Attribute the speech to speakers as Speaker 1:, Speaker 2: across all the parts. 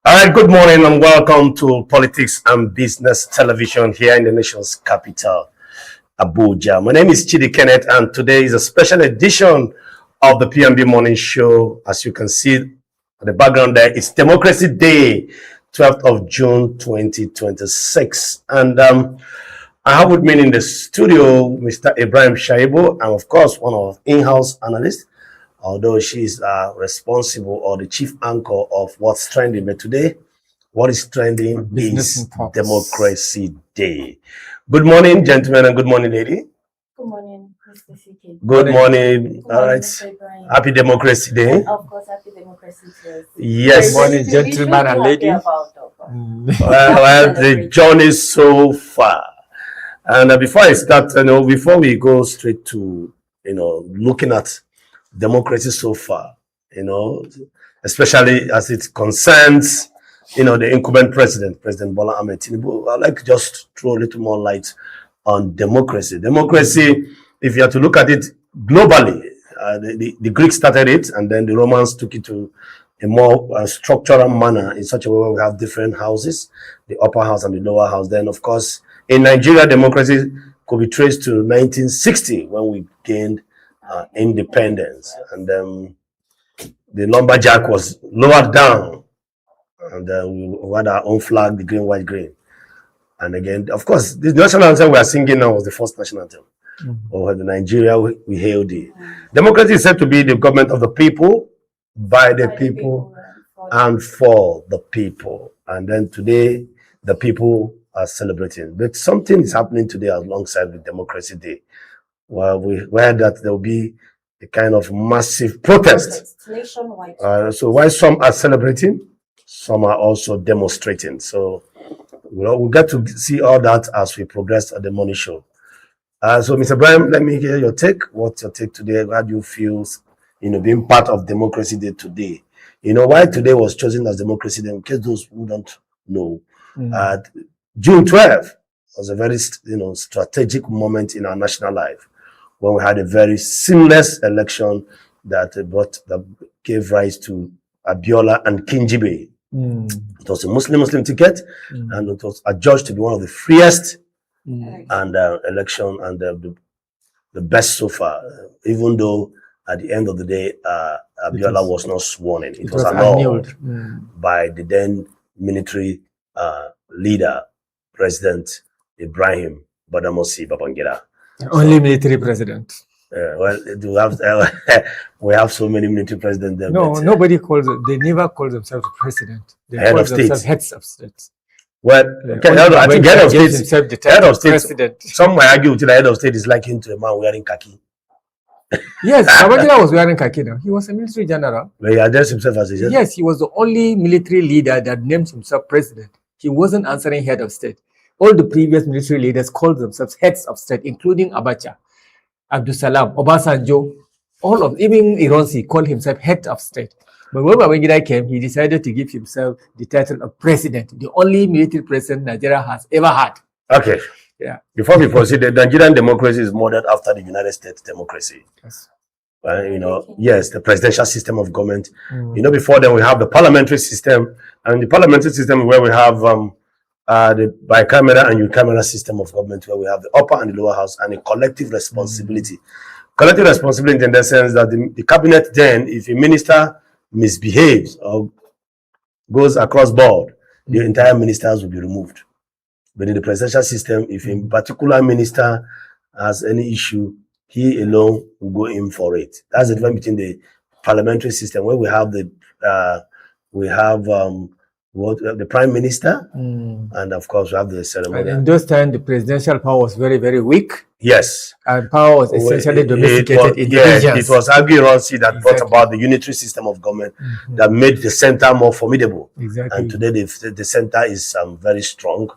Speaker 1: All right, good morning and welcome to Politics and Business Television here in the nation's capital, Abuja. My name is Chidi Kenneth, and today is a special edition of the PNB Morning Show. As you can see at the background there, it's Democracy Day, 12th of June, 2026. And I have with me in the studio Mr. Ibrahim Shaibu, and of course, one of our in-house analysts, although she's responsible or the chief anchor of what's trending. But today, what is trending
Speaker 2: Business
Speaker 1: is Democracy Day. Good morning, gentlemen, and good morning, lady.
Speaker 3: Good morning, Mr. CK.
Speaker 1: Good morning.
Speaker 3: Good
Speaker 1: All
Speaker 3: morning,
Speaker 1: right.
Speaker 3: Mr. Ibrahim.
Speaker 1: Happy Democracy Day.
Speaker 3: And of course, happy democracy to us.
Speaker 1: Yes.
Speaker 2: Good morning, gentlemen and ladies.
Speaker 1: Well, the journey so far. And before I start, before we go straight to, looking at democracy so far, especially as it concerns, the incumbent president, President Bola Ahmed Tinubu, I'd like to just throw a little more light on democracy. Democracy, if you have to look at it globally, the Greeks started it, and then the Romans took it to a more structural manner in such a way where we have different houses, the upper house and the lower house. Then, of course, in Nigeria, democracy could be traced to 1960 when we gained independence, and the lumberjack was lowered down, and we had our own flag, the green, white, green. And again, of course, the national anthem we are singing now was the first national anthem. Or the Nigeria we hailed it. Democracy is said to be the government of the people, by the people, and for the people. And then today, the people are celebrating. But something is happening today alongside with Democracy Day. Well, we heard that there will be a kind of massive protest.
Speaker 3: Nationwide.
Speaker 1: So while some are celebrating, some are also demonstrating. So we'll get to see all that as we progress at the morning show. So, Mr. Ibrahim, let me hear your take. What's your take today? How do you feel, being part of Democracy Day today? Why today was chosen as Democracy Day, in case those who don't know. June 12th was a very, strategic moment in our national life, when we had a very seamless election that gave rise to Abiola and Kingibe. It was a Muslim ticket, and it was adjudged to be one of the freest and election and the best so far. Even though at the end of the day, Abiola was not sworn in. It was annulled by the then military leader, President Ibrahim Badamasi Babangida.
Speaker 2: Only military president.
Speaker 1: We have so many military presidents there.
Speaker 2: No, nobody calls it. They never call themselves president. They
Speaker 1: Head
Speaker 2: call
Speaker 1: of
Speaker 2: themselves
Speaker 1: state.
Speaker 2: heads of state.
Speaker 1: Well, I think head of state. Head of state.
Speaker 2: President.
Speaker 1: Some might argue that the head of state is likened to a man wearing khaki.
Speaker 2: Yes, Babangida was wearing khaki now. He was a military general.
Speaker 1: But he addressed himself as a general.
Speaker 2: Yes, he was the only military leader that named himself president. He wasn't answering head of state. All the previous military leaders called themselves heads of state, including Abacha, Abdul Salam, Obasanjo, even Ironsi called himself head of state. But when Babangida came, he decided to give himself the title of president, the only military president Nigeria has ever had.
Speaker 1: Okay.
Speaker 2: Yeah.
Speaker 1: Before we proceed, the Nigerian democracy is modeled after the United States democracy.
Speaker 2: Yes.
Speaker 1: Yes, the presidential system of government. Before then we have the parliamentary system, and the parliamentary system where we have the bicameral and unicameral system of government, where we have the upper and the lower house, and a collective responsibility. Collective responsibility in the sense that the cabinet then, if a minister misbehaves or goes across board, the entire ministers will be removed. But in the presidential system, if a particular minister has any issue, he alone will go in for it. That's the difference between the parliamentary system, where we have the prime minister, and of course we have the ceremony.
Speaker 2: And in those times, the presidential power was very, very weak.
Speaker 1: Yes.
Speaker 2: And power was essentially domesticated in
Speaker 1: it was Aguirre that brought about the unitary system of government that made the center more formidable.
Speaker 2: Exactly.
Speaker 1: And today the center is very strong.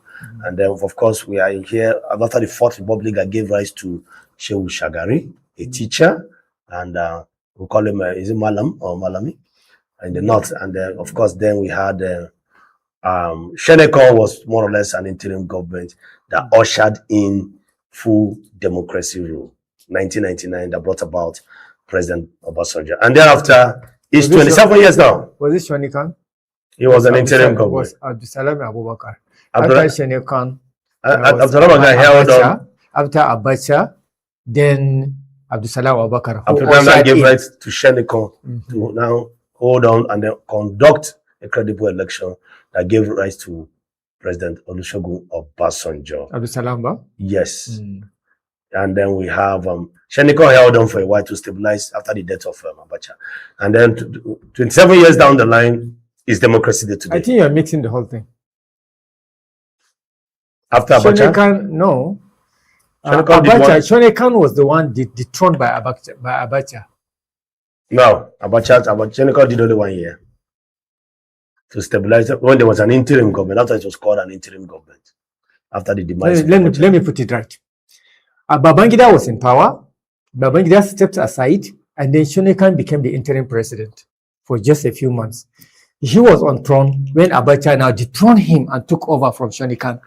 Speaker 1: And then, of course, we are here after the Fourth Republic that gave rise to Shehu Shagari, a teacher, and we call him, is it Malam or Malami? In the north. And then, of course, then we had Sheneko was more or less an interim government that ushered in full democracy rule, 1999, that brought about President Obasanjo. And thereafter, it's 27 years now.
Speaker 2: Was it Shonikan?
Speaker 1: He was an interim government.
Speaker 2: Was Abdusalam Abubakar.
Speaker 1: Abdul-
Speaker 2: After Shenekan,
Speaker 1: Abdul Rahman held on.
Speaker 2: After Abacha, then Abdusalam Abubakar. who
Speaker 1: After
Speaker 2: also
Speaker 1: that
Speaker 2: had
Speaker 1: gave
Speaker 2: a-
Speaker 1: rise to Shenikon to now hold on and then conduct a credible election that gave rise to President Olusegun Obasanjo.
Speaker 2: Abdusalam Ba?
Speaker 1: Yes. And then we have Shenikon held on for a while to stabilize after the death of Abacha. And then 27 years down the line is Democracy Day today.
Speaker 2: I think you're mixing the whole thing.
Speaker 1: After Abacha,
Speaker 2: Shonekan, no.
Speaker 1: Shonekan did
Speaker 2: Abacha,
Speaker 1: what?
Speaker 2: Shonekan was the one dethroned by Abacha.
Speaker 1: no, Shenikon did only 1 year to stabilize it when there was an interim government. After it was called an interim government. After the demise.
Speaker 2: Let me put it right. Babangida was in power. Babangida stepped aside, and then Shonekan became the interim president for just a few months. He was on throne when Abacha now dethroned him and took over from Shonekan.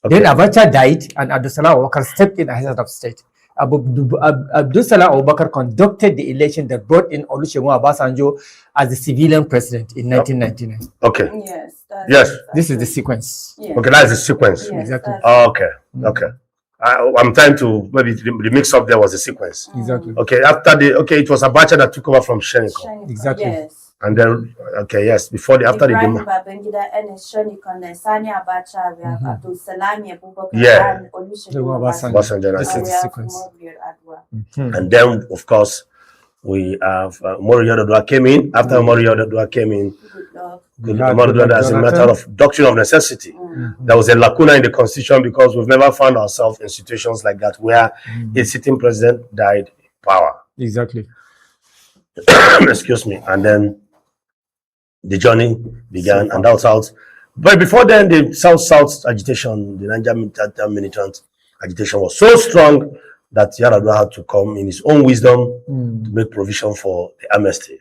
Speaker 1: Okay.
Speaker 2: Then Abacha died, and Abdusalam Abubakar stepped in as head of state. Abdusalam Abubakar conducted the election that brought in Olusegun Obasanjo as the civilian president in 1999.
Speaker 1: Okay.
Speaker 3: Yes.
Speaker 1: Yes.
Speaker 2: This is the sequence.
Speaker 3: Yeah.
Speaker 1: Okay, that's the sequence.
Speaker 3: Yes,
Speaker 2: Exactly.
Speaker 3: that's-
Speaker 1: Okay. Okay. I'm trying to maybe the mix up there was the sequence.
Speaker 2: Exactly.
Speaker 1: Okay, after it was Abacha that took over from Shenikon.
Speaker 3: Shonekan,
Speaker 2: Exactly.
Speaker 3: Yes.
Speaker 1: And then yes, before the after the
Speaker 3: Ibrahim
Speaker 1: demise.
Speaker 3: Babangida and Shonekan, then Sani Abacha, we have Abdul Salami Abubakar,
Speaker 1: Yeah.
Speaker 3: and Olusegun
Speaker 2: Obasanjo.
Speaker 3: Obasanjo.
Speaker 1: Obasanjo,
Speaker 2: This
Speaker 1: that's
Speaker 2: is
Speaker 3: And
Speaker 1: it.
Speaker 3: we
Speaker 2: the
Speaker 3: have
Speaker 2: sequence.
Speaker 3: Mobutu Adwa.
Speaker 1: And then of course we have Mori Yodadua came in. After Mori Yodadua came in,
Speaker 3: Good luck.
Speaker 1: Mori Yodadua as a matter of doctrine of necessity. There was a lacuna in the constitution because we've never found ourselves in situations like that where a sitting president died in power.
Speaker 2: Exactly.
Speaker 1: Excuse me. And then the journey began, and that was out. But before then, the South agitation, the Niger militant agitation was so strong that Yar'Adua had to come in his own wisdom to make provision for the amnesty,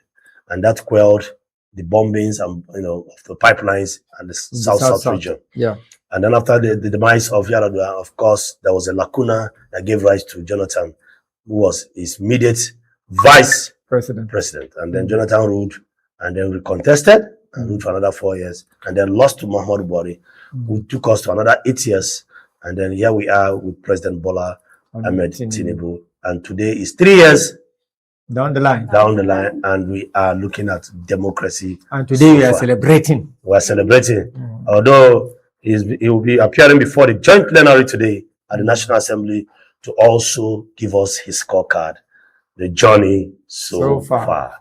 Speaker 1: and that quelled the bombings and of the pipelines and the South region.
Speaker 2: Yeah.
Speaker 1: And then after the demise of Yar'Adua, of course, there was a lacuna that gave rise to Jonathan, who was his immediate vice president. And then Jonathan ruled, and then recontested and ruled for another 4 years, and then lost to Muhammadu Buhari, who took us to another 8 years. And then here we are with President Bola Ahmed Tinubu. And today is 3 years
Speaker 2: Down the line.
Speaker 1: and we are looking at democracy.
Speaker 2: And today we are
Speaker 1: far.
Speaker 2: celebrating.
Speaker 1: We are celebrating. Although he will be appearing before the joint plenary today at the National Assembly to also give us his scorecard, the journey so far.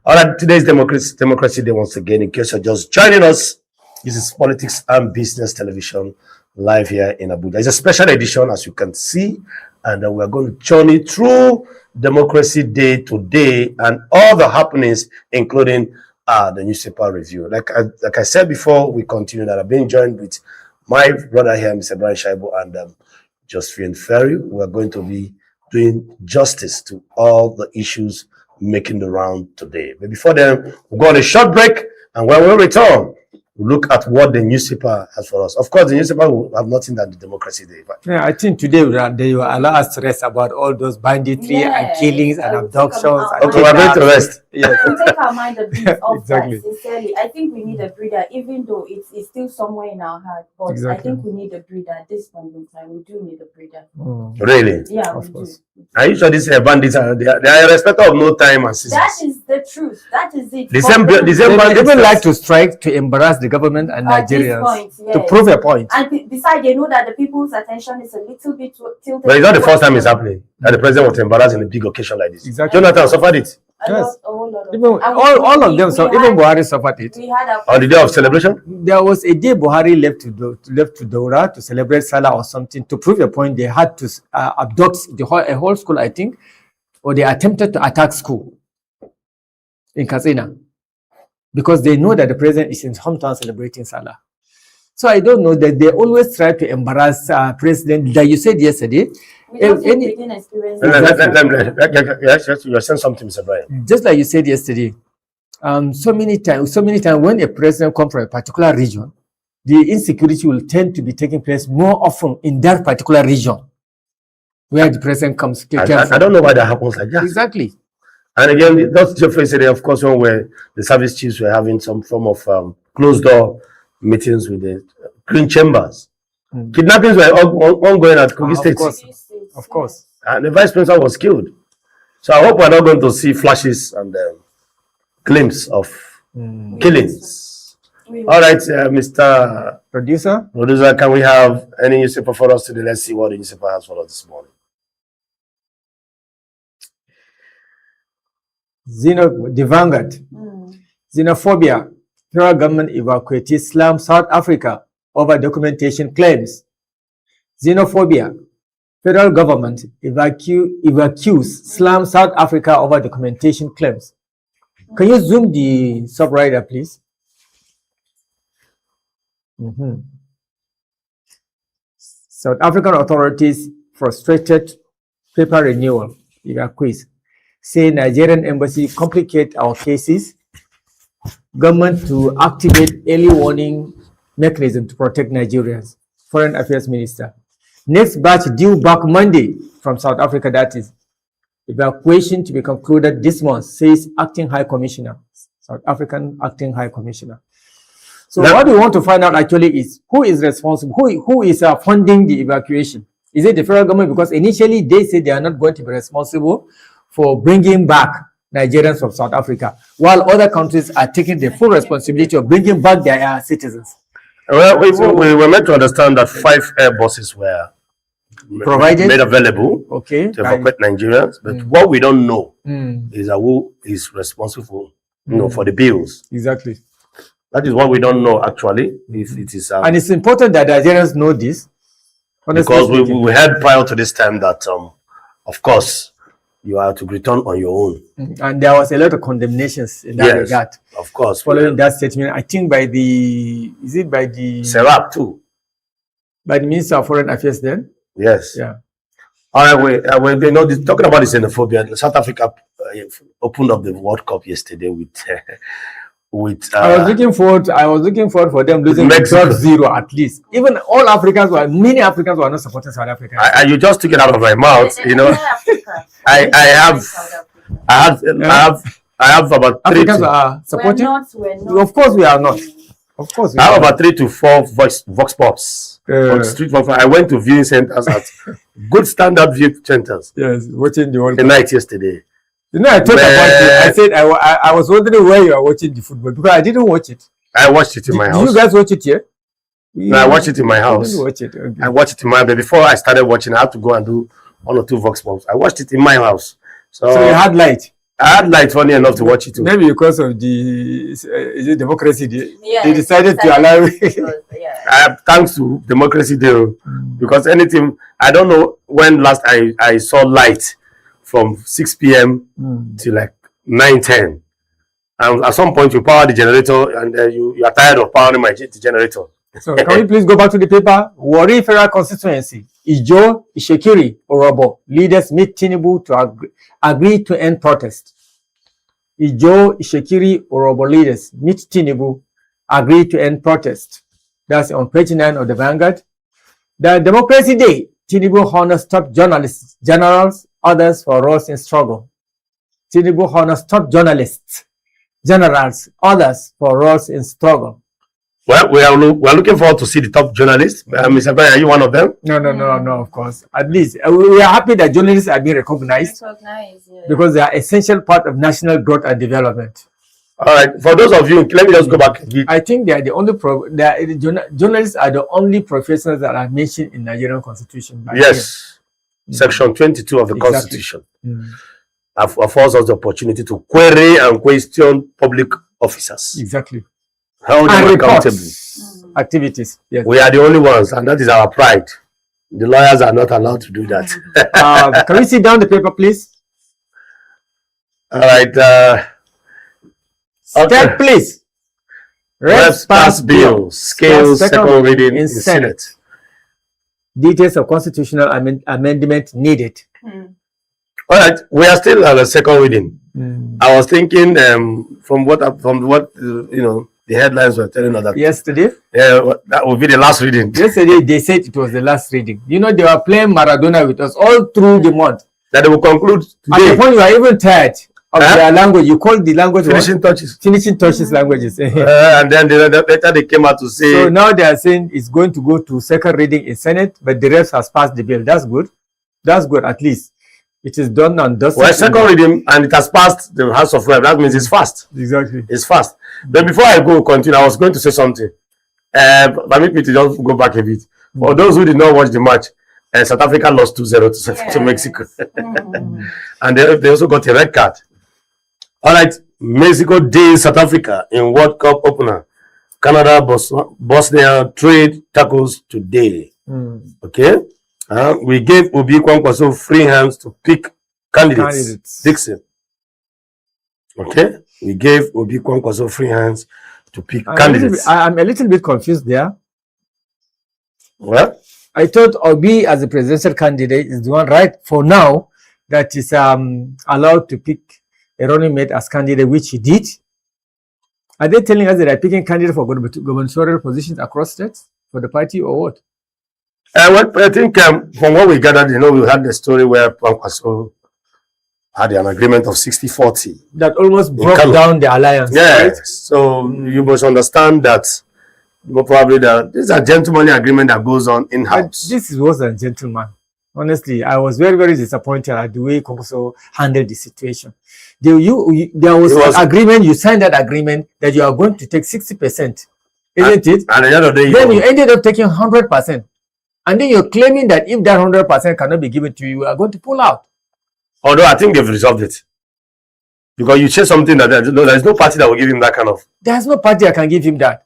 Speaker 1: All right, today's Democracy Day once again. In case you're just joining us, this is Politics and Business Television live here in Abuja. It's a special edition, as you can see, and we're going to journey through Democracy Day today and all the happenings, including the newspaper review. Like I said before, we continue that. I've been joined with my brother here, Mr. Brian Shaibu, and Josephine Ferry. We're going to be doing justice to all the issues making the round today. But before then, we'll go on a short break, and when we return, we'll look at what the newspaper has for us. Of course, the newspaper will have nothing than the Democracy Day. But
Speaker 2: Yeah, I think today they will allow us to rest about all those banditry and killings and abductions.
Speaker 1: okay, we're going to rest.
Speaker 2: Yes.
Speaker 3: To take our mind a bit off
Speaker 2: Exactly.
Speaker 3: that, sincerely, I think we need a breather, even though it's still somewhere in our heart. But
Speaker 2: Exactly.
Speaker 3: I think we need a breather at this point in time. We do need a breather.
Speaker 1: Really?
Speaker 3: Yeah,
Speaker 2: Of
Speaker 3: we
Speaker 2: course.
Speaker 3: do.
Speaker 1: Are you sure these bandits are they are a respecter of no time and seasons?
Speaker 3: That is the truth. That is it.
Speaker 1: The
Speaker 3: But
Speaker 1: same
Speaker 3: then-
Speaker 2: They
Speaker 1: bandits
Speaker 2: even like to strike to embarrass the government and
Speaker 3: At this
Speaker 2: Nigerians
Speaker 3: point,
Speaker 2: to
Speaker 3: yes.
Speaker 2: prove a point.
Speaker 3: And besides, they know that the people's attention is a little bit tilted.
Speaker 1: But it's not the first time it's happening that the president was embarrassed in a big occasion like this.
Speaker 2: Exactly.
Speaker 1: Jonathan suffered it
Speaker 2: Yes.
Speaker 3: A whole lot of
Speaker 2: Even
Speaker 3: them. And
Speaker 2: all of them.
Speaker 3: we
Speaker 2: So
Speaker 3: had-
Speaker 2: even Buhari suffered it.
Speaker 3: We had
Speaker 1: on the day of celebration.
Speaker 2: There was a day Buhari left to Daura to celebrate Salah or something. To prove a point, they had to abduct a whole school, I think, or they attempted to attack school in Katsina because they know that the president is in his hometown celebrating Salah. So I don't know that they always try to embarrass president. Like you said yesterday,
Speaker 3: We also
Speaker 2: any-
Speaker 3: didn't experience
Speaker 1: Yes, you're saying something, Mr. Brian.
Speaker 2: just like you said yesterday, so many times when a president comes from a particular region, the insecurity will tend to be taking place more often in that particular region where the president comes.
Speaker 1: I don't know why that happens like that.
Speaker 2: Exactly.
Speaker 1: And again, that's just yesterday, of course, when the service chiefs were having some form of closed door meetings with the Green Chambers. Kidnappings were ongoing at Kogi State.
Speaker 2: Of course.
Speaker 1: And the vice president was killed. So I hope we're not going to see flashes and glimpses of killings. All right, Mr.
Speaker 2: Producer,
Speaker 1: can we have any newspaper for us today? Let's see what the newspaper has for us this morning.
Speaker 2: The Vanguard. Xenophobia. Federal government evacuates slum South Africa over documentation claims. Xenophobia. Federal government evacuates slum South Africa over documentation claims. Can you zoom the subrider, please? South African authorities frustrated paper renewal evacuees. Say Nigerian embassy complicate our cases. Government to activate early warning mechanism to protect Nigerians. Foreign Affairs Minister. Next batch due back Monday from South Africa, that is. Evacuation to be concluded this month, says Acting High Commissioner. South African Acting High Commissioner. So what we want to find out actually is who is responsible, who is funding the evacuation. Is it the federal government? Because initially they said they are not going to be responsible for bringing back Nigerians from South Africa, while other countries are taking the full responsibility of bringing back their citizens.
Speaker 1: Well, we were meant to understand that 5 Airbuses were
Speaker 2: provided,
Speaker 1: made available
Speaker 2: to
Speaker 1: evacuate Nigerians, but what we don't know is who is responsible, for the bills.
Speaker 2: Exactly.
Speaker 1: That is what we don't know actually. If it is,
Speaker 2: and it's important that Nigerians know this,
Speaker 1: because we heard prior to this time that, of course, you are to return on your own.
Speaker 2: And there was a lot of condemnations in that regard.
Speaker 1: Of course.
Speaker 2: Following that statement, I think by the
Speaker 1: Serap too.
Speaker 2: By the Minister of Foreign Affairs then?
Speaker 1: Yes.
Speaker 2: Yeah.
Speaker 1: All right, talking about the xenophobia, South Africa opened up the World Cup yesterday with
Speaker 2: I was looking forward for them losing 12-0 at least. Even many Africans were not supporting South Africa.
Speaker 1: You just took it out of my mouth, I have about
Speaker 2: Africans are supporting.
Speaker 3: We're not.
Speaker 2: Of course we are not. Of course we
Speaker 1: I have
Speaker 2: are.
Speaker 1: about 3 to 4 vox pops on street. I went to viewing centers at good standard view centers.
Speaker 2: Yes, watching the World Cup.
Speaker 1: The night yesterday.
Speaker 2: I thought about it. I said I was wondering where you are watching the football because I didn't watch it.
Speaker 1: I watched it in my house.
Speaker 2: Did you guys watch it here?
Speaker 1: No, I watched it in my house.
Speaker 2: Didn't watch it. Okay.
Speaker 1: I watched it in my house. But before I started watching, I had to go and do 1 or 2 vox pops. I watched it in my house. So
Speaker 2: you had light.
Speaker 1: I had light, funny enough, to watch it too.
Speaker 2: Maybe because of the democracy day.
Speaker 3: Yeah,
Speaker 2: they decided to allow it.
Speaker 1: Thanks to democracy day, because anything, I don't know when last I saw light from 6 p.m. to like 9:10. And at some point you power the generator and you are tired of powering the generator.
Speaker 2: So can we please go back to the paper? Warri Federal Constituency. Ijo, Ishekiri, Orobo. Leaders meet Tinubu to agree to end protest. Ijo, Ishekiri, Orobo leaders meet Tinubu, agree to end protest. That's on page 9 of the Vanguard. The Democracy Day. Tinubu honors top journalists, generals, others for roles in struggle. Tinubu honors top journalists, generals, others for roles in struggle.
Speaker 1: Well, we are looking forward to see the top journalists. Mr. Brian, are you one of them?
Speaker 2: No, of course. At least we are happy that journalists are being recognized because they are essential part of national growth and development.
Speaker 1: All right. For those of you, let me just go back.
Speaker 2: I think they are the only journalists are the only professions that are mentioned in Nigerian Constitution.
Speaker 1: Yes, Section 22 of the Constitution affords us the opportunity to query and question public officers.
Speaker 2: Exactly.
Speaker 1: Hold them accountable.
Speaker 2: Activities. Yes.
Speaker 1: We are the only ones, and that is our pride. The lawyers are not allowed to do that.
Speaker 2: Can we sit down the paper, please?
Speaker 1: All right.
Speaker 2: Step, please.
Speaker 1: Reps pass bill. Scales second reading in Senate.
Speaker 2: Details of constitutional amendment needed.
Speaker 1: All right. We are still at the second reading. I was thinking from what the headlines were telling us that
Speaker 2: yesterday.
Speaker 1: Yeah, that would be the last reading.
Speaker 2: Yesterday they said it was the last reading. They were playing Maradona with us all through the month.
Speaker 1: That they will conclude today.
Speaker 2: At the point you are even tired of their language. You call the language
Speaker 1: Finishing touches.
Speaker 2: finishing touches languages.
Speaker 1: And then later they came out to say.
Speaker 2: So now they are saying it's going to go to second reading in Senate, but the rest has passed the bill. That's good. That's good. At least it is done and dusted.
Speaker 1: Well, second reading and it has passed the House of Rep. That means it's fast.
Speaker 2: Exactly.
Speaker 1: It's fast. But before I go continue, I was going to say something. Permit me to just go back a bit. For those who did not watch the match, South Africa lost 2-0 to Mexico. And they also got a red card. All right, Mexico did South Africa in World Cup opener. Canada, Bosnia trade tackles today. Okay, we gave Obi Kwankwaso free hands to pick candidates. Dixon. Okay, we gave Obi Kwankwaso free hands to pick candidates.
Speaker 2: I'm a little bit confused there.
Speaker 1: Well,
Speaker 2: I thought Obi as a presidential candidate is the one right for now that is allowed to pick a running mate as candidate, which he did. Are they telling us that they're picking candidates for gubernatorial positions across states for the party or what?
Speaker 1: I think from what we gathered, we had the story where Kwankwaso had an agreement of 60-40.
Speaker 2: That almost broke down the alliance.
Speaker 1: Yes.
Speaker 2: Right?
Speaker 1: So you must understand that probably this is a gentlemanly agreement that goes on in-house.
Speaker 2: This was a gentleman. Honestly, I was very, very disappointed at the way Kwankwaso handled the situation. There was an agreement, you signed that agreement that you are going to take 60%, isn't it?
Speaker 1: And at the end of the day,
Speaker 2: then you ended up taking 100%. And then you're claiming that if that 100% cannot be given to you, you are going to pull out.
Speaker 1: Although I think they've resolved it. Because you said something that there's no party that will give him that kind of.
Speaker 2: There's no party that can give him that.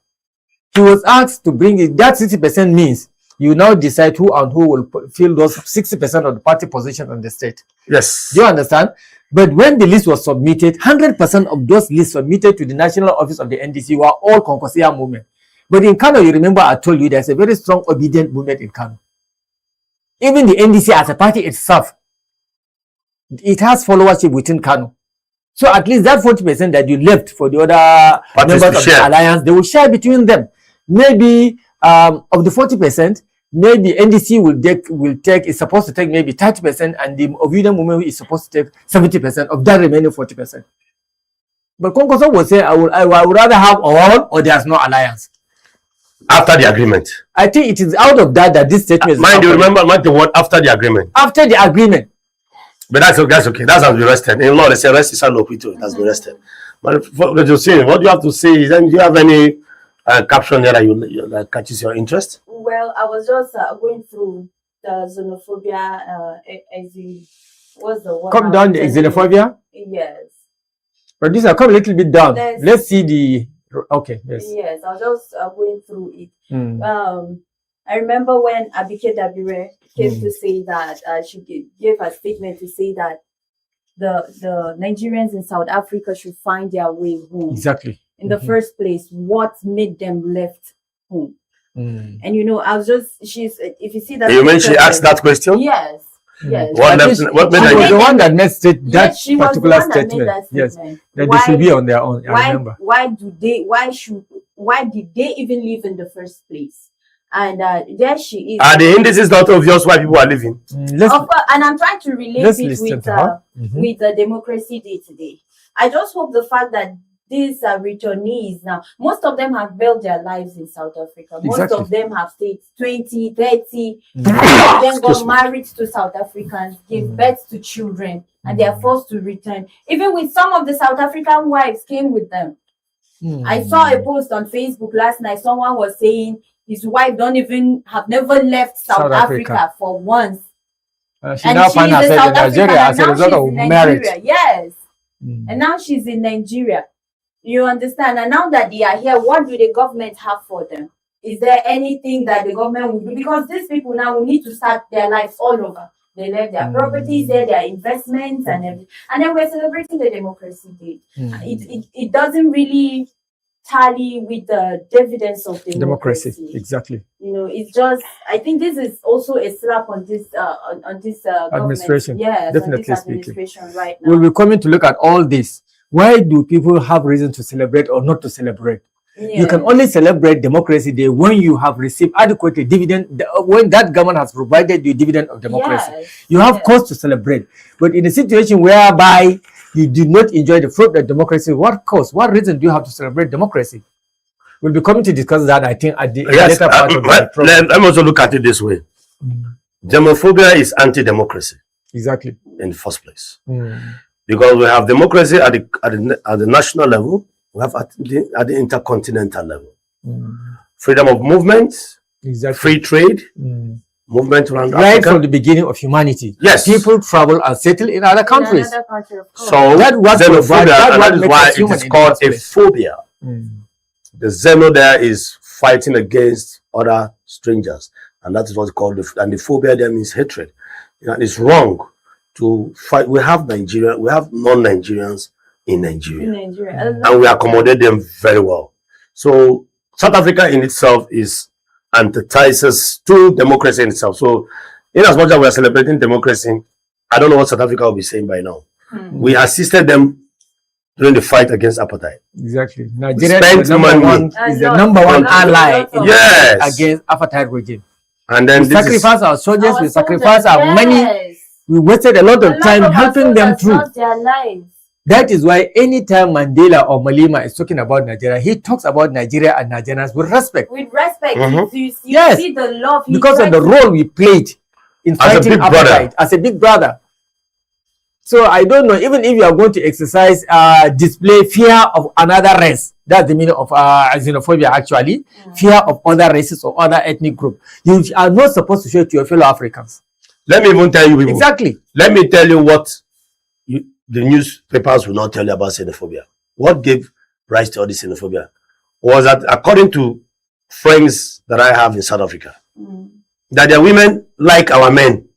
Speaker 2: He was asked to bring it. That 60% means you now decide who and who will fill those 60% of the party positions in the state.
Speaker 1: Yes.
Speaker 2: Do you understand? But when the list was submitted, 100% of those lists submitted to the national office of the NDC were all Kwankwaso movement. But in Kano, you remember I told you there's a very strong obedient movement in Kano. Even the NDC as a party itself, it has followership within Kano. So at least that 40% that you left for the other members of the alliance, they will share between them. Maybe of the 40%, maybe NDC is supposed to take maybe 30%, and the obedient movement is supposed to take 70% of that remaining 40%. But Kwankwaso will say, I would rather have all or there's no alliance.
Speaker 1: After the agreement.
Speaker 2: I think it is out of that this statement is.
Speaker 1: Mind you, remember the word after the agreement.
Speaker 2: After the agreement.
Speaker 1: But that's okay. That has been rested. In law, they say rest is it has been rested. But what you have to say is, then do you have any caption there that catches your interest?
Speaker 3: Well, I was just going through the xenophobia. What's the word?
Speaker 2: Come down the xenophobia?
Speaker 3: Yes.
Speaker 2: Producer, come a little bit down. Let's see the. Okay, yes.
Speaker 3: Yes, I was just going through it. I remember when Abike Dabire came to say that she gave a statement to say that the Nigerians in South Africa should find their way home.
Speaker 2: Exactly.
Speaker 3: In the first place, what made them left home? And I was just if you see that.
Speaker 1: You mean she asked that question?
Speaker 3: Yes. Yes.
Speaker 1: What made
Speaker 2: she was the one that made that particular statement. Yes, that they should be on their own. I remember.
Speaker 3: Why did they even live in the first place? And there she is.
Speaker 1: Are the indices not obvious why people are living?
Speaker 3: And I'm trying to relate it with the Democracy Day today. I just hope the fact that these returnees now, most of them have built their lives in South Africa. Most of them have stayed 20, 30. Most of them got married to South Africans, gave birth to children, and they are forced to return. Even with some of the South African wives came with them. I saw a post on Facebook last night. Someone was saying his wife have never left South Africa for once.
Speaker 2: She now finds herself in Nigeria as a result of marriage.
Speaker 3: Yes. And now she's in Nigeria. You understand? And now that they are here, what do the government have for them? Is there anything that the government will do? Because these people now will need to start their lives all over. They left their properties there, their investments and everything. And then we're celebrating the Democracy Day. It doesn't really tally with the dividends of democracy.
Speaker 2: Exactly.
Speaker 3: It's just, I think this is also a slap on this
Speaker 2: administration.
Speaker 3: Yes,
Speaker 2: definitely
Speaker 3: on this administration right now.
Speaker 2: We'll be coming to look at all this. Why do people have reason to celebrate or not to celebrate? You can only celebrate Democracy Day when you have received adequate dividend, when that government has provided you dividend of democracy. You have cause to celebrate. But in a situation whereby you do not enjoy the fruit of democracy, what cause, what reason do you have to celebrate democracy? We'll be coming to discuss that, I think, at the later part of the program.
Speaker 1: Let me also look at it this way. Demophobia is anti-democracy.
Speaker 2: Exactly.
Speaker 1: In the first place. Because we have democracy at the national level, we have at the intercontinental level. Freedom of movement, free trade, movement around
Speaker 2: right
Speaker 1: Africa.
Speaker 2: From the beginning of humanity.
Speaker 1: Yes.
Speaker 2: People travel and settle in other countries.
Speaker 1: So that is why it is called a phobia. The xeno there is fighting against other strangers, and that is what's called and the phobia there means hatred. It's wrong to fight. We have Nigeria, we have non-Nigerians in Nigeria, and we accommodate them very well. So South Africa in itself is antithesis to democracy in itself. So in as much as we are celebrating democracy, I don't know what South Africa will be saying by now. We assisted them during the fight against apartheid.
Speaker 2: Exactly. Nigeria is the number one ally against apartheid regime. And then we sacrifice our soldiers, we sacrifice our money. We wasted a lot of time helping them through. That is why anytime Mandela or Malema is talking about Nigeria, he talks about Nigeria and Nigerians with respect.
Speaker 3: With respect. You
Speaker 2: yes.
Speaker 3: See the love.
Speaker 2: Because of the role we played in fighting apartheid as a big brother. So I don't know, even if you are going to exercise, display fear of another race, that's the meaning of xenophobia actually, fear of other races or other ethnic group. You are not supposed to show it to your fellow Africans.
Speaker 1: Let me even tell you people.
Speaker 2: Exactly.
Speaker 1: Let me tell you what the newspapers will not tell you about xenophobia. What gave rise to all this xenophobia was that, according to friends that I have in South Africa, that their women like our men.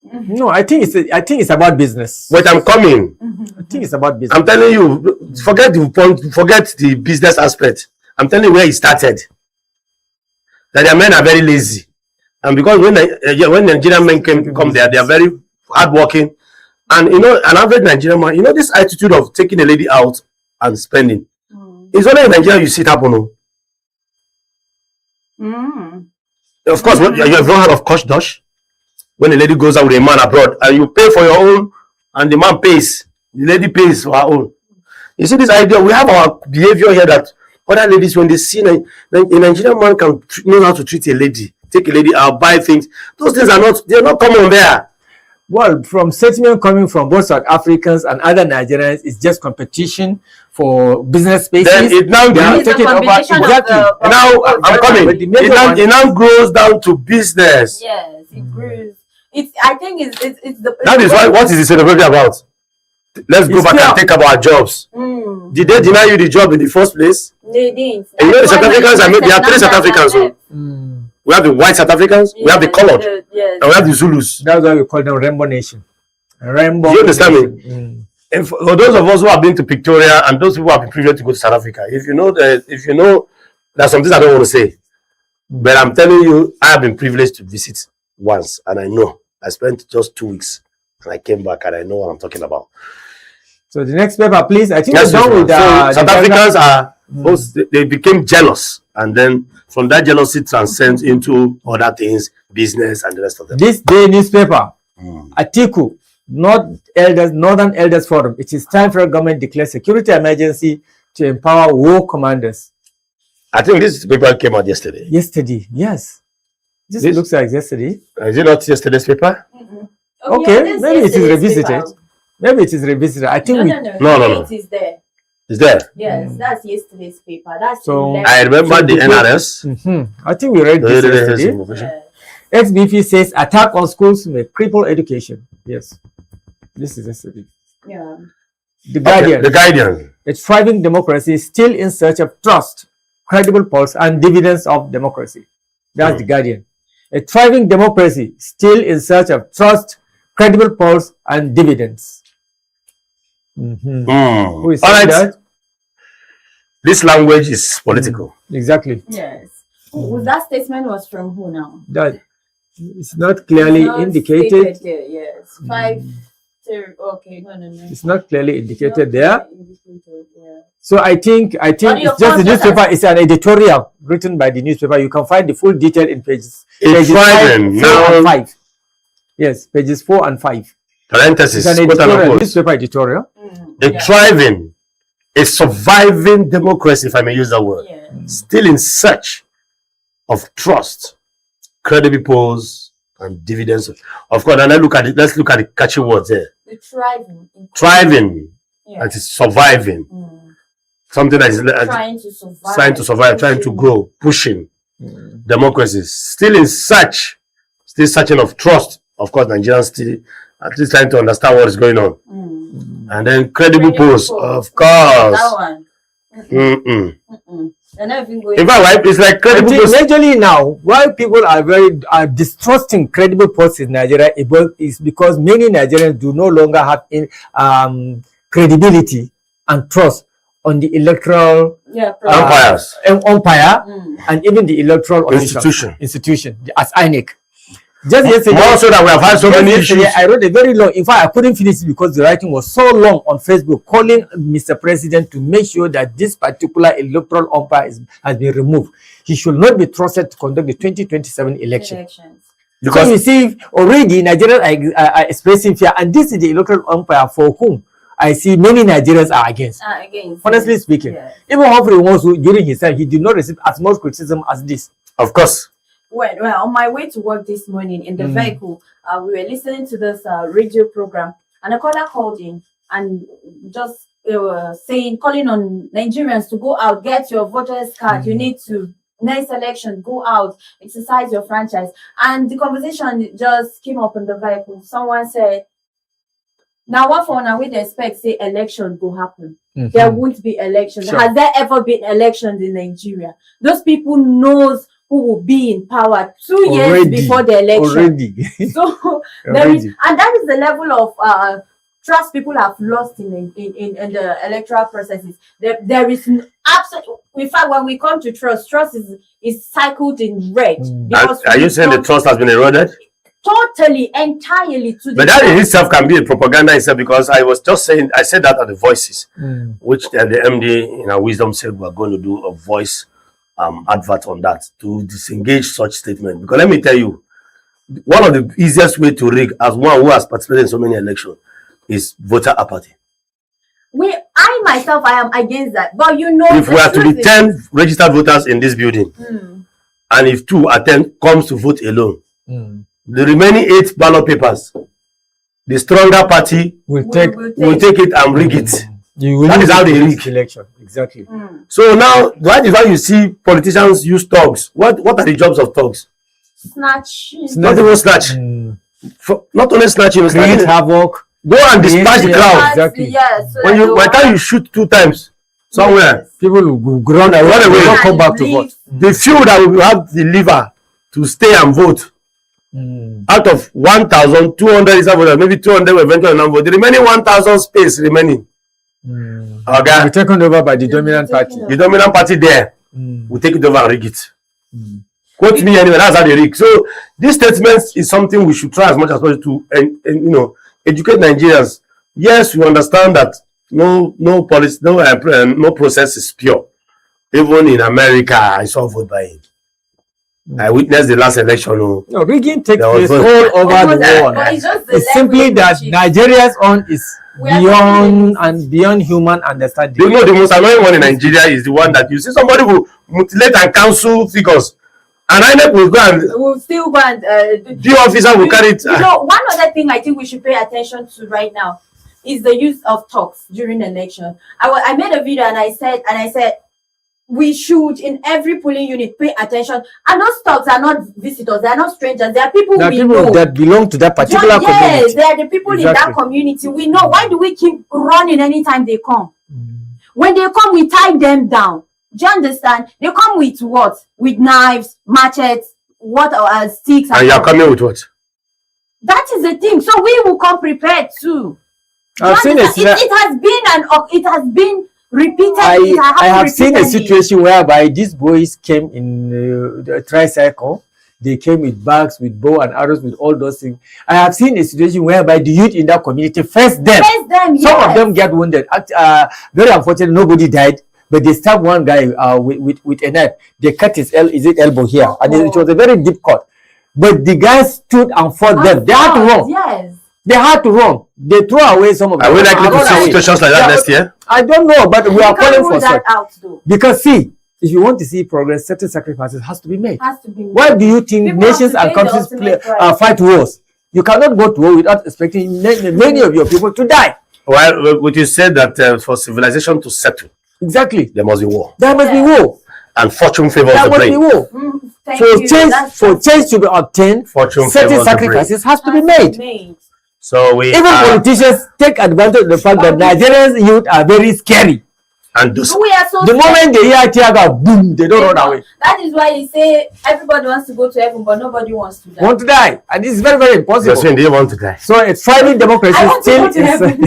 Speaker 2: No, I think it's about business.
Speaker 1: But I'm coming.
Speaker 2: I think it's about business.
Speaker 1: I'm telling you, forget the business aspect. I'm telling you where it started. That their men are very lazy, and because when Nigerian men come there, they are very hardworking, and an average Nigerian man, this attitude of taking a lady out and spending. It's only in Nigeria you see it happen. Of course, you have not heard of Kosh Dosh. When a lady goes out with a man abroad and you pay for your own and the man pays, the lady pays for her own. You see this idea, we have our behavior here that other ladies, when they see a Nigerian man can know how to treat a lady, take a lady out, buy things, those things they're not common there.
Speaker 2: Well, from sentiment coming from both South Africans and other Nigerians, it's just competition for business spaces.
Speaker 1: Then it now taking over. Exactly. Now I'm coming. It now grows down to business.
Speaker 3: Yes, it grows. I think it's the.
Speaker 1: That is why. What is the xenophobia about? Let's go back and take about our jobs. Did they deny you the job in the first place?
Speaker 3: They didn't.
Speaker 1: And the South Africans, there are 3 South Africans. We have the white South Africans, we have the colored, and we have the Zulus.
Speaker 2: That's why we call them Rainbow Nation. Rainbow.
Speaker 1: Do you understand me? And for those of us who have been to Pretoria and those people who have been privileged to go to South Africa, if you know, there's some things I don't want to say, but I'm telling you, I have been privileged to visit once, and I know. I spent just 2 weeks, and I came back, and I know what I'm talking about.
Speaker 2: So the next paper, please. I think we're done with
Speaker 1: South Africans are they became jealous, and then from that jealousy transcends into other things, business, and the rest of them.
Speaker 2: This day newspaper, Atiku, Northern Elders Forum. It is time for government declare security emergency to empower war commanders.
Speaker 1: I think this paper came out yesterday.
Speaker 2: Yesterday, yes. This looks like yesterday.
Speaker 1: Is it not yesterday's paper?
Speaker 2: Okay, yeah, maybe it is revisited. Paper. Maybe it is revisited. I think
Speaker 1: no.
Speaker 3: It is there.
Speaker 1: Is there?
Speaker 3: Yes, that's yesterday's paper. That's
Speaker 1: so I remember the NRS.
Speaker 2: I think we read this yesterday. XBP says attack on schools may cripple education. Yes, this is yesterday.
Speaker 3: Yeah.
Speaker 2: The Guardian.
Speaker 1: The Guardian.
Speaker 2: A thriving democracy still in search of trust, credible pulse, and dividends of democracy. That's the Guardian. A thriving democracy still in search of trust, credible pulse, and dividends. Who is saying that?
Speaker 1: This language is political.
Speaker 2: Exactly.
Speaker 3: Yes. That statement was from who now?
Speaker 2: That it's not clearly indicated.
Speaker 3: Yes. 5. Okay. No.
Speaker 2: It's not clearly indicated there. So I think it's just the newspaper. It's an editorial written by the newspaper. You can find the full detail in pages 4 and 5. Yes, pages 4 and 5.
Speaker 1: parenthesis,
Speaker 2: It's an
Speaker 1: quote
Speaker 2: editorial,
Speaker 1: unquote,
Speaker 2: newspaper editorial.
Speaker 1: a thriving, a surviving democracy, if I may use that word, still in search of trust, credible polls, and dividends. Of course, and let's look at it. Let's look at the catchy words there.
Speaker 3: The thriving.
Speaker 1: Thriving, that is surviving. Something that is trying to survive, trying to grow, pushing. Democracy, still in search, still searching of trust. Of course, Nigerians still at least trying to understand what is going on. And then credible polls, of course.
Speaker 3: That one.
Speaker 1: In fact, right, it's like credible polls.
Speaker 2: Majorly now, why people are distrusting credible polls in Nigeria is because many Nigerians do no longer have credibility and trust on the electoral umpire and even the electoral institution as INEC. Just yesterday,
Speaker 1: also that we have had so many issues.
Speaker 2: I wrote a very long. In fact, I couldn't finish it because the writing was so long on Facebook, calling Mr. President to make sure that this particular electoral umpire has been removed. He should not be trusted to conduct the 2027 elections. Because you see, already Nigerians are expressing fear, and this is the electoral umpire for whom I see many Nigerians are against. Honestly speaking, even Humphrey wants to, during his time, he did not receive as much criticism as this.
Speaker 1: Of course.
Speaker 3: Well, on my way to work this morning in the vehicle, we were listening to this radio program, and a caller called in and just calling on Nigerians to go out, get your voter's card. You need to, next election, go out, exercise your franchise. And the conversation just came up in the vehicle. Someone said, now what for now we expect say election will happen. There won't be elections. Has there ever been elections in Nigeria? Those people knows who will be in power 2 years before the election. So there is, and that is the level of trust people have lost in the electoral processes. There is absolutely, in fact, when we come to trust is cycled in red.
Speaker 1: Are you saying the trust has been eroded?
Speaker 3: Totally, entirely.
Speaker 1: But that in itself can be a propaganda itself, because I was just saying, I said that at the Voices, which the MD in our wisdom said we are going to do a voice advert on that to disengage such statement. Because let me tell you, one of the easiest way to rig, as one who has participated in so many elections, is voter apathy.
Speaker 3: I myself, I am against that. But you know,
Speaker 1: if we are to be 10 registered voters in this building, and if 2 comes to vote alone, the remaining 8 ballot papers, the stronger party will take it and rig it. That is how they rig
Speaker 2: election. Exactly.
Speaker 1: So now that is why you see politicians use thugs. What are the jobs of thugs?
Speaker 3: Snatch.
Speaker 1: Not even snatch. Not only snatching,
Speaker 2: create havoc.
Speaker 1: Go and dispatch the crowd.
Speaker 2: Exactly.
Speaker 3: Yes. So
Speaker 1: By the time you shoot 2 times somewhere,
Speaker 2: people will run away, not come back to vote.
Speaker 1: The few that will have the liver to stay and vote, out of 1,200 voters, maybe 200 will eventually not vote. The remaining 1,000 space remaining. Okay.
Speaker 2: We're taken over by the dominant party.
Speaker 1: The dominant party there will take it over and rig it. Quote me anyway, that's how they rig. So this statement is something we should try as much as possible to educate Nigerians. Yes, we understand that no policy, no process is pure. Even in America, I saw vote buying. I witnessed the last election.
Speaker 2: No, rigging takes place all over the world. It's simply that Nigeria's own is beyond human understanding.
Speaker 1: You know, the most annoying one in Nigeria is the one that you see somebody who mutilate and cancel figures, and INEC will go and
Speaker 3: still go and
Speaker 1: the officer will carry it.
Speaker 3: You know, one other thing I think we should pay attention to right now is the use of talks during election. I made a video and I said we should, in every polling unit, pay attention. And those talks are not visitors, they are not strangers, they are people we know
Speaker 2: that belong to that particular community.
Speaker 3: Yes, they are the people in that community. We know. Why do we keep running anytime they come? When they come, we tie them down. Do you understand? They come with what? With knives, machetes, sticks.
Speaker 1: And you are coming with what?
Speaker 3: That is the thing. So we will come prepared too. It has been repeated.
Speaker 2: I have seen a situation whereby these boys came in the tricycle. They came with bags, with bow and arrows, with all those things. I have seen a situation whereby the youth in that community faced them. Some of them get wounded. Very unfortunately, nobody died, but they stabbed one guy with a knife. They cut his elbow here, and it was a very deep cut. But the guys stood and fought them. They had to run.
Speaker 3: Yes.
Speaker 2: They had to run. They throw away some of them.
Speaker 1: Are we likely to see situations like that next year?
Speaker 2: I don't know, but we are calling for
Speaker 3: that
Speaker 2: such.
Speaker 3: out, though.
Speaker 2: Because see, if you want to see progress, certain sacrifices has to be made.
Speaker 3: Has to be made.
Speaker 2: Why do you think
Speaker 3: People
Speaker 2: nations
Speaker 3: have to
Speaker 2: and
Speaker 3: pay the
Speaker 2: countries
Speaker 3: ultimate
Speaker 2: fight wars? You cannot go to war without expecting many of your people to die.
Speaker 1: Well, would you say that for civilization to settle,
Speaker 2: Exactly.
Speaker 1: there must be war?
Speaker 2: There must be war.
Speaker 1: And fortune favors
Speaker 2: There
Speaker 1: the
Speaker 2: must be
Speaker 1: brave.
Speaker 2: war.
Speaker 3: Thank
Speaker 2: For
Speaker 3: you.
Speaker 2: change to be obtained,
Speaker 1: Fortune
Speaker 2: certain
Speaker 1: favors the
Speaker 2: sacrifices has to be made.
Speaker 1: So we
Speaker 2: Even politicians take advantage of the fact that Nigerians youth are very scary.
Speaker 1: and do so.
Speaker 3: We are so
Speaker 2: The moment they hear tear gas, boom, they don't run away.
Speaker 3: That is why you say everybody wants to go to heaven, but nobody wants to die.
Speaker 2: Want to die, and it's very, very impossible.
Speaker 1: You're saying they want to die.
Speaker 2: So it's thriving democracy
Speaker 3: I want to
Speaker 2: still
Speaker 3: go to
Speaker 2: is.
Speaker 3: heaven.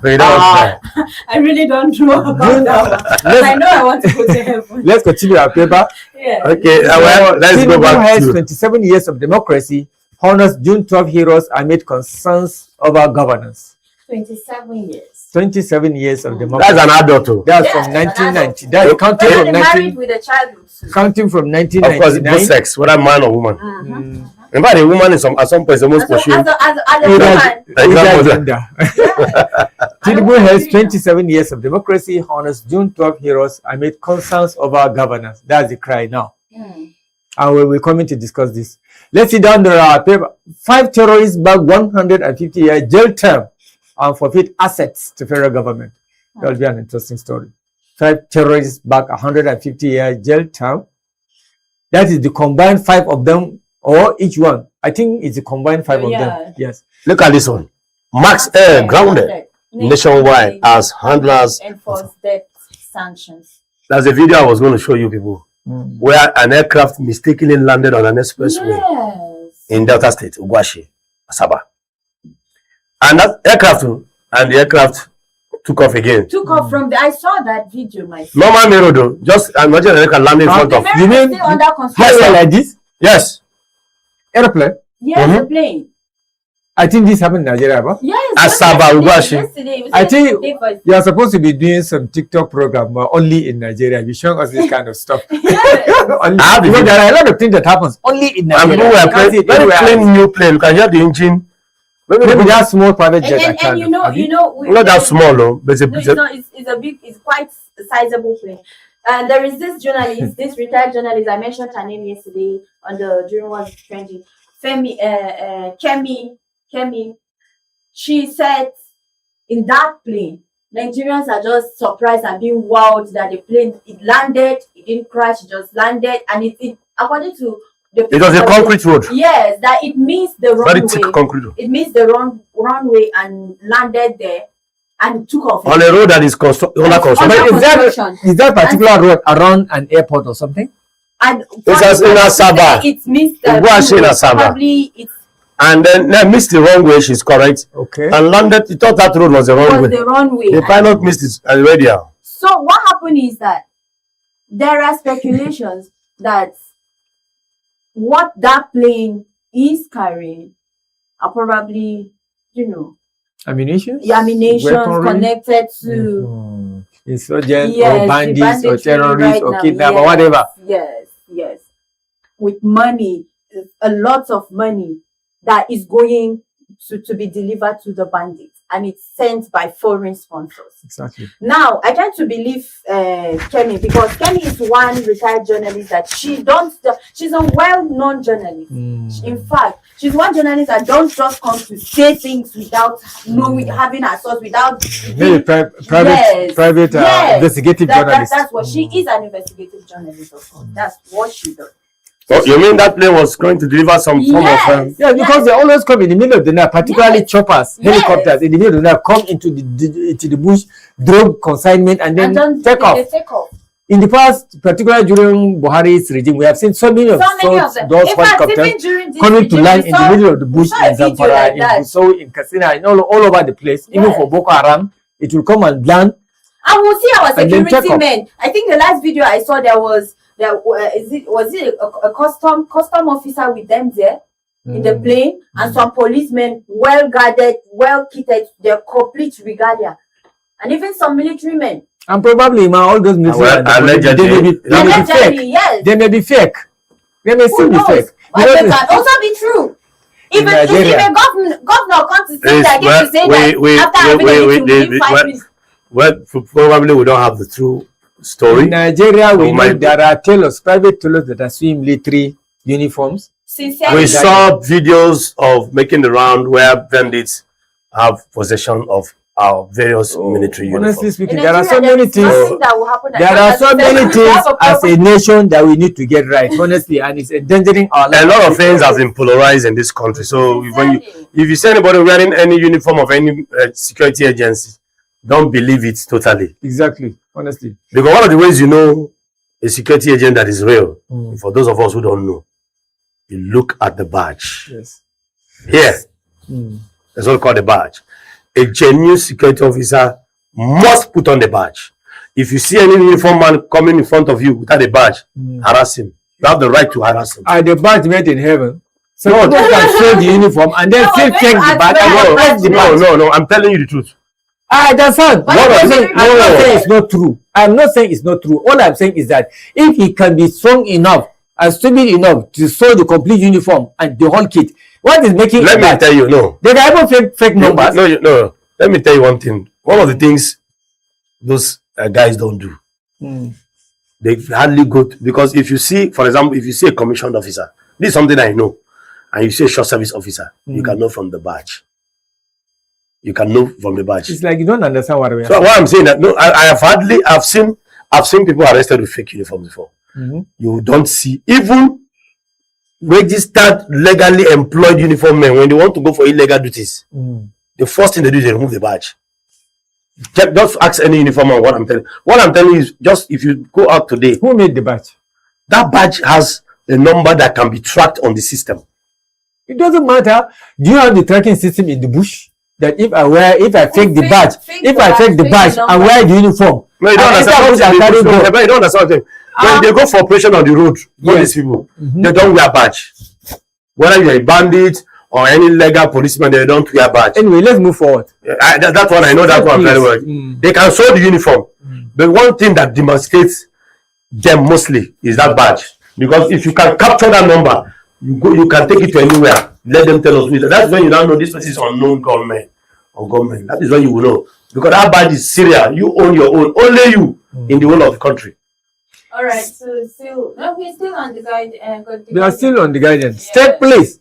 Speaker 1: They don't want to die.
Speaker 3: I really don't know about that one. But I know I want to go to heaven.
Speaker 2: Let's continue our paper.
Speaker 3: Yeah.
Speaker 1: Okay, well, let's go back
Speaker 2: has
Speaker 1: to
Speaker 2: 27 years of democracy, honors June 12 heroes amid concerns over governance.
Speaker 3: 27 years.
Speaker 2: 27 years of democracy.
Speaker 1: That's an adult too.
Speaker 2: That's
Speaker 3: Yeah,
Speaker 2: from
Speaker 3: that's an
Speaker 2: 1990.
Speaker 3: adult.
Speaker 2: That's counting from
Speaker 3: Married
Speaker 2: 19.
Speaker 3: with a child.
Speaker 2: Counting from
Speaker 1: Of course,
Speaker 2: 1999.
Speaker 1: both sex, whether man or woman. In fact, a woman is at some point the most pursued.
Speaker 3: As a woman.
Speaker 2: Either gender. Tinubu has 27 years of democracy, honors June 12 heroes amid concerns over governance. That's the cry now. And we will come in to discuss this. Let's see down the paper. 5 terrorists back 150-year jail term and forfeit assets to federal government. That will be an interesting story. 5 terrorists back 150-year jail term. That is the combined 5 of them, or each one. I think it's the combined 5 of them. Yes.
Speaker 1: Look at this one. Max Air grounded nationwide as handlers
Speaker 3: enforce debt sanctions.
Speaker 1: That's a video I was going to show you people, where an aircraft mistakenly landed on an expressway in Delta State, Ugwashi, Asaba. And that aircraft, and the aircraft took off again.
Speaker 3: Took off from the. I saw that video myself.
Speaker 1: Normal mirror though. Just imagine an aircraft landing in front of.
Speaker 2: You mean
Speaker 3: still under construction?
Speaker 2: highway like this?
Speaker 1: Yes.
Speaker 2: Airplane?
Speaker 3: Yes, the plane.
Speaker 2: I think this happened in Nigeria, but
Speaker 3: Yes.
Speaker 1: Asaba, Ugwashi.
Speaker 3: Yesterday.
Speaker 2: I think you are supposed to be doing some TikTok program, but only in Nigeria. Be showing us this kind of stuff. Only, because there are a lot of things that happens only in
Speaker 1: And
Speaker 2: Nigeria.
Speaker 1: we were
Speaker 2: You can't see it
Speaker 1: very
Speaker 2: anywhere
Speaker 1: clean
Speaker 2: else.
Speaker 1: new plane. You can hear the engine.
Speaker 2: Maybe that small private jet.
Speaker 3: And you know,
Speaker 1: Not that small though, but
Speaker 3: no, it's not. It's a big. It's quite a sizable plane. And there is this journalist, this retired journalist. I mentioned her name yesterday on the during one trending. Kemi. She said, in that plane, Nigerians are just surprised and being wowed that the plane landed. It didn't crash. It just landed, and it according to the.
Speaker 1: It was a concrete road.
Speaker 3: Yes, that it means the runway.
Speaker 1: Very thick concrete road.
Speaker 3: It means the runway and landed there and took off.
Speaker 1: On a road that is under construction.
Speaker 2: But is that particular road around an airport or something?
Speaker 3: And
Speaker 1: It's in Asaba.
Speaker 3: It means that
Speaker 1: Ugwashi in Asaba.
Speaker 3: probably it's
Speaker 1: And then missed the wrong way, she's correct.
Speaker 2: Okay.
Speaker 1: And landed, he thought that road was the wrong way.
Speaker 3: the runway.
Speaker 1: The pilot missed it and radio.
Speaker 3: So what happened is that there are speculations that what that plane is carrying are probably,
Speaker 2: Ammunition?
Speaker 3: ammunition
Speaker 2: Weaponry?
Speaker 3: connected to
Speaker 2: Insurgents
Speaker 3: yes,
Speaker 2: or bandits or
Speaker 3: banditry
Speaker 2: terrorists
Speaker 3: right
Speaker 2: or
Speaker 3: now.
Speaker 2: kidnappers or
Speaker 3: Yes,
Speaker 2: whatever.
Speaker 3: Yes. With money, a lot of money that is going to be delivered to the bandits, and it's sent by foreign sponsors.
Speaker 2: Exactly.
Speaker 3: Now, I tend to believe Kemi, because Kemi is one retired journalist that she's a well-known journalist. In fact, she's one journalist that don't just come to say things without knowing, having a source, without
Speaker 2: Maybe private investigative journalist.
Speaker 3: That's what she is, an investigative journalist. Also. That's what she does.
Speaker 1: Oh, you mean that plane was going to deliver some form of...
Speaker 2: Yeah, because they always come in the middle of the night, particularly choppers, helicopters in the middle of the night, come into the bush, drug consignment, and then take off. In the past, particularly during Buhari's regime, we have seen so many of those helicopters coming to land in the middle of the bush in Zamfara, in Gusau, in Katsina, and all over the place. Even for Boko Haram, it will come and land.
Speaker 3: And we'll see our security men. I think the last video I saw was it a custom officer with them there in the plane, and some policemen well guarded, well kitted, their complete regalia, and even some military men. And
Speaker 2: probably all those military men, they may be fake.
Speaker 3: Yes.
Speaker 2: They may be fake. They may still be fake.
Speaker 3: But they can also be true. If a governor comes to say that,
Speaker 1: probably we don't have the true story.
Speaker 2: In Nigeria, we know there are private tailors that are sewing military uniforms.
Speaker 1: We saw videos of making the round where bandits have possession of our various military uniforms.
Speaker 2: Honestly speaking, there are so many things. There are so many things as a nation that we need to get right, honestly, and it's endangering our life.
Speaker 1: A lot of things have been polarized in this country. So if you see anybody wearing any uniform of any security agency, don't believe it totally.
Speaker 2: Exactly, honestly.
Speaker 1: Because one of the ways you know a security agent that is real, for those of us who don't know, you look at the badge.
Speaker 2: Yes.
Speaker 1: Here, that's what we call the badge. A genuine security officer must put on the badge. If you see any uniform man coming in front of you without a badge, harass him. You have the right to harass him.
Speaker 2: The badge made in heaven. So people can show the uniform and then still check the badge.
Speaker 1: No, I'm telling you the truth.
Speaker 2: That's all. I'm not saying it's not true. I'm not saying it's not true. All I'm saying is that if he can be strong enough and stupid enough to sew the complete uniform and the whole kit, what is making
Speaker 1: Let me tell you, no.
Speaker 2: They have fake numbers.
Speaker 1: No. Let me tell you one thing. One of the things those guys don't do, they hardly go to, because if you see, for example, if you see a commissioned officer, this is something I know, and you see a short service officer, you can know from the badge. You can know from the badge.
Speaker 2: It's like you don't understand what we are.
Speaker 1: So what I'm saying that no, I've seen people arrested with fake uniforms before. You don't see even registered, legally employed uniform men when they want to go for illegal duties. The first thing they do is they remove the badge. Just ask any uniform man what I'm telling. What I'm telling you is just if you go out today.
Speaker 2: Who made the badge?
Speaker 1: That badge has a number that can be tracked on the system.
Speaker 2: It doesn't matter. Do you have the tracking system in the bush? That if I fake the badge and wear the uniform.
Speaker 1: No, you don't understand. You don't understand. When they go for operation on the road, these people, they don't wear badge. Whether you're a bandit or any legal policeman, they don't wear badge.
Speaker 2: Anyway, let's move forward.
Speaker 1: That one, I know that one very well. They can show the uniform. But one thing that demonstrates them mostly is that badge. Because if you can capture that number, you can take it to anywhere. Let them tell us. That's when you now know this person is unknown government or government. That is when you will know. Because that badge is serial. You own your own. Only you in the whole of the country.
Speaker 3: All right. So we're still on the guide.
Speaker 2: We are still on the guidance. State police.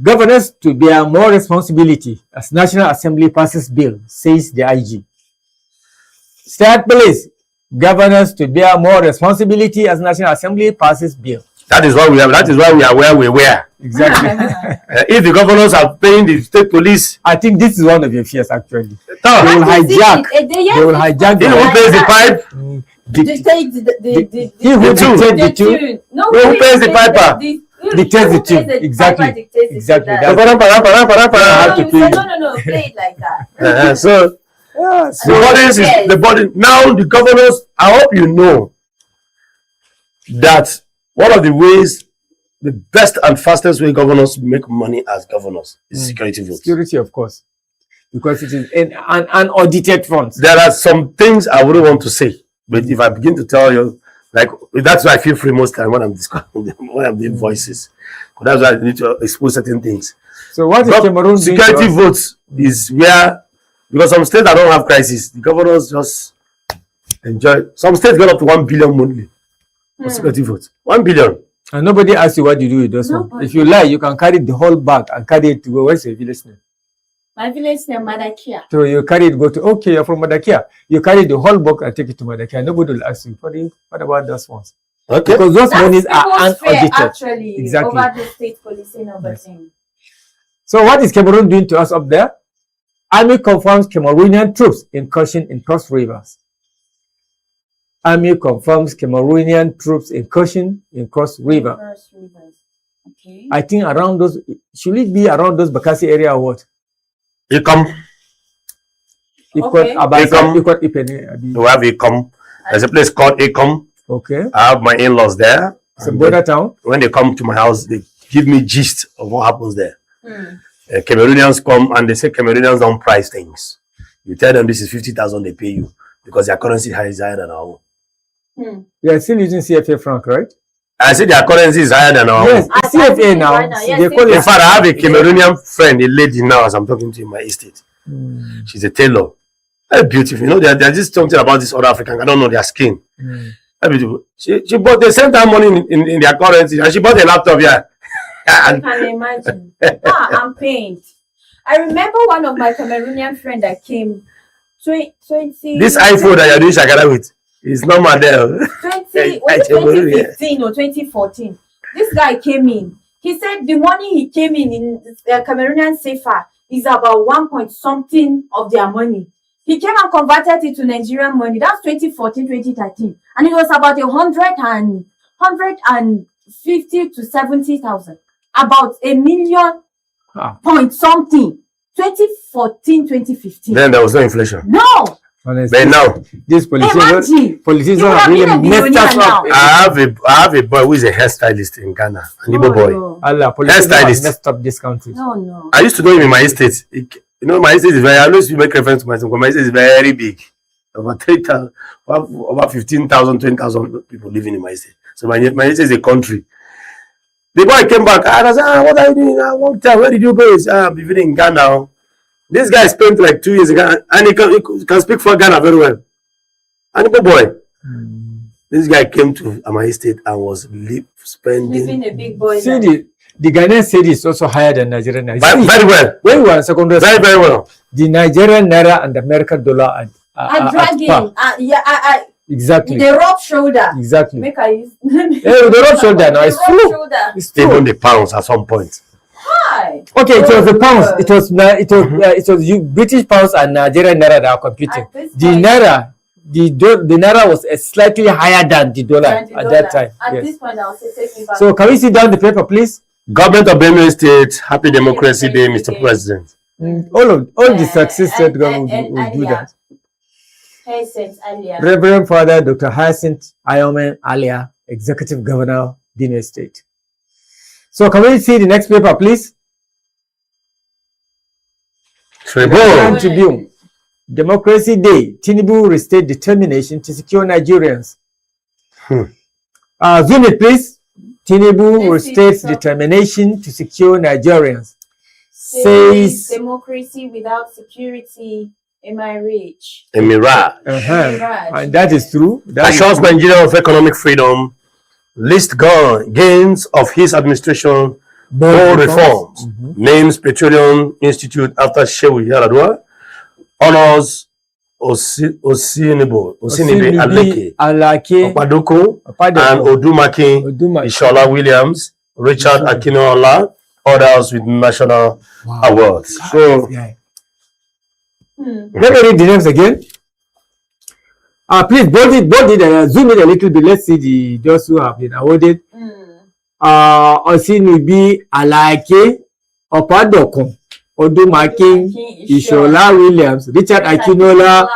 Speaker 2: Governors to bear more responsibility as National Assembly passes bill, says the IG. State police. Governors to bear more responsibility as National Assembly passes bill.
Speaker 1: That is why we have. That is why we are where we were.
Speaker 2: Exactly.
Speaker 1: If the governors are paying the state police,
Speaker 2: I think this is one of your fears. Actually, they will hijack. They will hijack.
Speaker 1: He who pays the pipe.
Speaker 2: He who dictates the tune.
Speaker 1: Who pays the piper?
Speaker 2: Dictates the tune. Exactly. Exactly.
Speaker 3: No, play it like that.
Speaker 1: So the body. Now the governors. I hope you know that one of the ways, the best and fastest way governors make money as governors is security votes.
Speaker 2: Security, of course, because it is an unaudited funds.
Speaker 1: There are some things I wouldn't want to say, but if I begin to tell you, like that's why I feel free most time when I'm discussing, when I'm doing voices. That's why I need to expose certain things.
Speaker 2: So what is Cameroon
Speaker 1: security votes is where, because some states that don't have crisis, the governors just enjoy. Some states got up to 1 billion monthly. Security votes. 1 billion.
Speaker 2: And nobody asks you what you do with those ones. If you like, you can carry the whole bag and carry it to go. Where's your village name?
Speaker 3: My village name, Madakia.
Speaker 2: So you carry it, go to, okay, you're from Madakia. You carry the whole box and take it to Madakia. Nobody will ask you, what about those ones?
Speaker 1: Okay.
Speaker 2: Because those monies are unaudited.
Speaker 3: Actually,
Speaker 2: exactly.
Speaker 3: Over the state policing of the thing.
Speaker 2: So what is Cameroon doing to us up there? Army confirms Cameroonian troops incursion in Cross Rivers. Army confirms Cameroonian troops incursion in Cross River.
Speaker 3: Okay.
Speaker 2: I think around those, should it be around those Bakassi area or what?
Speaker 1: Ikom.
Speaker 2: Okay.
Speaker 1: We have Ikom. There's a place called Ikom.
Speaker 2: Okay.
Speaker 1: I have my in-laws there.
Speaker 2: It's a border town.
Speaker 1: When they come to my house, they give me gist of what happens there. Cameroonians come and they say Cameroonians don't price things. You tell them this is 50,000, they pay you because their currency is higher than our own.
Speaker 2: We are still using CFA franc, right?
Speaker 1: I say their currency is higher than our
Speaker 2: Yes,
Speaker 1: own.
Speaker 2: it's CFA now.
Speaker 3: Right now, yes,
Speaker 2: They call
Speaker 1: In
Speaker 2: it.
Speaker 1: fact, I have a Cameroonian friend, a lady now, as I'm talking to you in my estate. She's a tailor. Very beautiful. You know, there's just something about this other African. I don't know their skin. Very beautiful. She bought. They sent her money in their currency, and she bought a laptop. Yeah.
Speaker 3: I can imagine. I'm pained. I remember one of my Cameroonian friend that came 20
Speaker 1: This iPhone that you're doing shakara with is normal there.
Speaker 3: 2015 or 2014. This guy came in. He said the money he came in Cameroonian CFA is about 1 point something of their money. He came and converted it to Nigerian money. That's 2014, 2013. And it was about 150 to 70,000. About $1 million point something. 2014, 2015.
Speaker 1: Then there was no inflation.
Speaker 3: No.
Speaker 2: Honestly,
Speaker 1: But now,
Speaker 2: these politicians
Speaker 3: You
Speaker 2: have
Speaker 3: have
Speaker 2: really
Speaker 3: been a
Speaker 2: messed us
Speaker 3: billionaire
Speaker 2: up.
Speaker 3: now.
Speaker 1: I have a boy who is a hairstylist in Ghana, an Igbo boy.
Speaker 3: No.
Speaker 2: Allah, politicians have
Speaker 1: Hairstylist.
Speaker 2: messed up this country.
Speaker 3: No.
Speaker 1: I used to know him in my estate. You know, my estate is very, I always make reference to myself, because my estate is very big. About 3,000, about 15,000, 20,000 people living in my estate. So my estate is a country. The boy came back, and I said, what are you doing now? What time? Where did you go? I'm living in Ghana. This guy spent like 2 years in Ghana, and he can speak for Ghana very well. And the boy, this guy came to my estate and was spending
Speaker 3: Living a big boy.
Speaker 2: See,
Speaker 3: life.
Speaker 2: the Ghanaian cedi is also higher than Nigerian naira.
Speaker 1: very,
Speaker 2: See,
Speaker 1: very well.
Speaker 2: when we were in secondary
Speaker 1: Very,
Speaker 2: school,
Speaker 1: very well.
Speaker 2: the Nigerian naira and the American dollar
Speaker 3: I'm
Speaker 2: at
Speaker 3: dragging.
Speaker 2: par. Exactly.
Speaker 3: The rub shoulder.
Speaker 2: Exactly.
Speaker 3: Make I use.
Speaker 2: Hey, the rub shoulder now, it's
Speaker 3: The rub
Speaker 2: true.
Speaker 3: shoulder.
Speaker 2: It's true.
Speaker 1: Even the pounds at some point.
Speaker 3: Hi.
Speaker 2: Okay, it was the pounds.
Speaker 3: Oh,
Speaker 2: It was British pounds and Nigerian naira that are competing.
Speaker 3: At this
Speaker 2: The
Speaker 3: point-
Speaker 2: naira, the naira was slightly higher than the dollar
Speaker 3: Than the
Speaker 2: at
Speaker 3: dollar.
Speaker 2: that time.
Speaker 3: At
Speaker 2: Yes.
Speaker 3: this point, I'll say take me back.
Speaker 2: So can we sit down the paper, please?
Speaker 1: Government of Benue State, happy Democracy Day, Mr.
Speaker 3: Day.
Speaker 1: President.
Speaker 2: All the success state
Speaker 3: and-
Speaker 2: government
Speaker 3: and
Speaker 2: will do
Speaker 3: Alia.
Speaker 2: that.
Speaker 3: Hey, since earlier.
Speaker 2: Reverend Father Dr. Hyacinth Ayomen Alia, Executive Governor, Benue State. So can we see the next paper, please?
Speaker 1: Tribune.
Speaker 2: Tribune. Democracy Day. Tinubu restate determination to secure Nigerians. Zoom it, please. Tinubu
Speaker 3: Let's see
Speaker 2: restates
Speaker 3: the top.
Speaker 2: determination to secure Nigerians.
Speaker 3: Says
Speaker 2: Says
Speaker 3: democracy without security in my reach.
Speaker 1: A mirage.
Speaker 3: Mirage.
Speaker 2: and that is true. That is
Speaker 1: Assures Nigeria of economic freedom. List gains of his administration. Bold reforms. Names Petroleum Institute after Shehu Yaradua. Honors Osinibo Aleke,
Speaker 2: Alake,
Speaker 1: Opadoko, and Odumaki, Ishola Williams, Richard Akinola, others with national awards. So,
Speaker 2: let me read the names again. Please bold it, zoom it a little bit. Let's see those who have been awarded. Osinibi Alake, Opadoko, Odumaki, Ishola Williams, Richard Akinola.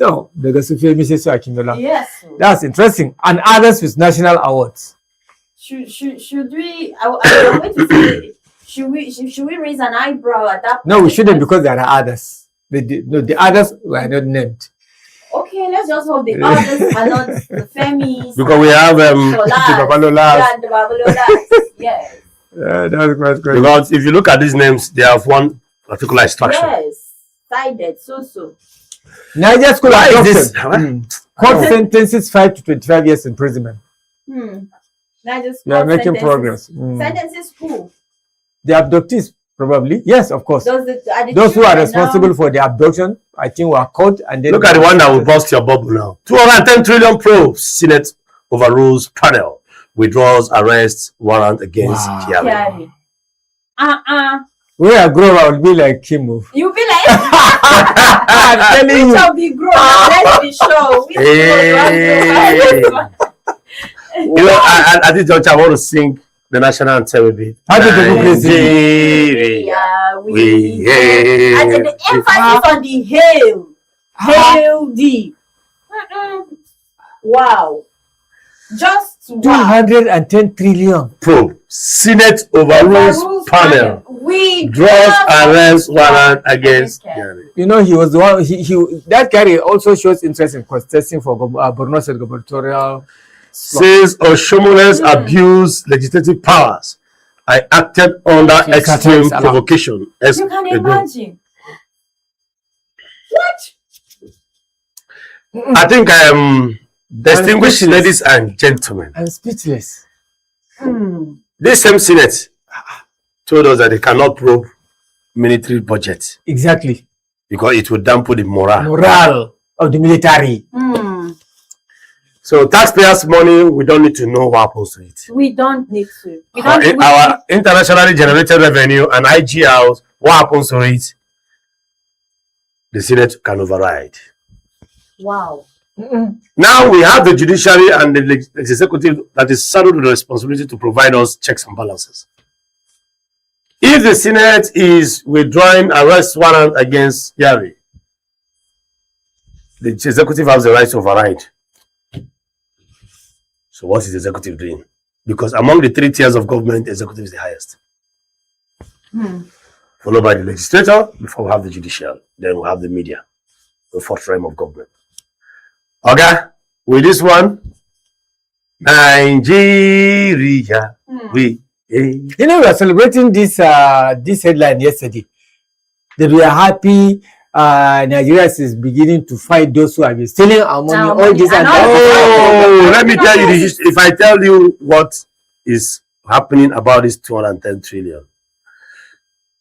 Speaker 2: Oh, the Mrs. Akinola.
Speaker 3: Yes.
Speaker 2: That's interesting. And others with national awards.
Speaker 3: Should we? I'm going to say, should we raise an eyebrow at that point?
Speaker 2: No, we shouldn't, because there are others. The others were not named.
Speaker 3: Okay, let's just hope the others are not the Femis.
Speaker 1: because we have
Speaker 2: The
Speaker 3: Sholas.
Speaker 2: Babalolas.
Speaker 3: Yeah, the Babalolas. Yes.
Speaker 2: Yeah, that's quite great.
Speaker 1: because if you look at these names, they have one particular instruction.
Speaker 3: Yes. Sided. So.
Speaker 2: Niger School
Speaker 1: Why is
Speaker 2: adopted.
Speaker 1: this?
Speaker 2: Court sentences 5 to 25 years imprisonment.
Speaker 3: Now just
Speaker 2: We are making progress.
Speaker 3: Sentences who?
Speaker 2: The abductees, probably. Yes, of course.
Speaker 3: Those
Speaker 2: Those who are responsible for the abduction, I think, were caught and then.
Speaker 1: Look at the one that will bust your bubble now. 210 trillion probe. Senate overrules panel. Withdraws arrest warrant against Kyari.
Speaker 3: Kyari.
Speaker 2: When I grow up, I will be like Kimu.
Speaker 3: You be like,
Speaker 2: I'm telling
Speaker 3: which
Speaker 2: you.
Speaker 3: of the grown? Let's be sure. Which
Speaker 1: Hey. You know, at this juncture, I want to sing the national anthem a bit.
Speaker 2: Happy democracy.
Speaker 1: Nigeria, we hail.
Speaker 3: And then the emphasis on the hail. Hail thee. Wow. Just wow.
Speaker 2: 210 trillion.
Speaker 1: Probe. Senate overrules panel.
Speaker 3: We
Speaker 1: Draws arrest warrant against Kyari.
Speaker 2: You know, he was the one. That guy also shows interest in contesting for Borno State gubernatorial
Speaker 1: Says Oshomoles abused legislative powers. I acted under extreme provocation.
Speaker 3: You can imagine. What?
Speaker 1: I think I am distinguished ladies and gentlemen.
Speaker 2: I'm speechless.
Speaker 1: This same Senate told us that they cannot probe military budget.
Speaker 2: Exactly.
Speaker 1: Because it would dampen the
Speaker 2: morale of the military.
Speaker 1: So taxpayers' money, we don't need to know what happens to it.
Speaker 3: We don't need to.
Speaker 1: Our internationally generated revenue and IGRs, what happens to it? The Senate can override.
Speaker 3: Wow.
Speaker 1: Now we have the judiciary and the executive that is saddled with the responsibility to provide us checks and balances. If the Senate is withdrawing arrest warrant against Yari, the executive has the right to override. So what is the executive doing? Because among the 3 tiers of government, the executive is the highest. Followed by the legislature, before we have the judicial, then we have the media, the fourth realm of government. Okay, with this one, Nigeria, we
Speaker 2: were celebrating this headline yesterday. That we are happy. Nigeria is beginning to fight those who have been stealing our money. All this and
Speaker 1: that. Let me tell you this. If I tell you what is happening about this 210 trillion,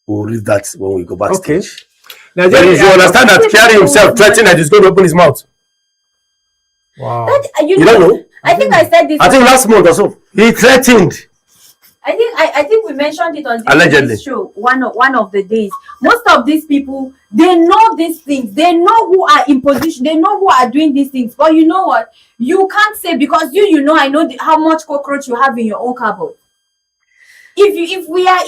Speaker 1: we'll read that when we go backstage.
Speaker 2: Okay. Now,
Speaker 1: but if you understand that Kyari himself threatened that he's going to open his mouth.
Speaker 2: Wow.
Speaker 1: You don't know?
Speaker 3: I think I said this.
Speaker 1: I think last month or so. He threatened.
Speaker 3: I think we mentioned it on
Speaker 1: Allegedly.
Speaker 3: This show one of the days. Most of these people, they know these things. They know who are in position. They know who are doing these things. But you know what? You can't say because you know I know how much cockroach you have in your own cupboard. If we are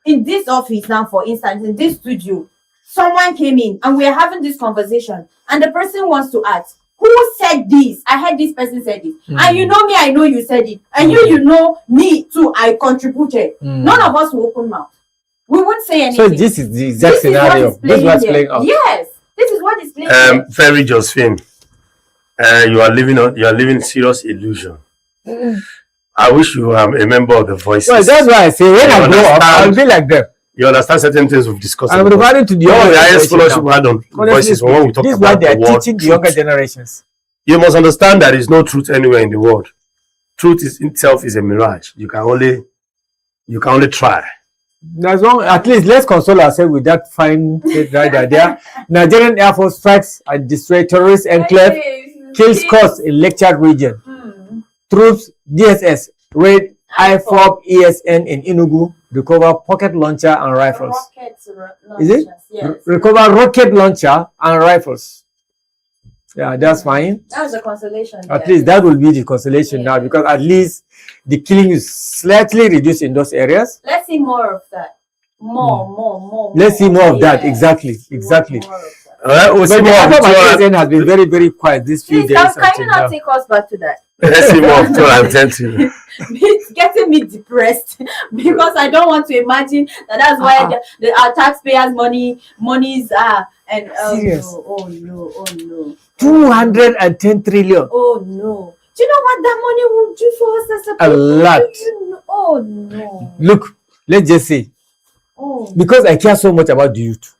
Speaker 3: in this office now, for instance, in this studio, someone came in and we are having this conversation, and the person wants to ask, who said this? I heard this person said it. And you know me, I know you said it. And you know me too, I contributed. None of us will open mouth. We won't say anything.
Speaker 2: So this is the exact scenario. This is what's playing out.
Speaker 3: Yes, this is what is playing out.
Speaker 1: Very Josephine, you are living serious illusion. I wish you were a member of the Voices.
Speaker 2: Well, that's why I say when I grow up, I'll be like them.
Speaker 1: You understand certain things we've discussed.
Speaker 2: I'm referring to the
Speaker 1: highest scholarship we had on Voices when we talk
Speaker 2: this is
Speaker 1: about
Speaker 2: what they are
Speaker 1: the word
Speaker 2: teaching the
Speaker 1: truth.
Speaker 2: younger generations.
Speaker 1: You must understand that there is no truth anywhere in the world. Truth itself is a mirage. You can only try.
Speaker 2: That's wrong. At least let's console ourselves with that fine right there. Nigerian Air Force strikes and destroy terrorist enclave, kills costs in lectured region. Troops DSS raid IFOB ESN in Enugu, recover pocket launcher and rifles. Is it?
Speaker 3: Yes.
Speaker 2: Recover rocket launcher and rifles. Yeah, that's fine.
Speaker 3: That was a consolation.
Speaker 2: At least that will be the consolation now, because at least the killing is slightly reduced in those areas.
Speaker 3: Let's see more of that. More.
Speaker 2: Let's see more of that. Exactly.
Speaker 3: More
Speaker 1: We'll see
Speaker 2: But
Speaker 1: more
Speaker 2: the
Speaker 1: of
Speaker 2: PSN has been very, very quiet this few
Speaker 3: Please,
Speaker 2: days.
Speaker 3: can you not take us back to that?
Speaker 1: Let's see more of 210 trillion.
Speaker 3: It's getting me depressed because I don't want to imagine that's why our taxpayers' monies are. And
Speaker 2: Serious?
Speaker 3: Oh no.
Speaker 2: 210 trillion.
Speaker 3: Oh no. Do you know what that money will do for us as a
Speaker 2: A
Speaker 3: people?
Speaker 2: lot.
Speaker 3: Oh no.
Speaker 2: Look, let's just say, because I care so much about the youth,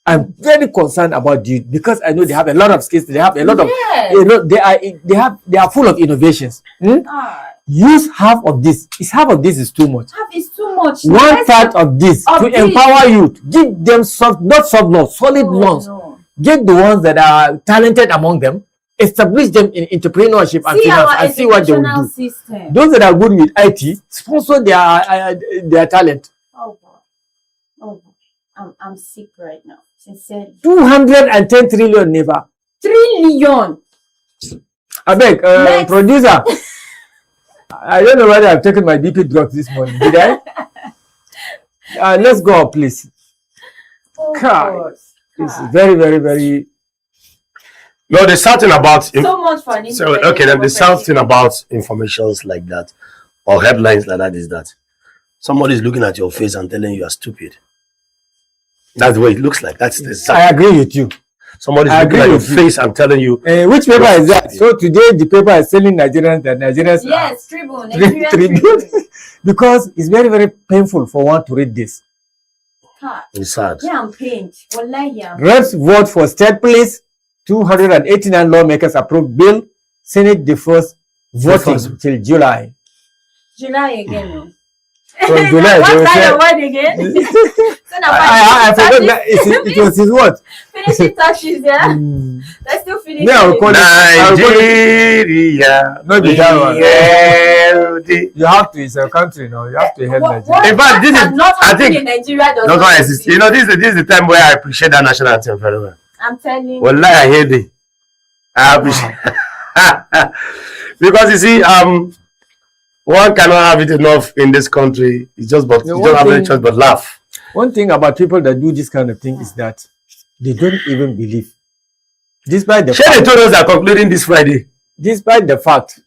Speaker 2: I'm very concerned about the youth, because I know they have a lot of skills. They have a lot of, they are full of innovations. Use half of this. Half of this is too much.
Speaker 3: Half is too much.
Speaker 2: One part of this to empower youth. Give them solid ones.
Speaker 3: No.
Speaker 2: Get the ones that are talented among them. Establish them in entrepreneurship and finance, and see what they will do.
Speaker 3: System.
Speaker 2: Those that are good with IT, sponsor their talent.
Speaker 3: Oh boy. I'm sick right now. Sincerely.
Speaker 2: 210 trillion, never.
Speaker 3: Trillion.
Speaker 2: I beg, producer. I don't know whether I've taken my BP drugs this morning. Did I? Let's go, please. God. This is very, very, very.
Speaker 1: No, there's something about
Speaker 3: so much fun.
Speaker 1: Then there's something about informations like that or headlines like that is that somebody is looking at your face and telling you are stupid. That's the way it looks like. That's the
Speaker 2: I agree with you.
Speaker 1: Somebody's
Speaker 2: I
Speaker 1: looking
Speaker 2: agree
Speaker 1: at your
Speaker 2: with you.
Speaker 1: face and telling you.
Speaker 2: Which paper is that? So today the paper is telling Nigerians that Nigerians
Speaker 3: Yes, Tribune. Nigerian
Speaker 2: Tribune.
Speaker 3: Tribune.
Speaker 2: Because it's very, very painful for one to read this.
Speaker 3: Ha.
Speaker 1: It's sad.
Speaker 3: Yeah, I'm pained. Wallahi, I'm
Speaker 2: Reps vote for state police. 289 lawmakers approved bill. Senate defers voting
Speaker 1: Defers.
Speaker 2: till July.
Speaker 3: July again. No?
Speaker 2: From July, they will
Speaker 3: What kind
Speaker 2: say-
Speaker 3: of word again? So now
Speaker 2: I forgot that it was his word.
Speaker 3: finishing touches, yeah? Let's still finish.
Speaker 2: Yeah, I'll call it-
Speaker 1: Nigeria.
Speaker 2: Not the that one.
Speaker 1: Nigeria.
Speaker 2: You have to, it's a country now. You have to help
Speaker 3: What
Speaker 2: Nigeria.
Speaker 1: In fact, this is-
Speaker 3: has not
Speaker 1: I
Speaker 3: happened
Speaker 1: think-
Speaker 3: in Nigeria does
Speaker 1: No,
Speaker 3: not
Speaker 1: no,
Speaker 3: exist.
Speaker 1: you know, this is the time where I appreciate that national anthem very well.
Speaker 3: I'm telling you.
Speaker 1: Well, I hear it. I appreciate because you see, one cannot have it enough in this country. It's just but
Speaker 2: The
Speaker 1: you
Speaker 2: one
Speaker 1: don't have any
Speaker 2: thing-
Speaker 1: choice but laugh.
Speaker 2: One thing about people that do this kind of thing is that they don't even believe. Despite the
Speaker 1: Share they
Speaker 2: fact,
Speaker 1: told us they are concluding this Friday.
Speaker 2: despite the fact,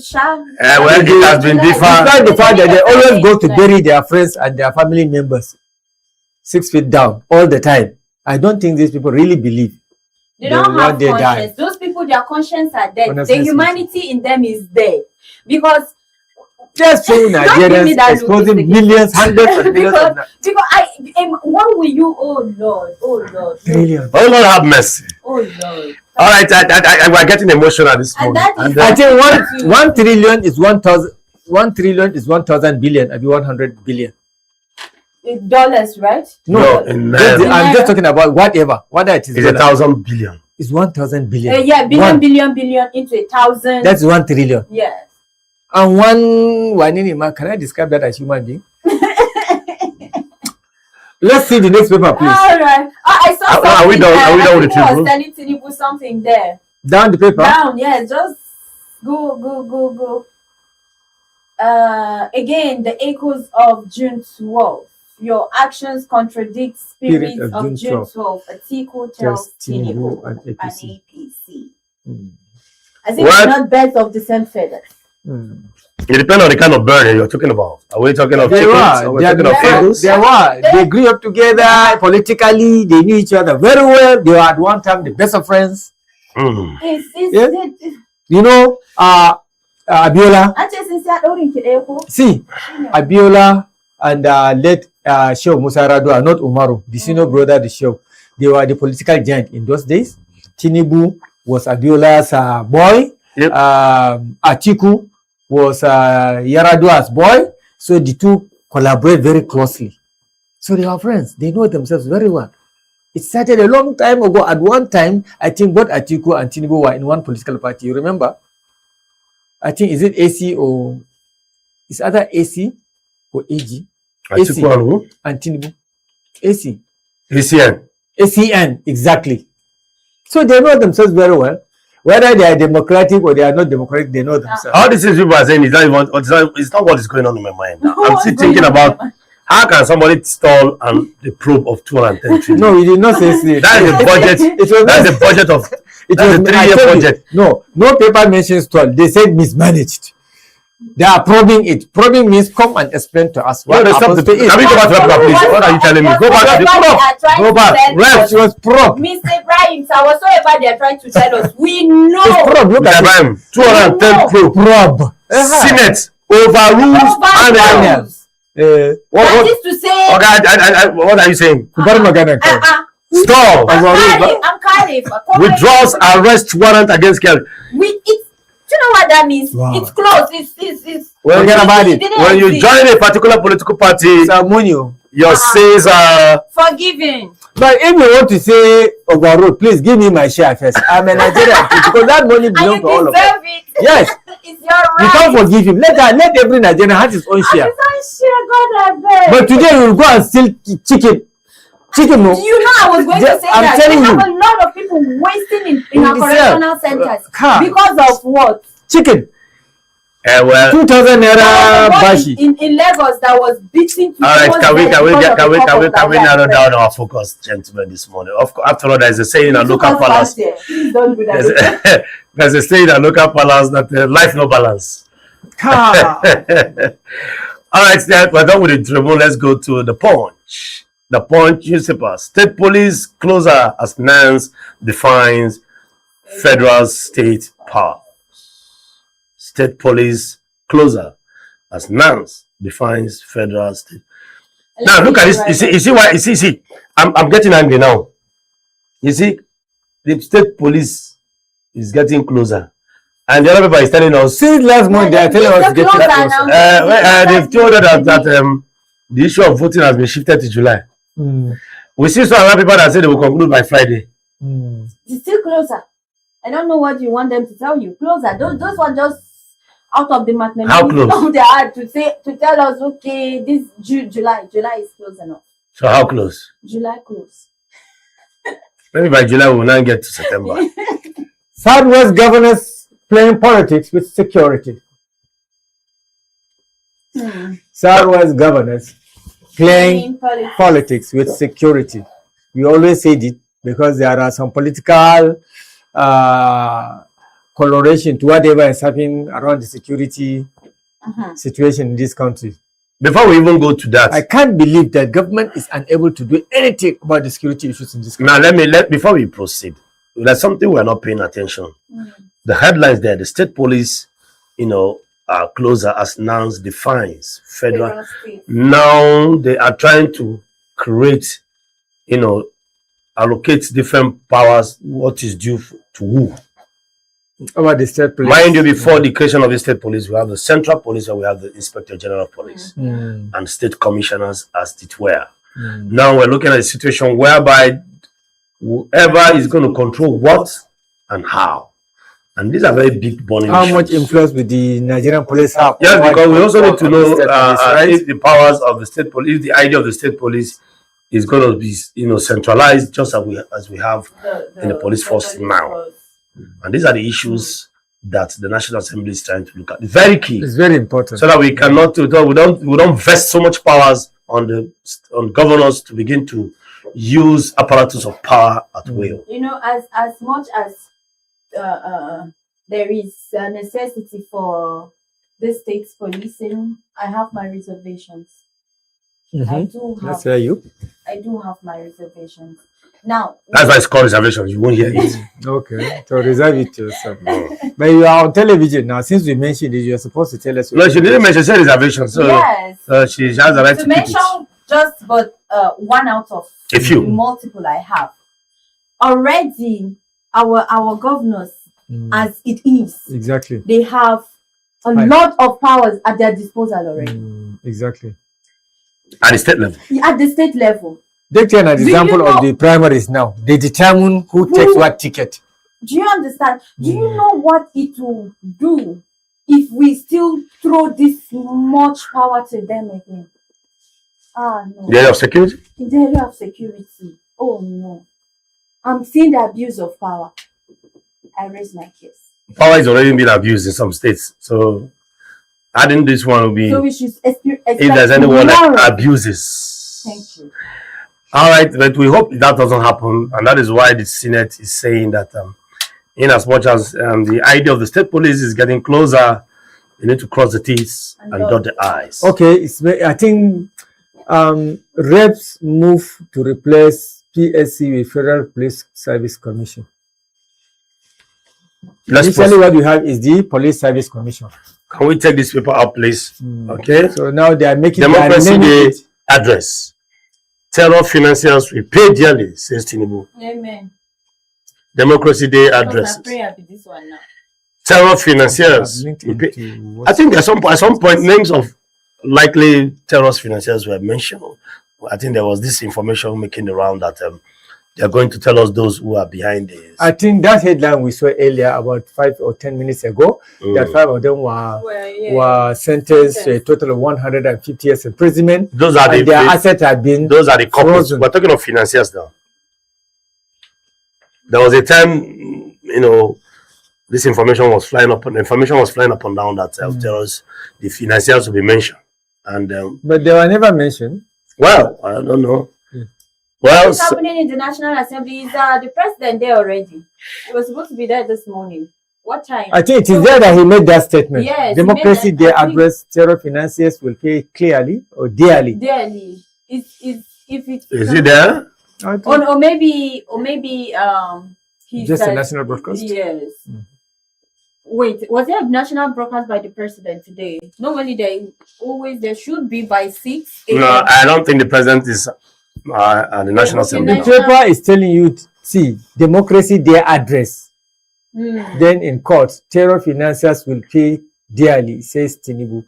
Speaker 3: Sha.
Speaker 1: Well, it has been different.
Speaker 2: despite the fact that they always go to bury their friends and their family members 6 feet down all the time. I don't think these people really believe.
Speaker 3: They don't
Speaker 2: Then
Speaker 3: have
Speaker 2: one day die.
Speaker 3: conscience. Those people, their conscience are dead.
Speaker 2: Honestly,
Speaker 3: The humanity in them is dead. Because
Speaker 2: Just so
Speaker 3: Don't give me
Speaker 2: Nigerians
Speaker 3: that
Speaker 2: exposing
Speaker 3: look.
Speaker 2: millions, hundreds of millions of
Speaker 3: what will you? Oh Lord,
Speaker 2: trillions.
Speaker 1: Oh Lord, have mercy.
Speaker 3: oh Lord.
Speaker 1: All right, we're getting emotional this
Speaker 3: And
Speaker 1: morning.
Speaker 3: that is-
Speaker 2: I think 1 trillion is 1,000. 1 trillion is 1,000 billion. I'll be 100 billion.
Speaker 3: Dollars, right?
Speaker 1: No, in naira.
Speaker 2: I'm just talking about whatever. Whether it is
Speaker 1: It's
Speaker 2: dollar,
Speaker 1: 1,000 billion.
Speaker 2: it's 1,000 billion.
Speaker 3: Yeah,
Speaker 2: One.
Speaker 3: billion into 1,000.
Speaker 2: That's 1 trillion.
Speaker 3: yes.
Speaker 2: And can I describe that as human being? Let's see the next paper, please.
Speaker 3: All right. I saw something.
Speaker 1: Are we done? Are we done with the
Speaker 3: I
Speaker 1: Tribune?
Speaker 3: was telling Tinubu something there.
Speaker 2: Down the paper.
Speaker 3: Down, yes. Just go. Again, the echoes of June 12th. Your actions contradict spirit
Speaker 2: Spirit
Speaker 3: of June 12th. Atiku tells Tinubu
Speaker 2: and
Speaker 3: and
Speaker 2: APC.
Speaker 3: APC.
Speaker 2: Hmm.
Speaker 3: As if
Speaker 1: What?
Speaker 3: it's not birds of the same feather.
Speaker 2: Hmm.
Speaker 1: It depends on the kind of bird you're talking about. Are we talking of
Speaker 2: They
Speaker 1: chickens?
Speaker 2: were.
Speaker 1: Are we
Speaker 2: They
Speaker 1: talking of
Speaker 3: are-
Speaker 1: eagles?
Speaker 2: They grew up together politically. They knew each other very well. They were at one time the best of friends.
Speaker 1: Mm.
Speaker 3: It's
Speaker 2: You know, Abiola.
Speaker 3: an ce sun sa daurin ki ɗaya ko?
Speaker 2: See, Abiola and late Sheikh Musa Rado are not Umaru, the senior brother, the Sheikh. They were the political giant in those days. Tinubu was Abiola's boy.
Speaker 1: Yep.
Speaker 2: Atiku was Yaradua's boy. So the two collaborate very closely. So they are friends. They know themselves very well. It started a long time ago. At one time, I think both Atiku and Tinubu were in one political party. You remember? I think, is it AC or is either AC or AG?
Speaker 1: Atiku and who?
Speaker 2: And Tinubu. AC.
Speaker 1: ACN.
Speaker 2: ACN, exactly. So they know themselves very well. Whether they are democratic or they are not democratic, they know themselves.
Speaker 1: All these things people are saying is not even, it's not what is going on in my mind. I'm still thinking about how can somebody stall and the probe of 210 trillion?
Speaker 2: No, we did not say AC.
Speaker 1: That is the budget.
Speaker 2: It was
Speaker 1: That's the budget of.
Speaker 2: It
Speaker 1: That's
Speaker 2: was
Speaker 1: a
Speaker 2: I
Speaker 1: 3-year
Speaker 2: told you,
Speaker 1: budget.
Speaker 2: No paper mentions stall. They said mismanaged. They are probing it. Probing means come and explain to us
Speaker 1: No,
Speaker 2: what
Speaker 1: they stop
Speaker 2: happens
Speaker 1: the.
Speaker 2: to it.
Speaker 1: Can we go back to that paper, please? What are you telling me? Go back to the probe. Go back.
Speaker 2: Ref, it was probe.
Speaker 3: Mr. Ibrahim, so whatsoever they are trying to tell us, we know.
Speaker 2: It's probe. Look at it.
Speaker 1: Ibrahim, 210 probe.
Speaker 2: Probe.
Speaker 1: Senate overrules panel.
Speaker 3: Overrules. That
Speaker 2: What?
Speaker 3: is to say,
Speaker 1: Okay, what are you saying?
Speaker 2: Kubar magana kawai.
Speaker 1: Stall.
Speaker 3: I'm Karif.
Speaker 1: Withdraws arrest warrant against Kelly.
Speaker 3: Do you know what that means?
Speaker 2: Wow.
Speaker 3: It's close. It's
Speaker 1: When
Speaker 2: Forget about it.
Speaker 3: didn't
Speaker 1: When you
Speaker 3: exist.
Speaker 1: join a particular political party,
Speaker 2: Samunio.
Speaker 1: your sins are.
Speaker 3: Forgiving.
Speaker 2: But if you want to say overruled, please give me my share first. I'm a Nigerian because that money
Speaker 3: And
Speaker 2: belongs
Speaker 3: you
Speaker 2: to all of us.
Speaker 3: deserve it.
Speaker 2: Yes.
Speaker 3: It's your right.
Speaker 2: You can't forgive him. Let every Nigerian have his own share.
Speaker 3: God, I beg.
Speaker 2: But today you will go and steal chicken. Chicken, no.
Speaker 3: You know, I was going to say
Speaker 2: I'm
Speaker 3: that
Speaker 2: telling
Speaker 3: we have
Speaker 2: you.
Speaker 3: a lot of people wasting in our
Speaker 2: In
Speaker 3: correctional
Speaker 2: itself.
Speaker 3: centers
Speaker 2: Car.
Speaker 3: because of what?
Speaker 2: Chicken.
Speaker 1: Well,
Speaker 2: 2,000
Speaker 3: There
Speaker 2: naira
Speaker 3: was one
Speaker 2: bashi.
Speaker 3: in Lagos that was beating.
Speaker 1: all right. Can we narrow
Speaker 3: down?
Speaker 1: down our focus, gentlemen, this morning? After all, there's a saying in a local palace.
Speaker 3: Please don't do
Speaker 1: There's
Speaker 3: that.
Speaker 1: there's a saying in a local palace that life no balance.
Speaker 2: Car.
Speaker 1: All right, then we're done with the Tribune. Let's go to the Punch. The Punch newspaper. State police closer as Nance defines federal state power. State police closer as Nance defines federal state. Now look at this. You see why? You see. I'm getting angry now. You see, the state police is getting closer, and the other people is telling us.
Speaker 2: Since last month, they are telling us to get closer.
Speaker 1: They've told us that the issue of voting has been shifted to July. We see some other people that say they will conclude by Friday.
Speaker 3: It's still closer. I don't know what you want them to tell you. Closer. Those were just out of the mathematics of the art to tell us, okay, this July is close enough.
Speaker 1: So how close?
Speaker 3: July close.
Speaker 1: Maybe by July we will not get to September.
Speaker 2: Southwest governors playing politics with security. Southwest governors playing politics with security. We always say it because there are some political coloration to whatever is happening around the security situation in this country.
Speaker 1: Before we even go to that,
Speaker 2: I can't believe that government is unable to do anything about the security issues in this country.
Speaker 1: Now before we proceed, there's something we're not paying attention. The headlines there, the state police, are closer as Nance defines federal. Now they are trying to create, allocate different powers, what is due to who.
Speaker 2: About the state police.
Speaker 1: Mind you, before the creation of the state police, we have the central police and we have the inspector general of police and state commissioners as it were. Now we're looking at a situation whereby whoever is going to control what and how. And these are very big burning
Speaker 2: How
Speaker 1: issues.
Speaker 2: much influence will the Nigerian police have?
Speaker 1: Yes, because we also need to know
Speaker 2: right?
Speaker 1: if the powers of the state police, if the idea of the state police is going to be, centralized just as we have in the police force now. And these are the issues that the National Assembly is trying to look at. It's very key.
Speaker 2: It's very important.
Speaker 1: So that we cannot, we don't vest so much powers on governors to begin to use apparatus of power at will.
Speaker 3: As much as there is a necessity for the state's policing, I have my reservations. I do have my reservations. Now
Speaker 1: that's why it's called reservations. You won't hear it.
Speaker 2: Okay, so reserve it to yourself. But you are on television now. Since we mentioned it, you are supposed to tell us.
Speaker 1: No, she didn't mention reservations. So
Speaker 3: yes,
Speaker 1: she has the right to
Speaker 3: mention just but one out of
Speaker 1: a few
Speaker 3: multiple I have. Already, our governors, as it is,
Speaker 2: exactly,
Speaker 3: they have a lot of powers at their disposal already.
Speaker 2: Exactly.
Speaker 1: At the state level.
Speaker 3: At the state level.
Speaker 2: Take an example of the primaries now. They determine who takes what ticket.
Speaker 3: Do you understand? Do you know what it will do if we still throw this much power to them again? No.
Speaker 1: The area of security?
Speaker 3: In the area of security. Oh no. I'm seeing the abuse of power. I raise my case.
Speaker 1: Power is already being abused in some states. So adding this one will be,
Speaker 3: so we should
Speaker 1: if there's anyone that abuses.
Speaker 3: Thank you.
Speaker 1: All right, but we hope that doesn't happen, and that is why the Senate is saying that in as much as the idea of the state police is getting closer, you need to cross the T's and dot the I's.
Speaker 2: Okay, I think reps move to replace PSC with Federal Police Service Commission. Initially, what we have is the Police Service Commission.
Speaker 1: Can we take this paper out, please? Okay.
Speaker 2: So now they are making
Speaker 1: Democracy Day address. Terror financiers will pay dearly, says Tinubu.
Speaker 3: Amen.
Speaker 1: Democracy Day address. Terror financiers will pay. I think at some point names of likely terrorist financiers were mentioned. I think there was this information making the round that they are going to tell us those who are behind this.
Speaker 2: I think that headline we saw earlier about 5 or 10 minutes ago, that 5 of them were sentenced to a total of 150 years imprisonment.
Speaker 1: Those are
Speaker 2: their assets have been
Speaker 1: those are the couples.
Speaker 2: frozen.
Speaker 1: We're talking of financiers now. There was a time, this information was flying up and down that terrorists, the financiers will be mentioned. And
Speaker 2: but they were never mentioned.
Speaker 1: Well, I don't know.
Speaker 3: Well, what's happening in the National Assembly is the president there already. He was supposed to be there this morning. What time?
Speaker 2: I think it is there that he made that statement.
Speaker 3: Yes,
Speaker 2: Democracy Day address, terror financiers will pay clearly or dearly.
Speaker 3: Dearly. It's If it
Speaker 1: Is he there?
Speaker 3: or maybe he's
Speaker 2: just a national broadcast.
Speaker 3: Yes. Wait, was there a national broadcast by the president today? Normally there should be by 6 a.m.
Speaker 1: No, I don't think the president is at the National Assembly.
Speaker 2: The paper is telling you, see, democracy, their address. Then in court, terror financiers will pay dearly, says Tinubu.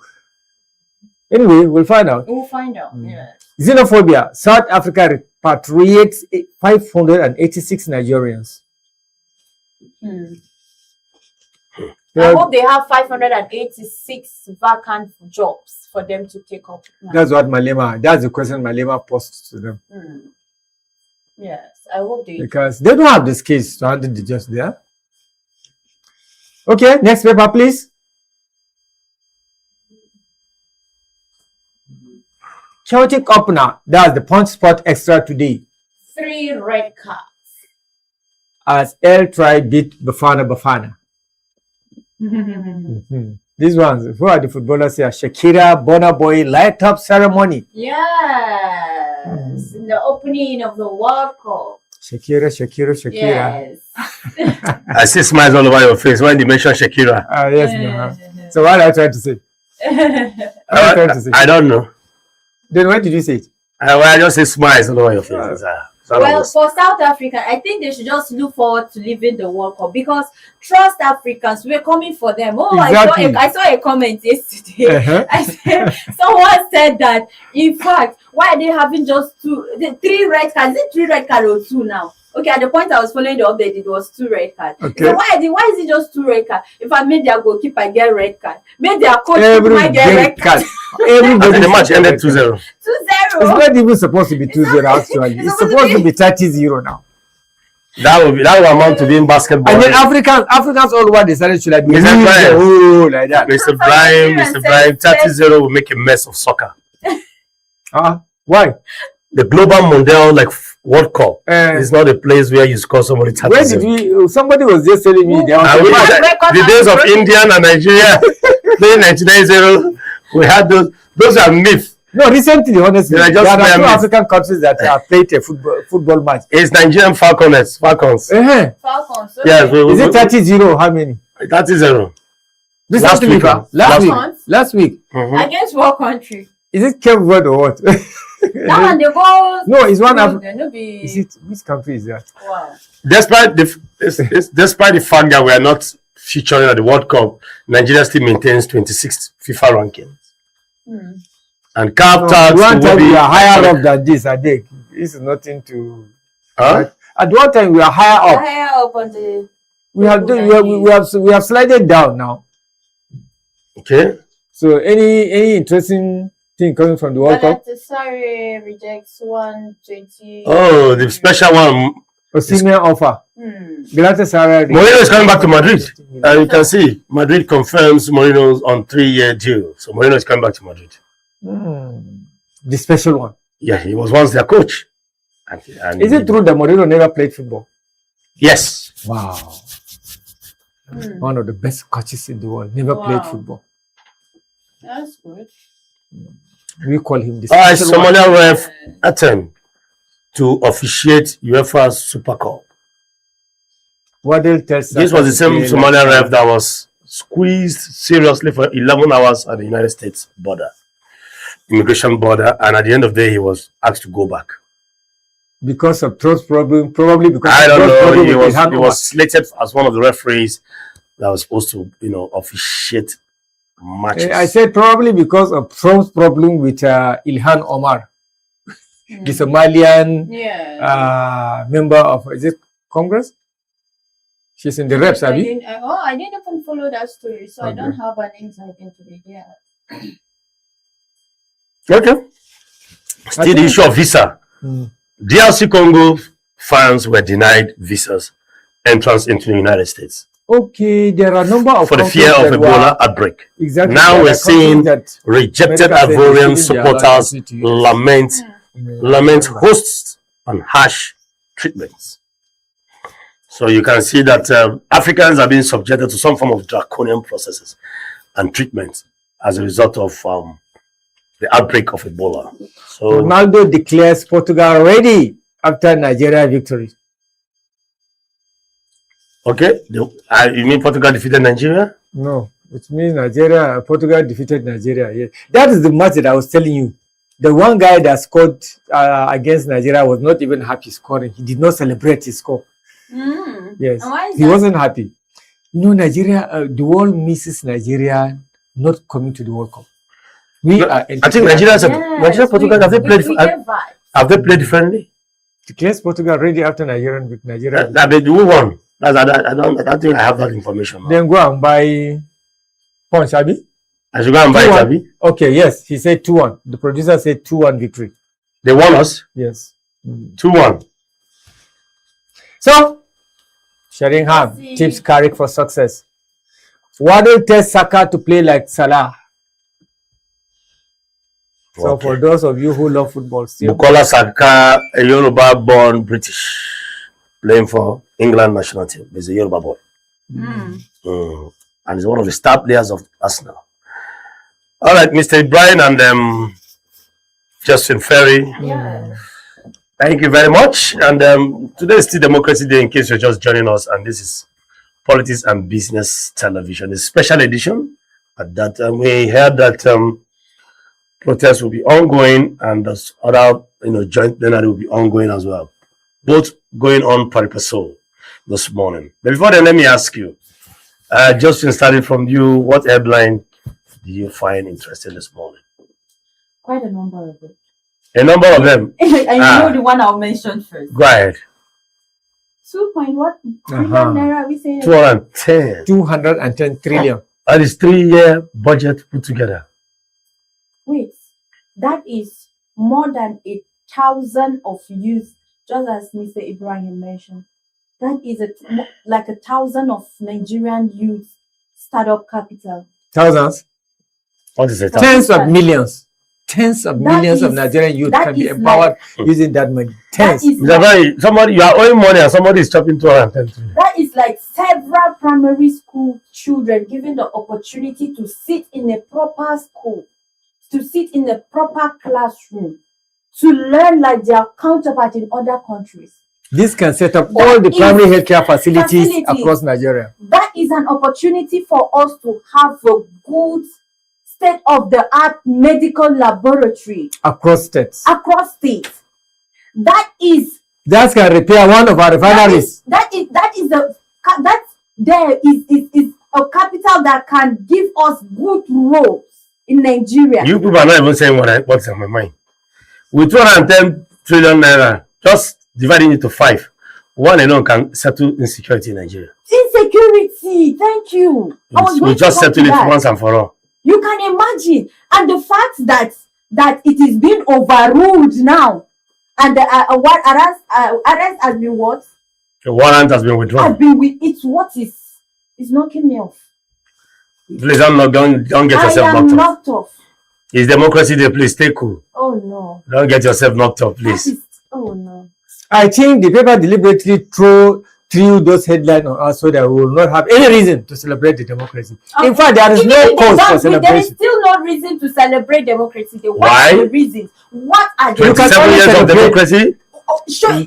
Speaker 2: Anyway, we'll find out.
Speaker 3: We'll find out. Yeah.
Speaker 2: Xenophobia. South Africa repatriates 586 Nigerians.
Speaker 3: I hope they have 586 vacant jobs for them to take up.
Speaker 2: That's what that's the question Malema posed to them.
Speaker 3: Yes, I hope they
Speaker 2: because they don't have the skills to handle the just there. Okay, next paper, please. Chaotic opener. That's the Punch Sport Extra today.
Speaker 3: 3 red cards.
Speaker 2: As El Tri beat Bafana. These ones, who are the footballers here? Shakira, Burna Boy, light up ceremony.
Speaker 3: Yes, in the opening of the World Cup.
Speaker 2: Shakira.
Speaker 3: Yes.
Speaker 1: I see smiles all over your face when they mention Shakira.
Speaker 2: Yes, no. So what are you trying to say?
Speaker 1: I don't know.
Speaker 2: Then why did you say it?
Speaker 1: I just say smiles all over your face.
Speaker 3: Well, for South Africa, I think they should just look forward to leaving the World Cup because trust Africans, we're coming for them. Oh, exactly. I saw a comment yesterday. I said someone said that in fact, why are they having just 3 red cards? Is it 3 red cards or 2 now? Okay, at the point I was following the update, it was 2 red cards. Okay. So why is it just 2 red cards? If I made their goalkeeper get red card, made their coach might get red card.
Speaker 1: Everybody, the match ended 2-0. 2-0.
Speaker 2: It's not even supposed to be 2-0 actually. It's supposed to be 30-0 now.
Speaker 1: That will amount to being basketball.
Speaker 2: And then Africans all over decided to like be like that.
Speaker 1: Mr. Brian, 30-0 will make a mess of soccer.
Speaker 2: Why?
Speaker 1: The global Mondial World Cup is not a place where you score somebody 30-0.
Speaker 2: Where did somebody was just telling me
Speaker 1: the days of India and Nigeria playing 99-0, we had those are myths.
Speaker 2: No, recently, honestly, there are 2 African countries that have played a football match.
Speaker 1: It's Nigerian Falcons.
Speaker 3: Falcons.
Speaker 1: Yes.
Speaker 2: Is it 30-0? How many?
Speaker 1: 30-0.
Speaker 2: Last week.
Speaker 3: Against what country?
Speaker 2: Is it Cape Verde or what?
Speaker 3: That one they go.
Speaker 2: No, it's one of. Is it which country is that?
Speaker 3: Wow.
Speaker 1: Despite the fact that we are not featuring at the World Cup, Nigeria still maintains 26th FIFA rankings. And CAF tags
Speaker 2: one time we are higher up than this. I think this is nothing to. At one time we are higher up.
Speaker 3: Higher up on the.
Speaker 2: We have slided down now.
Speaker 1: Okay.
Speaker 2: So any interesting thing coming from the World Cup?
Speaker 3: Galatasaray rejects 120.
Speaker 1: Oh, the special one.
Speaker 2: A senior offer. Galatasaray.
Speaker 1: Mourinho is coming back to Madrid. You can see Madrid confirms Mourinho's on 3-year deal. So Mourinho is coming back to Madrid.
Speaker 2: The special one.
Speaker 1: Yeah, he was once their coach. And
Speaker 2: is it true that Mourinho never played football?
Speaker 1: Yes.
Speaker 2: Wow. One of the best coaches in the world. Never played football.
Speaker 3: That's good.
Speaker 2: We call him the special
Speaker 1: Somalia ref attempt to officiate UEFA Super Cup. This was the same Somalia ref that was squeezed seriously for 11 hours at the United States border, immigration border, and at the end of the day, he was asked to go back.
Speaker 2: Because of trust problem, probably because
Speaker 1: I don't know. He was slated as one of the referees that was supposed to, officiate matches.
Speaker 2: I said probably because of trust problem with Ilhan Omar, the Somalian member of Congress. She's in the reps, have you?
Speaker 3: I didn't even follow that story, so I don't have an insight into it yet.
Speaker 1: Okay. Still the issue of visa. DRC Congo fans were denied visas entrance into the United States.
Speaker 2: Okay, there are a number of
Speaker 1: for the fear of Ebola outbreak.
Speaker 2: Exactly.
Speaker 1: Now we're seeing that rejected Ivorian supporters lament hosts and harsh treatments. So you can see that Africans are being subjected to some form of draconian processes and treatment as a result of the outbreak of Ebola. So
Speaker 2: Ronaldo declares Portugal ready after Nigeria victory.
Speaker 1: okay, you mean Portugal defeated Nigeria?
Speaker 2: No, it means Portugal defeated Nigeria. Yeah. That is the match that I was telling you. The one guy that scored against Nigeria was not even happy scoring. He did not celebrate his score. Yes, he wasn't happy. You know, Nigeria, the world misses Nigeria not coming to the World Cup.
Speaker 1: I think Nigeria, Portugal, have they played differently?
Speaker 2: Declares Portugal ready after Nigeria.
Speaker 1: Who won? I don't think I have that information.
Speaker 2: Then go and buy Punch, Abi.
Speaker 1: I should go and buy it, Abi.
Speaker 2: Okay, yes. He said 2-1. The producer said 2-1 victory.
Speaker 1: They won us?
Speaker 2: Yes.
Speaker 1: 2-1.
Speaker 2: So, Sheringham tips Carrick for success. Waddle tells Saka to play like Salah. So
Speaker 1: Okay.
Speaker 2: for those of you who love football still,
Speaker 1: Bukola Saka, a Yoruba-born British, playing for England national team. He's a Yoruba boy. And he's one of the star players of Arsenal. All right, Mr. Ibrahim and Justin Ferry. Thank you very much. And today is still Democracy Day in case you're just joining us. And this is Politics and Business Television, a special edition. At that we heard that protests will be ongoing and other joint plenary will be ongoing as well. Both going on pari passu this morning. But before then, let me ask you, Justin, starting from you, what headline do you find interesting this morning?
Speaker 3: Quite a number of them.
Speaker 1: A number of them.
Speaker 3: And you know the one I'll mention first.
Speaker 1: Go ahead.
Speaker 3: 2.1 trillion naira, we say
Speaker 2: 210 trillion.
Speaker 1: That is 3-year budget put together.
Speaker 3: Wait, that is more than 1,000 of youth, just as Mr. Ibrahim mentioned. That is like 1,000 of Nigerian youth startup capital.
Speaker 2: Thousands?
Speaker 1: What is it?
Speaker 2: Tens of millions. Tens of millions of Nigerian youth can be empowered using that money. Tens.
Speaker 1: Somebody, you are owing money and somebody is chopping 210 trillion.
Speaker 3: That is like several primary school children given the opportunity to sit in a proper school, to sit in a proper classroom, to learn like their counterpart in other countries.
Speaker 2: This can set up all the primary healthcare facilities across Nigeria.
Speaker 3: That is an opportunity for us to have a good state-of-the-art medical laboratory
Speaker 2: across states.
Speaker 3: That
Speaker 2: can repair one of our refineries.
Speaker 3: That is a capital that can give us good roads in Nigeria.
Speaker 1: You people are not even saying what's on my mind. With 210 trillion naira, just dividing it to 5, one alone can settle insecurity in Nigeria.
Speaker 3: Insecurity, thank you.
Speaker 1: We just settle it once and for all.
Speaker 3: You can imagine, and the fact that it is being overruled now, and the arrest has been what?
Speaker 1: The warrant has been withdrawn.
Speaker 3: It's knocking me off.
Speaker 1: Please, don't get yourself knocked off. It's Democracy Day, please stay cool.
Speaker 3: Oh no.
Speaker 1: Don't get yourself knocked off, please.
Speaker 3: Oh no.
Speaker 2: I think the paper deliberately threw those headlines on us so that we will not have any reason to celebrate the democracy. In fact, there is no cause for celebration.
Speaker 3: There is still no reason to celebrate democracy.
Speaker 1: Why?
Speaker 3: Are the reasons? What are the
Speaker 1: 27 years of democracy?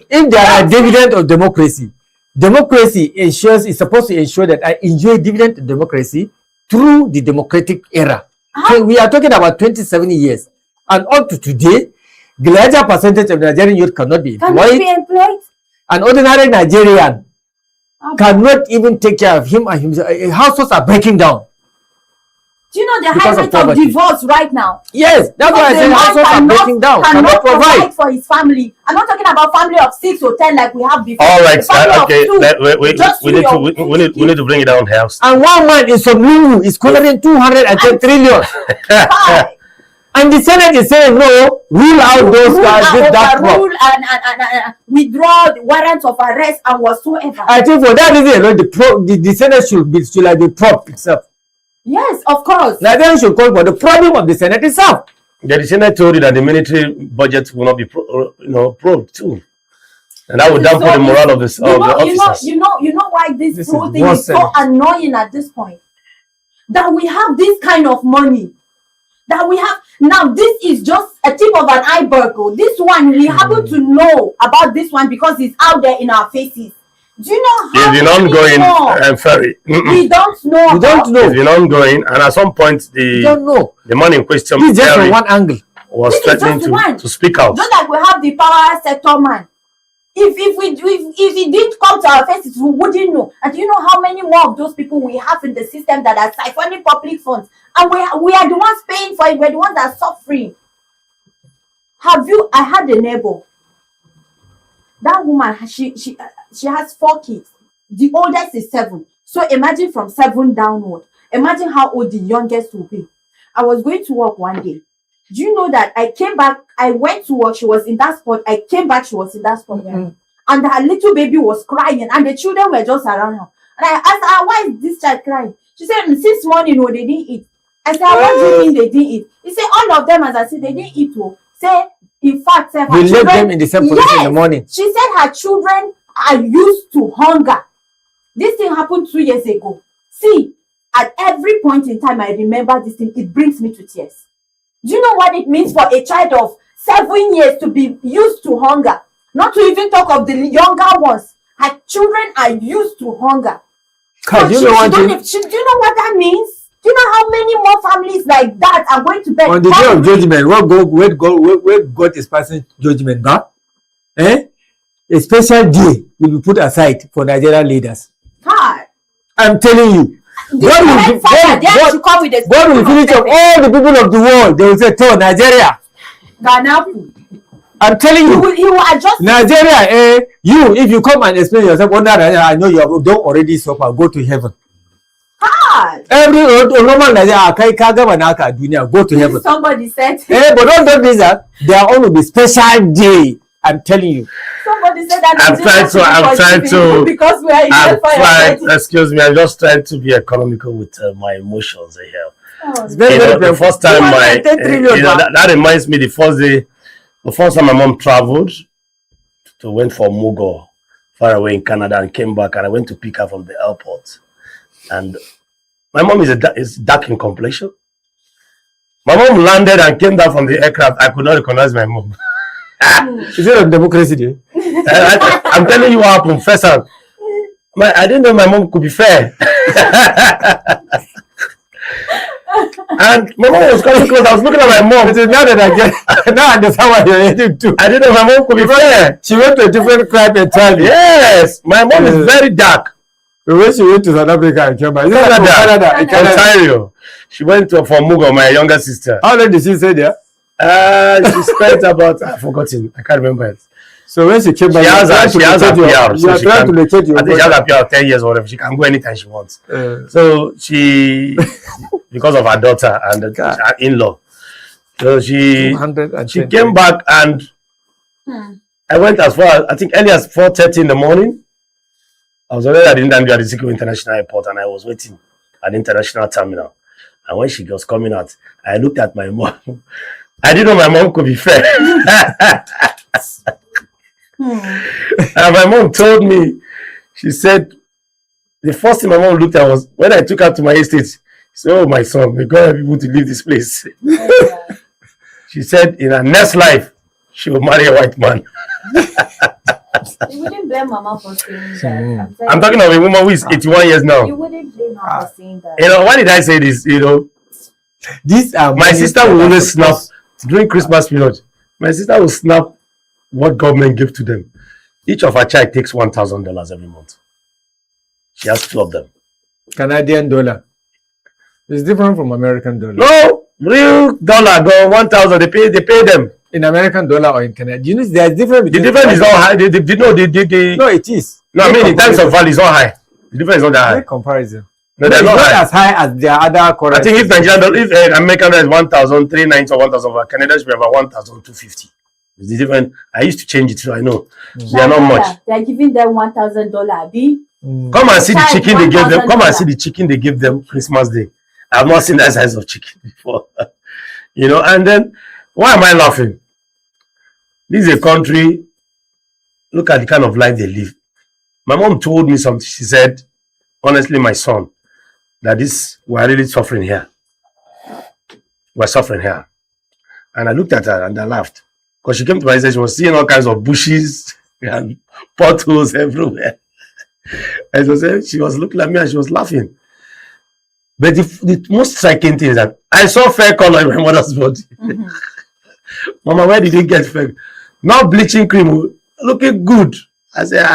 Speaker 2: If there are dividends of democracy, democracy is supposed to ensure that I enjoy dividend of democracy through the democratic era. So we are talking about 27 years. And up to today, the larger percentage of Nigerian youth cannot be employed. An ordinary Nigerian cannot even take care of him and himself. Households are breaking down.
Speaker 3: Do you know the high rate of divorce right now?
Speaker 2: Yes, that's why I say households are breaking down. Cannot provide
Speaker 3: for his family. I'm not talking about family of 6 or 10 like we have before.
Speaker 1: All right, okay. We need to bring it down house.
Speaker 2: And one man in Somlu is covering 210 trillion. And the Senate is saying no, rule out those guys with that
Speaker 3: rule and withdraw the warrants of arrest and whatsoever.
Speaker 2: I think for that reason alone, the Senate should be propped itself.
Speaker 3: Yes, of course.
Speaker 2: Nigeria should call for the problem of the Senate itself.
Speaker 1: The Senate told you that the military budget will not be probed too, and that would dampen the morale of the officers.
Speaker 3: You know why this whole thing is so annoying at this point. That we have this kind of money. that we have now. This is just a tip of an iceberg. This one, we happen to know about this one because it's out there in our faces. Do you know how
Speaker 1: it's been ongoing, Ferry?
Speaker 3: We don't know.
Speaker 2: We don't know.
Speaker 1: It's been ongoing, and at some point,
Speaker 2: We don't know.
Speaker 1: the man in question
Speaker 2: This is just
Speaker 1: Ferry,
Speaker 2: from one angle.
Speaker 1: was
Speaker 3: This is
Speaker 1: threatening
Speaker 3: just one.
Speaker 1: to speak out.
Speaker 3: Just like we have the power sector man. If it didn't come to our faces, we wouldn't know. And do you know how many more of those people we have in the system that are siphoning public funds? And we are the ones paying for it. We're the ones that are suffering. I had a neighbor. That woman, she has 4 kids. The oldest is 7. So imagine from 7 downward. Imagine how old the youngest will be. I was going to work one day. Do you know that I came back? I went to work. She was in that spot. I came back. She was in that spot. And her little baby was crying. And the children were just around her. And I asked her, why is this child crying? She said, since morning, they didn't eat. I said, what do you mean they didn't eat? He said, all of them, as I said, they didn't eat. Say, in fact, her
Speaker 2: We
Speaker 3: children,
Speaker 2: left them in the same position in the morning.
Speaker 3: She said her children are used to hunger. This thing happened 2 years ago. See, at every point in time, I remember this thing. It brings me to tears. Do you know what it means for a child of 7 years to be used to hunger? Not to even talk of the younger ones. Her children are used to hunger.
Speaker 2: Do you know what
Speaker 3: do you know what that means? Do you know how many more families like that are going to bed?
Speaker 2: On the day of judgment, where God is passing judgment back, a special day will be put aside for Nigerian leaders.
Speaker 3: God.
Speaker 2: I'm telling you. God will finish up all the people of the world. They will say, to Nigeria.
Speaker 3: Ghana.
Speaker 2: I'm telling you.
Speaker 3: He will adjust.
Speaker 2: Nigeria, if you come and explain yourself, I know you don't already suffer, go to heaven.
Speaker 3: God.
Speaker 2: Every normal Nigeria, go to heaven.
Speaker 3: Somebody said.
Speaker 2: But don't do that. There will be special day. I'm telling you.
Speaker 3: Somebody said that.
Speaker 1: I'm trying to.
Speaker 3: Because we are in fire.
Speaker 1: Excuse me. I'm just trying to be economical with my emotions here.
Speaker 3: Oh,
Speaker 1: The first time that reminds me the first time my mom traveled went for Mugo far away in Canada and came back, and I went to pick her from the airport. And my mom is dark in complexion. My mom landed and came down from the aircraft. I could not recognize my mom.
Speaker 2: Is it on Democracy Day?
Speaker 1: I'm telling you what happened. First time, I didn't know my mom could be fair. And my mom was coming close. I was looking at my mom.
Speaker 2: Now that I understand what you're heading to.
Speaker 1: I didn't know my mom could be fair.
Speaker 2: She went to a different tribe entirely.
Speaker 1: Yes, my mom is very dark.
Speaker 2: When she went to South Africa and came back,
Speaker 1: Canada. Ontario. She went for Mugo, my younger sister.
Speaker 2: How long did she stay there?
Speaker 1: She spent about, I've forgotten. I can't remember it.
Speaker 2: So when she came back,
Speaker 1: she has a PR.
Speaker 2: You are trying to locate your
Speaker 1: I think she has a PR of 10 years or whatever. She can go anytime she wants. So she, because of her daughter and her in-law, so she came back, and I went as far as, I think, early as 4:30 in the morning. I was already at the Zico International Airport, and I was waiting at the international terminal. And when she was coming out, I looked at my mom. I didn't know my mom could be fair. And my mom told me, she said, the first thing my mom looked at was when I took her to my estate. She said, oh, my son, may God help you to leave this place. She said, in her next life, she will marry a white man.
Speaker 3: You wouldn't blame Mama for saying that.
Speaker 1: I'm talking of a woman who is 81 years now.
Speaker 3: You wouldn't blame her for saying that.
Speaker 1: Why did I say this?
Speaker 2: These are
Speaker 1: my sister will always snap during Christmas period. My sister will snap what government give to them. Each of her child takes $1,000 every month. She has 2 of them.
Speaker 2: Canadian dollar. It's different from American dollar.
Speaker 1: No, real dollar go 1,000. They pay them.
Speaker 2: In American dollar or in Canada, you know there's difference.
Speaker 1: The difference is not high.
Speaker 2: No, it is.
Speaker 1: No, I mean in terms of value, it's not high. The difference is not that high.
Speaker 2: Make comparison.
Speaker 1: No, they're not high.
Speaker 2: As high as their other currencies.
Speaker 1: I think if American dollar is 1,390 or 1,000, Canada should be about 1,250. It's the difference. I used to change it, so I know they are not much.
Speaker 3: They are giving them $1,000.
Speaker 1: Come and see the chicken they give them. Come and see the chicken they give them Christmas Day. I've not seen that size of chicken before. And then why am I laughing? This is a country. Look at the kind of life they live. My mom told me something. She said, honestly, my son, that we are really suffering here. were suffering here. And I looked at her and I laughed. Because she came to my house and she was seeing all kinds of bushes and potholes everywhere. And she was looking at me and she was laughing. But the most striking thing is that I saw fair color in my mother's body. Mama, where did you get fair? Not bleaching cream, looking good. I said,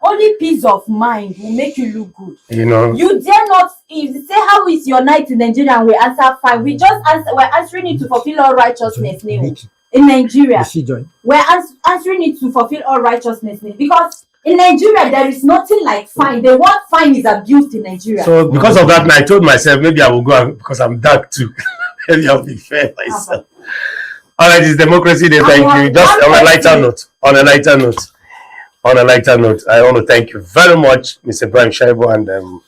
Speaker 3: Only peace of mind will make you look good.
Speaker 1: You know.
Speaker 3: You dare not, if you say, how is your night in Nigeria? And we answer fine. We just answer, we're answering it to fulfill all righteousness in Nigeria. We're answering it to fulfill all righteousness because in Nigeria, there is nothing like fine. The word fine is abused in Nigeria.
Speaker 1: So because of that, I told myself, maybe I will go because I'm dark too. Maybe I'll be fair myself. All right, it's Democracy Day. Thank you. Just on a lighter note. On a lighter note, I want to thank you very much, Mr. Brian Shaibo and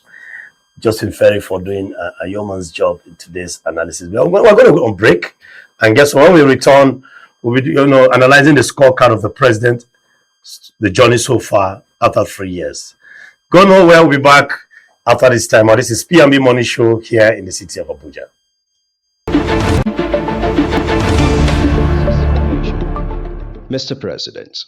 Speaker 1: Justin Ferry for doing a yeoman's job in today's analysis. We're going to go on break, and guess what? When we return, we'll be analyzing the scorecard of the president, the journey so far after 3 years. Go nowhere. We'll be back after this time. This is P&B Money Show here in the city of Abuja.
Speaker 4: Mr. President.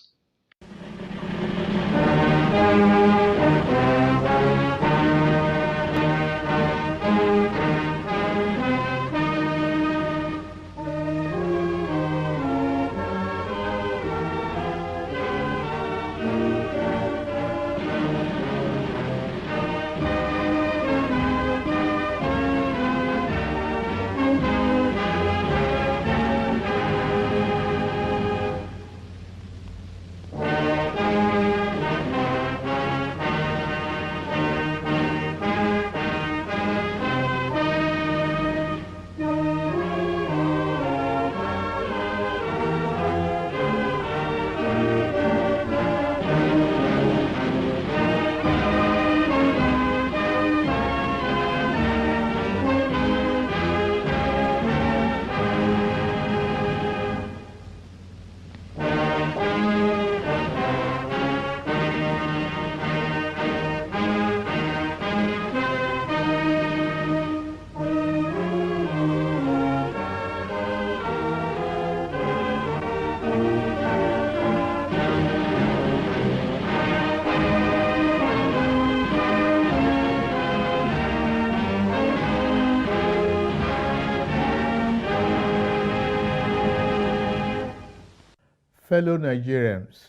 Speaker 5: Fellow Nigerians,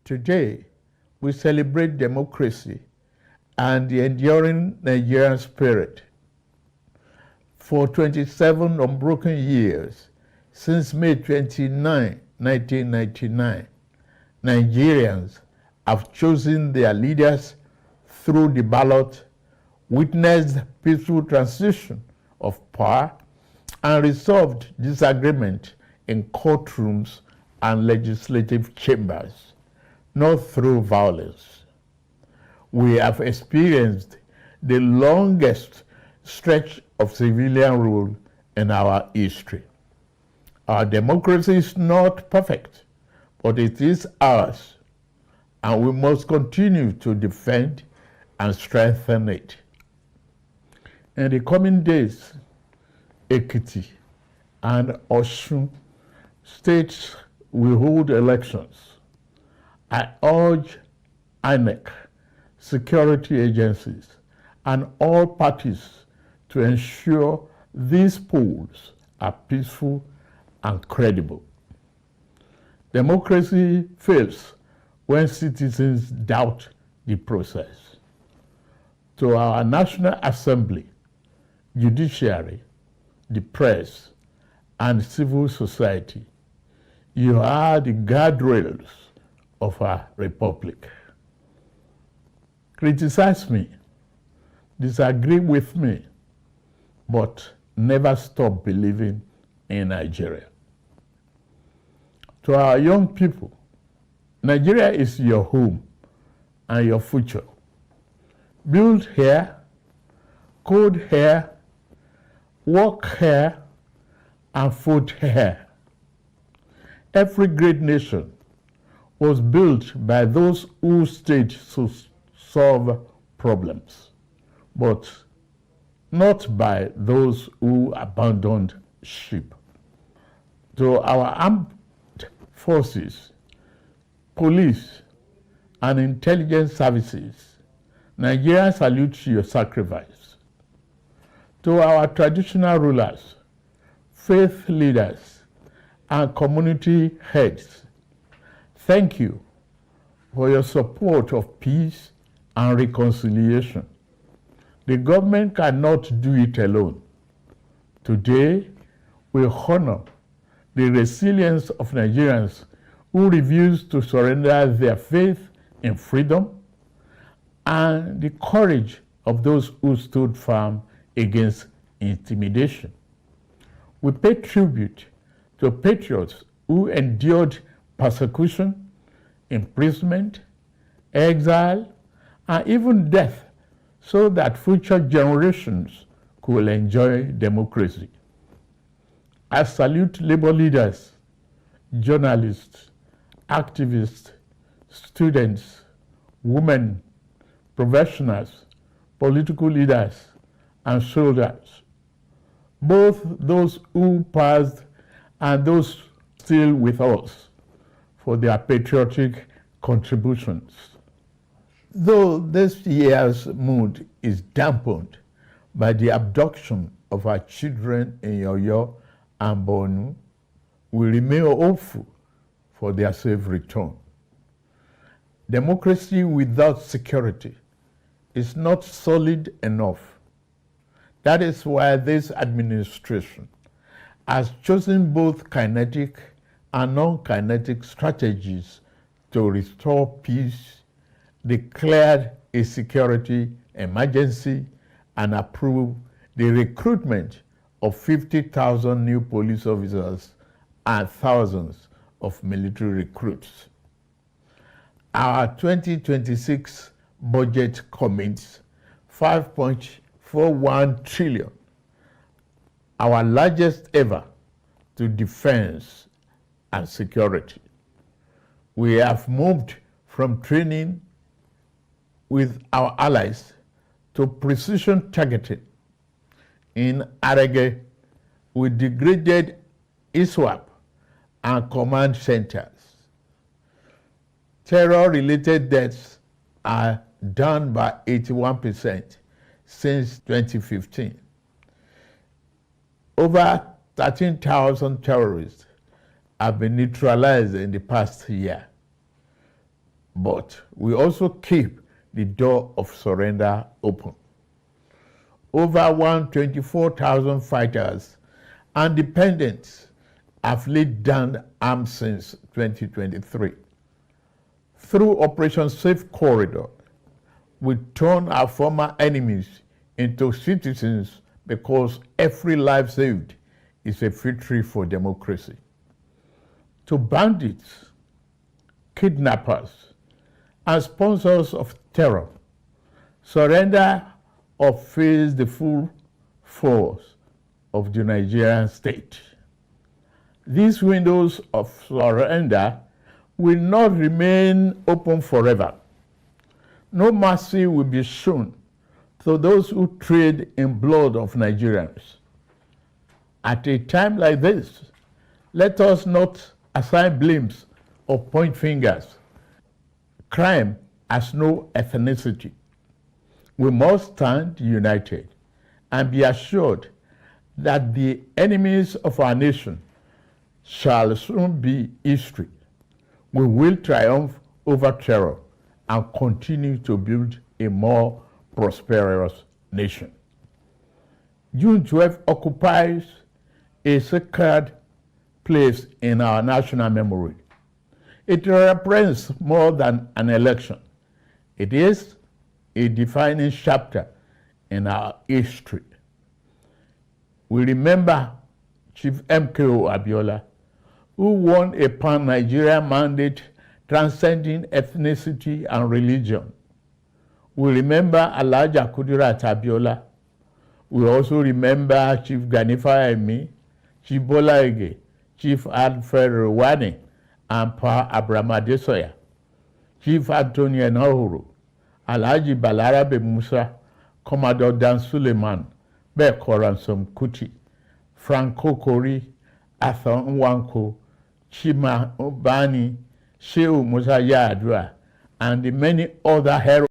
Speaker 5: today we celebrate democracy and the enduring Nigerian spirit. For 27 unbroken years, since May 29, 1999, Nigerians have chosen their leaders through the ballot, witnessed peaceful transition of power, and resolved disagreement in courtrooms and legislative chambers, not through violence. We have experienced the longest stretch of civilian rule in our history. Our democracy is not perfect, but it is ours, and we must continue to defend and strengthen it. In the coming days, Ekiti and Osun states will hold elections. I urge INEC, security agencies, and all parties to ensure these polls are peaceful and credible. Democracy fails when citizens doubt the process. To our National Assembly, judiciary, the press, and civil society, you are the guardrails of our republic. Criticize me, disagree with me, but never stop believing in Nigeria. To our young people, Nigeria is your home and your future. Build here, code here, work here, and vote here. Every great nation was built by those who stayed to solve problems, but not by those who abandoned ship. To our armed forces, police, and intelligence services, Nigeria salutes your sacrifice. To our traditional rulers, faith leaders, and community heads, thank you for your support of peace and reconciliation. The government cannot do it alone. Today, we honor the resilience of Nigerians who refuse to surrender their faith in freedom and the courage of those who stood firm against intimidation. We pay tribute to patriots who endured persecution, imprisonment, exile, and even death so that future generations could enjoy democracy. I salute labor leaders, journalists, activists, students, women, professionals, political leaders, and soldiers, both those who passed and those still with us, for their patriotic contributions. Though this year's mood is dampened by the abduction of our children in Yoyo and Borno, we remain hopeful for their safe return. Democracy without security is not solid enough. That is why this administration has chosen both kinetic and non-kinetic strategies to restore peace, declared a security emergency, and approved the recruitment of 50,000 new police officers and thousands of military recruits. Our 2026 budget commits 5.41 trillion, our largest ever, to defense and security. We have moved from training with our allies to precision targeting. In Arege, we degraded ISWAP and command centers. Terror-related deaths are down by 81% since 2015. Over 13,000 terrorists have been neutralized in the past year. But we also keep the door of surrender open. Over 124,000 fighters and dependents have laid down arms since 2023. Through Operation Safe Corridor, we turn our former enemies into citizens because every life saved is a victory for democracy. To bandits, kidnappers, and sponsors of terror, surrender or face the full force of the Nigerian state. These windows of surrender will not remain open forever. No mercy will be shown to those who trade in blood of Nigerians. At a time like this, let us not assign blames or point fingers. Crime has no ethnicity. We must stand united and be assured that the enemies of our nation shall soon be history. We will triumph over terror and continue to build a more prosperous nation. June 12 occupies a sacred place in our national memory. It represents more than an election. It is a defining chapter in our history. We remember Chief MKO Abiola, who won a pan-Nigerian mandate transcending ethnicity and religion. We remember Alhaja Kudirat Abiola. We also remember Chief Ganifa Emi, Chief Bola Ige, Chief Alfred Rwani, and Pa Abramadesoya, Chief Anthony Enahoro, Alhaji Balarabe Musa, Commodore Dan Suleiman, Beko Ransom Kuti, Franco Kori, Arthur Nwanko, Chima Obani, Shehu Musa Yar'Adua, and the many other heroes.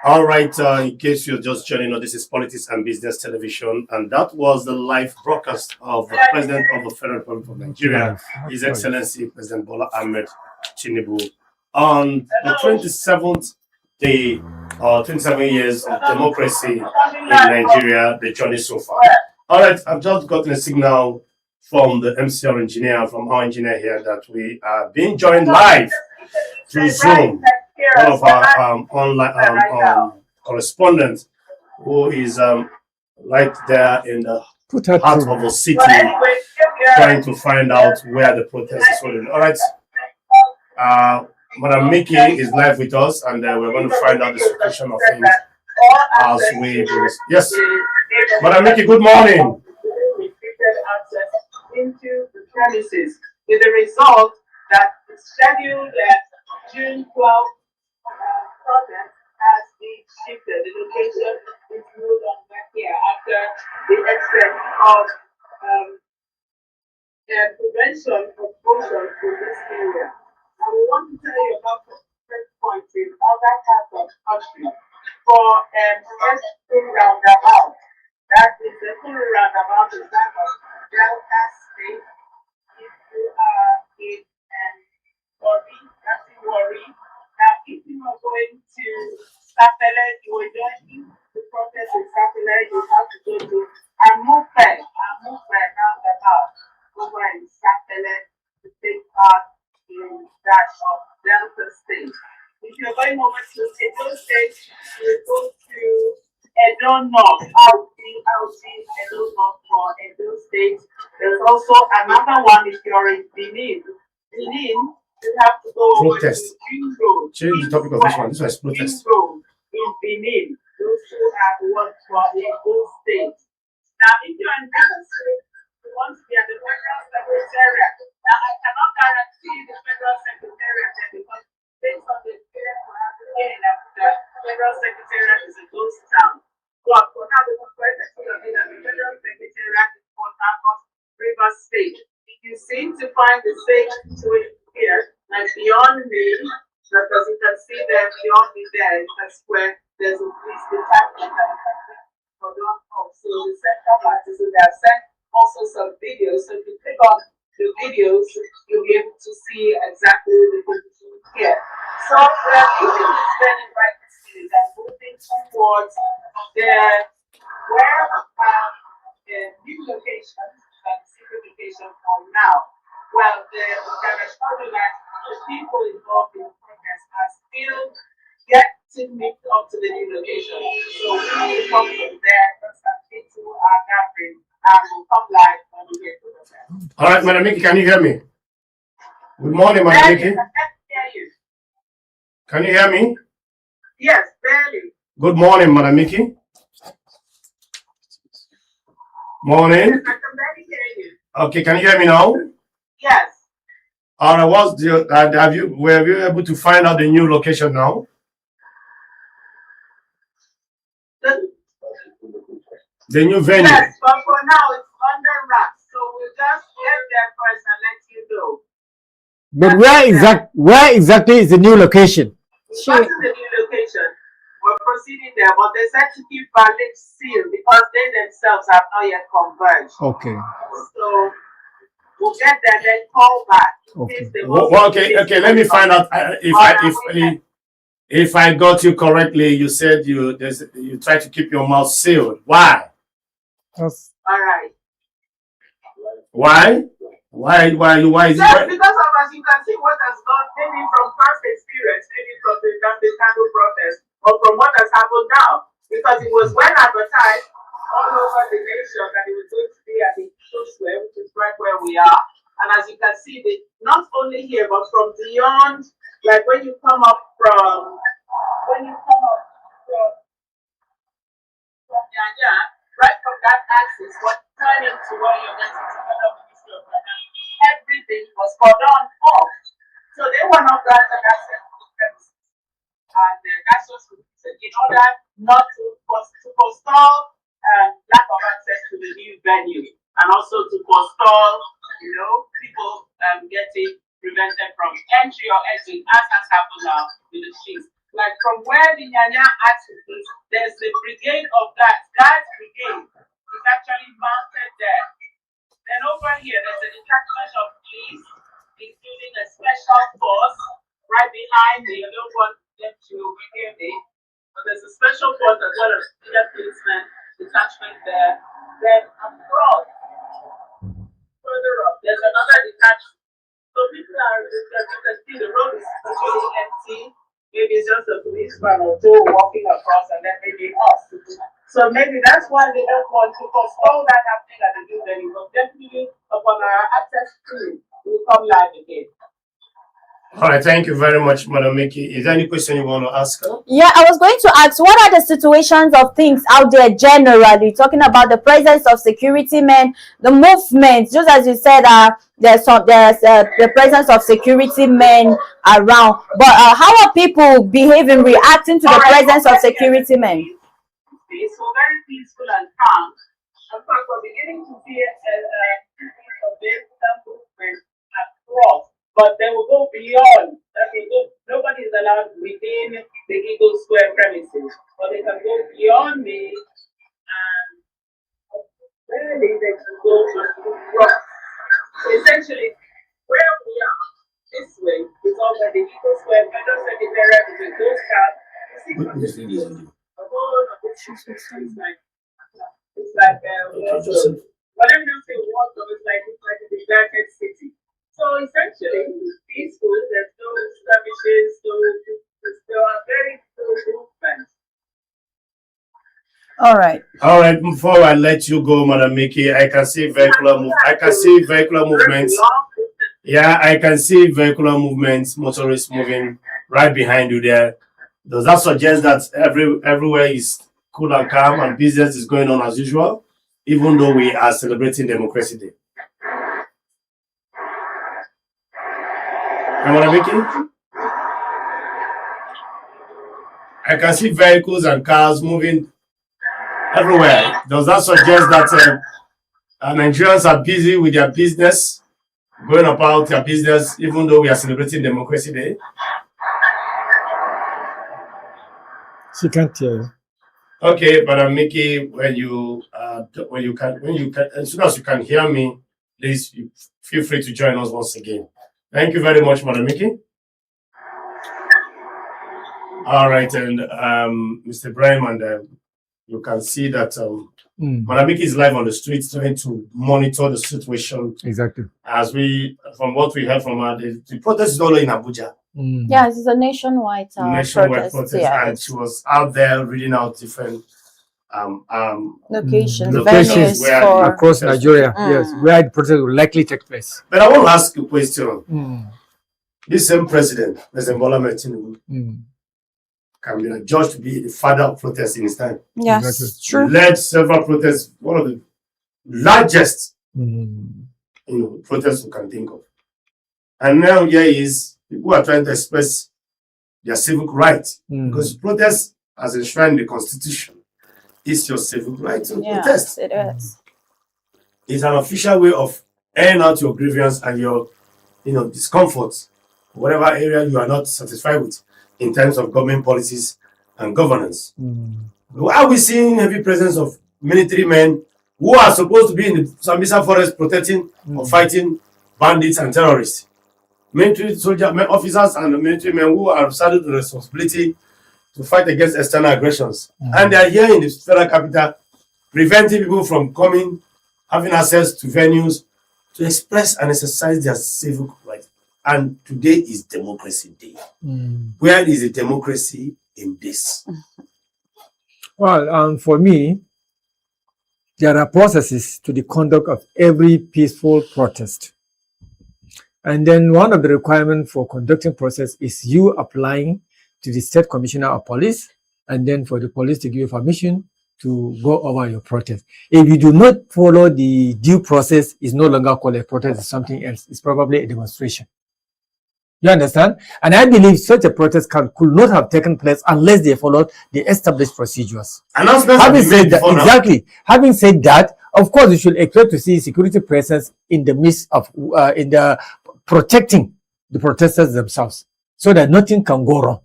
Speaker 1: All right, in case you're just joining us, this is Politics and Business Television, and that was the live broadcast of the President of the Federal Republic of Nigeria, His Excellency President Bola Ahmed Tinubu, on the 27th day, 27 years of democracy in Nigeria, the journey so far. All right, I've just gotten a signal from the MCR engineer, from our engineer here, that we are being joined live through Zoom. One of our online correspondents, who is right there in the heart of the city, trying to find out where the protest is holding. All right, Madam Mickey is live with us, and we're going to find out the situation of things as we do. Yes, Madam Mickey, good morning.
Speaker 6: Into the premises with the result that the scheduled June 12th protest has been shifted. The location is no longer here after the extent of prevention of motion to this area. And we want to tell you about the first point in other parts of the country for first full roundabout. That is the full roundabout is that of Delta State. If you are in Warri. Now, if you are going to Sapele, you are joining the protest in Sapele, you have to go to Amufe roundabout over in Sapele to take part in that of Delta State. If you're going over to Edo State, you go to Edo North, Edo North for Edo State. There's also another one if you're in Benin. You have to go over to Ring Road.
Speaker 1: Change the topic of this one. This one is protest.
Speaker 6: Ring Road in Benin. Those who have worked for Edo State. Now, if you're in Delta State, you want to be at the Federal Secretariat. Now, I cannot guarantee the Federal Secretariat because based on the experience we have here in Abuja, Federal Secretariat is a ghost town. But for now, the protest is that the Federal Secretariat is Port Harcourt, Rivers State. If you seem to find the same situation here, like beyond me, because you can see there beyond me there, that's where there's a police detachment for those folks. So the central parties, so they have sent also some videos. So if you click on the videos, you'll be able to see exactly the position here. So we are using this very right disease and moving towards where the new location, like secret location for now. Well, there is probably that the people involved in the protest are still yet to meet up to the new location. So we need to come from there because people are gathering and will come live when we get to the protest.
Speaker 1: All right, Madam Mickey, can you hear me? Good morning, Madam Mickey.
Speaker 6: I can hear you.
Speaker 1: Can you hear me?
Speaker 6: Yes, barely.
Speaker 1: Good morning, Madam Mickey. Morning.
Speaker 6: Yes, I can barely hear you.
Speaker 1: Okay, can you hear me now?
Speaker 6: Yes.
Speaker 1: All right, were you able to find out the new location now? The new venue.
Speaker 6: Yes, but for now it's under wraps. So we'll just get there first and let you know.
Speaker 2: But where exactly is the new location?
Speaker 6: What is the new location? We're proceeding there, but they said to keep our lips sealed because they themselves have not yet converged.
Speaker 2: Okay.
Speaker 6: So we'll get there, then call back.
Speaker 2: Okay.
Speaker 1: Okay. Let me find out if I got you correctly. You said you try to keep your mouth sealed. Why?
Speaker 6: All right.
Speaker 1: Why? Why is
Speaker 6: Just
Speaker 1: it?
Speaker 6: because of, as you can see, what has gone, maybe from past experience, maybe from the Kano protest, or from what has happened now, because it was well advertised all over the nation that it was going to be at the Square, which is right where we are. And as you can see, not only here, but from beyond, like when you come up from Yanya, right from that axis, what turning to where you're going to Ministry of Finance, everything was cordoned off. So they were not granted access to the premises. And that's just in order not to forestall lack of access to the new venue, and also to forestall, people getting prevented from entry or exit, as has happened now with the chiefs. Like from where the Nyanya axis is, there's the brigade of guards brigade is actually mounted there. Then over here, there's a detachment of police, including a special force right behind me. I don't want them to hear me, but there's a special force as well as senior policeman detachment there. Then across, further up, there's another detachment. So people you can see the road is totally empty. Maybe it's just a policeman or two walking across, and then maybe us. So maybe that's why they don't want to forestall that happening at the new venue. But definitely, upon our access to it, we'll come live again.
Speaker 1: All right, thank you very much, Madam Mickey. Is there any question you want to ask her?
Speaker 3: Yeah, I was going to ask, what are the situations of things out there generally, talking about the presence of security men, the movement, just as you said, there's the presence of security men around, but how are people behaving, reacting to the presence of security men?
Speaker 6: Peaceful, very peaceful and calm. In fact, we're beginning to see a movement across. But they will go beyond. Nobody is allowed within the Eagle Square premises, but they can go beyond me, and really they can go across. Essentially, where we are this way is all by the Eagle Square Federal Secretariat with those cars. The whole of this it's like whatever you say, it's like a deserted city. So essentially, it's peaceful. There's no skirmishes, there are very good movements.
Speaker 3: All right.
Speaker 1: Before I let you go, Madam Mickey, I can see vehicular movements. Yeah, I can see vehicular movements, motorists moving right behind you there. Does that suggest that everywhere is cool and calm and business is going on as usual, even though we are celebrating Democracy Day? Madam Mickey? I can see vehicles and cars moving everywhere. Does that suggest that Nigerians are busy with their business, going about their business, even though we are celebrating Democracy Day?
Speaker 2: She can't hear you.
Speaker 1: Okay, Madam Mickey, when you can, as soon as you can hear me, please feel free to join us once again. Thank you very much, Madam Mickey. All right, and Mr. Ibrahim, and you can see that Madam Mickey is live on the streets trying to monitor the situation.
Speaker 2: Exactly.
Speaker 1: From what we heard from her, the protest is all in Abuja.
Speaker 3: Yes, it's a nationwide protest. Yeah.
Speaker 1: And she was out there reading out different
Speaker 3: locations
Speaker 2: venues across Nigeria. Yes, where the protest will likely take place.
Speaker 1: But I want to ask you a question. This same president, President Bola Ahmed Tinubu, can be judged to be the father of protests in his time.
Speaker 3: Yes,
Speaker 2: exactly.
Speaker 3: True.
Speaker 1: Led several protests, one of the largest protests you can think of. And now here is people are trying to express their civic rights because protest, as enshrined in the Constitution, is your civic right to protest.
Speaker 3: It is.
Speaker 1: It's an official way of airing out your grievance and your, discomforts, whatever area you are not satisfied with in terms of government policies and governance. Why are we seeing heavy presence of military men who are supposed to be in the Sambisa forest protecting or fighting bandits and terrorists? Military officers and military men who are saddled with the responsibility to fight against external aggressions. And they are here in the federal capital, preventing people from having access to venues to express and exercise their civic rights. And today is Democracy Day. Where is the democracy in this?
Speaker 2: Well, for me, there are processes to the conduct of every peaceful protest. And then one of the requirements for conducting process is you applying to the State Commissioner of Police, and then for the police to give you permission to go over your protest. If you do not follow the due process, it's no longer called a protest, it's something else. It's probably a demonstration. You understand? And I believe such a protest could not have taken place unless they followed the established procedures.
Speaker 1: Announcements have
Speaker 2: Having
Speaker 1: been made
Speaker 2: said that,
Speaker 1: before now.
Speaker 2: exactly. Having said that, of course, you should expect to see security presence in the midst of in the protecting the protesters themselves, so that nothing can go wrong.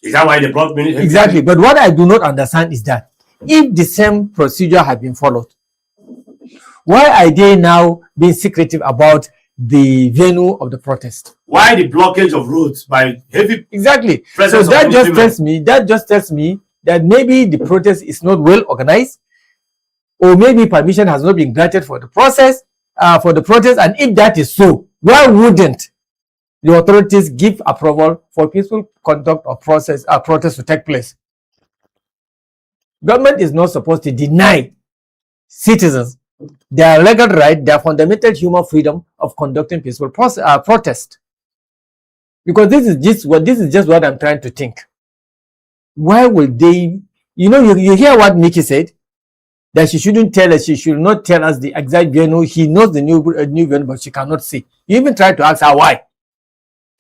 Speaker 1: Is that why they brought me?
Speaker 2: Exactly. But what I do not understand is that if the same procedure had been followed, why are they now being secretive about the venue of the protest?
Speaker 1: Why the blockage of roads by heavy?
Speaker 2: Exactly. So
Speaker 1: presence of
Speaker 2: that just
Speaker 1: women?
Speaker 2: tells me that maybe the protest is not well organized, or maybe permission has not been granted for the process, for the protest. And if that is so, why wouldn't the authorities give approval for peaceful conduct of protest to take place? Government is not supposed to deny citizens their legal right, their fundamental human freedom of conducting peaceful protest. Because this is just what I'm trying to think. Why would they? You know, you hear what Mickey said, that she shouldn't tell us. She should not tell us the exact venue. He knows the new venue, but she cannot see. You even tried to ask her why.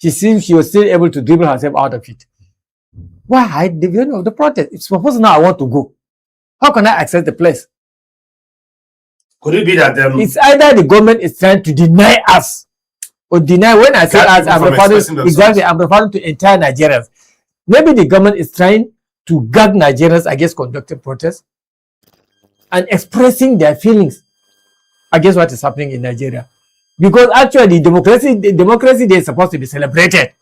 Speaker 2: She seems she was still able to dribble herself out of it. Why hide the venue of the protest? It's supposed now I want to go. How can I access the place?
Speaker 1: Could it be that
Speaker 2: it's either the government is trying to deny us, or deny, when I say us, I'm referring to entire Nigerians. Maybe the government is trying to gag Nigerians against conducting protests and expressing their feelings against what is happening in Nigeria. Because actually, democracy day is supposed to be celebrated.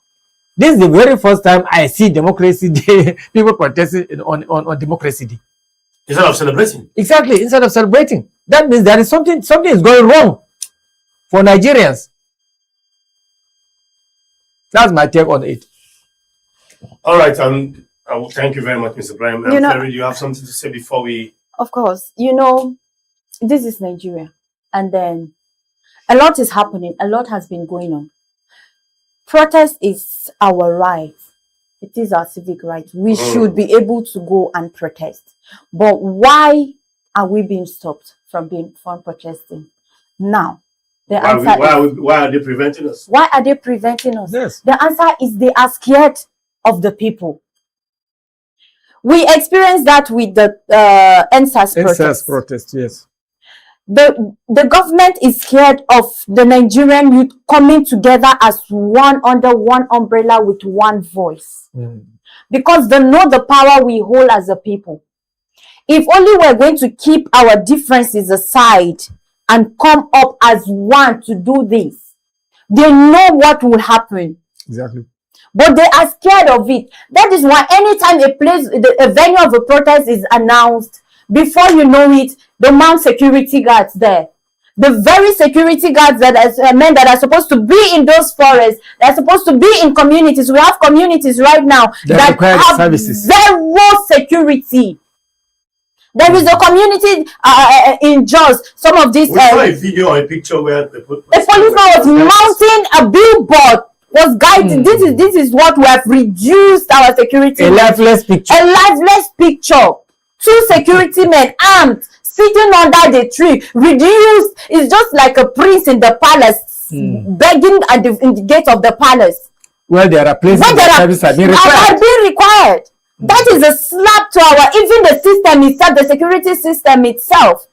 Speaker 2: This is the very first time I see democracy day, people protesting on democracy day.
Speaker 1: Instead of celebrating.
Speaker 2: Exactly, instead of celebrating. That means there is something is going wrong for Nigerians. That's my take on it.
Speaker 1: All right, thank you very much, Mr. Brian. Ferry, you have something to say before we...
Speaker 3: Of course. You know, this is Nigeria. And then a lot is happening. A lot has been going on. Protest is our right. It is our civic right. We should be able to go and protest. But why are we being stopped from protesting? Now, the answer
Speaker 1: why are they preventing us?
Speaker 3: Why are they preventing us?
Speaker 2: Yes.
Speaker 3: The answer is they are scared of the people. We experienced that with the NSAS
Speaker 2: protest, yes.
Speaker 3: The government is scared of the Nigerian youth coming together as one under one umbrella with one voice. Because they know the power we hold as a people. If only we're going to keep our differences aside and come up as one to do this, they know what will happen.
Speaker 2: Exactly.
Speaker 3: But they are scared of it. That is why anytime a venue of a protest is announced, before you know it, they mount security guards there. The very security guards that are men that are supposed to be in those forests, that are supposed to be in communities. We have communities right now that have
Speaker 2: services.
Speaker 3: Zero security. There is a community in Jos. Some of these.
Speaker 1: We saw a video or a picture where they put.
Speaker 3: A policeman was mounting a billboard. Was guiding. This is what we have reduced our security.
Speaker 2: A lifeless picture.
Speaker 3: A lifeless picture. 2 security men armed sitting under the tree. Reduced. It's just like a prince in the palace begging at the gate of the palace.
Speaker 2: Well, there are places where services are being required.
Speaker 3: That is a slap to even the system itself, the security system itself.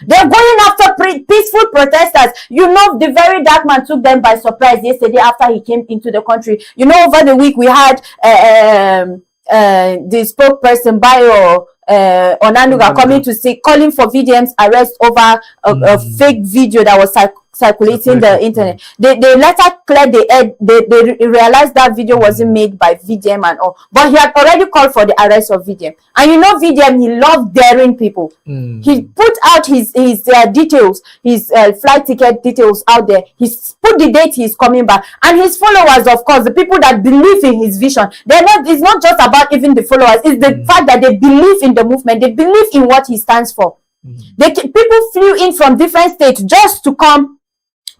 Speaker 3: They're going after peaceful protesters. You know, the very dark man took them by surprise yesterday after he came into the country. You know, over the week we had the spokesperson Bayo Onanuga coming to say, calling for VDM's arrest over a fake video that was circulating the internet. They later cleared the air. They realized that video wasn't made by VDM and all. But he had already called for the arrest of VDM. And you know VDM, he loved daring people. He put out his details, his flight ticket details out there. He put the date he's coming back. And his followers, of course, the people that believe in his vision, it's not just about even the followers. It's the fact that they believe in the movement. They believe in what he stands for. People flew in from different states just to come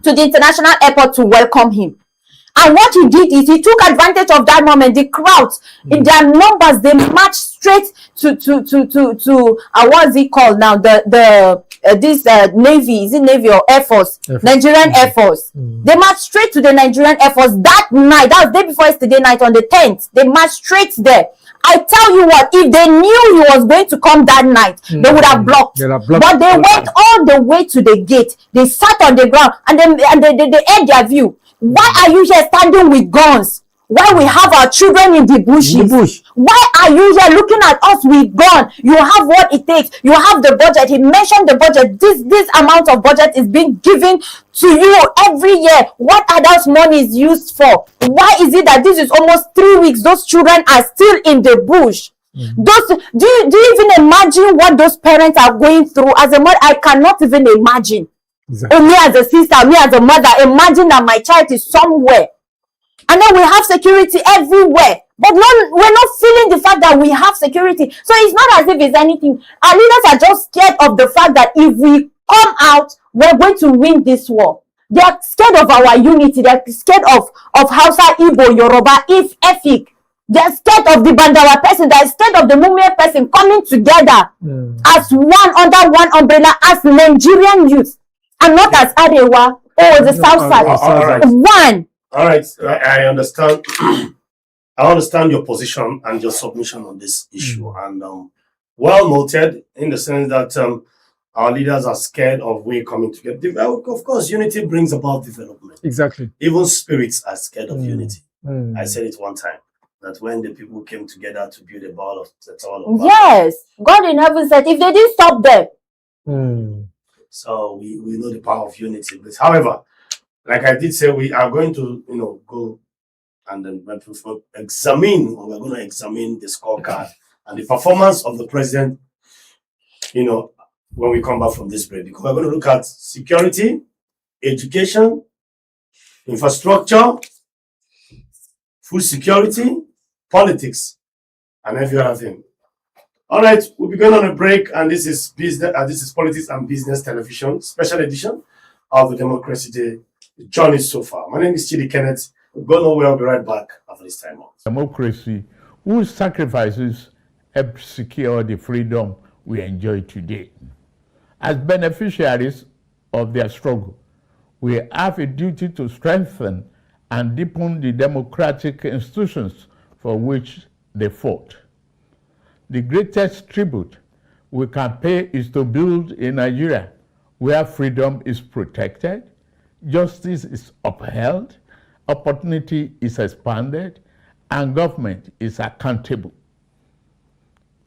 Speaker 3: to the international airport to welcome him. And what he did is he took advantage of that moment. The crowds, in their numbers, they marched straight to what's it called now? The Navy, is it Navy or Air Force? Nigerian Air Force. They marched straight to the Nigerian Air Force that night. That was the day before yesterday night on the 10th. They marched straight there. I tell you what, if they knew he was going to come that night, they would have blocked. But they went all the way to the gate. They sat on the ground and they aired their view. Why are you here standing with guns? Why we have our children in the bushes? Why are you here looking at us with gun? You have what it takes. You have the budget. He mentioned the budget. This amount of budget is being given to you every year. What are those monies used for? Why is it that this is almost 3 weeks? Those children are still in the bush. Do you even imagine what those parents are going through? As a mother, I cannot even imagine. Exactly. Me as a sister, me as a mother, imagine that my child is somewhere. And then we have security everywhere. But we're not feeling the fact that we have security. So it's not as if it's anything. Our leaders are just scared of the fact that if we come out, we're going to win this war. They are scared of our unity. They're scared of Hausa, Igbo, Yoruba, Efik. They're scared of the Bandawa person. They're scared of the Mumia person coming together as one under one umbrella as Nigerian youth. And not as Arewa or the South Side. One.
Speaker 1: All right, I understand. I understand your position and your submission on this issue, and well noted in the sense that our leaders are scared of we coming together. Of course, unity brings about development.
Speaker 2: Exactly.
Speaker 1: Even spirits are scared of unity. I said it one time that when the people came together to build a tower of
Speaker 3: yes, God in heaven said, if they didn't stop them.
Speaker 1: So we know the power of unity. But however, like I did say, we are going to, go and then we're going to examine the scorecard and the performance of the president, when we come back from this break. Because we're going to look at security, education, infrastructure, food security, politics, and every other thing. All right, we'll be going on a break, and this is Politics and Business Television, special edition of the Democracy Day. Journey so far. My name is Chidi Kenneth. We'll go nowhere. I'll be right back after this time out.
Speaker 5: Democracy, whose sacrifices help secure the freedom we enjoy today. As beneficiaries of their struggle, we have a duty to strengthen and deepen the democratic institutions for which they fought. The greatest tribute we can pay is to build a Nigeria where freedom is protected, justice is upheld, opportunity is expanded, and government is accountable.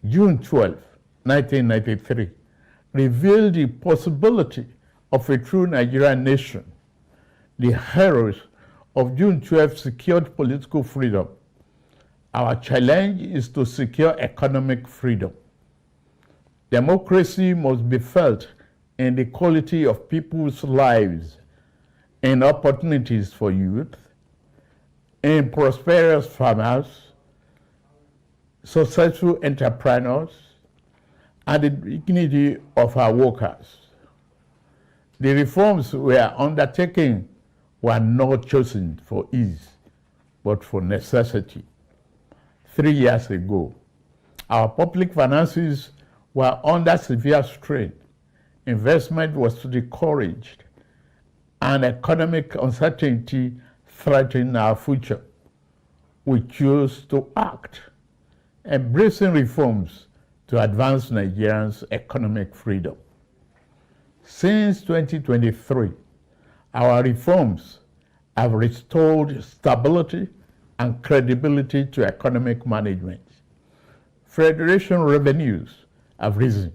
Speaker 5: June 12, 1993, revealed the possibility of a true Nigerian nation. The heroes of June 12 secured political freedom. Our challenge is to secure economic freedom. Democracy must be felt in the quality of people's lives, in opportunities for youth, in prosperous farmers, successful entrepreneurs, and the dignity of our workers. The reforms we are undertaking were not chosen for ease, but for necessity. 3 years ago, our public finances were under severe strain. Investment was discouraged, and economic uncertainty threatened our future. We chose to act, embracing reforms to advance Nigerians' economic freedom. Since 2023, our reforms have restored stability and credibility to economic management. Federation revenues have risen,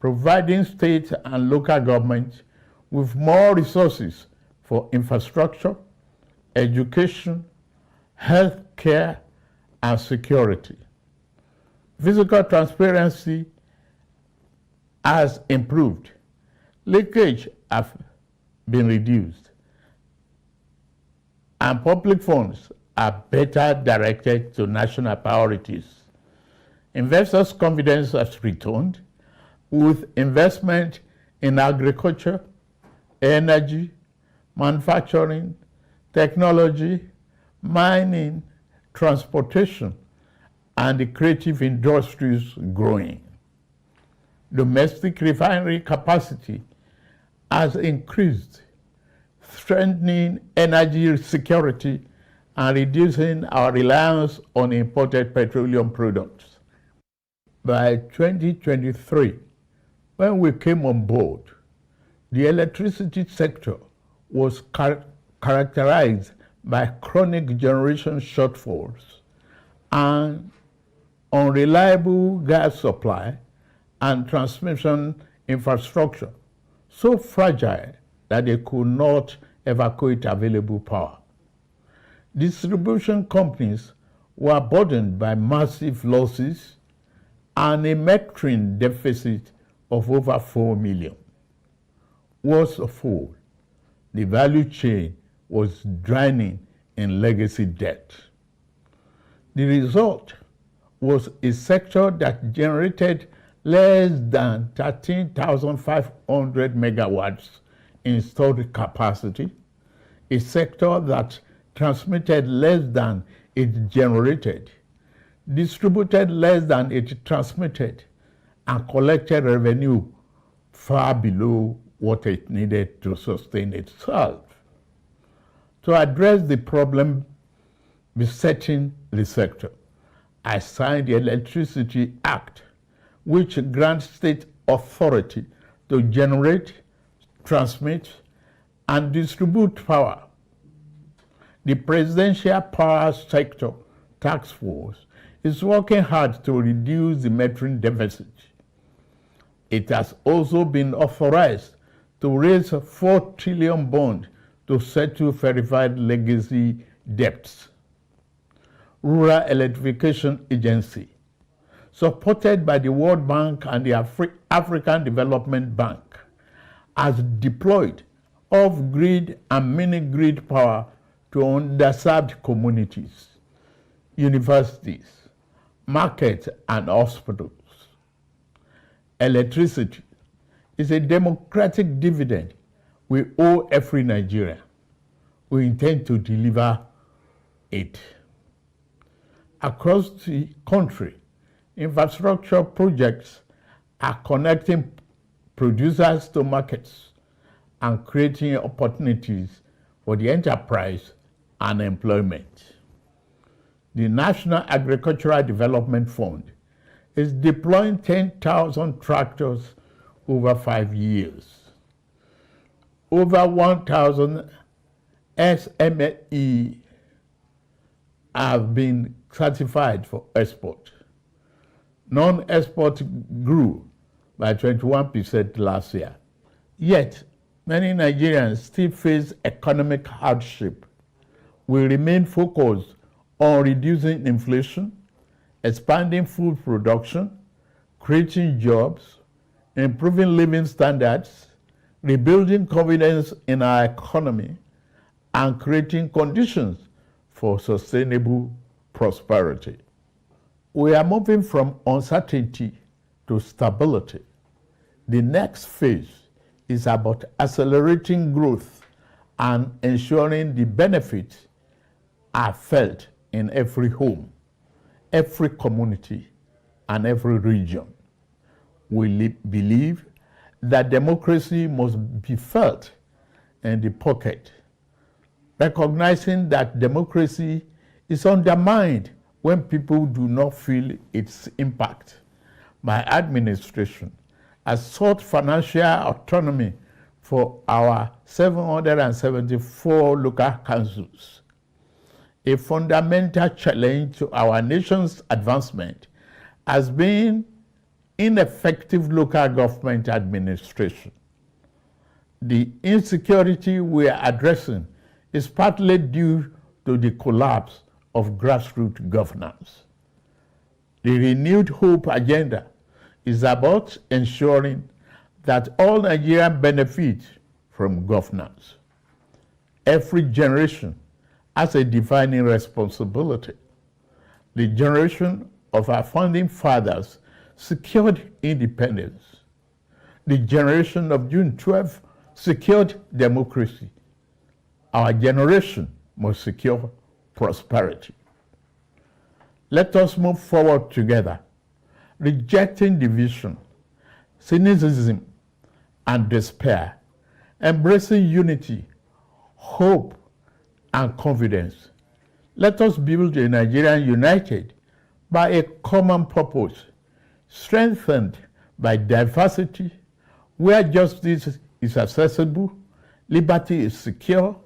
Speaker 5: providing state and local governments with more resources for infrastructure, education, health care, and security. Fiscal transparency has improved. Leakage has been reduced, and public funds are better directed to national priorities. Investors' confidence has returned with investment in agriculture, energy, manufacturing, technology, mining, transportation, and the creative industries growing. Domestic refinery capacity has increased, strengthening energy security and reducing our reliance on imported petroleum products. By 2023, when we came on board, the electricity sector was characterized by chronic generation shortfalls and unreliable gas supply and transmission infrastructure, so fragile that they could not evacuate available power. Distribution companies were burdened by massive losses and a metering deficit of over 4 million. Worst of all, the value chain was drowning in legacy debt. The result was a sector that generated less than 13,500 megawatts installed capacity, a sector that transmitted less than it generated, distributed less than it transmitted, and collected revenue far below what it needed to sustain itself. To address the problem besetting the sector, I signed the Electricity Act, which grants state authority to generate, transmit, and distribute power. The Presidential Power Sector Task Force is working hard to reduce the metering deficit. It has also been authorized to raise 4 trillion bond to settle verified legacy debts. Rural Electrification Agency, supported by the World Bank and the African Development Bank, has deployed off-grid and mini-grid power to underserved communities, universities, markets, and hospitals. Electricity is a democratic dividend we owe every Nigerian. We intend to deliver it. Across the country, infrastructure projects are connecting producers to markets and creating opportunities for the enterprise and employment. The National Agricultural Development Fund is deploying 10,000 tractors over 5 years. Over 1,000 SME have been certified for export. Non-export grew by 21% last year. Yet, many Nigerians still face economic hardship. We remain focused on reducing inflation, expanding food production, creating jobs, improving living standards, rebuilding confidence in our economy, and creating conditions for sustainable prosperity. We are moving from uncertainty to stability. The next phase is about accelerating growth and ensuring the benefits are felt in every home, every community, and every region. We believe that democracy must be felt in the pocket, recognizing that democracy is undermined when people do not feel its impact. My administration has sought financial autonomy for our 774 local councils. A fundamental challenge to our nation's advancement has been ineffective local government administration. The insecurity we are addressing is partly due to the collapse of grassroots governance. The Renewed Hope agenda is about ensuring that all Nigerians benefit from governance. Every generation has a defining responsibility. The generation of our founding fathers secured independence. The generation of June 12 secured democracy. Our generation must secure prosperity. Let us move forward together, rejecting division, cynicism, and despair, embracing unity, hope, and confidence. Let us build a Nigeria united by a common purpose, strengthened by diversity, where justice is accessible, liberty is secure,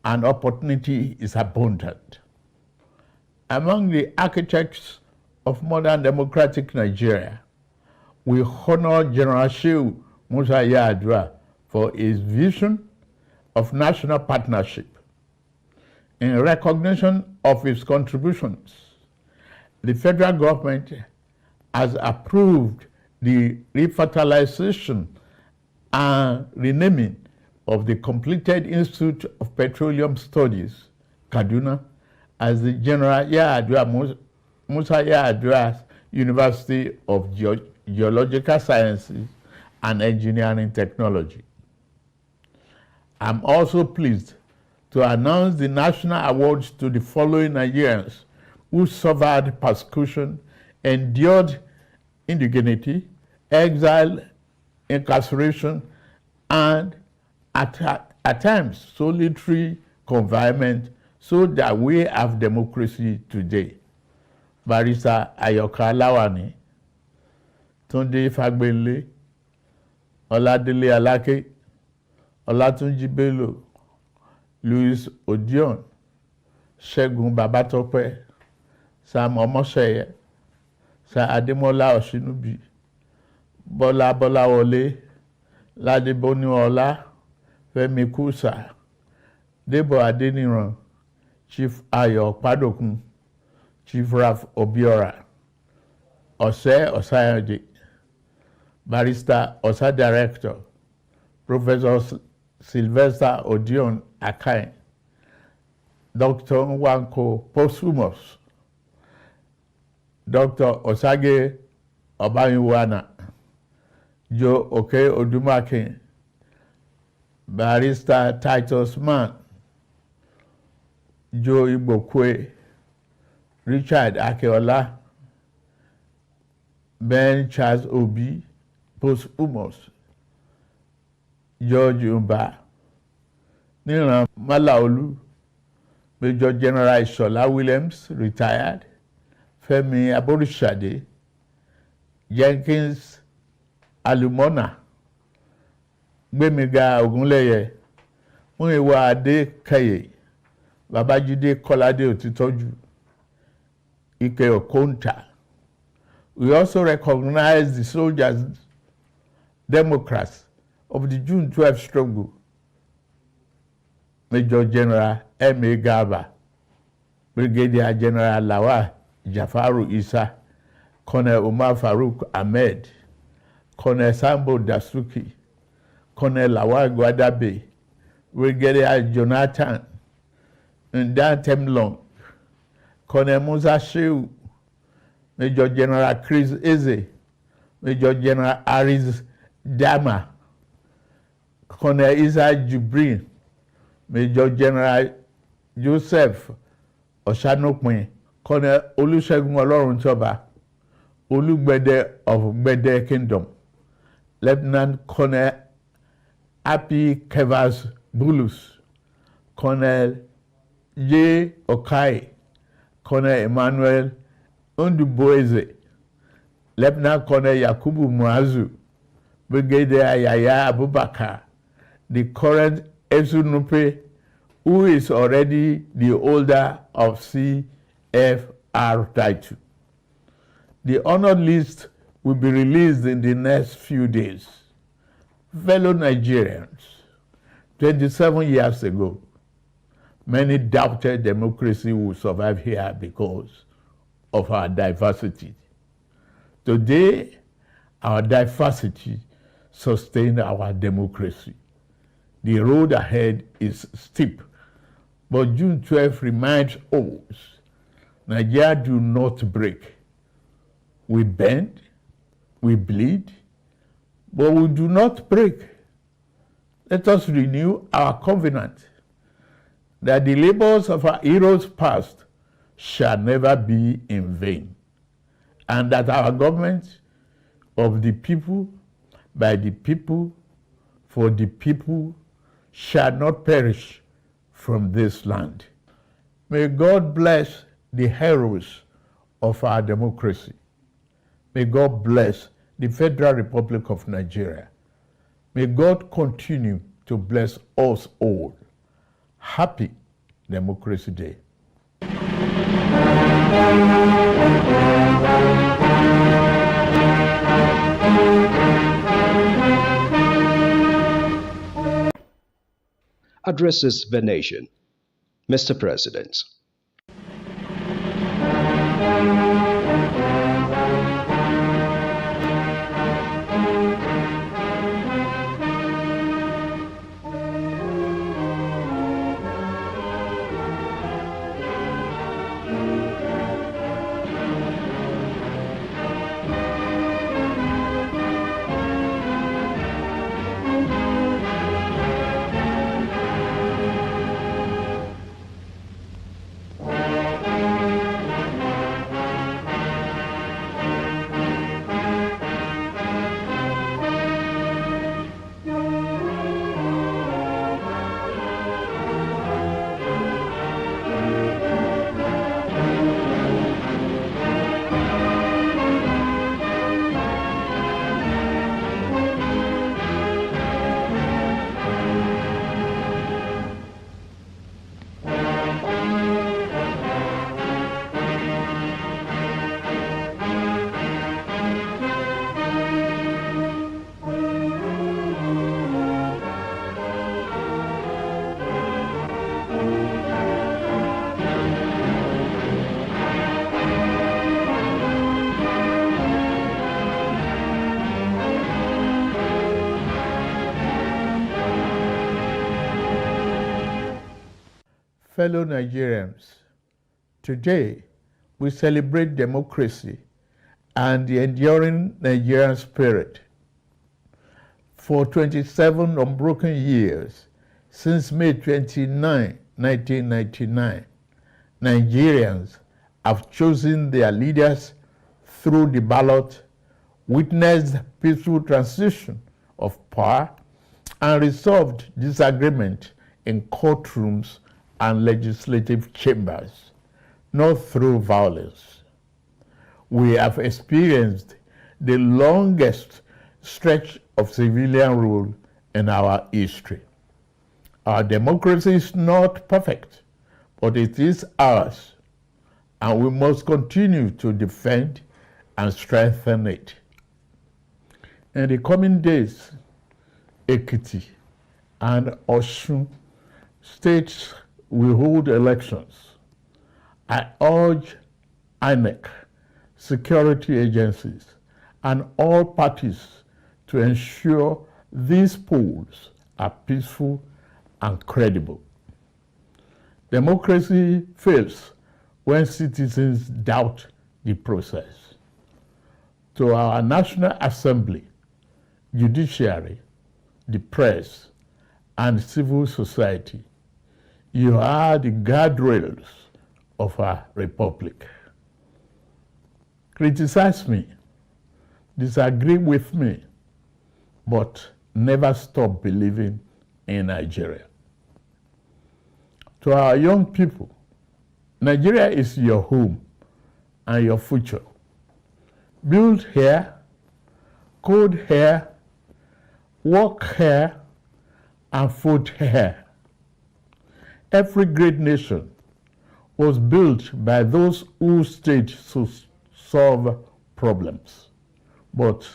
Speaker 5: and opportunity is abundant. Among the architects of modern democratic Nigeria, we honor General Shehu Musa Yar'Adua for his vision of national partnership. In recognition of his contributions, the federal government has approved the refertilization and renaming of the completed Institute of Petroleum Studies, Kaduna, as the General Musa Yar'Adua University of Geological Sciences and Engineering Technology. I'm also pleased to announce the national awards to the following Nigerians who suffered persecution, endured indignity, exile, incarceration, and at times solitary confinement, so that we have democracy today. Barrister Ayoka Lawani, Tunde Fagbele, Oladele Alake, Olatunji Bello, Louis Odion, Segun Babatope, Sam Omoseye, Sir Ademola Oshinubi, Bola Bolawole, Ladeboni Ola, Femi Kusa, Debo Adeniran, Chief Ayo Padokun, Chief Raf Obiora, Ose Osayode, Barrister Osa Director, Professor Sylvester Odion Akai, Dr. Nwanko Posthumous, Dr. Osage Obayinwana, Joe Oke Odumake, Barrister Titus Mann, Joe Igbokwe, Richard Akeola, Ben Charles Obi, Posthumous, George Umba, Niran Malaolu, Major General Shola Williams, retired, Femi Aborishade, Jenkins Alumona, Gbemiga Ogunleye, Muyiwa Adekaye, Babajide Kolade Otitoju, Ike Okonta. We also recognize the soldiers, Democrats of the June 12 struggle, Major General M.A. Garba, Brigadier General Lawal Jafaru Isa, Colonel Umar Farouk Ahmed, Colonel Sambo Dasuki, Colonel Lawal Gwadabe, Brigadier Jonathan Ndantemlong, Colonel Musa Shehu, Major General Chris Eze, Major General Aris Dama, Colonel Isa Jibrin, Major General Joseph Oshanopin, Colonel Olusegun Oloruntoba, Olugbede of Gbede Kingdom, Lieutenant Colonel Happy Kevas Bulus, Colonel J. Okai, Colonel Emmanuel Unduboeze, Lieutenant Colonel Yakubu Muazu, Brigadier Yaya Abubakar, the current Esunupe, who is already the holder of CFR title. The honored list will be released in the next few days. Fellow Nigerians, 27 years ago, many doubted democracy would survive here because of our diversity. Today, our diversity sustains our democracy. The road ahead is steep, but June 12 reminds us, Nigeria do not break. We bend, we bleed, but we do not break. Let us renew our covenant that the labors of our heroes past shall never be in vain, and that our government of the people by the people, for the people, shall not perish from this land. May God bless the heroes of our democracy. May God bless the Federal Republic of Nigeria. May God continue to bless us all. Happy Democracy Day.
Speaker 4: Addresses the nation. Mr. President.
Speaker 5: Fellow Nigerians, today we celebrate democracy and the enduring Nigerian spirit. For 27 unbroken years, since May 29, 1999, Nigerians have chosen their leaders through the ballot, witnessed peaceful transition of power, and resolved disagreement in courtrooms and legislative chambers, not through violence. We have experienced the longest stretch of civilian rule in our history. Our democracy is not perfect, but it is ours, and we must continue to defend and strengthen it. In the coming days, Ekiti and Osun states will hold elections. I urge INEC, security agencies, and all parties to ensure these polls are peaceful and credible. Democracy fails when citizens doubt the process. To our National Assembly, judiciary, the press, and civil society, you are the guardrails of our republic. Criticize me, disagree with me, but never stop believing in Nigeria. To our young people, Nigeria is your home and your future. Build here, code here, work here, and vote here. Every great nation was built by those who stayed to solve problems, but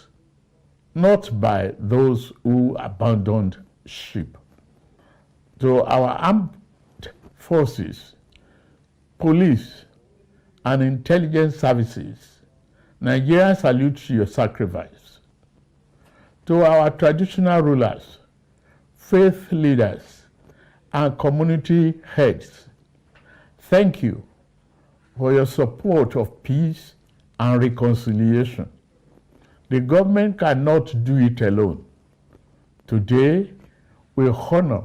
Speaker 5: not by those who abandoned ship. To our armed forces, police, and intelligence services, Nigeria salutes your sacrifice. To our traditional rulers, faith leaders, and community heads, thank you for your support of peace and reconciliation. The government cannot do it alone. Today, we honor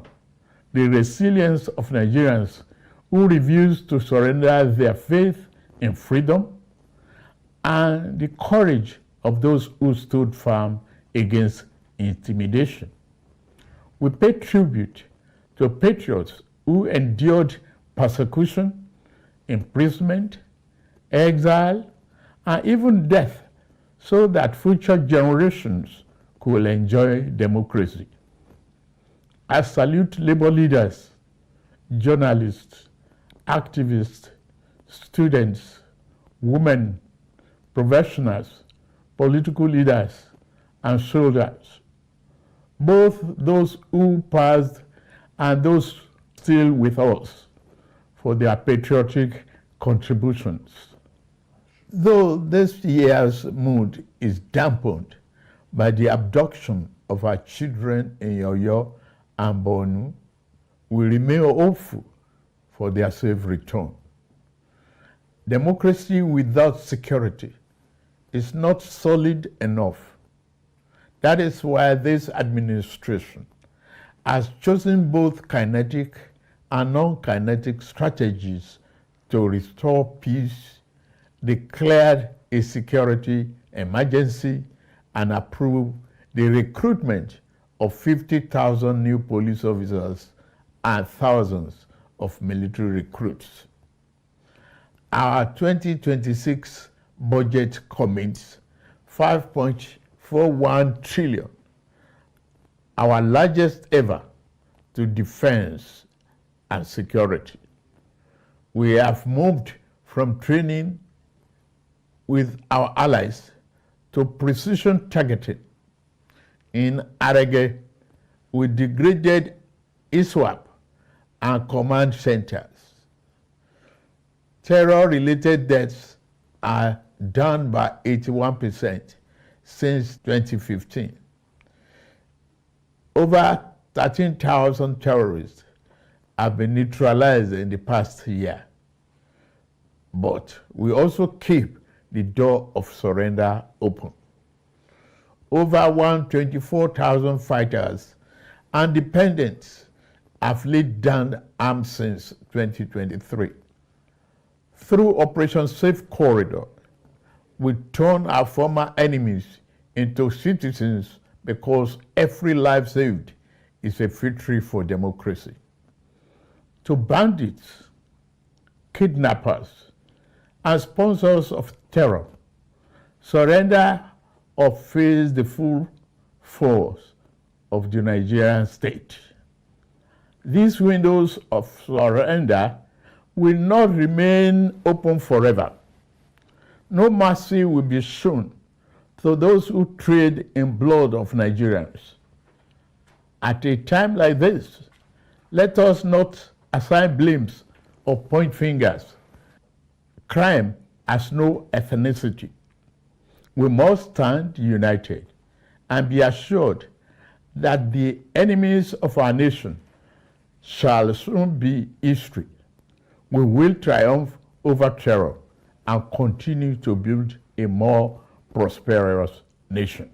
Speaker 5: the resilience of Nigerians who refuse to surrender their faith in freedom and the courage of those who stood firm against intimidation. We pay tribute to patriots who endured persecution, imprisonment, exile, and even death so that future generations could enjoy democracy. I salute labor leaders, journalists, activists, students, women, professionals, political leaders, and soldiers, both those who passed and those still with us, for their patriotic contributions. Though this year's mood is dampened by the abduction of our children in Yoyo and Bonu, we remain hopeful for their safe return. Democracy without security is not solid enough. That is why this administration has chosen both kinetic and non-kinetic strategies to restore peace, declared a security emergency, and approved the recruitment of 50,000 new police officers and thousands of military recruits. Our 2026 budget commits 5.41 trillion, our largest ever, to defense and security. We have moved from training with our allies to precision targeting. In Arege, we degraded ISWAP and command centers. Terror-related deaths are down by 81% since 2015. Over 13,000 terrorists have been neutralized in the past year. But we also keep the door of surrender open. Over 124,000 fighters and dependents have laid down arms since 2023. Through Operation Safe Corridor, we turn our former enemies into citizens because every life saved is a victory for democracy. To bandits, kidnappers, and sponsors of terror, surrender or face the full force of the Nigerian state. These windows of surrender will not remain open forever. No mercy will be shown to those who trade in blood of Nigerians. At a time like this, let us not assign blames or point fingers. Crime has no ethnicity. We must stand united and be assured that the enemies of our nation shall soon be history. We will triumph over terror and continue to build a more prosperous nation.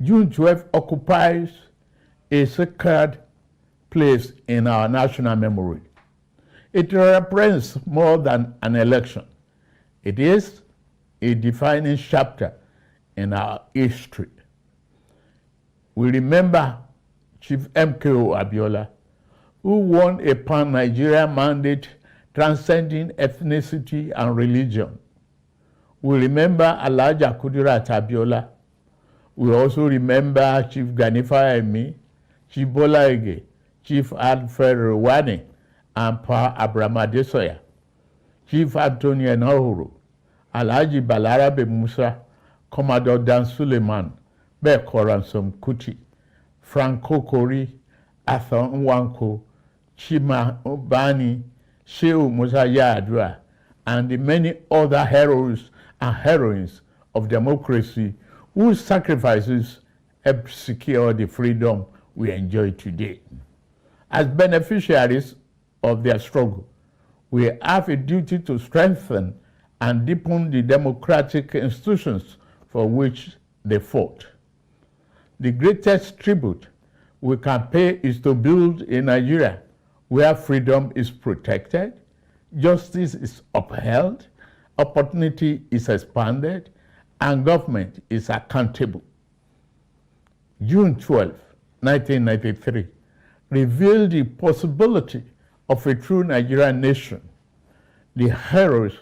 Speaker 5: June 12 occupies a sacred place in our national memory. It represents more than an election. It is a defining chapter in our history. We remember Chief MKO Abiola, who won a pan-Nigerian mandate transcending ethnicity and religion. We remember Alhaja Kudirat Abiola. We also remember Chief Ganifa Emi, Chief Bola Ige, Chief Alfred Rwani, and Pa Abraham Adesoya, Chief Anthony Enahoro, Alhaji Balarabe Musa, Commodore Dan Suleiman, Beko Ransom Kuti, Franco Kori, Arthur Nwanko, Chima Obani, Shehu Musa Yar'Adua, and the many other heroes and heroines of democracy whose sacrifices helped secure the freedom we enjoy today. As beneficiaries of their struggle, we have a duty to strengthen and deepen the democratic institutions for which they fought. The greatest tribute we can pay is to build a Nigeria where freedom is protected, justice is upheld, opportunity is expanded, and government is accountable. June 12, 1993, revealed the possibility of a true Nigerian nation. The heroes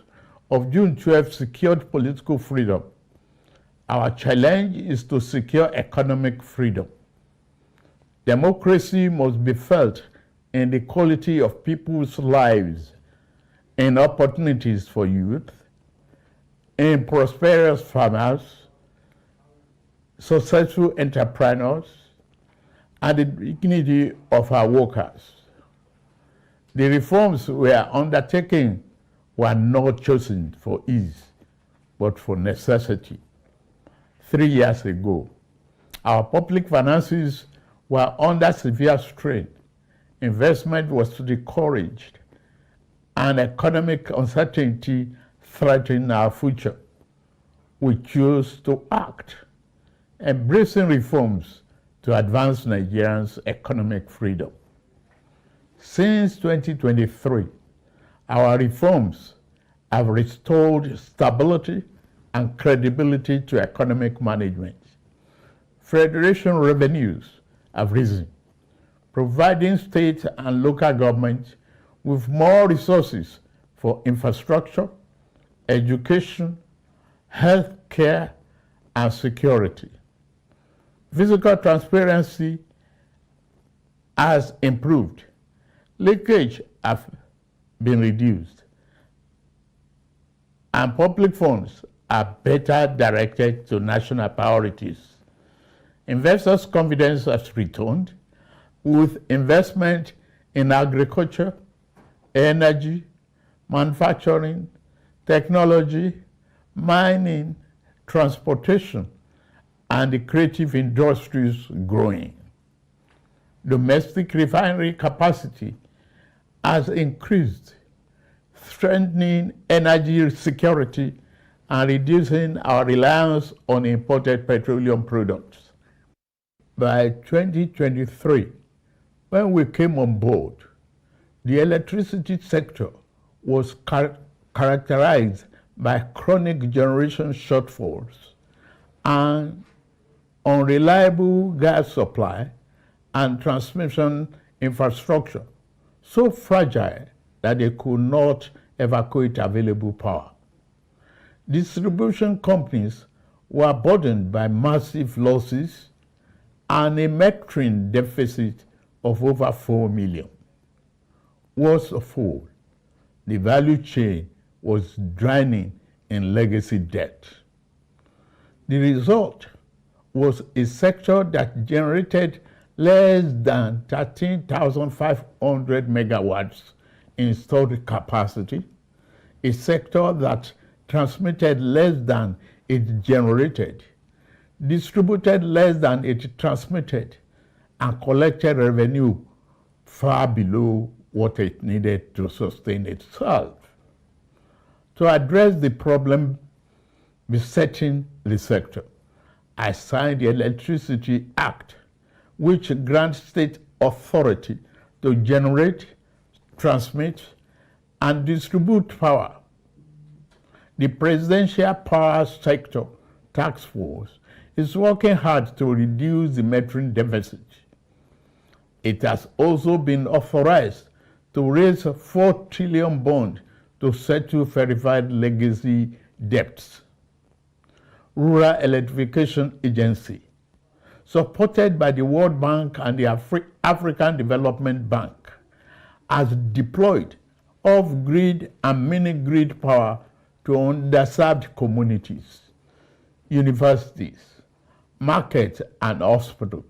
Speaker 5: of June 12 secured political freedom. Our challenge is to secure economic freedom. Democracy must be felt in the quality of people's lives, in opportunities for youth, in prosperous farmers, successful entrepreneurs, and the dignity of our workers. The reforms we are undertaking were not chosen for ease, but for necessity. 3 years ago, our public finances were under severe strain. Investment was discouraged, and economic uncertainty threatened our future. We chose to act, embracing reforms to advance Nigerians' economic freedom. Since 2023, our reforms have restored stability and credibility to economic management. Federation revenues have risen, providing state and local governments with more resources for infrastructure, education, health care, and security. Fiscal transparency has improved. Leakage has been reduced, and public funds are better directed to national priorities. Investors' confidence has returned with investment in agriculture, energy, manufacturing, technology, mining, transportation, and the creative industries growing. Domestic refinery capacity has increased, strengthening energy security and reducing our reliance on imported petroleum products. By 2023, when we came on board, the electricity sector was characterized by chronic generation shortfalls and unreliable gas supply and transmission infrastructure, so fragile that they could not evacuate available power. Distribution companies were burdened by massive losses and a metering deficit of over 4 million. Worst of all, the value chain was drowning in legacy debt. The result was a sector that generated less than 13,500 megawatts installed capacity, a sector that transmitted less than it generated, distributed less than it transmitted, and collected revenue far below what it needed to sustain itself. To address the problem besetting the sector, I signed the Electricity Act, which grants state authority to generate, transmit, and distribute power. The Presidential Power Sector Task Force is working hard to reduce the metering deficit. It has also been authorized to raise a 4 trillion bond to settle verified legacy debts. Rural Electrification Agency, supported by the World Bank and the African Development Bank, has deployed off-grid and mini-grid power to underserved communities, universities, markets, and hospitals.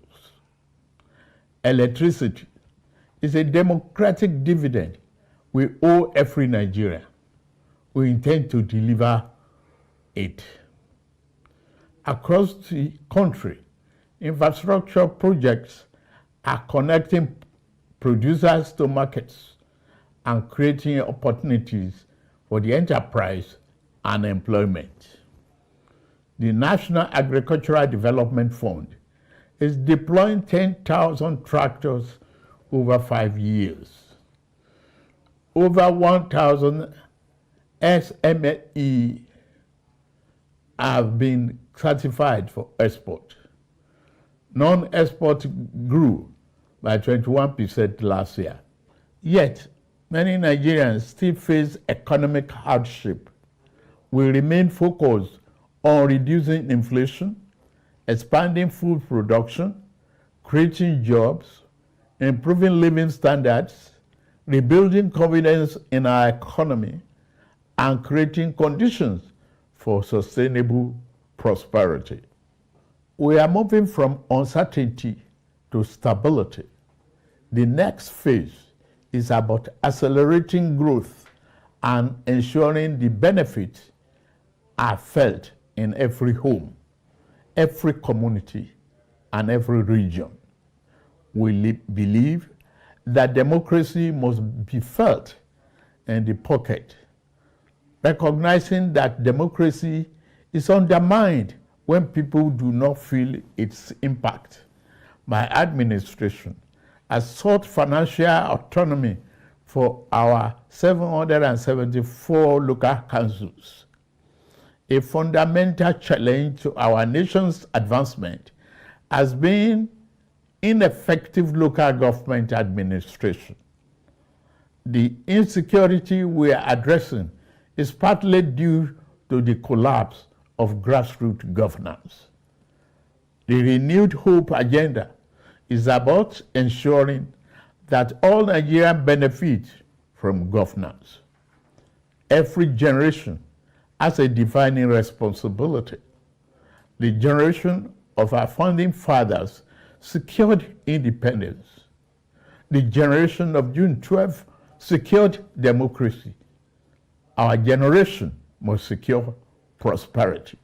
Speaker 5: Electricity is a democratic dividend we owe every Nigerian. We intend to deliver it. Across the country, infrastructure projects are connecting producers to markets and creating opportunities for the enterprise and employment. The National Agricultural Development Fund is deploying 10,000 tractors over 5 years. Over 1,000 SME have been certified for export. Non-export grew by 21% last year. Yet, many Nigerians still face economic hardship. We remain focused on reducing inflation, expanding food production, creating jobs, improving living standards, rebuilding confidence in our economy, and creating conditions for sustainable prosperity. We are moving from uncertainty to stability. The next phase is about accelerating growth and ensuring the benefits are felt in every home, every community, and every region. We believe that democracy must be felt in the pocket, recognizing that democracy is undermined when people do not feel its impact. My administration has sought financial autonomy for our 774 local councils. A fundamental challenge to our nation's advancement has been ineffective local government administration. The insecurity we are addressing is partly due to the collapse of grassroots governance. The renewed hope agenda is about ensuring that all Nigerians benefit from governance. Every generation has a defining responsibility. The generation of our founding fathers secured independence. The generation of June 12 secured democracy. Our generation must secure prosperity.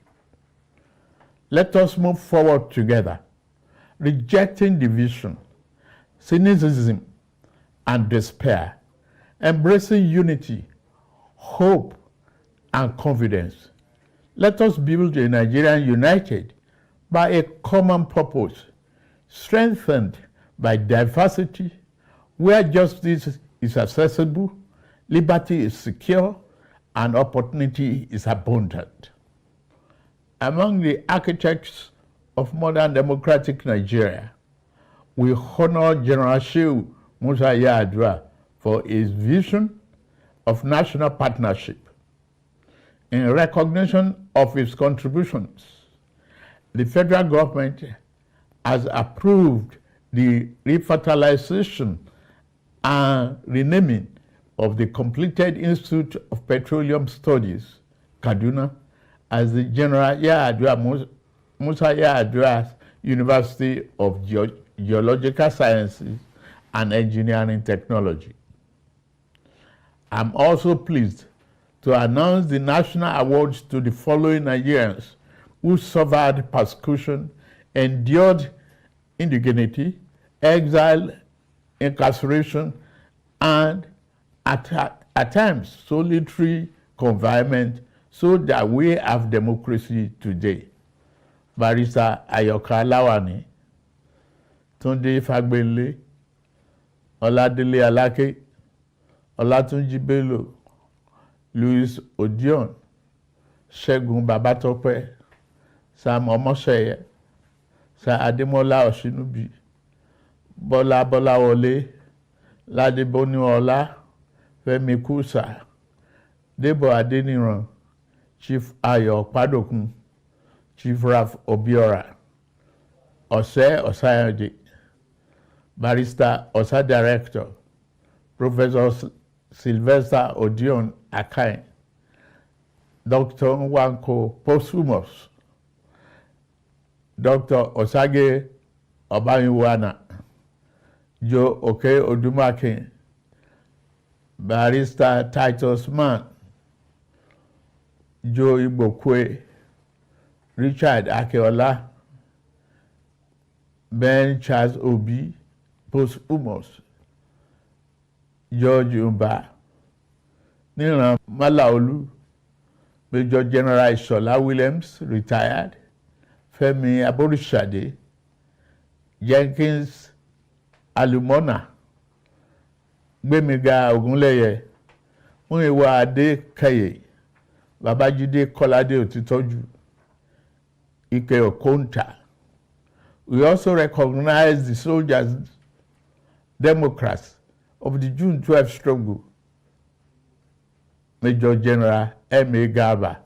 Speaker 5: Let us move forward together, rejecting division, cynicism, and despair, embracing unity, hope, and confidence. Let us build a Nigeria united by a common purpose, strengthened by diversity, where justice is accessible, liberty is secure, and opportunity is abundant. Among the architects of modern democratic Nigeria, we honor General Shehu Musa Yar'Adua for his vision of national partnership. In recognition of his contributions, the federal government has approved the refertilization and renaming of the completed Institute of Petroleum Studies, Kaduna, as the General Musa Yar'Adua University of Geological Sciences and Engineering Technology. I'm also pleased to announce the national awards to the following Nigerians who suffered persecution, endured indignity, exile, incarceration, and at times solitary confinement, so that we have democracy today. Barrister Ayoka Lawani, Tunde Fagbele, Oladele Alake, Olatunji Bello, Louis Odion, Segun Babatope, Sam Omoseye, Sir Ademola Oshinubi, Bola Bolawole, Ladeboni Ola, Femi Kusa, Debo Adeniran, Chief Ayo Padokun, Chief Ralph Obiora, Ose Osayode, Barrister Osa Director, Professor Sylvester Odion Akai, Dr. Nwanko Posthumous, Dr. Osage Obayiwana, Joe Oke Odumake, Barrister Titus Mann, Joe Igbokwe, Richard Akeola, Ben Charles Obi, Posthumous, George Umba, Niran Malaolu, Major General Ishola Williams, retired, Femi Aborishade, Jenkins Alumona, Gbemiga Ogunleye, Muyiwa Adekaye, Babajide Kolade Otitoju, Ike Okonta, We also recognize the soldiers, Democrats of the June 12 struggle. Major General M.A. Garba,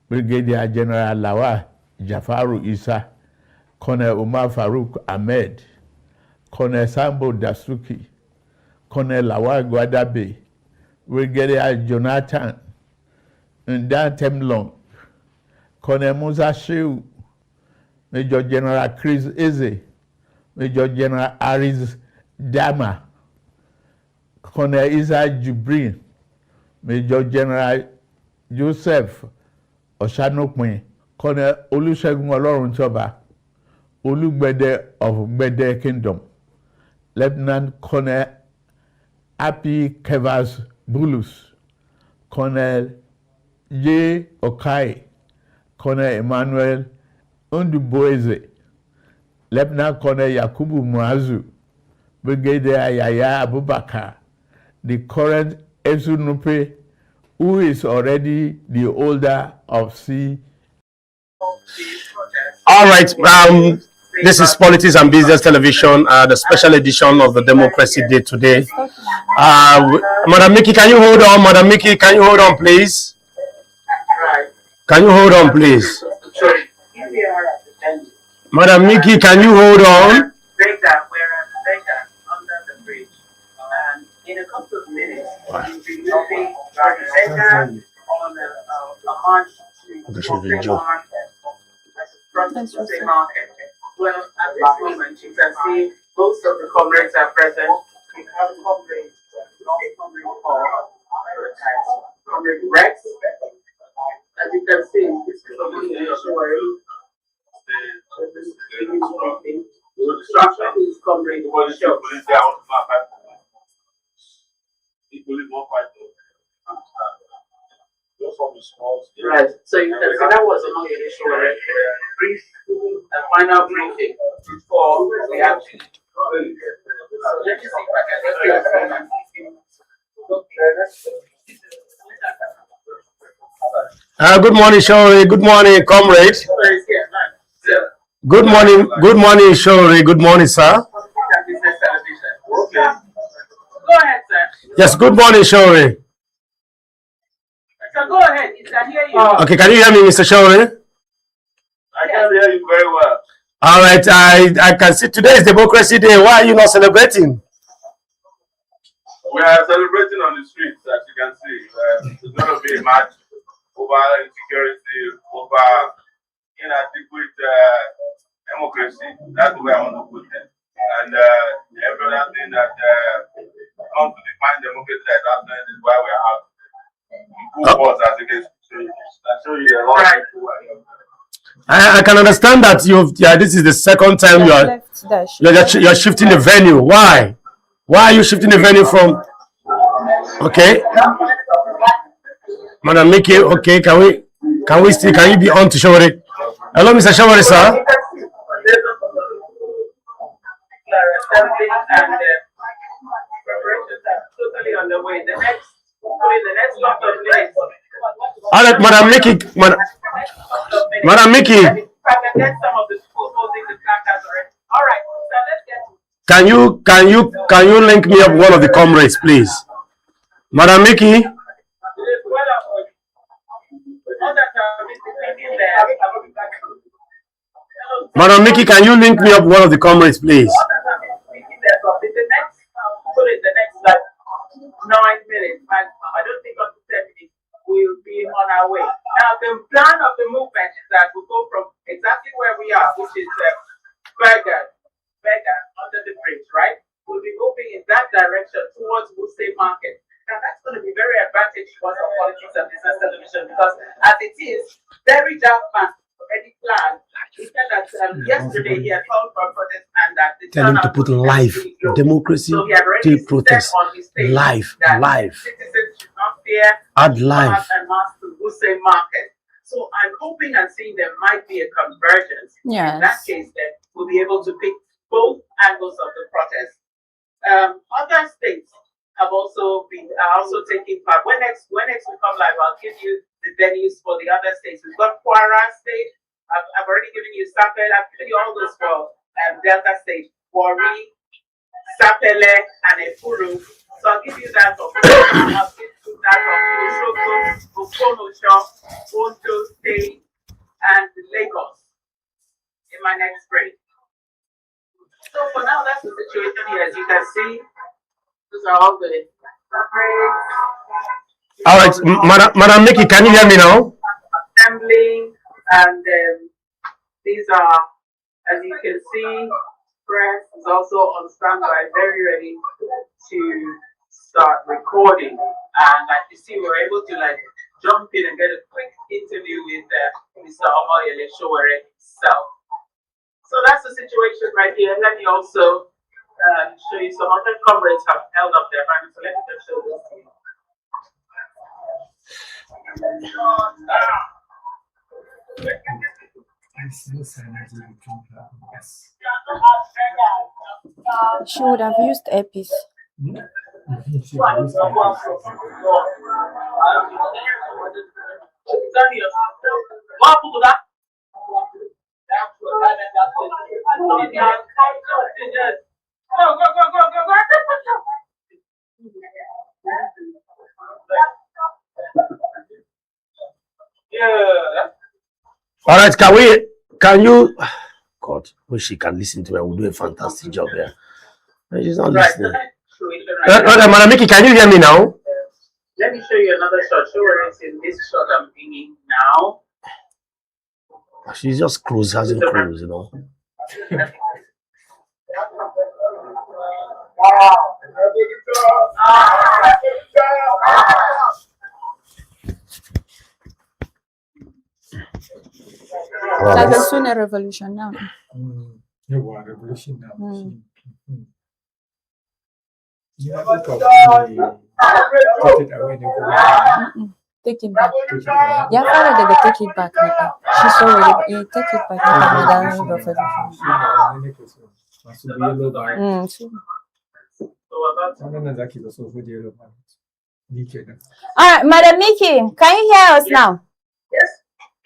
Speaker 5: Brigadier General Lawal Jafaru Isa, Colonel Umar Farouk Ahmed, Colonel Sambo Dasuki, Colonel Lawal Gwadabe, Brigadier Jonathan Ndan Temlong, Colonel Musa Shehu, Major General Chris Eze, Major General Aris Dama, Colonel Isa Jibrin, Major General Joseph Oshanopin, Colonel Olusegun Oloruntoba, Olugbede of Gbede Kingdom, Lieutenant Colonel Happy Kevas Bulus, Colonel J. Okai, Colonel Emmanuel Unduboeze, Lieutenant Colonel Yakubu Muazu, Brigadier Yaya Abubakar, the current Esunupe, who is already the older of C.
Speaker 1: All right. This is Politics and Business Television, the special edition of the Democracy Day today. Madam Mickey, can you hold on? Madam Mickey, can you hold on, please? Can you hold on, please? Madam Mickey, can you hold on?
Speaker 6: In a couple of minutes, we'll be moving our agenda on a march to the market. Well, at this moment, you can see most of the comrades are present. We have comrades, comrade Rex. As you can see, this is the instruction is comrade Show. Right. So you can see that was among the initial brief and final briefing before we actually. So let me see if I can
Speaker 1: Good morning, Shori. Good morning, comrade. Good morning. Good morning, Shori. Good morning, sir.
Speaker 6: Go ahead, sir.
Speaker 1: Yes, good morning, Shori.
Speaker 6: So go ahead. You can hear you.
Speaker 1: Okay, can you hear me, Mr. Shori?
Speaker 6: I can hear you very well.
Speaker 1: All right, I can see today is Democracy Day. Why are you not celebrating?
Speaker 7: We are celebrating on the streets, as you can see. It's going to be a march over insecurity, over inadequate democracy. That's the way I want to put it. And every other thing that comes to define democracy that's happening is why we are out. As it is. I'll show you a lot of people.
Speaker 1: I can understand that this is the second time you're shifting the venue. Why? Why are you shifting the venue from? Okay, Madam Mickey. Okay, can you be on to Shawari? Hello, Mr. Shawari, sir. All right, Madam Mickey. Madam Mickey. Can you link me up one of the comrades, please? Madam Mickey? Madam Mickey, can you link me up one of the comrades, please?
Speaker 6: The next like 9 minutes maximum. I don't think up to 10 minutes we'll be on our way. Now the plan of the movement is that we go from exactly where we are, which is Berger under the bridge, right? We'll be moving in that direction towards Wuse Market. Now that's going to be very advantageous for Politics and Business Television because as it is, very dark man already planned. He said that yesterday he had called for protest and that the
Speaker 1: tell him to put live democracy to protest live.
Speaker 6: Citizens should not fear
Speaker 1: add live
Speaker 6: and mass to Wuse Market. So I'm hoping and seeing there might be a convergence.
Speaker 3: Yes.
Speaker 6: In that case, then we'll be able to pick both angles of the protest. Other states have also taking part. When next we come live, I'll give you the venues for the other states. We've got Kwara State, I've already given you Sapele. I've given you all those for Delta State. Warri, Sapele, and Efuru. So I'll give you that of I'll give you that of Oshogo, Okonosho, Ondo State, and Lagos in my next break. So for now, that's the situation here. As you can see, these are all the
Speaker 1: All right, Madam Nikki, can you hear me now?
Speaker 6: assembling, and these are, as you can see, press is also on standby, very ready to start recording. And like you see, we're able to like jump in and get a quick interview with Mr. Omoyele Sowore himself. So that's the situation right here. Let me also show you some other comrades have held up their hands. So let me just show this to you.
Speaker 3: She would have used earpiece.
Speaker 1: All right, can you, God, wish she can listen to her. We'll do a fantastic job here. She's not listening. Madam Nikki, can you hear me now?
Speaker 6: Let me show you another shot. Show where it's in this shot I'm bringing now.
Speaker 1: She's just close, hasn't closed, you know.
Speaker 3: Like a sooner revolution now.
Speaker 2: Revolution now.
Speaker 3: Take it back. Yeah, father, they will take it back. She's already take it back. All right, Madam Nikki, can you hear us now?
Speaker 6: Yes,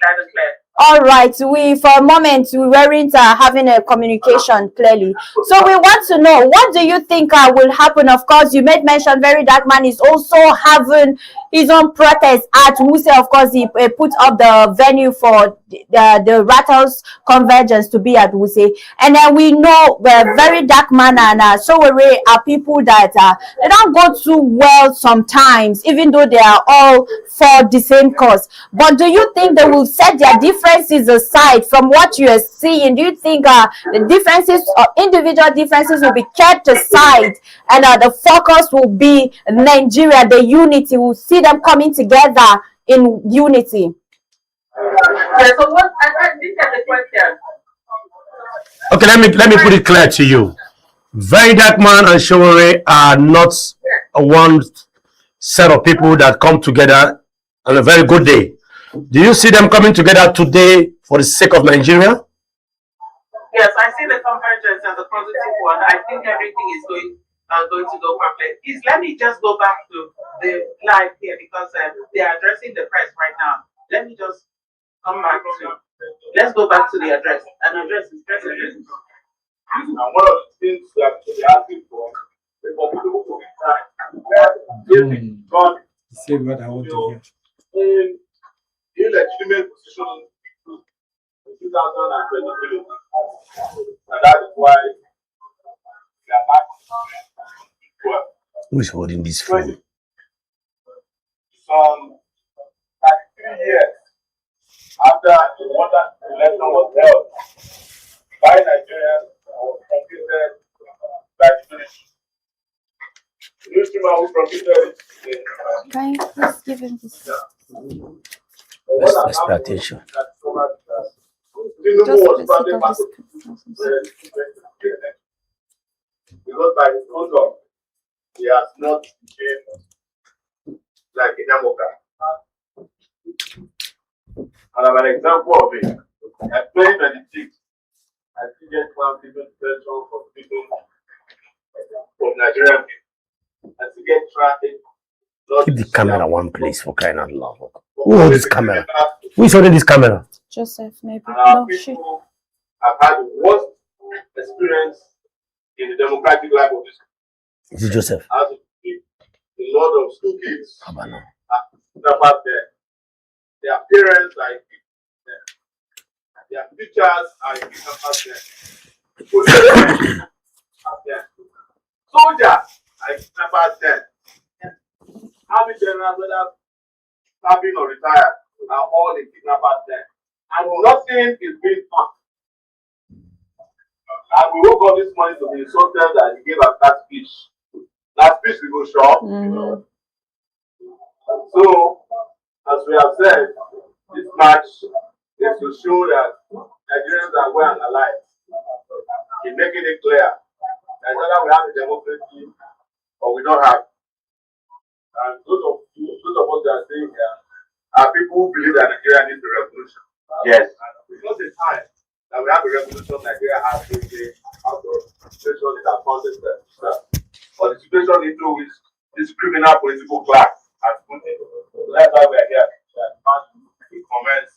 Speaker 6: loud and clear.
Speaker 3: All right, we for a moment we weren't having a communication clearly, so we want to know, what do you think will happen? Of course, you made mention Very Dark Man is also having his own protest at Wuse. Of course, he put up the venue for the Rattles Convergence to be at Wuse, and then we know Very Dark Man and Sowore are people that they don't go too well sometimes, even though they are all for the same cause. But do you think they will set their differences aside from what you are seeing? Do you think the differences or individual differences will be kept aside, and the focus will be Nigeria, the unity? We'll see them coming together in unity.
Speaker 6: Yeah, so what I think that's the question.
Speaker 1: Okay, let me put it clear to you. Very Dark Man and Sowore are not one set of people that come together on a very good day. Do you see them coming together today for the sake of Nigeria?
Speaker 6: Yes, I see the convergence as a positive one. I think everything is going to go perfect. Please let me just go back to the live here, because they are addressing the press right now. Let me just come back to. Let's go back to the address. An address is press address.
Speaker 7: And one of the things that they're asking for people to be God
Speaker 2: Say what I want to
Speaker 7: hear. In illegitimate position in 2023. And that is why they are back.
Speaker 1: Who is holding this phone?
Speaker 7: Some 33 years after the water election was held by Nigerians and was completed by the military. The newspaper who completed it.
Speaker 3: Can you please give him this?
Speaker 1: Let's pay attention.
Speaker 7: Because by his conduct, he has not been like a Democrat. And I'm an example of it. I played 26. I still get one people pension for people from Nigerian people. I still get traffic.
Speaker 1: Keep the camera one place, for crying out loud. Who holds this camera? Who is holding this camera?
Speaker 3: Joseph, maybe.
Speaker 7: And our
Speaker 3: No, she.
Speaker 7: people have had the worst experience in the democratic life of this country.
Speaker 1: Is it Joseph?
Speaker 7: As to keep a lot of school kids
Speaker 1: Habana.
Speaker 7: about there. Their parents are there. Their teachers are about there. Police are there. Soldiers are about there. Army generals, whether serving or retired, are all the kidnappers there. And nothing is being done. And we woke up this morning to be insulted that he gave us that speech. That speech we go short. So, as we have said, this match is to show that Nigerians are well and alive. In making it clear that either we have a democracy or we don't have. And those of us that are saying here are people who believe that Nigeria needs a revolution. Yes. And it's not a time that we have a revolution Nigeria has to get out of the situation it has found itself. Or the situation into which this criminal political class has put it. So that's why we are here. Comments.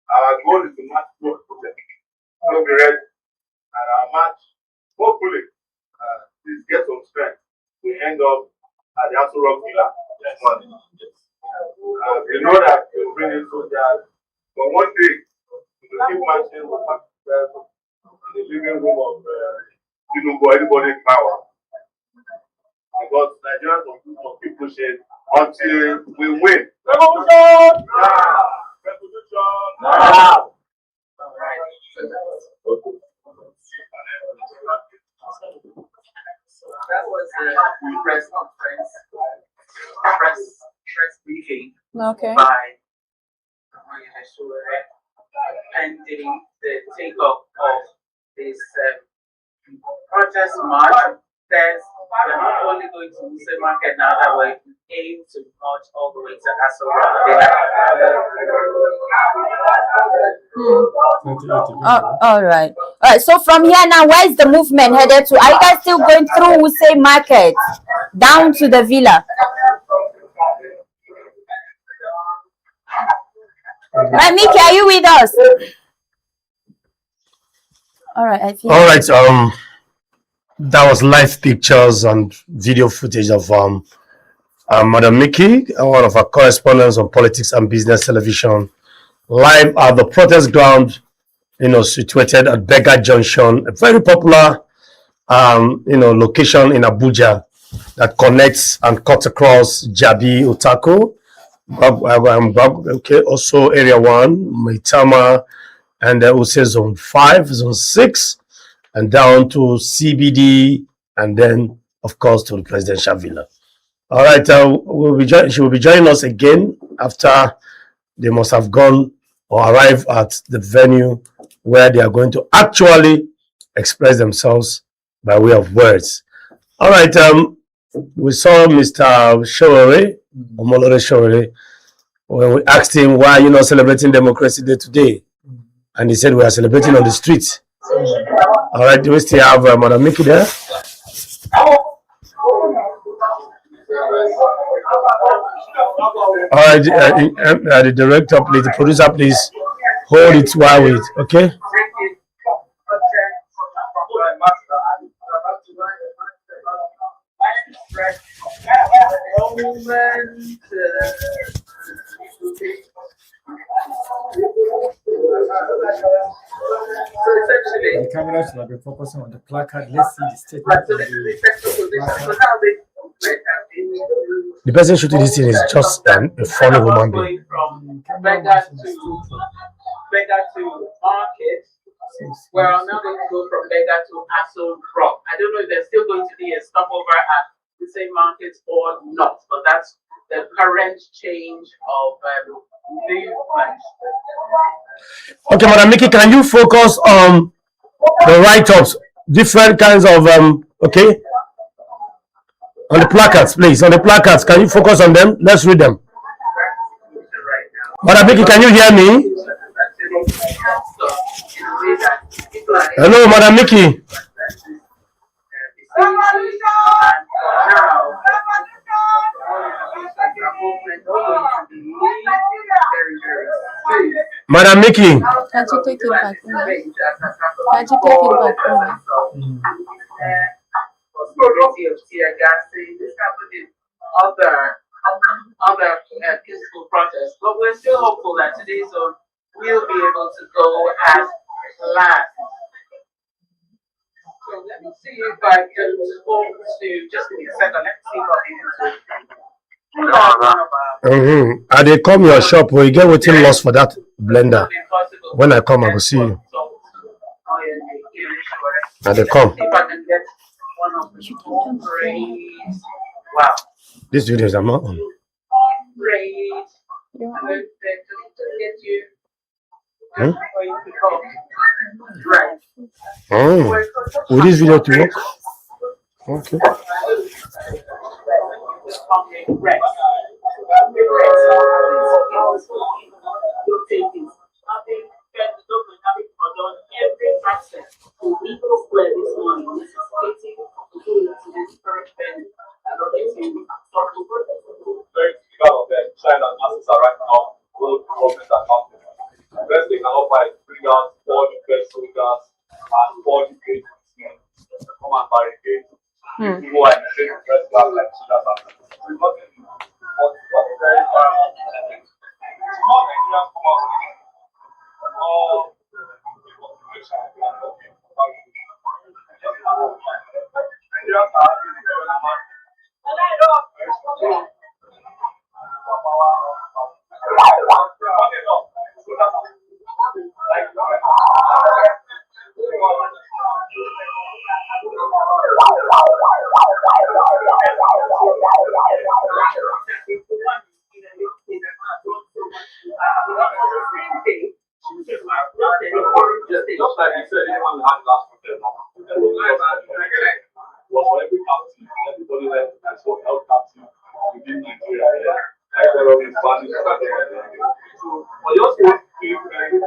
Speaker 7: Our goal is to match growth project. So be ready. And our match, hopefully, please get some strength. We end up at the Aso Rock Villa next morning. We know that we'll bring in soldiers, but one day we will keep marching with in the living room of anybody in power. Because Nigerians will keep pushing until we win. Revolution! Now! Revolution! Now!
Speaker 6: That was the press conference, press briefing
Speaker 3: Okay.
Speaker 6: by pending the takeoff of this protest march. We're not only going to Wuse Market now that we aim to march all the way to Aso Rock.
Speaker 3: All right. All right. So from here now, where is the movement headed to? Are you guys still going through Wuse Market down to the villa? Right, Mickey, are you with us? All right. I feel.
Speaker 1: All right. That was live pictures and video footage of Madam Mickey, one of our correspondents on Politics and Business Television, live at the protest ground, situated at Beggar Junction, a very popular, location in Abuja that connects and cuts across Jabi, Otako, also Area 1, Maitama, and also Zone 5, Zone 6, and down to CBD, and then, of course, to the Presidential Villa. All right, she will be joining us again after they must have gone or arrived at the venue where they are going to actually express themselves by way of words. All right, we saw Mr. Showore, Omolore Showore, when we asked him, why are you not celebrating Democracy Day today? And he said, we are celebrating on the streets. All right, do we still have Madam Mickey there? All right, the director, please, the producer, please hold it while we, okay?
Speaker 2: The camera should be focusing on the placard. Let's see the statement.
Speaker 1: The person shooting this thing is just a funny woman being.
Speaker 6: From beggar to market. We're now going to go from beggar to Aso Rock. I don't know if there's still going to be a stopover at the same market or not, but that's the current change of movement.
Speaker 1: Okay, Madam Mickey, can you focus on the write-ups, different kinds of, okay? On the placards, please. On the placards, can you focus on them? Let's read them. Madam Mickey, can you hear me? Hello, Madam Mickey. Madam Mickey.
Speaker 8: Can't you take it back? Can't you take it back?
Speaker 6: Possibility of tear gassing. This happened in other peaceful protests, but we're still hopeful that today's zone will be able to go as planned. So let me see if I can go to, just give me a second, let me see if I can.
Speaker 1: I they come your shop where you get waiting loss for that blender. When I come, I will see you. And they come.
Speaker 6: Wow.
Speaker 1: These videos are not on. Hmm? With this video to work? Okay.
Speaker 7: Best they can offer is bring out 4 best soldiers and 4 great men to come and barricade. Who are in the same dress class like soldiers and not very small Nigerians come out. All Nigerians are having just like you said, anyone who had last protest was for every county, everybody went and so held captive within Nigeria. Like terrorists, bandits, but your state is very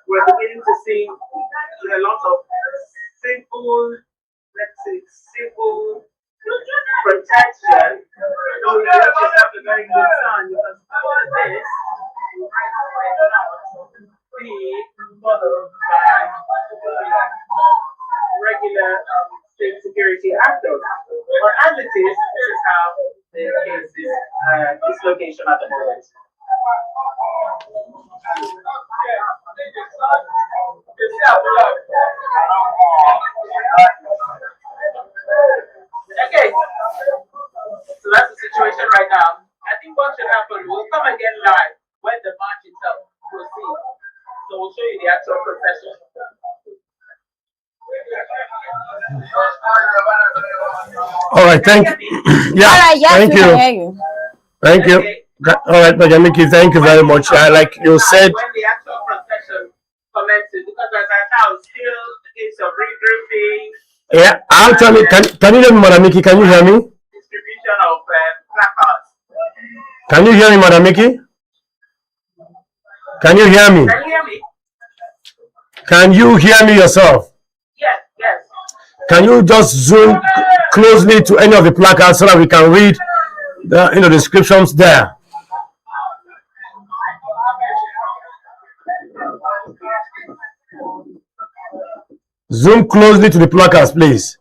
Speaker 7: we're beginning to see a lot of simple, let's say, simple protection. We just have a very good son because all of this be followed by regular state security actors. But as it is, this is how the case is dislocation at the moment. Okay, so that's the situation right now. I think what should happen, we'll come again live when the march itself proceeds. So we'll show you the actual procession.
Speaker 1: All right, thank you. Yeah,
Speaker 8: All right, yes,
Speaker 1: thank
Speaker 8: we
Speaker 1: you.
Speaker 8: can hear you.
Speaker 1: Thank you. All right, Madam Mickey, thank you very much. Like you said,
Speaker 6: When the actual procession commences, because as I now still the case of regrouping,
Speaker 1: yeah, actually, can you hear me, Madam Mickey? Can you hear me?
Speaker 6: distribution of placards.
Speaker 1: Can you hear me, Madam Mickey? Can you hear me?
Speaker 6: Can you hear me?
Speaker 1: Can you hear me yourself?
Speaker 6: Yes, yes.
Speaker 1: Can you just zoom closely to any of the placards so that we can read the descriptions there? Zoom closely to the placards, please.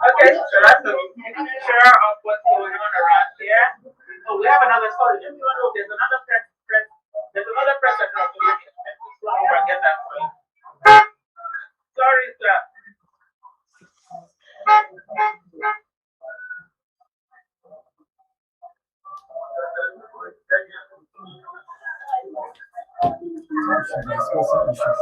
Speaker 6: Okay, so that's a picture of what's going on around here. Oh, we have another story. Let me know if there's another press. There's another press across the way. Get that for you.
Speaker 2: should be discussing issues.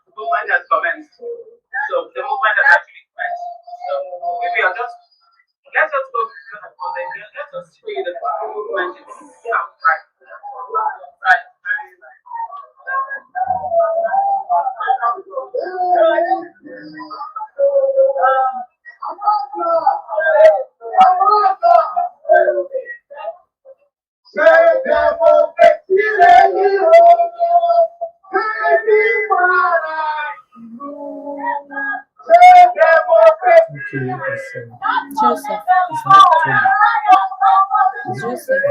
Speaker 6: The movement has commenced. So the movement has actually commenced. So maybe I'll just let's just go let's just show you the movement itself, right? Right.
Speaker 2: Okay,
Speaker 8: Joseph.
Speaker 2: it's not Toby.
Speaker 8: Joseph.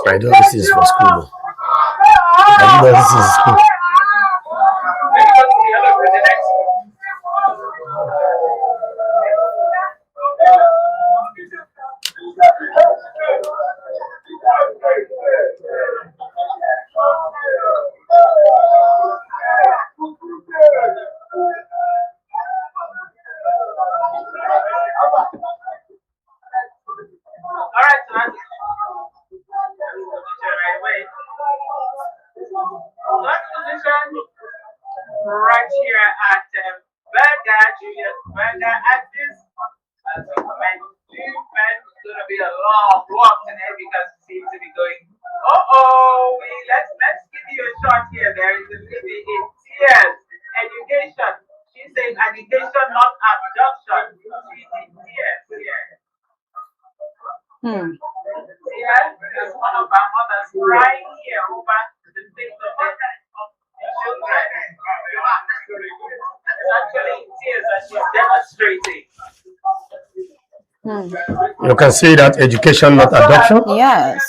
Speaker 1: I know this is for school. I know this is school.
Speaker 6: All right, so that's right away. Let's position right here at Berger, Julius Berger, at this men. It's going to be a long walk today because it seems to be going. Let's give you a shot here. There is a lady in tears. Education. She's saying education, not abduction. She's in tears here. Yes, because one of our mothers crying here over the things of the children. It's actually in tears that she's demonstrating.
Speaker 1: You can see that education, not adoption.
Speaker 8: Yes.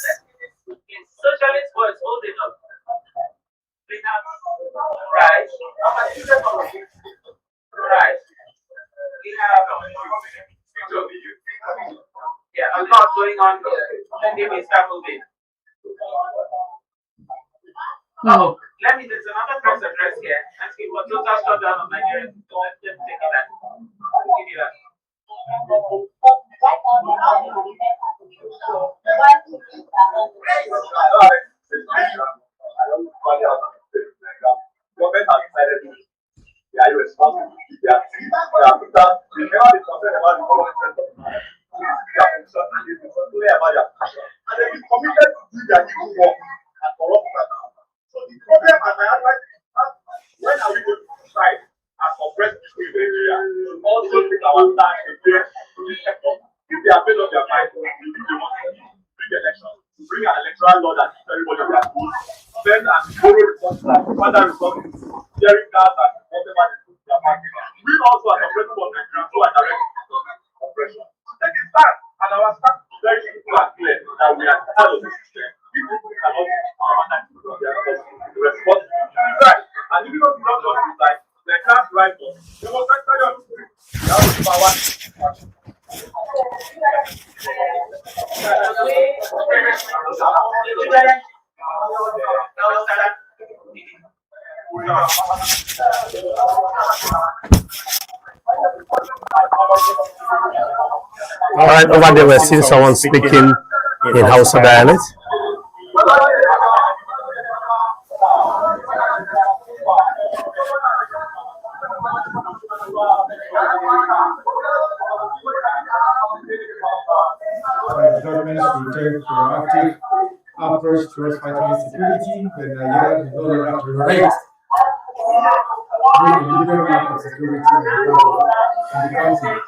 Speaker 6: In socialist words, holding up. We have right. Right. We have a lot going on here. Let me start moving. Oh, there's another press address here. Let's give a total shutdown of Nigeria. So let's just take it that. Give you that.
Speaker 7: Government has decided to they are irresponsible. They are never been concerned about the government. And they be committed to do their evil work and corrupt people. So the problem and my advice is when are we going to decide as oppressed people in Nigeria to also take our stand against this sector? If they are made up their mind, we need to bring elections, bring an electoral law that gives everybody their vote, spend and borrow resources and further resources, sharing cars and whatever they put in their market. We also as oppressed people of Nigeria who are directly oppression. Take a stand, and our stand is very simple and clear that we are part of the system. People cannot the responsibility is right. And if you don't belong to the side, they can't write us. They must actually understand we have the power.
Speaker 1: All right, over there we're seeing someone speaking in Hausa dialect.
Speaker 9: Government should take proactive approach towards fighting insecurity when Nigeria does no longer tolerate the deliberate lack of security in the country.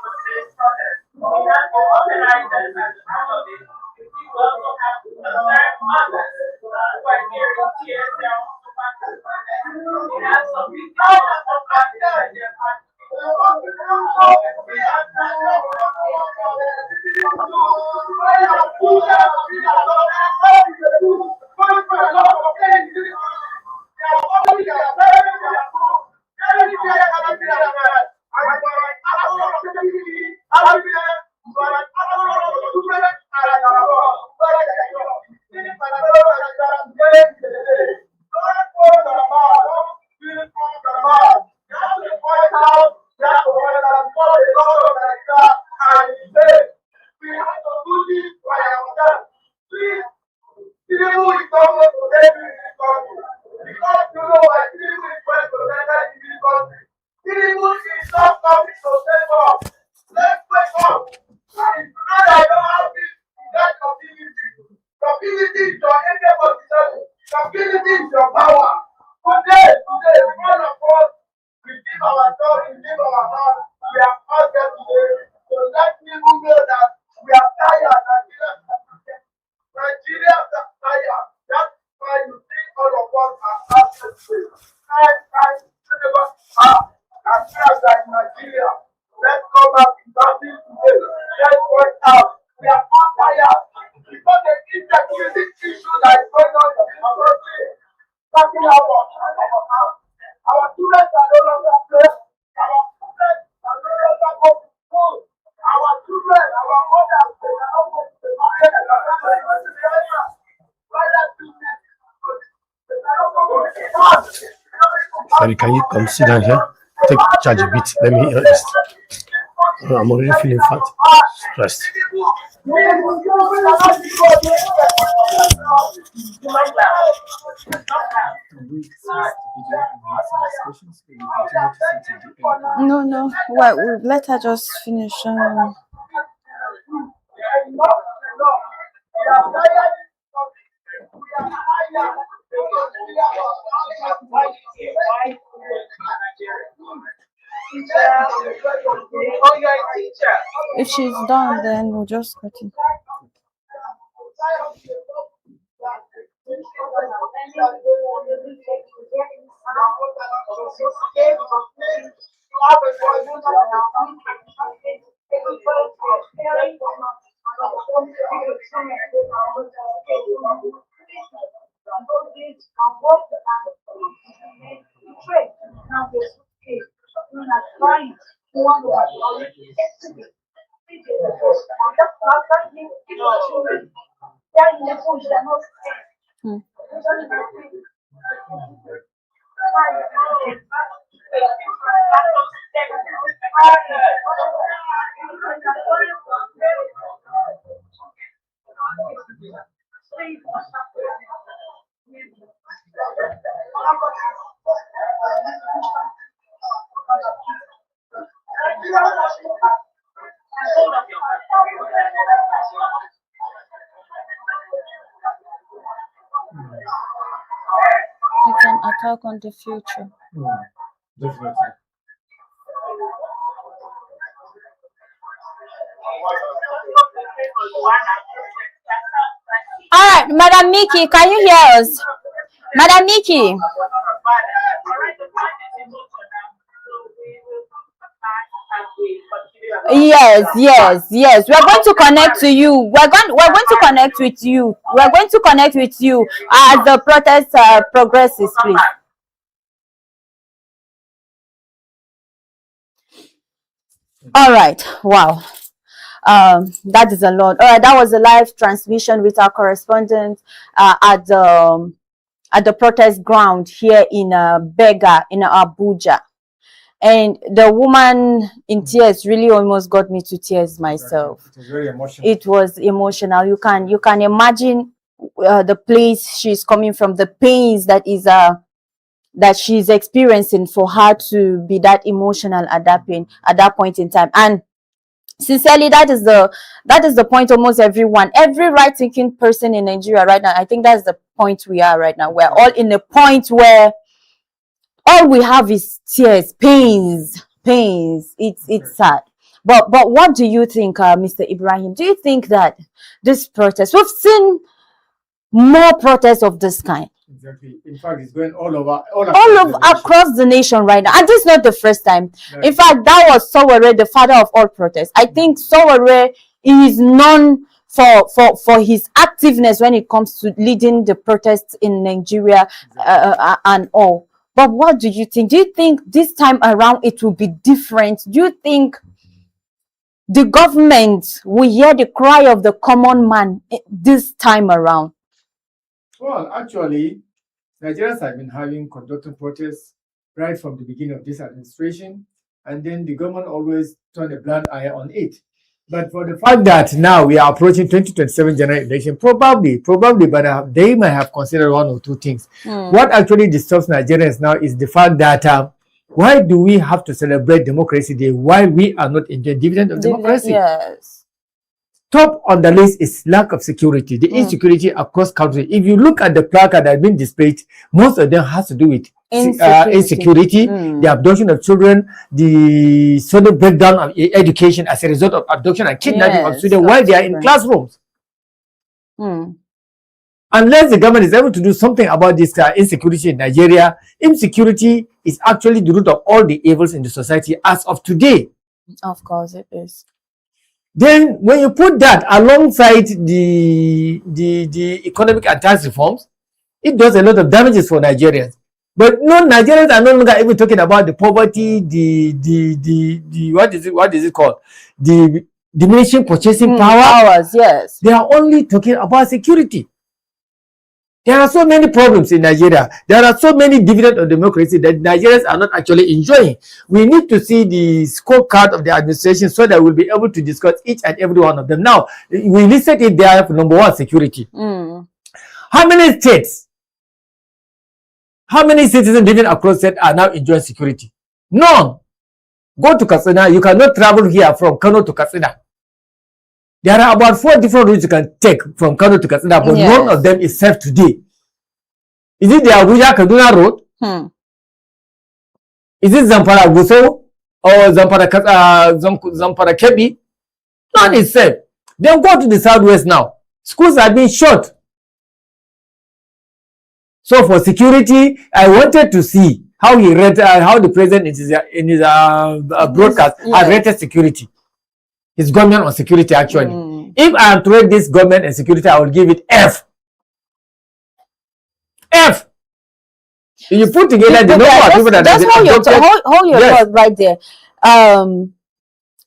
Speaker 1: Sorry, can you come sit down here? Take charge a bit. Let me rest. I'm already feeling fat, stressed.
Speaker 8: No. Well, let her just finish. If she's done, then we'll just cut it. It's an attack on the future.
Speaker 9: Definitely.
Speaker 8: All right, Madam Mickey, can you hear us? Madam Mickey. Yes. We're going to connect to you. We're going to connect with you. We're going to connect with you as the protest progresses, please. All right. Wow. That is a lot. All right, that was a live transmission with our correspondent at the protest ground here in Bega in Abuja. And the woman in tears really almost got me to tears myself.
Speaker 9: It was very emotional.
Speaker 8: It was emotional. You can imagine the place she's coming from, the pains that she's experiencing for her to be that emotional at that point in time. And Sincerely, that is the point. Almost every right-thinking person in Nigeria right now, I think that's the point we are right now. We're all in a point where all we have is tears, pains. It's sad. But what do you think, Mr. Ibrahim? Do you think that this protest, we've seen more protests of this kind?
Speaker 9: Exactly. In fact, it's going all
Speaker 8: across the nation right now, and this is not the first time.
Speaker 9: No.
Speaker 8: In fact, that was Sowore, the father of all protests. I think Sowore is known for his activeness when it comes to leading the protests in Nigeria, and all. But what do you think? Do you think this time around it will be different? Do you think the government will hear the cry of the common man this time around?
Speaker 9: Well, actually, Nigerians have been conducting protests right from the beginning of this administration, and then the government always turned a blind eye on it. But for the fact that now we are approaching 2027 general election, probably, but they might have considered one or two things. What actually disturbs Nigerians now is the fact that why do we have to celebrate Democracy Day while we are not enjoying dividend of democracy?
Speaker 8: Yes.
Speaker 9: Top on the list is lack of security, the insecurity across country. If you look at the placard that have been displayed, most of them has to do with insecurity, the abduction of children, the sudden breakdown of education as a result of abduction and kidnapping of students while they are in classrooms. Unless the government is able to do something about this insecurity in Nigeria, insecurity is actually the root of all the evils in the society as of today.
Speaker 8: Of course it is.
Speaker 9: Then when you put that alongside the economic and tax reforms, it does a lot of damages for Nigerians. But no, Nigerians are no longer even talking about the poverty, the what is it called? The diminishing purchasing powers.
Speaker 8: Yes.
Speaker 9: They are only talking about security. There are so many problems in Nigeria. There are so many dividends of democracy that Nigerians are not actually enjoying. We need to see the scorecard of the administration so that we'll be able to discuss each and every one of them. Now, we listed it there for number one, security. How many states, how many citizens living across state are now enjoying security? None. Go to Katsina. You cannot travel here from Kano to Katsina. There are about 4 different routes you can take from Kano to Katsina, but none of them is safe today. Is it the Abuja Kaduna road? Is it Zamfara Gusau or Zamfara Kebbi? None is safe. Then go to the southwest now. Schools are being shut. So for security, I wanted to see how he read, how the president in his broadcast had rated security. His government on security, actually. If I am to rate this government and security, I will give it F. F. If you put together the number of people that
Speaker 8: just hold your thought right there.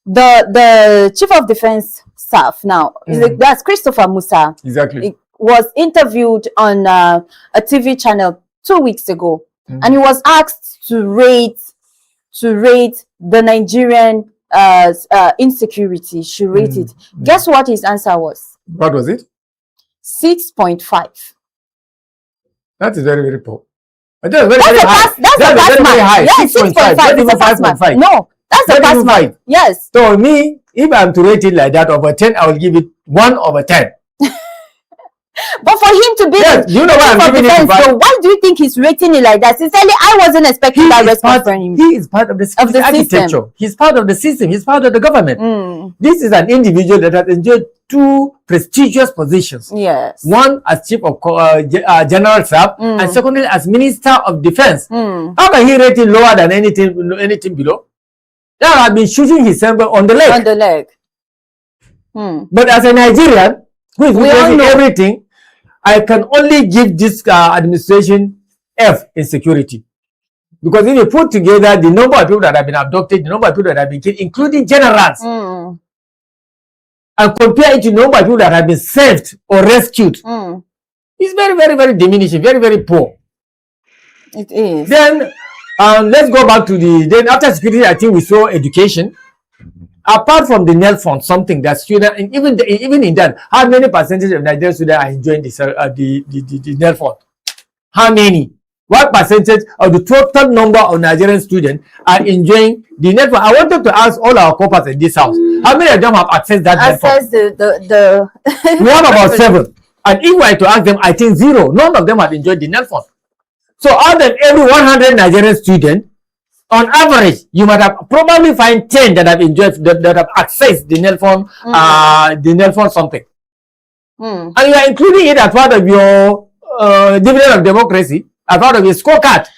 Speaker 8: The chief of defense staff now, that's Christopher Musa.
Speaker 9: Exactly.
Speaker 8: He was interviewed on a TV channel 2 weeks ago, and he was asked to rate the Nigerian insecurity. Should rate it. Guess what his answer was?
Speaker 9: What was it?
Speaker 8: 6.5.
Speaker 9: That is very, very poor. That's a very
Speaker 8: high. Yes, 6.5 is a pass mark. No, that's a pass mark. Yes.
Speaker 9: So me, if I'm to rate it like that over 10, I will give it 1/10.
Speaker 8: But for him to be
Speaker 9: you know what I'm giving it.
Speaker 8: So why do you think he's rating it like that? Sincerely, I wasn't expecting that response from him.
Speaker 9: He is part of the architecture.
Speaker 8: System.
Speaker 9: He's part of the system. He's part of the government. This is an individual that has enjoyed 2 prestigious positions.
Speaker 8: Yes.
Speaker 9: One as chief of general staff, and secondly as minister of defense. How can he rate it lower than anything below? That has been shooting himself on the leg.
Speaker 8: On the leg.
Speaker 9: But as a Nigerian who is witnessing everything, I can only give this administration F in security. Because if you put together the number of people that have been abducted, the number of people that have been killed, including generals, and compare it to the number of people that have been saved or rescued, it's very, very, very diminishing, very, very poor.
Speaker 8: It is.
Speaker 9: Then let's go back to then after security, I think we saw education. Apart from the NEL fund, something that students, and even in that, how many percentage of Nigerian students are enjoying the NEL fund? How many? What percentage of the total number of Nigerian students are enjoying the NEL fund? I wanted to ask all our corporates in this house,
Speaker 2: How many of them have accessed that?
Speaker 8: Access the
Speaker 2: We have about 7. And if we were to ask them, I think 0. None of them have enjoyed the Nelfund. So out of every 100 Nigerian students, on average, you might have probably find 10 that have enjoyed, that have accessed the Nelfund something. And you are including it as part of your dividend of democracy, as part of your scorecard.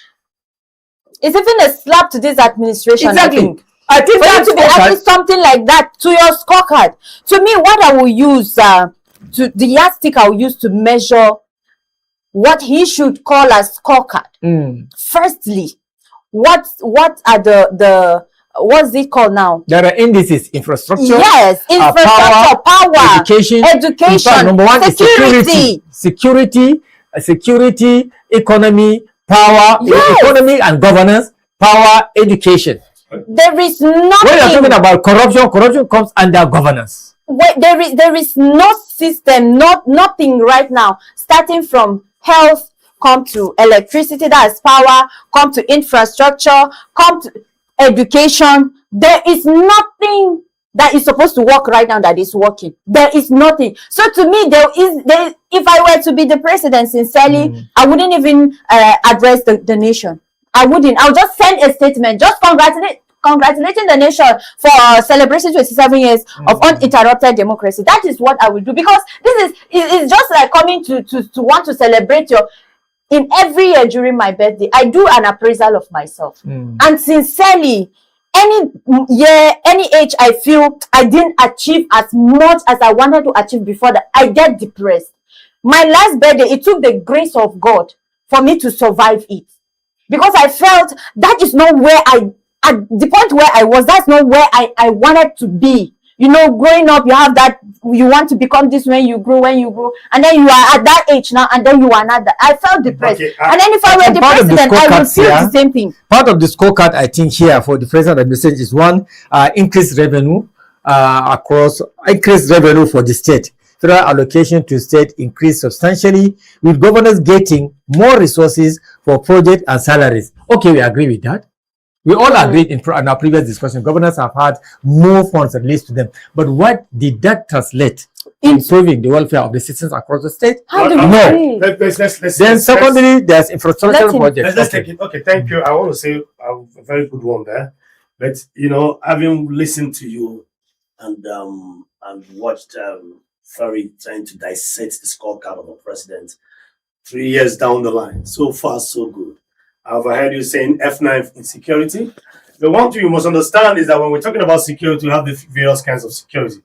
Speaker 8: It's even a slap to this administration.
Speaker 2: Exactly. I think
Speaker 8: for you to be adding something like that to your scorecard. To me, what I will use the yardstick I will use to measure what he should call a scorecard. Firstly, what are the what's it called now?
Speaker 2: There are indices: infrastructure,
Speaker 8: yes, infrastructure, power, education.
Speaker 2: Fact, number 1 is security, economy, power, economy and governance, power, education.
Speaker 8: There is nothing.
Speaker 2: When you're talking about corruption comes under governance.
Speaker 8: There is no system, nothing right now, starting from health, come to electricity, that's power, come to infrastructure, come to education. There is nothing that is supposed to work right now that is working. There is nothing. So to me, if I were to be the president, sincerely, I wouldn't even address the nation. I wouldn't. I'll just send a statement, just congratulating the nation for celebrating 27 years of uninterrupted democracy. That is what I will do, because this is just like coming to want to celebrate your. In every year during my birthday, I do an appraisal of myself, and sincerely, any year, any age, I feel I didn't achieve as much as I wanted to achieve before that, I get depressed. My last birthday, it took the grace of God for me to survive it, because I felt that is not where at the point where I was, that's not where I wanted to be. You know, growing up, you have that, you want to become this when you grow, and then you are at that age now, and then you are not that. I felt depressed. Okay, and then if I were the president, I would feel the same thing.
Speaker 2: Part of the scorecard, I think, here for the president administration is one, increased revenue increased revenue for the state. Federal allocation to state increased substantially, with governors getting more resources for project and salaries. Okay, we agree with that. We all agreed in our previous discussion, governors have had more funds released to them. But what did that translate in improving the welfare of the citizens across the state?
Speaker 8: How do we
Speaker 2: no. Then secondly, there's infrastructure projects.
Speaker 1: Let's take it. Okay, thank you. I want to say a very good one there. But, you know, having listened to you and watched Ferry trying to dissect the scorecard of the president 3 years down the line, so far, so good. I've heard you saying F9 in security. The one thing you must understand is that when we're talking about security, we have the various kinds of security.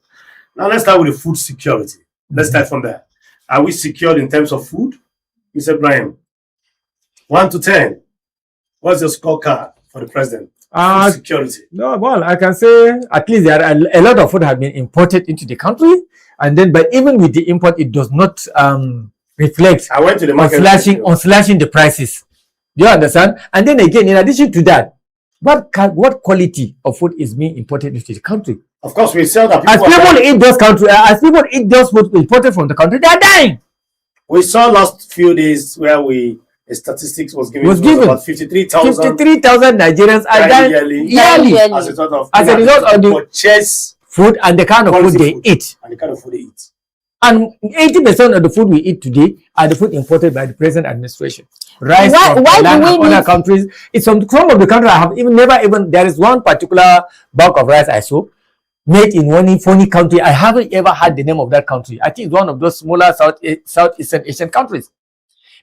Speaker 1: Now let's start with the food security. Let's start from there. Are we secured in terms of food? Mr. Brian, 1 to 10. What's your scorecard for the president? Food security.
Speaker 2: No, well, I can say at least there are a lot of food have been imported into the country, and then, but even with the import, it does not reflect
Speaker 1: I went to the market
Speaker 2: on slashing the prices. Do you understand? And then again, in addition to that, what quality of food is being imported into the country?
Speaker 1: Of course, we sell that.
Speaker 2: As people eat those food imported from the country, they are dying.
Speaker 1: We saw last few days where a statistics was given about 53,000
Speaker 2: Nigerians are dying yearly
Speaker 1: as a result of the purchase
Speaker 2: food and the kind of food they eat.
Speaker 1: And the kind of food they eat.
Speaker 2: And 80% of the food we eat today are the food imported by the present administration. Rice from Thailand and other countries. It's from some of the countries I have there is one particular bulk of rice I saw made in one funny country. I haven't ever heard the name of that country. I think it's one of those smaller Southeastern Asian countries.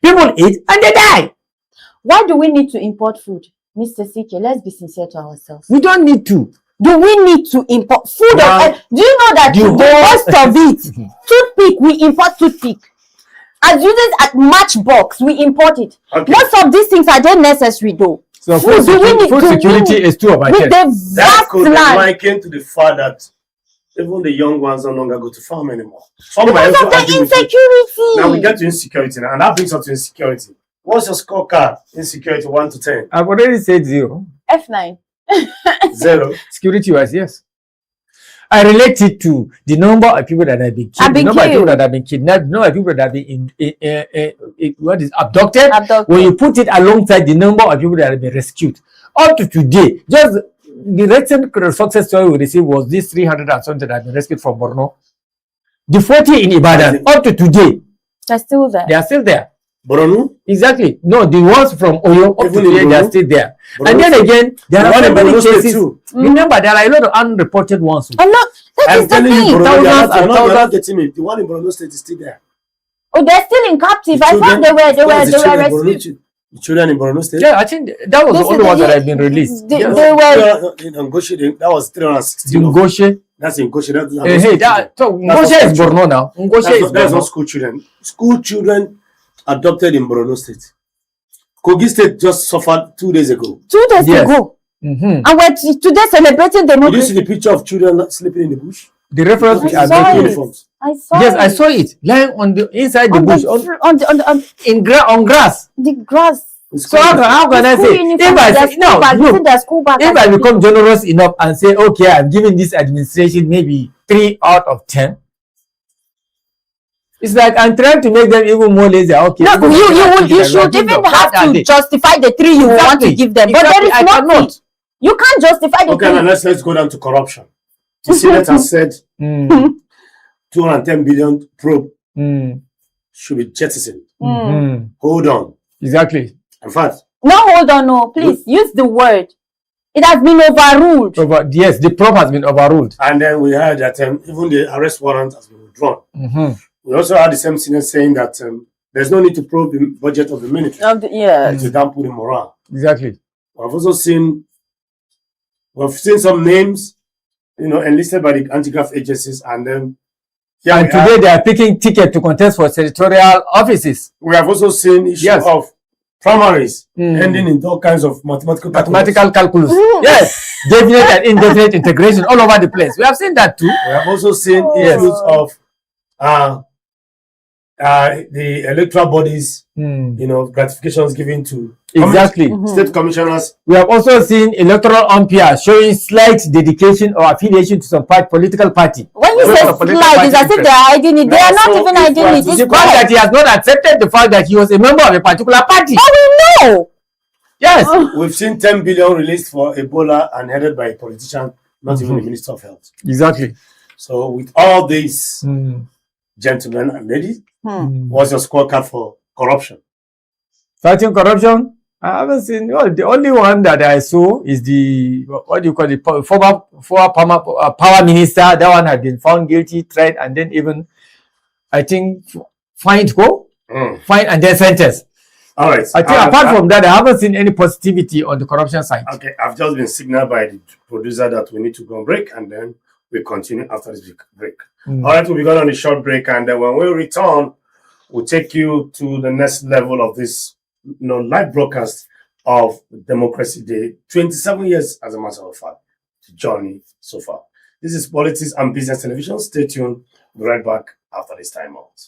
Speaker 2: People eat and they die.
Speaker 8: Why do we need to import food? Mr. CK, let's be sincere to ourselves.
Speaker 2: We don't need to.
Speaker 8: Do we need to import food? Do you know that the most of it, toothpick, we import toothpick. As users at Matchbox, we import it. Okay. Most of these things are they necessary though.
Speaker 2: So food security is 2 over 10.
Speaker 1: That could be likened to the fact that even the young ones no longer go to farm anymore.
Speaker 8: Because of the insecurity.
Speaker 1: Now we get to insecurity now, and that brings us to insecurity. What's your scorecard? Insecurity 1 to 10.
Speaker 2: I've already said 0.
Speaker 8: F9.
Speaker 1: 0.
Speaker 2: Security wise, yes. I relate it to the number of people that have been killed, the number of people that have been kidnapped, the number of people that have been abducted. When you put it alongside the number of people that have been rescued, up to today, just the recent success story we received was this 300 and something that have been rescued from Borno. The 40 in Ibadan, up to today,
Speaker 8: They're still there.
Speaker 2: they are still there.
Speaker 1: Boronu?
Speaker 2: Exactly. No, the ones from Oyo up to
Speaker 1: Even in
Speaker 2: today, they are
Speaker 1: Borno?
Speaker 2: still there.
Speaker 1: Borno
Speaker 2: And then
Speaker 1: State.
Speaker 2: again, there
Speaker 1: The
Speaker 2: are
Speaker 1: one
Speaker 2: so
Speaker 1: in
Speaker 2: many
Speaker 1: Borno State
Speaker 2: cases.
Speaker 1: too.
Speaker 2: Remember, there are a lot of unreported ones.
Speaker 8: Oh, no, that
Speaker 1: I'm
Speaker 8: is the
Speaker 1: telling you,
Speaker 8: thing.
Speaker 1: Boronu,
Speaker 2: Thousands
Speaker 1: you're
Speaker 2: and
Speaker 1: not
Speaker 2: thousands.
Speaker 1: getting me. The one in Borno State is still there.
Speaker 8: Oh, they're still in captive.
Speaker 1: The
Speaker 8: I
Speaker 1: children-
Speaker 8: thought they
Speaker 1: of course, the children in
Speaker 8: were
Speaker 1: Borno-
Speaker 8: rescued.
Speaker 1: The children in Borno State.
Speaker 2: Yeah, I think that was the only one that had been released.
Speaker 8: They,
Speaker 2: Yes.
Speaker 8: they were.
Speaker 1: In Ngoshi, that was 316. of-
Speaker 2: Ngoshe.
Speaker 1: That's in Ngoshi. That's not
Speaker 2: Hey,
Speaker 1: school
Speaker 2: that, so
Speaker 1: children. That's
Speaker 2: Ngoshe
Speaker 1: not
Speaker 2: is
Speaker 1: school
Speaker 2: Borno now. Ngoshe
Speaker 1: That's
Speaker 2: is
Speaker 1: not, that's
Speaker 2: Borno.
Speaker 1: not school children. School children adopted in Borno State. Kogi State just suffered 2 days ago.
Speaker 8: 2 days
Speaker 2: Yes.
Speaker 8: ago.
Speaker 2: Mhm.
Speaker 8: And we're today celebrating
Speaker 1: Did you see
Speaker 8: democracy.
Speaker 1: the picture of children sleeping in the bush?
Speaker 2: The reference
Speaker 8: I
Speaker 2: we are
Speaker 8: saw
Speaker 2: making.
Speaker 8: it.
Speaker 1: Uniforms.
Speaker 8: I saw
Speaker 2: Yes,
Speaker 8: it.
Speaker 2: I saw it lying on the inside the
Speaker 8: On
Speaker 2: bush
Speaker 8: the,
Speaker 2: on,
Speaker 8: on
Speaker 2: on grass.
Speaker 8: the grass.
Speaker 1: It's
Speaker 2: So how can I
Speaker 8: School
Speaker 2: say
Speaker 8: uniform,
Speaker 2: if I
Speaker 8: their
Speaker 2: say
Speaker 8: school
Speaker 2: no,
Speaker 8: bag,
Speaker 2: look,
Speaker 8: see their school bag
Speaker 2: if
Speaker 8: and
Speaker 2: I
Speaker 8: the
Speaker 2: become generous enough and say okay, I'm giving this administration maybe 3 out of 10, it's like I'm trying to make them even more lazy. Okay,
Speaker 8: No,
Speaker 2: even
Speaker 8: you
Speaker 2: if
Speaker 8: should
Speaker 2: I
Speaker 8: even
Speaker 2: give
Speaker 8: have
Speaker 2: them,
Speaker 8: to justify the 3 you want to give them. But there
Speaker 2: Exactly,
Speaker 8: is
Speaker 2: I
Speaker 8: nothing.
Speaker 2: cannot.
Speaker 8: You can't justify the
Speaker 1: Okay, now
Speaker 8: 3.
Speaker 1: let's go down to corruption. The Senate has said
Speaker 2: Mm,
Speaker 1: 210 billion probe
Speaker 2: mm,
Speaker 1: should be jettisoned.
Speaker 2: mm.
Speaker 1: Hold on.
Speaker 2: Exactly.
Speaker 1: In fact,
Speaker 8: No, hold on, no. Please, use the word. It has been overruled.
Speaker 2: Yes, the probe has been overruled.
Speaker 1: and then we heard that even the arrest warrant has been withdrawn.
Speaker 2: Mhm.
Speaker 1: We also had the same Senate saying that there's no need to probe the budget of the military
Speaker 8: Yes.
Speaker 1: to dampen the morale.
Speaker 2: Exactly.
Speaker 1: We've also seen some names, enlisted by the anti-graft agencies, and then
Speaker 2: And today they are picking ticket to contest for senatorial offices.
Speaker 1: we have also seen issue
Speaker 2: Yes.
Speaker 1: of primaries
Speaker 2: Mm.
Speaker 1: ending in all kinds of mathematical
Speaker 2: Calculus. Yes, definite and indefinite integration all over the place. We have seen that too.
Speaker 1: We have also seen
Speaker 2: Yes.
Speaker 1: issues of the electoral bodies,
Speaker 2: Mm.
Speaker 1: gratifications given to
Speaker 2: Exactly.
Speaker 1: state commissioners.
Speaker 2: We have also seen electoral umpires showing slight dedication or affiliation to some political party.
Speaker 8: When you
Speaker 2: Based
Speaker 8: say
Speaker 2: on political
Speaker 8: slide, it's
Speaker 2: party
Speaker 8: as if
Speaker 2: interest.
Speaker 8: they are hiding it. They are not
Speaker 1: So
Speaker 8: even
Speaker 1: if
Speaker 8: hiding
Speaker 1: we are
Speaker 8: it.
Speaker 1: to
Speaker 8: It's
Speaker 2: The fact that he has not accepted the fact that he was a member of a particular party.
Speaker 8: But we know.
Speaker 2: Yes.
Speaker 1: We've seen 10 billion released for Ebola and headed by a politician, not even the Minister of Health.
Speaker 2: Exactly.
Speaker 1: So with all these
Speaker 2: Mm.
Speaker 1: gentlemen and ladies,
Speaker 2: Mm.
Speaker 1: what's your scorecard for corruption?
Speaker 2: Fighting corruption? I haven't seen. Well, the only one that I saw is the what do you call it? Former power minister. That one had been found guilty, tried, and then even I think fined, fine, and then sentenced.
Speaker 1: All right.
Speaker 2: I think apart from that, I haven't seen any positivity on the corruption side.
Speaker 1: Okay, I've just been signaled by the producer that we need to go on break, and then we continue after this break.
Speaker 2: Mm.
Speaker 1: All right, we'll be going on a short break, and then when we return, we'll take you to the next level of this live broadcast of Democracy Day. 27 years, as a matter of fact, journey so far. This is Politics and Business Television. Stay tuned. We'll be right back after this time out.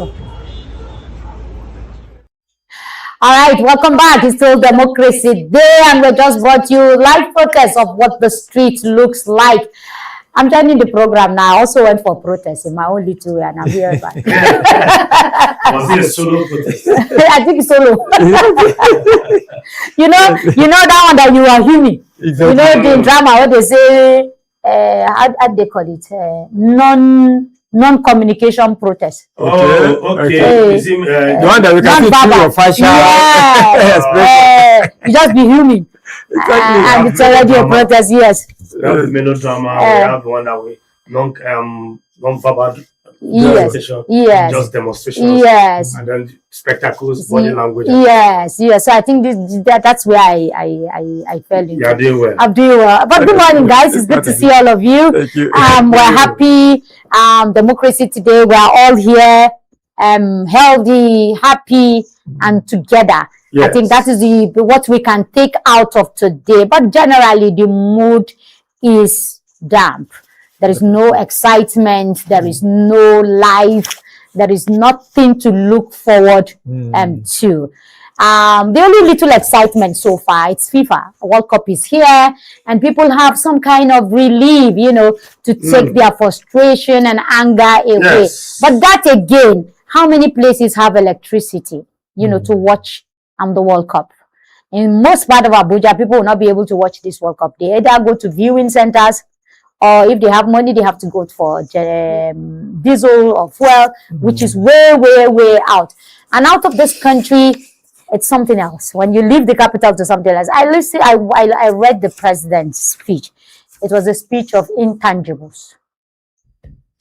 Speaker 8: All right, welcome back. It's still Democracy Day, and we just brought you live protest of what the street looks like. I'm joining the program now. I also went for protest in my own little way, and I'm here back.
Speaker 1: Was it a solo protest?
Speaker 8: I think solo. you know that one that you are human. Exactly. You know the drama where they say, how they call it, non-communication protest.
Speaker 1: Oh, okay.
Speaker 2: The one that we can see through your facial
Speaker 8: expression. You just be human. Exactly. And it's already a protest, yes.
Speaker 1: We have the melodrama, we have the one that we non-verbal demonstration, just demonstrations, and then spectacles, body language.
Speaker 8: Yes. So I think that's where I fell into.
Speaker 1: Yeah, doing well.
Speaker 8: I'm doing well. But good morning, guys. It's good to see all of you.
Speaker 2: Thank you.
Speaker 8: We're happy. Democracy today. We are all here, healthy, happy, and together. Yes. I think that is what we can take out of today. But generally, the mood is damp. There is no excitement. There is no life. There is nothing to look forward to. The only little excitement so far, it's FIFA. World Cup is here, and people have some kind of relief, to take their frustration and anger away. Yes. But that again, how many places have electricity, to watch the World Cup? In most part of Abuja, people will not be able to watch this World Cup. They either go to viewing centers, or if they have money, they have to go for diesel or fuel, which is way, way, way out. And out of this country, it's something else. When you leave the capital to something else. I read the president's speech. It was a speech of intangibles.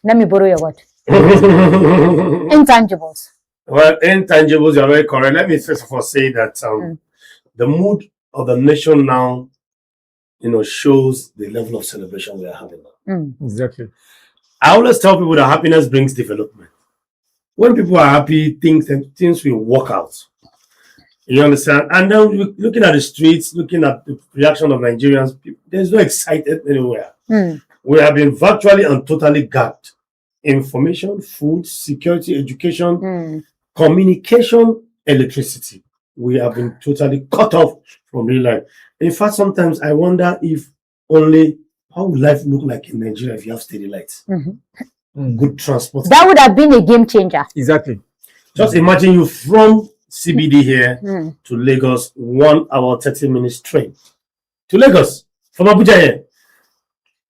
Speaker 8: Let me borrow your word. Intangibles.
Speaker 1: Well, intangibles, you're very correct. Let me first of all say that the mood of the nation now, shows the level of celebration we are having now.
Speaker 2: Exactly.
Speaker 1: I always tell people that happiness brings development. When people are happy, things will work out. You understand? And then looking at the streets, looking at the reaction of Nigerians, there's no excitement anywhere. We have been virtually and totally gapped. Information, food, security, education, communication, electricity. We have been totally cut off from real life. In fact, sometimes I wonder how would life look like in Nigeria if you have steady lights, good transport.
Speaker 8: That would have been a game changer.
Speaker 2: Exactly.
Speaker 1: Just imagine you from CBD here to Lagos, 1 hour 30 minutes train to Lagos from Abuja here.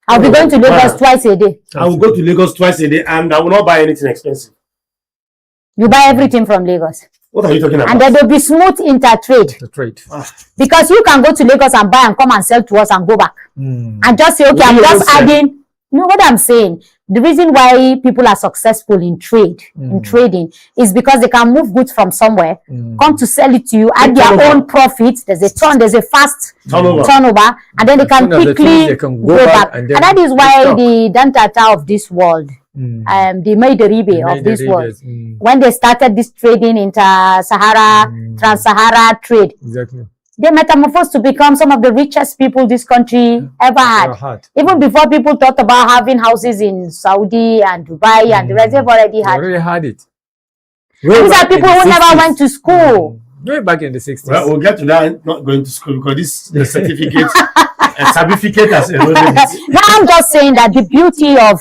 Speaker 8: I'll be going to Lagos twice a day.
Speaker 1: I will go to Lagos twice a day, and I will not buy anything expensive.
Speaker 8: You buy everything from Lagos.
Speaker 1: What are you talking about?
Speaker 8: And then there'll be smooth intertrade. Because you can go to Lagos and buy and come and sell to us and go back. And just say, okay, I'm just adding. You know what I'm saying? The reason why people are successful in trading, is because they can move goods from somewhere, come to sell it to you, add their own profits. There's a fast turnover, and then they can quickly go back. And that is why the Dantata of this world, the Maideribe of this world, when they started this trading inter-Sahara, trans-Sahara trade, they metamorphosed to become some of the richest people this country ever had. Even before people thought about having houses in Saudi and Dubai and the rest, they've already had
Speaker 2: it.
Speaker 8: These are people who never went to school.
Speaker 2: Way back in the 60s.
Speaker 1: Well, we'll get to that, not going to school, because this the certificate, certificate has eroded it.
Speaker 8: Now I'm just saying that the beauty of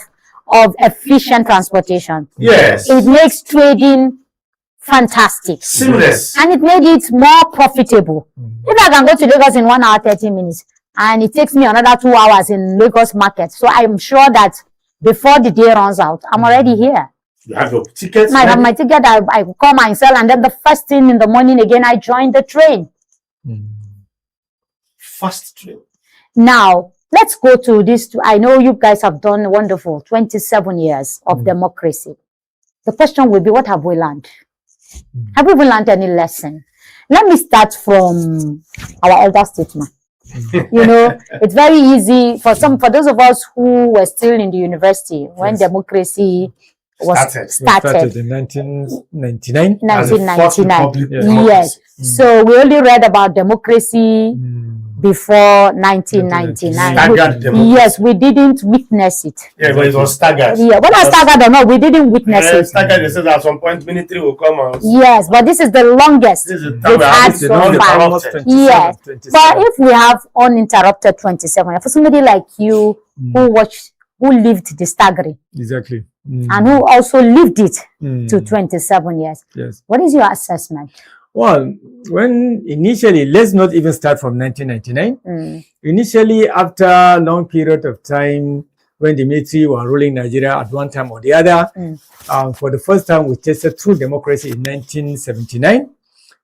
Speaker 8: efficient transportation.
Speaker 1: Yes.
Speaker 8: It makes trading fantastic.
Speaker 1: Seamless.
Speaker 8: And it made it more profitable. If I can go to Lagos in 1 hour, 30 minutes, and it takes me another 2 hours in Lagos market. So I'm sure that before the day runs out, I'm already here.
Speaker 1: You have your tickets?
Speaker 8: I have my ticket, I come and sell, and then the first thing in the morning again, I join the train.
Speaker 1: Fast train.
Speaker 8: Now, let's go to this. I know you guys have done wonderful 27 years of democracy. The question will be, what have we learned? Have we learned any lesson? Let me start from our elder statesman. It's very easy for those of us who were still in the university when democracy was started
Speaker 2: in 1999.
Speaker 8: Yes. So we only read about democracy before 1999.
Speaker 1: Staggered democracy.
Speaker 8: Yes, we didn't witness it.
Speaker 1: Yeah, but it was staggered.
Speaker 8: Yeah, whether staggered or not, we didn't witness it.
Speaker 1: Staggered, they said at some point military will come out.
Speaker 8: Yes, but this is the longest
Speaker 1: This is
Speaker 8: we've had so far. Yes, but if we have uninterrupted 27, for somebody like you who lived the staggering,
Speaker 2: Exactly.
Speaker 8: and who also lived it to 27 years,
Speaker 2: Yes.
Speaker 8: what is your assessment?
Speaker 2: Well, when initially, let's not even start from 1999. Initially, after a long period of time, when the military were ruling Nigeria at one time or the other, for the first time, we tasted true democracy in 1979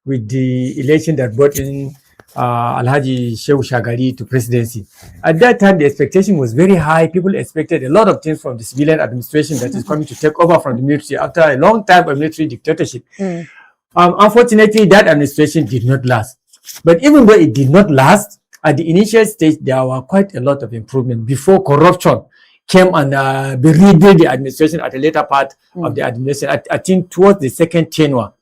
Speaker 2: with the election that brought in Alhaji Shehu Shagari to presidency. At that time, the expectation was very high. People expected a lot of things from the civilian administration that is coming to take over from the military after a long time of military dictatorship. Unfortunately, that administration did not last. But even though it did not last, at the initial stage, there were quite a lot of improvement before corruption came and bereaved the administration at a later part of the administration. I think towards the second tenure.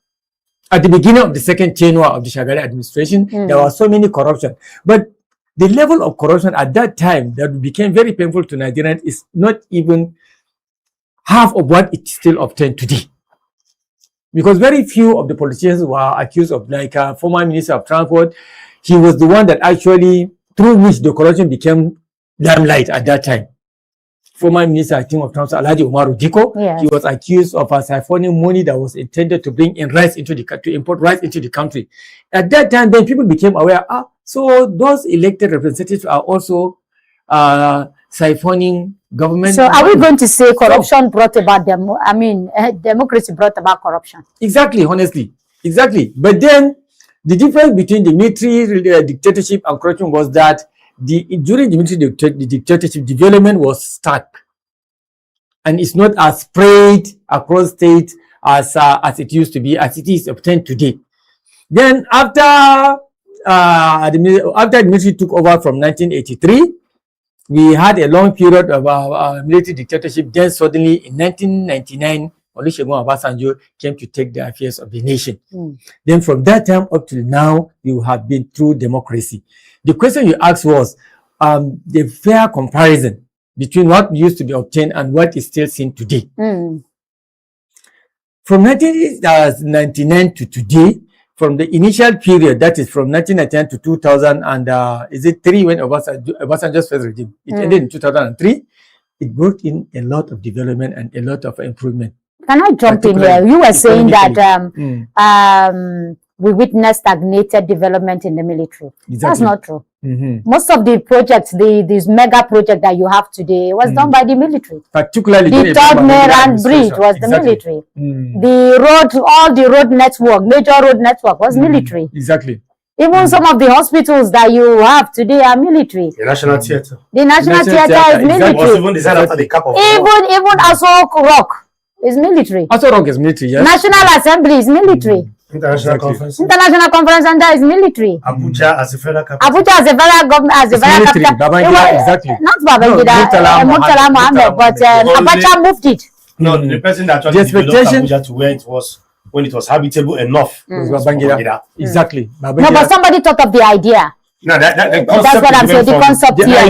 Speaker 2: At the beginning of the second tenure of the Shagari administration, there was so many corruption. But the level of corruption at that time that became very painful to Nigerians is not even half of what it still obtained today. Because very few of the politicians were accused of, like former Minister of Transport. He was the one that actually, through which the corruption became limelight at that time. Former Minister, I think, of Transport, Alhaji Umaru Diko, he was accused of siphoning money that was intended to bring in rice into the country, to import rice into the country. At that time, then people became aware, so those elected representatives are also siphoning government.
Speaker 8: So are we going to say corruption brought about democracy brought about corruption?
Speaker 2: Exactly, honestly. Exactly. But then the difference between the military dictatorship and corruption was that during the military dictatorship, development was stuck. And it's not as spread across states as it used to be, as it is obtained today. Then after the military took over from 1983, we had a long period of military dictatorship. Then suddenly in 1999, Olusegun Obasanjo came to take the affairs of the nation. Then from that time up till now, you have been through democracy. The question you asked was the fair comparison between what used to be obtained and what is still seen today. From 1999 to today, from the initial period, that is from 1999 to 2000, and is it 3 when Obasanjo's first regime? It ended in 2003. It brought in a lot of development and a lot of improvement.
Speaker 8: Can I jump in here? You were saying that we witnessed stagnated development in the military.
Speaker 2: Exactly.
Speaker 8: That's not true. Most of the projects, these mega project that you have today was done by the military.
Speaker 2: Particularly
Speaker 8: the third Mainland Bridge was the military. The road, all the road network, major road network was military.
Speaker 2: Exactly.
Speaker 8: Even some of the hospitals that you have today are military.
Speaker 1: The National Theatre.
Speaker 8: The National Theatre is military.
Speaker 1: Was even designed after the cap of
Speaker 8: even Asok Rock is military.
Speaker 2: Asok Rock is military, yes.
Speaker 8: National Assembly is military.
Speaker 1: International Conference.
Speaker 8: International Conference Center is military.
Speaker 1: Abuja as a federal capital.
Speaker 8: Abuja as a federal government, as a federal capital.
Speaker 2: Babangida, exactly.
Speaker 8: Not Babangida, Murtala Mohammed, but Abacha moved it.
Speaker 1: No, the person that actually developed Abuja to where it was when it was habitable enough was Babangida.
Speaker 2: Exactly.
Speaker 8: No, but somebody thought of the idea.
Speaker 1: No, that's
Speaker 8: what I'm saying. The concept
Speaker 2: here.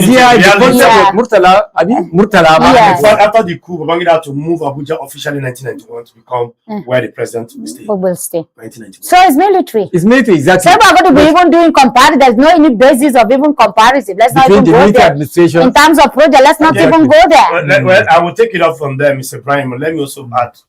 Speaker 2: Murtala.
Speaker 1: After the coup, Babangida had to move Abuja officially in 1991 to become where the president will stay. 1991.
Speaker 8: So it's military.
Speaker 2: It's military, exactly.
Speaker 8: So we're going to be even doing comparison. There's no any basis of even comparison. Let's not even go there. In terms of project, let's not even go there.
Speaker 1: Well, I will take it up from there, Mr. Prime. Let me also add,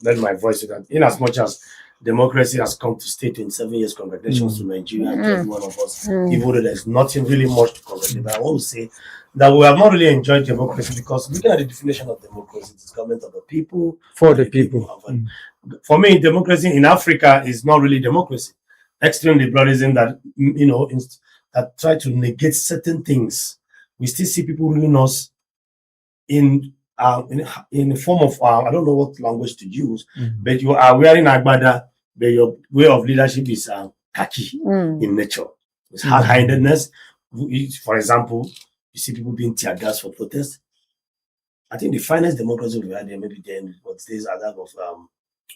Speaker 1: let my voice to that. In as much as democracy has come to stay 27 years, congratulations to Nigeria and every one of us, even though there's nothing really much to congratulate. But I want to say that we have not really enjoyed democracy because looking at the definition of democracy, it's government of the people,
Speaker 2: for the people.
Speaker 1: For me, democracy in Africa is not really democracy. Extreme liberalism that, that try to negate certain things. We still see people ruling us in the form of, I don't know what language to use, but you are wearing agbada, but your way of leadership is khaki in nature. It's hard-handedness. For example, you see people being tear gas for protest. I think the finest democracy we had there, maybe then, but days are that of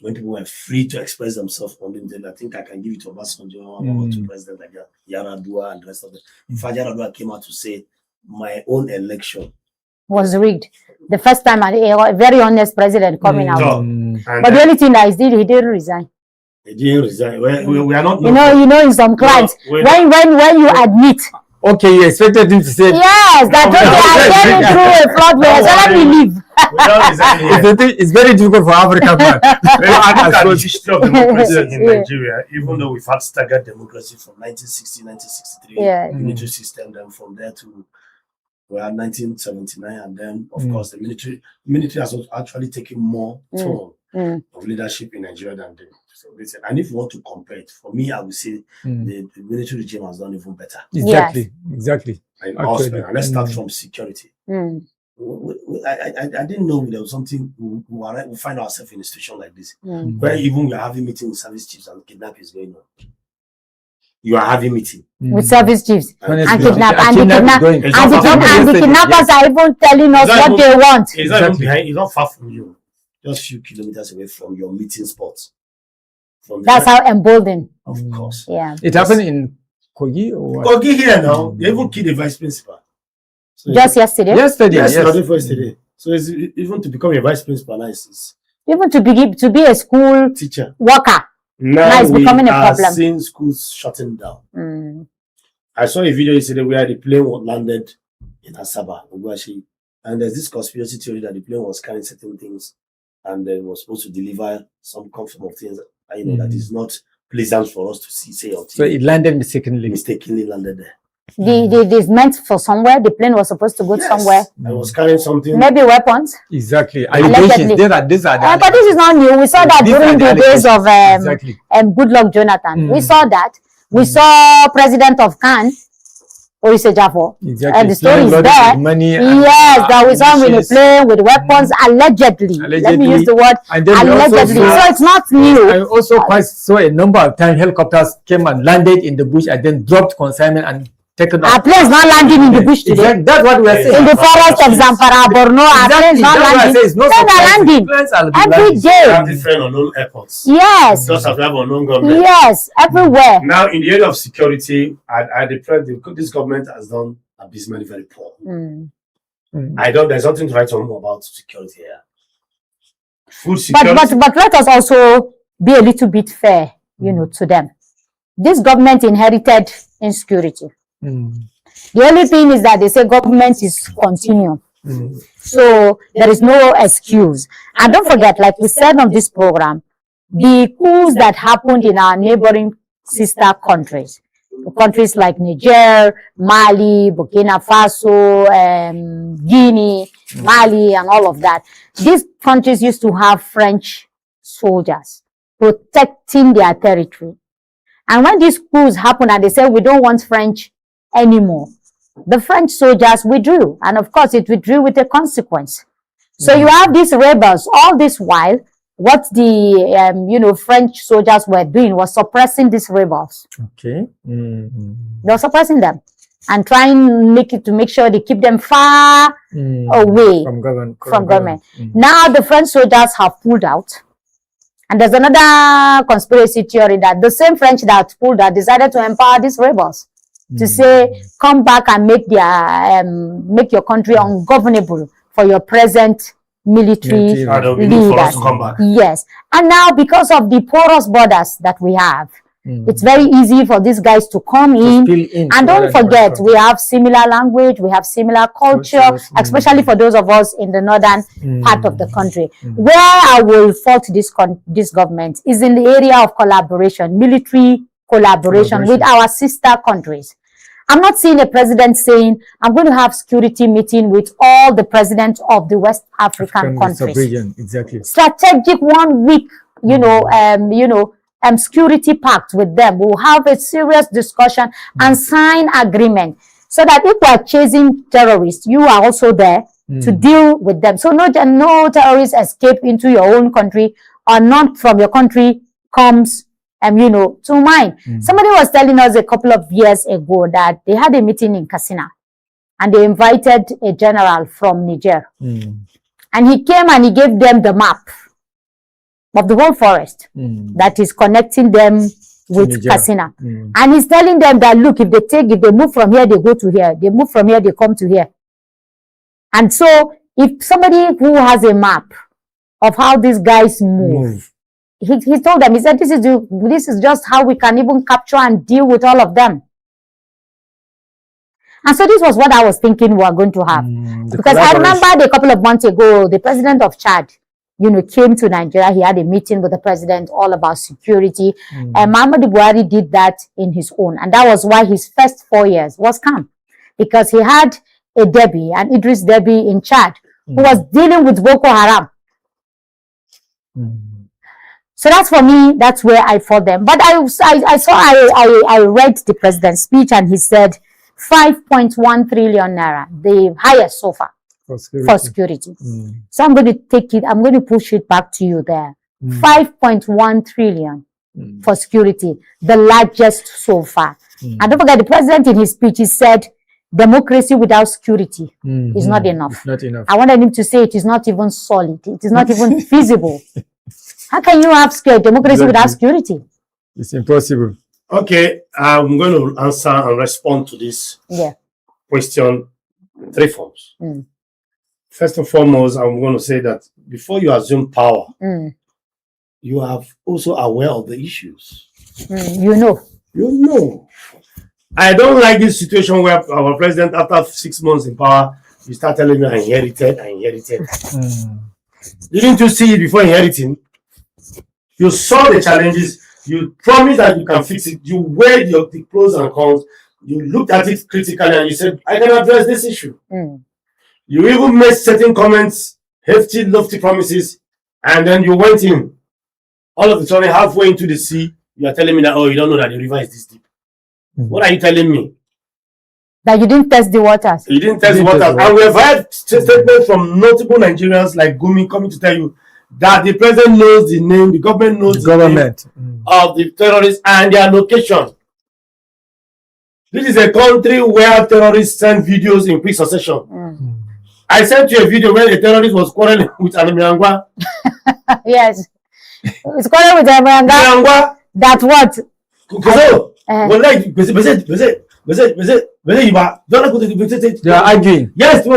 Speaker 1: when people were free to express themselves on the internet. I think I can give it to Obasanjo or to President like Yaradua and the rest of them. In fact, Yaradua came out to say, my own election
Speaker 8: was rigged. The first time a very honest president coming out. But the only thing that he didn't resign.
Speaker 1: He didn't resign. We are not.
Speaker 8: You know, in some clients, when you admit.
Speaker 2: Okay, you expected him to say.
Speaker 8: Yes, that I came through a fraud way. So let me leave.
Speaker 2: It's very difficult for African man.
Speaker 1: I look at the history of democracy in Nigeria, even though we've had staggered democracy from 1960, 1963, military system, then from there to 1979, and then of course the military has actually taken more toll of leadership in Nigeria than the. And if you want to compare it, for me, I would say the military regime has done even better.
Speaker 2: Exactly.
Speaker 1: And let's start from security. I didn't know there was something we find ourselves in a situation like this, where even we are having meetings with service chiefs and kidnapping is going on. You are having meeting
Speaker 8: with service chiefs and
Speaker 1: the
Speaker 8: kidnappers are even telling us what they want.
Speaker 1: It's not even behind. It's not far from you, just a few kilometers away from your meeting spot.
Speaker 8: That's how emboldened.
Speaker 1: Of course.
Speaker 8: Yeah.
Speaker 2: It happened in Kogi or what?
Speaker 1: Kogi here now. They even killed the vice principal. So
Speaker 8: just yesterday.
Speaker 1: Yesterday. So it's, even to become a vice principal now is
Speaker 8: even to be a school
Speaker 1: teacher
Speaker 8: worker.
Speaker 1: Now
Speaker 8: it's becoming a problem.
Speaker 1: Seeing schools shutting down. I saw a video yesterday where the plane was landed in Asaba, Oguashi, and there's this conspiracy theory that the plane was carrying certain things and then was supposed to deliver some form of things. That is not pleasant for us to see.
Speaker 2: So it landed mistakenly.
Speaker 1: Mistakenly landed there.
Speaker 8: This meant for somewhere. The plane was supposed to go somewhere.
Speaker 1: I was carrying something.
Speaker 8: Maybe weapons.
Speaker 2: Exactly.
Speaker 8: Allegedly. But this is not new. We saw that during the days of Goodluck Jonathan. We saw that. We saw President of Khan, Orise Jafo.
Speaker 2: Exactly.
Speaker 8: The story is there. Yes, that we saw him in a plane with weapons, allegedly. Let me use the word allegedly. So it's not new.
Speaker 2: I also quite saw a number of times helicopters came and landed in the bush and then dropped consignment and taken off.
Speaker 8: Our planes not landing in the bush today.
Speaker 2: Exactly. That's what we are saying.
Speaker 8: In the forest of Zamfara, Borno, our planes not landing. Planes are landing every day.
Speaker 1: We have different unknown airports.
Speaker 8: Yes.
Speaker 1: Just as we have unknown government.
Speaker 8: Yes, everywhere.
Speaker 1: Now, in the area of security, this government has done abysmally very poor. There's nothing to write home about security here. Food security.
Speaker 8: But let us also be a little bit fair, to them. This government inherited insecurity. The only thing is that they say government is continuum. So there is no excuse. And don't forget, like we said on this program, the coups that happened in our neighboring sister countries like Niger, Mali, Burkina Faso, Guinea, Mali, and all of that. These countries used to have French soldiers protecting their territory. And when these coups happened and they said, we don't want French anymore, the French soldiers withdrew. And of course, it withdrew with a consequence. So you have these rebels all this while. What the French soldiers were doing was suppressing these rebels.
Speaker 2: Okay.
Speaker 8: They were suppressing them and trying to make sure they keep them far away from government. Now the French soldiers have pulled out. And there's another conspiracy theory that the same French that pulled out decided to empower these rebels to say, come back and make your country ungovernable for your present military leaders. Yes. And now because of the porous borders that we have, it's very easy for these guys to come in. And don't forget, we have similar language, we have similar culture, especially for those of us in the northern part of the country. Where I will fault this government is in the area of collaboration, military collaboration with our sister countries. I'm not seeing a president saying, I'm going to have security meeting with all the presidents of the West African countries.
Speaker 2: Exactly.
Speaker 8: Strategic 1 week, security pact with them. We'll have a serious discussion and sign agreement so that if we are chasing terrorists, you are also there to deal with them. So no terrorists escape into your own country or not from your country comes to mine. Somebody was telling us a couple of years ago that they had a meeting in Katsina and they invited a general from Niger. And he came and he gave them the map of the whole forest that is connecting them with
Speaker 2: Nigeria.
Speaker 8: Katsina. And he's telling them that, look, if they move from here, they go to here. They move from here, they come to here. And so if somebody who has a map of how these guys move, he told them, he said, this is just how we can even capture and deal with all of them. And so this was what I was thinking we were going to have. Because I remember a couple of months ago, the president of Chad, came to Nigeria. He had a meeting with the president all about security. And Muhammadu Buhari did that in his own. And that was why his first 4 years was calm. Because he had a Debbie, an Idris Debbie in Chad, who was dealing with Boko Haram. So that's for me, that's where I fought them. But I read the president's speech, and he said 5.1 trillion naira, the highest so far for security. So I'm going to take it, I'm going to push it back to you there. 5.1 trillion for security, the largest so far. And don't forget, the president in his speech, he said, democracy without security is not enough.
Speaker 2: It's not enough.
Speaker 8: I wanted him to say it is not even solid. It is not even feasible. How can you have democracy without security?
Speaker 2: It's impossible.
Speaker 1: Okay, I'm going to answer and respond to this question 3 forms. First and foremost, I'm going to say that before you assume power, you are also aware of the issues.
Speaker 8: You know.
Speaker 1: I don't like this situation where our president, after 6 months in power, you start telling me I inherited. Didn't you see it before inheriting? You saw the challenges. You promised that you can fix it. You weighed the pros and cons. You looked at it critically and you said, I can address this issue. You even made certain comments, hefty, lofty promises, and then you went in. All of a sudden, halfway into the sea, you are telling me that, oh, you don't know that the river is this deep. What are you telling me?
Speaker 8: That you didn't test the waters.
Speaker 1: You didn't test the waters. And we have had statements from notable Nigerians like Gumi coming to tell you that the president knows the name, the government knows the name of the terrorists and their location. This is a country where terrorists send videos in quick succession. I sent you a video where a terrorist was quarreling with Anamiangwa.
Speaker 8: Yes. It's quarreling with Anamiangwa. That what?
Speaker 2: They are arguing.
Speaker 1: Yes, they were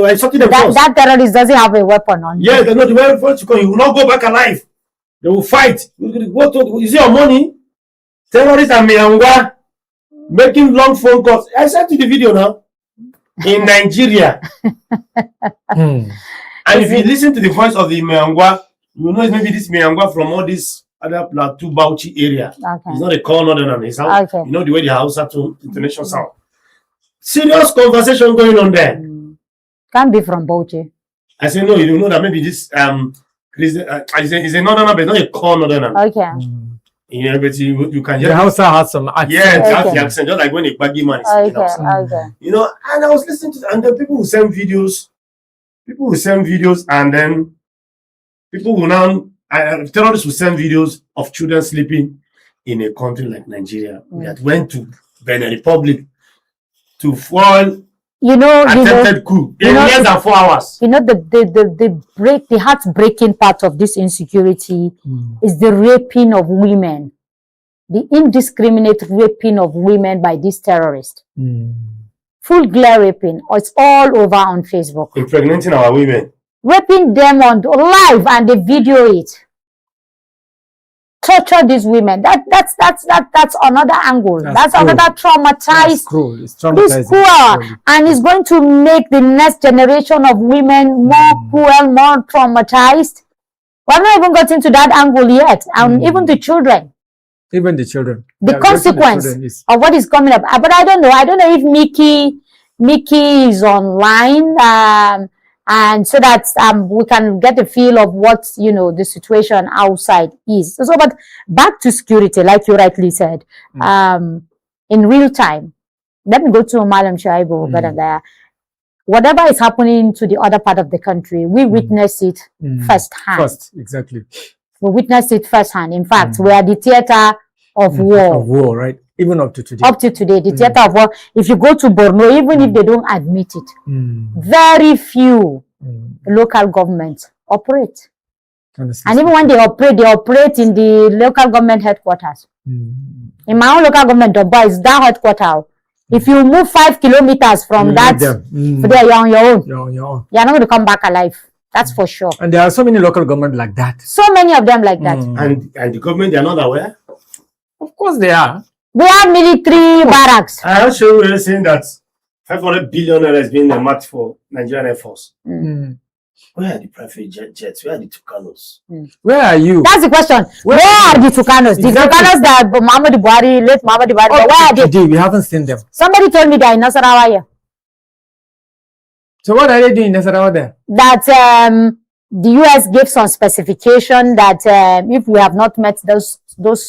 Speaker 1: insulting themselves.
Speaker 8: That terrorist doesn't have a weapon on him.
Speaker 1: Yes, they know the weapon to come. He will not go back alive. They will fight. You see your money? Terrorists and Miangwa making long phone calls. I sent you the video now. In Nigeria. And if you listen to the voice of the Miangwa, you know it's maybe this Miangwa from all this other Plateau Bauchi area. It's not a call northern his house. You know the way the house have to international sound. Serious conversation going on there.
Speaker 8: Can't be from Bauchi.
Speaker 1: I say no, you know that maybe this is a northern, but not a call northern.
Speaker 8: Okay.
Speaker 1: Yeah, but you can
Speaker 2: The Hausa has some accent.
Speaker 1: Yeah, that's the accent, just like when a baggy man is speaking up. You know, and I was listening to, and then people will send videos, and then people will now, terrorists will send videos of children sleeping in a country like Nigeria that went to Benin Republic to foil attempted coup in less than 4 hours.
Speaker 8: You know, the heartbreaking part of this insecurity is the raping of women, the indiscriminate raping of women by these terrorists. Full glare raping. It's all over on Facebook.
Speaker 1: Impregnating our women.
Speaker 8: Raping them on live, and they video it. Torture these women. That's another angle. That's another traumatized.
Speaker 2: It's cruel. It's traumatizing.
Speaker 8: It's cruel, and it's going to make the next generation of women more cruel, more traumatized. We've not even gotten to that angle yet, and even the children.
Speaker 2: Even the children.
Speaker 8: The consequence of what is coming up. But I don't know. I don't know if Mickey is online. And so that we can get a feel of what the situation outside is. So, but back to security, like you rightly said, in real time. Let me go to Madam Shaibu, whatever is happening to the other part of the country, we witness it firsthand.
Speaker 2: Exactly.
Speaker 8: We witness it firsthand. In fact, we are the theater of war.
Speaker 2: Of war, right? Even up to today.
Speaker 8: Up to today, the theater of war. If you go to Borno, even if they don't admit it, very few local governments operate. And even when they operate in the local government headquarters. In my own local government, Dubai is that headquarter. If you move 5 kilometers from that, you're on your own.
Speaker 2: You're on your own.
Speaker 8: You're not going to come back alive. That's for sure.
Speaker 2: And there are so many local governments like that.
Speaker 8: So many of them like that.
Speaker 1: And the government, they are not aware.
Speaker 2: Of course they are.
Speaker 8: We have military barracks.
Speaker 1: I also were saying that 500 billion has been a match for Nigerian Air Force. Where are the private jets? Where are the Tucanos?
Speaker 2: Where are you?
Speaker 8: That's the question. Where are the Tucanos? The Tucanos that Muhammad Buhari, late Muhammad Buhari, where are they?
Speaker 2: Today, we haven't seen them.
Speaker 8: Somebody told me they're in Nasarawa here.
Speaker 2: So what are they doing in Nasarawa there?
Speaker 8: That the US gave some specification that if we have not met those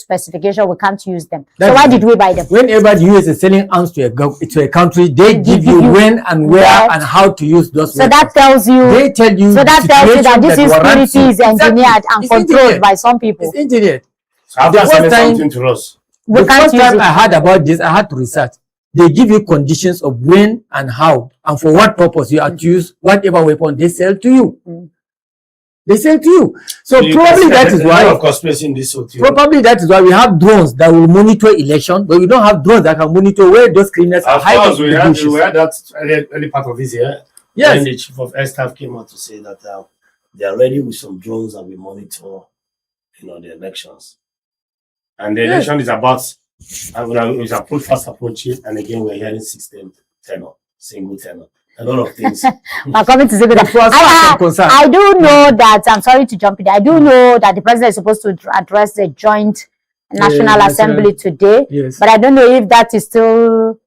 Speaker 8: specifications, we can't use them. So why did we buy them?
Speaker 2: Whenever the US is selling arms to a country, they give you when and where and how to use those weapons.
Speaker 8: So that tells you.
Speaker 2: They tell you.
Speaker 8: So that tells you that this security is engineered and controlled by some people.
Speaker 2: It's engineered.
Speaker 1: So after selling something to us,
Speaker 2: the first time I heard about this, I had to research. They give you conditions of when and how and for what purpose you are to use whatever weapon they sell to you. They sell to you. So probably that is why. Probably that is why we have drones that will monitor election, but we don't have drones that can monitor where those criminals are hiding.
Speaker 1: Of course, we had that early part of this year.
Speaker 2: Yes.
Speaker 1: When the chief of air staff came out to say that they are ready with some drones that will monitor, the elections. And the election is about, it's a fast approaching, and again we're hearing system tenor, single tenor. A lot of things.
Speaker 8: I'm coming to say that. I do know that, I'm sorry to jump in. I do know that the president is supposed to address the joint National Assembly today.
Speaker 2: Yes.
Speaker 8: But I don't know if that is still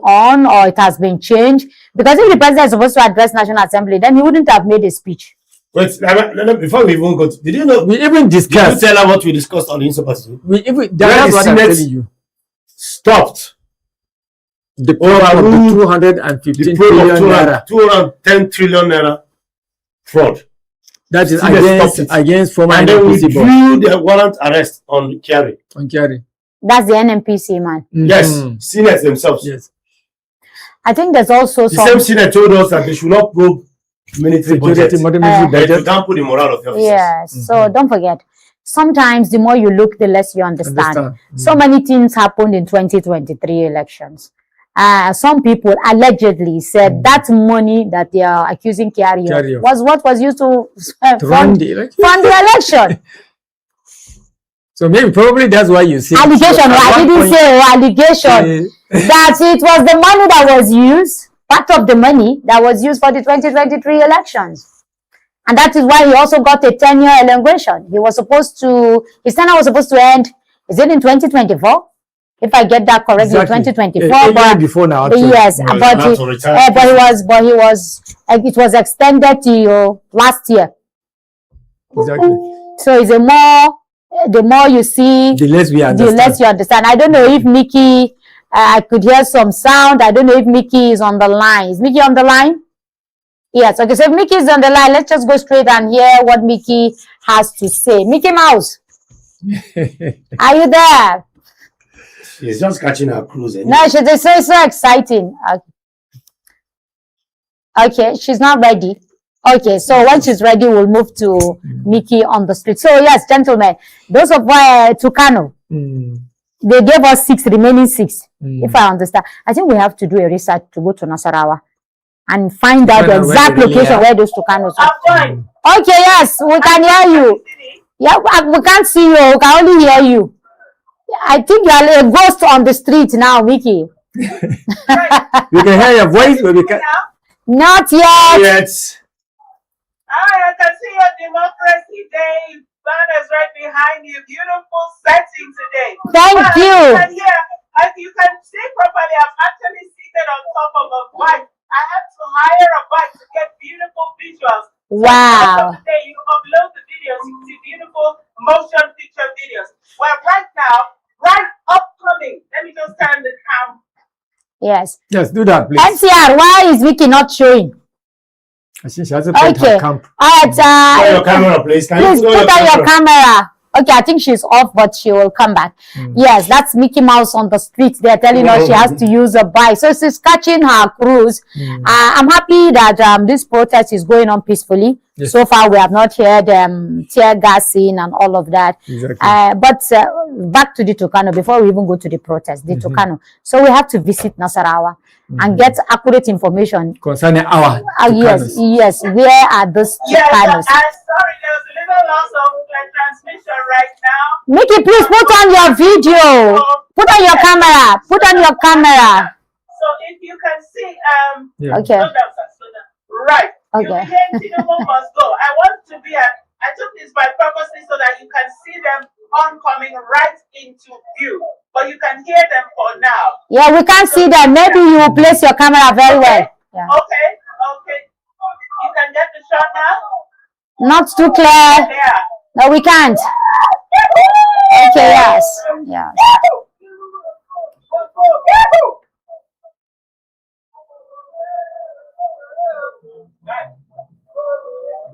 Speaker 8: on or it has been changed. Because if the president is supposed to address National Assembly, then he wouldn't have made a speech.
Speaker 1: Wait, before we even go, did you know?
Speaker 2: We even discussed.
Speaker 1: Did you tell her what we discussed on the Insurgency?
Speaker 2: That's what I'm telling you.
Speaker 1: Stopped.
Speaker 2: The program of the 215 trillion naira.
Speaker 1: 210 trillion naira fraud.
Speaker 2: That is against former
Speaker 1: and then we
Speaker 2: NNPC
Speaker 1: drew the warrant arrest on Kyari.
Speaker 8: That's the NNPC man.
Speaker 1: Yes, Senate themselves.
Speaker 2: Yes.
Speaker 8: I think there's also
Speaker 1: the same Senate told us that they should not probe military budget. To dampen the morale of the officers.
Speaker 8: Yes. So don't forget. Sometimes the more you look, the less you understand. So many things happened in 2023 elections. Some people allegedly said that money that they are accusing Kyari was what was used to fund the election.
Speaker 2: So probably that's why you see
Speaker 8: allegation. I didn't say allegation. That it was the money that was used, part of the money that was used for the 2023 elections. And that is why he also got a 10-year elongation. His tenure was supposed to end, is it in 2024? If I get that correctly,
Speaker 2: exactly.
Speaker 8: 2024.
Speaker 2: But before now, actually.
Speaker 8: Yes, it was extended to last year.
Speaker 2: Exactly.
Speaker 8: So it's the more you see,
Speaker 2: the less
Speaker 8: you understand. I don't know if Mickey, I could hear some sound. I don't know if Mickey is on the line. Is Mickey on the line? Yes. Okay. So if Mickey is on the line, let's just go straight and hear what Mickey has to say. Mickey Mouse, are you there?
Speaker 1: She's just catching her cruise. Anyway.
Speaker 8: No, she's so exciting. Okay, she's not ready. Okay, so when she's ready, we'll move to Mickey on the street. So yes, gentlemen, those of Tucano, they gave us 6, remaining 6. If I understand, I think we have to do a research to go to Nasarawa and find out the exact location where those Tucanos are. Okay, yes, we can hear you. Yeah, we can't see you. We can only hear you. I think you are a ghost on the street now, Mickey.
Speaker 2: We can hear your voice, but we can
Speaker 8: not yet.
Speaker 6: I can see your Democracy Day banners right behind you. Beautiful setting today.
Speaker 8: Thank you.
Speaker 6: As you can see properly, I'm actually seated on top of a bike. I had to hire a bike to get beautiful visuals.
Speaker 8: Wow.
Speaker 6: So today you upload the videos, you see beautiful motion picture videos. Well, right now, right upcoming, let me just turn the cam.
Speaker 8: Yes.
Speaker 2: Yes, do that, please.
Speaker 8: NCR, why is Vicky not showing?
Speaker 2: She hasn't put her camp.
Speaker 8: All right.
Speaker 1: Put your camera, please.
Speaker 8: Please put on your camera. Okay, I think she's off, but she will come back. Yes, that's Mickey Mouse on the streets. They're telling us she has to use a bike. So she's catching her cruise. I'm happy that this protest is going on peacefully.
Speaker 2: Yes.
Speaker 8: So far, we have not heard tear gassing and all of that.
Speaker 2: Exactly.
Speaker 8: But back to the Tucano, before we even go to the protest, the Tucano. So we have to visit Nasarawa and get accurate information.
Speaker 2: Concerning our
Speaker 8: Yes, yes. Where are those
Speaker 6: Yes,
Speaker 8: Tucanos?
Speaker 6: I'm sorry, there's a little loss of transmission right now.
Speaker 8: Mickey, please put on your video. Put on your camera. Put on your camera.
Speaker 6: So if you can see,
Speaker 8: Okay.
Speaker 6: slow down, sir, slow down. Right.
Speaker 8: Okay.
Speaker 6: You begin Tinubu must go. I want to be I took this by purposely so that you can see them oncoming right into view. But you can hear them for now.
Speaker 8: Yeah, we can't see them. Maybe you will place your camera very well. Yeah.
Speaker 6: Okay, okay. You can get the shot now?
Speaker 8: Not too clear.
Speaker 6: Yeah.
Speaker 8: No, we can't. Okay, yes. Yes.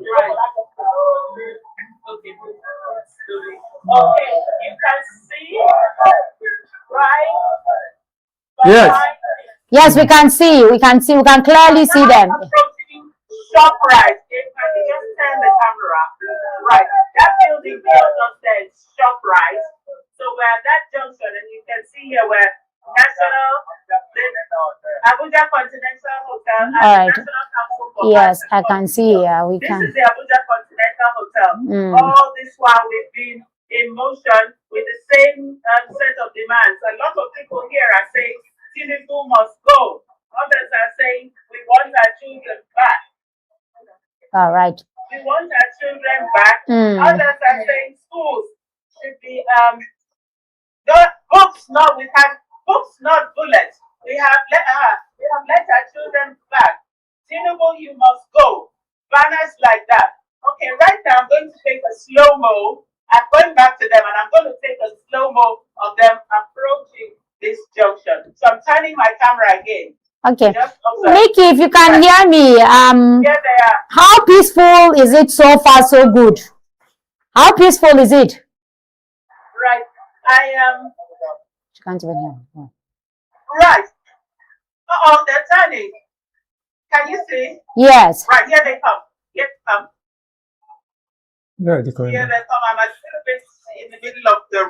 Speaker 6: Right. Okay. Okay, you can see, right?
Speaker 2: Yes.
Speaker 8: Yes, we can see. We can see. We can clearly see them.
Speaker 6: Shop right. If I can just turn the camera. Right. That building there just says shop right. So we're at that junction, and you can see here where National, Abuja Continental Hotel, and
Speaker 8: All right.
Speaker 6: National Council for
Speaker 8: Yes,
Speaker 6: Arts and
Speaker 8: I can see. Yeah, we
Speaker 6: This
Speaker 8: can.
Speaker 6: is the Abuja Continental Hotel. All this while we've been in motion with the same set of demands. A lot of people here are saying Tinubu must go. Others are saying we want our children back.
Speaker 8: All right.
Speaker 6: We want our children back. Others are saying schools should be books, not we have books, not bullets. We have let our children back. Tinubu, you must go. Banners like that. Okay, right now I'm going to take a slow-mo. I'm going back to them and I'm going to take a slow-mo of them approaching this junction. So I'm turning my camera again.
Speaker 8: Okay.
Speaker 6: Just observe.
Speaker 8: Mickey, if you can hear me,
Speaker 6: Here they are.
Speaker 8: how peaceful is it so far, so good? How peaceful is it?
Speaker 6: Right. I am.
Speaker 8: She can't even hear. No.
Speaker 6: Right. Uh-oh, they're turning. Can you see?
Speaker 8: Yes.
Speaker 6: Right, here they come. Here they come.
Speaker 2: No, they
Speaker 6: Here they come. I'm a little bit in the middle of the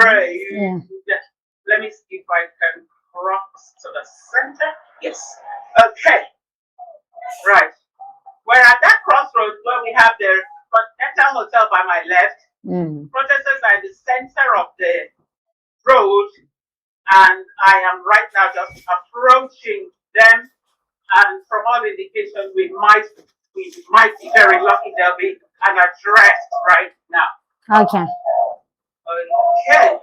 Speaker 6: rain.
Speaker 8: Yeah.
Speaker 6: Let me see if I can cross to the center. Yes. Okay. Right. We're at that crossroads where we have the Continental Hotel by my left. Protesters are in the center of the road, and I am right now just approaching them. And from all indications, we might be very lucky. There'll be an address right now.
Speaker 8: Okay.
Speaker 6: Okay.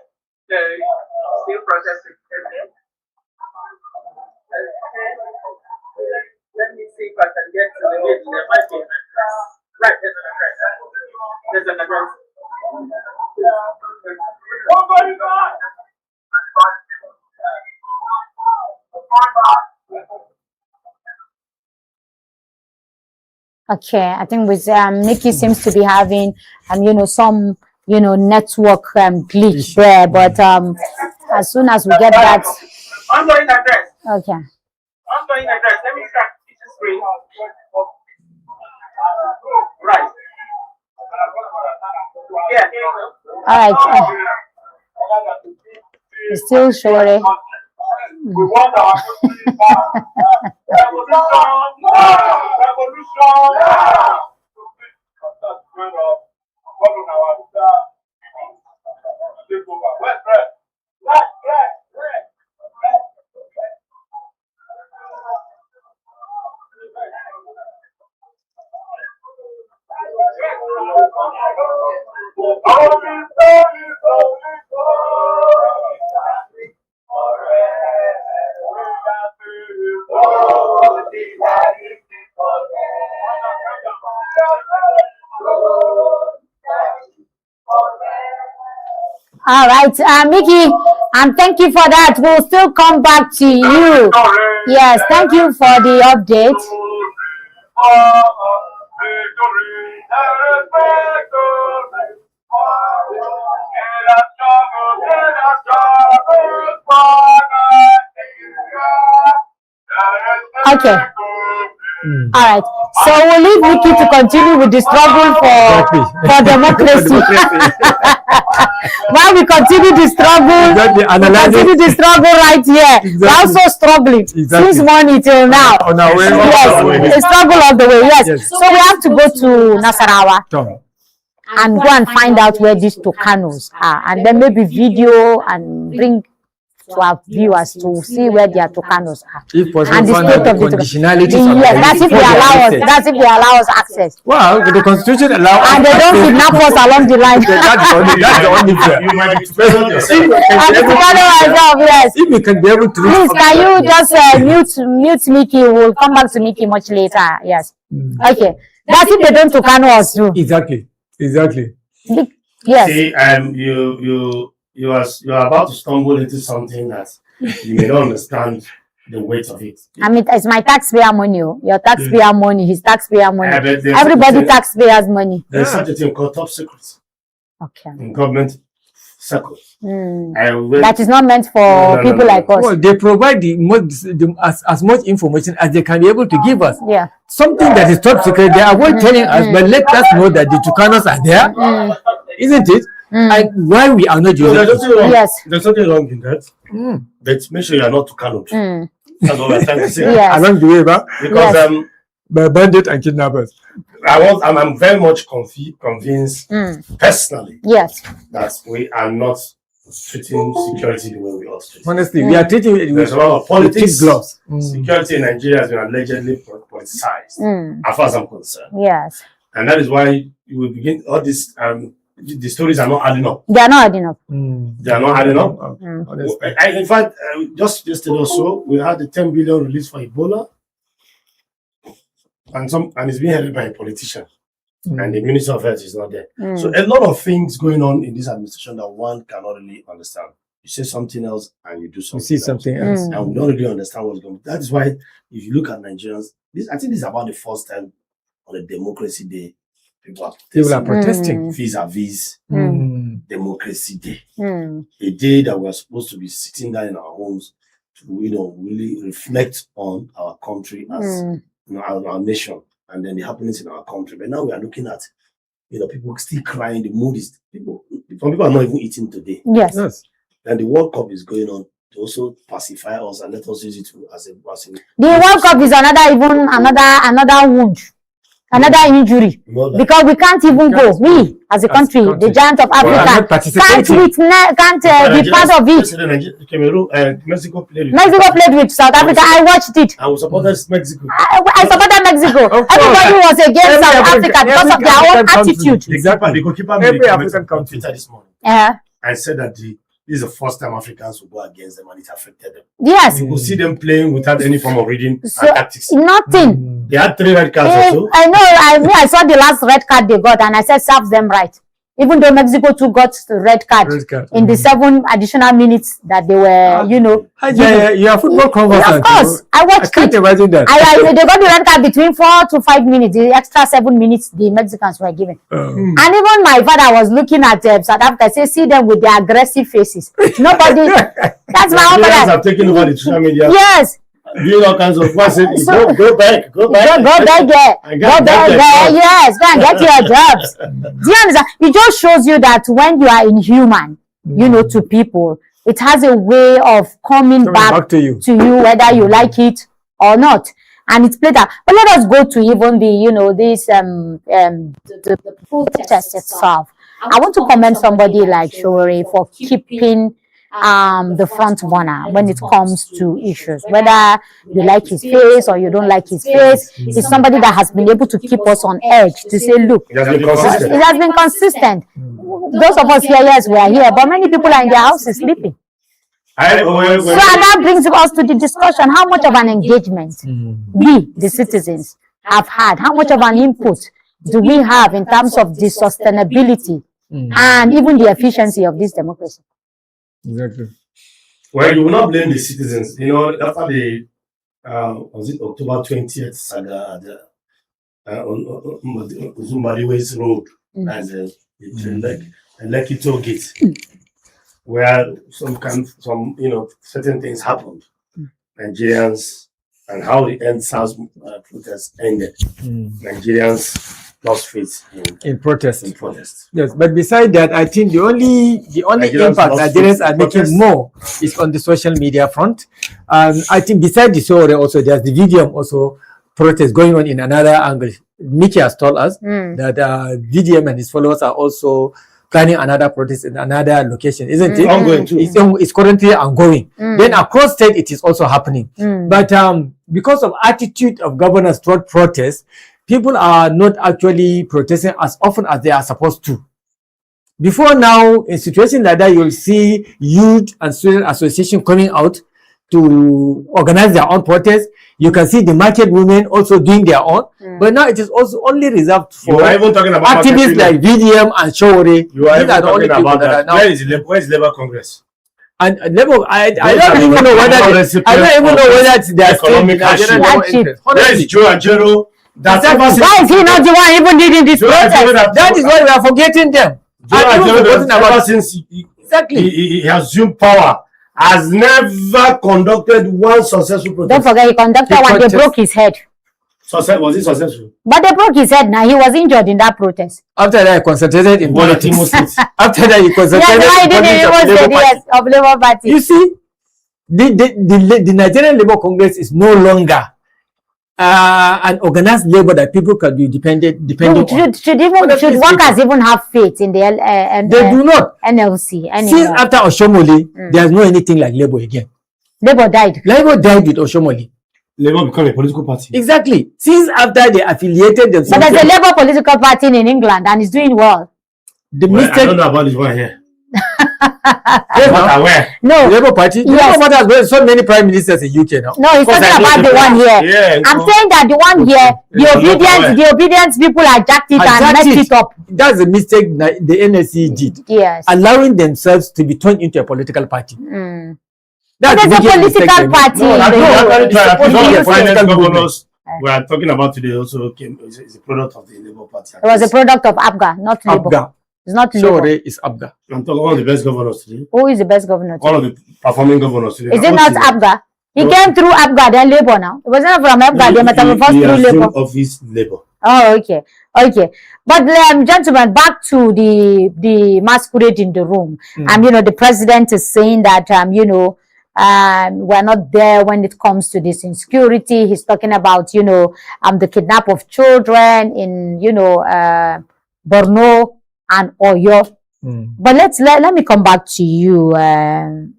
Speaker 6: Still processing. Okay. Let me see if I can get to the middle. There might be an address. Right, there's an address. There's an address. Oh my God!
Speaker 8: Okay, I think with Mickey seems to be having some network glitch there, but as soon as we get that.
Speaker 6: Ongoing address.
Speaker 8: Okay.
Speaker 6: Ongoing address. Let me start this screen. Right. Yeah.
Speaker 8: All right. It's still showing.
Speaker 7: We want our revolution now. Revolution now.
Speaker 8: All right, Mickey, and thank you for that. We'll still come back to you. Yes, thank you for the update. Okay. All right. So we'll leave Nikki to continue with the struggle for democracy. While we continue the struggle, continue the struggle right here. We're also struggling since morning till now. Yes, a struggle all the way. Yes. So we have to go to Nasarawa and go and find out where these Tucanos are, and then maybe video and bring to our viewers to see where their Tucanos are.
Speaker 2: If possible,
Speaker 8: and the state of the
Speaker 2: conditionalities.
Speaker 8: Yes, that's if they allow us. That's if they allow us access.
Speaker 2: Well, the Constitution allows.
Speaker 8: And they don't kidnap us along the line.
Speaker 2: That's the only fair.
Speaker 1: You might be present yourself.
Speaker 8: Yes.
Speaker 2: If we can be able to.
Speaker 8: Please, can you just mute Mickey? We'll come back to Mickey much later. Yes. Okay. That's if they don't Tucano us too.
Speaker 2: Exactly.
Speaker 8: Yes.
Speaker 1: See, you are about to stumble into something that you may not understand the weight of it.
Speaker 8: I mean, it's my taxpayer money. Your taxpayer money, his taxpayer money. Everybody taxpayers money.
Speaker 1: There's such a thing called top secrets.
Speaker 8: Okay.
Speaker 1: In government circles.
Speaker 8: That is not meant for people like us.
Speaker 2: Well, they provide as much information as they can be able to give us.
Speaker 8: Yeah.
Speaker 2: Something that is top secret, they avoid telling us, but let us know that the Tucanos are there, isn't it? And why we are not using
Speaker 1: it.
Speaker 8: Yes.
Speaker 1: There's something wrong in that. But make sure you are not Tucano. That's what we're trying to say.
Speaker 8: Yes.
Speaker 2: Along the way,
Speaker 1: because
Speaker 2: by bandits and kidnappers.
Speaker 1: I'm very much convinced personally that we are not treating security the way we ought to.
Speaker 2: Honestly, we are treating it.
Speaker 1: There's a lot of politics.
Speaker 2: Gloves.
Speaker 1: Security in Nigeria has been allegedly politicized, as far as I'm concerned.
Speaker 8: Yes.
Speaker 1: And that is why you will begin all this. The stories are not adding up.
Speaker 8: They are not adding up.
Speaker 1: They are not adding up. In fact, just yesterday or so, we had the 10 billion release for Ebola, and it's being held by a politician, and the Minister of Health is not there. So a lot of things going on in this administration that one cannot really understand. You say something else and you do something.
Speaker 2: You see something else,
Speaker 1: and we don't really understand what's going on. That is why, if you look at Nigerians, I think this is about the first time on a Democracy Day. People are protesting vis-a-vis Democracy Day. A day that we're supposed to be sitting down in our homes to, really reflect on our country as, our nation, and then the happenings in our country. But now we are looking at, people still crying. The mood is, some people are not even eating today.
Speaker 8: Yes.
Speaker 1: And the World Cup is going on to also pacify us and let us use it as a.
Speaker 8: The World Cup is another wound. Another injury, because we can't even go. We, as a country, the giant of Africa, can't be part of it.
Speaker 1: Mexico
Speaker 8: played with South Africa. I watched it.
Speaker 1: I supported Mexico.
Speaker 8: I supported Mexico. Everybody was against South Africa because of their own attitude.
Speaker 1: Exactly. The goalkeeper
Speaker 2: every African country
Speaker 1: this morning. I said that this is the first time Africans will go against them, and it affected them.
Speaker 8: Yes.
Speaker 1: You could see them playing without any form of reading and tactics.
Speaker 8: Nothing.
Speaker 1: They had 3 red cards also.
Speaker 8: I know. I saw the last red card they got, and I said, serves them right. Even though Mexico too got the red card in the 7 additional minutes that they were,
Speaker 2: you are football conversant.
Speaker 8: Of course, I watched
Speaker 2: I can't imagine that.
Speaker 8: They got the red card between 4 to 5 minutes. The extra 7 minutes the Mexicans were given. And even my father was looking at South Africa. Say, see them with their aggressive faces. Nobody. That's my own father.
Speaker 1: Have taken over the social media.
Speaker 8: Yes.
Speaker 1: Doing all kinds of go back there.
Speaker 8: Go back there. Yes, go and get your jobs. Do you understand? It just shows you that when you are inhuman, to people, it has a way of coming back to you, whether you like it or not. And it's played out. But let us go to even the protest itself. I want to commend somebody like Shore for keeping the front runner when it comes to issues, whether you like his face or you don't like his face. It's somebody that has been able to keep us on edge to say, look, it has been consistent. Those of us here, yes, we are here, but many people are in their houses sleeping. So that brings us to the discussion: how much of an engagement we, the citizens, have had? How much of an input do we have in terms of the sustainability and even the efficiency of this democracy?
Speaker 2: Exactly.
Speaker 1: Well, you will not blame the citizens. After the was it October 20th saga on Zumbadiwe's road, and the train leg, Lekki toll gate, where some certain things happened. Nigerians, and how the end SARS protest ended. Nigerians lost faith
Speaker 2: in protest.
Speaker 1: Yes,
Speaker 2: but beside that, I think the only impact Nigerians are making more is on the social media front. And I think beside the story also, there's the VDM also protest going on in another angle. Mickey has told us that VDM and his followers are also planning another protest in another location, isn't it?
Speaker 1: Ongoing too.
Speaker 2: It's currently ongoing. Then across state, it is also happening. But because of attitude of governors toward protest, people are not actually protesting as often as they are supposed to. Before now, in situations like that, you'll see youth and student association coming out to organize their own protest. You can see the market women also doing their own. But now it is also only reserved for activists like VDM and Showore.
Speaker 1: You are even talking about that. Where is Labour Congress?
Speaker 2: And Labour, I don't even know whether they are still in Nigerian Labour interest.
Speaker 1: Where is Joe Ajero?
Speaker 8: Why is he not the one even leading this protest?
Speaker 2: That is why we are forgetting them.
Speaker 1: Ever since he assumed power, has never conducted one successful protest.
Speaker 8: Don't forget, he conducted one. They broke his head.
Speaker 1: Was it successful?
Speaker 8: But they broke his head now. He was injured in that protest.
Speaker 2: After that, he concentrated in politics. After that, he concentrated
Speaker 8: in politics of Labour Party.
Speaker 2: You see, the Nigerian Labour Congress is no longer an organized labor that people can be dependent on.
Speaker 8: Should workers even have faith in the
Speaker 2: they do not.
Speaker 8: NLC anymore?
Speaker 2: Since after Oshomole, there's no anything like Labour again.
Speaker 8: Labour died.
Speaker 2: Labour died with Oshomole.
Speaker 1: Labour became a political party.
Speaker 2: Exactly. Since after they affiliated themselves.
Speaker 8: But there's a Labour political party in England and it's doing well.
Speaker 1: I don't know about this one here.
Speaker 8: No.
Speaker 2: Labour Party?
Speaker 8: Yes.
Speaker 2: Labour Party has so many prime ministers in UK now.
Speaker 8: No, he's talking about the one here.
Speaker 1: Yeah,
Speaker 8: I'm saying that the one here, the obedience people hijacked it and messed it up.
Speaker 2: That's the mistake the NSC did.
Speaker 8: Yes.
Speaker 2: Allowing themselves to be turned into a political party.
Speaker 8: That's a political party.
Speaker 1: Governors we are talking about today also is a product of the Labour Party.
Speaker 8: It was a product of ABGA, not Labour. It's not Labour.
Speaker 2: Showore is ABGA.
Speaker 1: I'm talking about the best governors today.
Speaker 8: Who is the best governor today?
Speaker 1: All of the performing governors today.
Speaker 8: Is it not ABGA? He came through ABGA, then Labour now. It wasn't from ABGA, they metamorphosed through Labour.
Speaker 1: Office Labour.
Speaker 8: Oh, okay. Okay. But gentlemen, back to the masquerade in the room. The president is saying that we're not there when it comes to this insecurity. He's talking about, the kidnap of children in, Borno and Oyo. But let me come back to you, Malam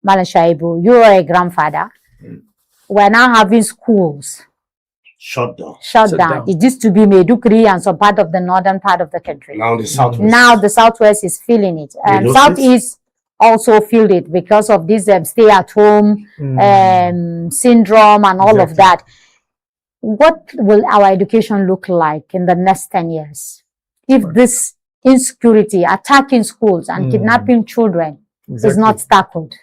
Speaker 8: Shaibu. You are a grandfather. We're now having schools shut down. It used to be Maiduguri and some part of the northern part of the country.
Speaker 1: Now the southwest.
Speaker 8: Now the southwest is feeling it. And southeast also feel it because of this stay-at-home syndrome and all of that. What will our education look like in the next 10 years if this insecurity, attacking schools and kidnapping children is not tackled?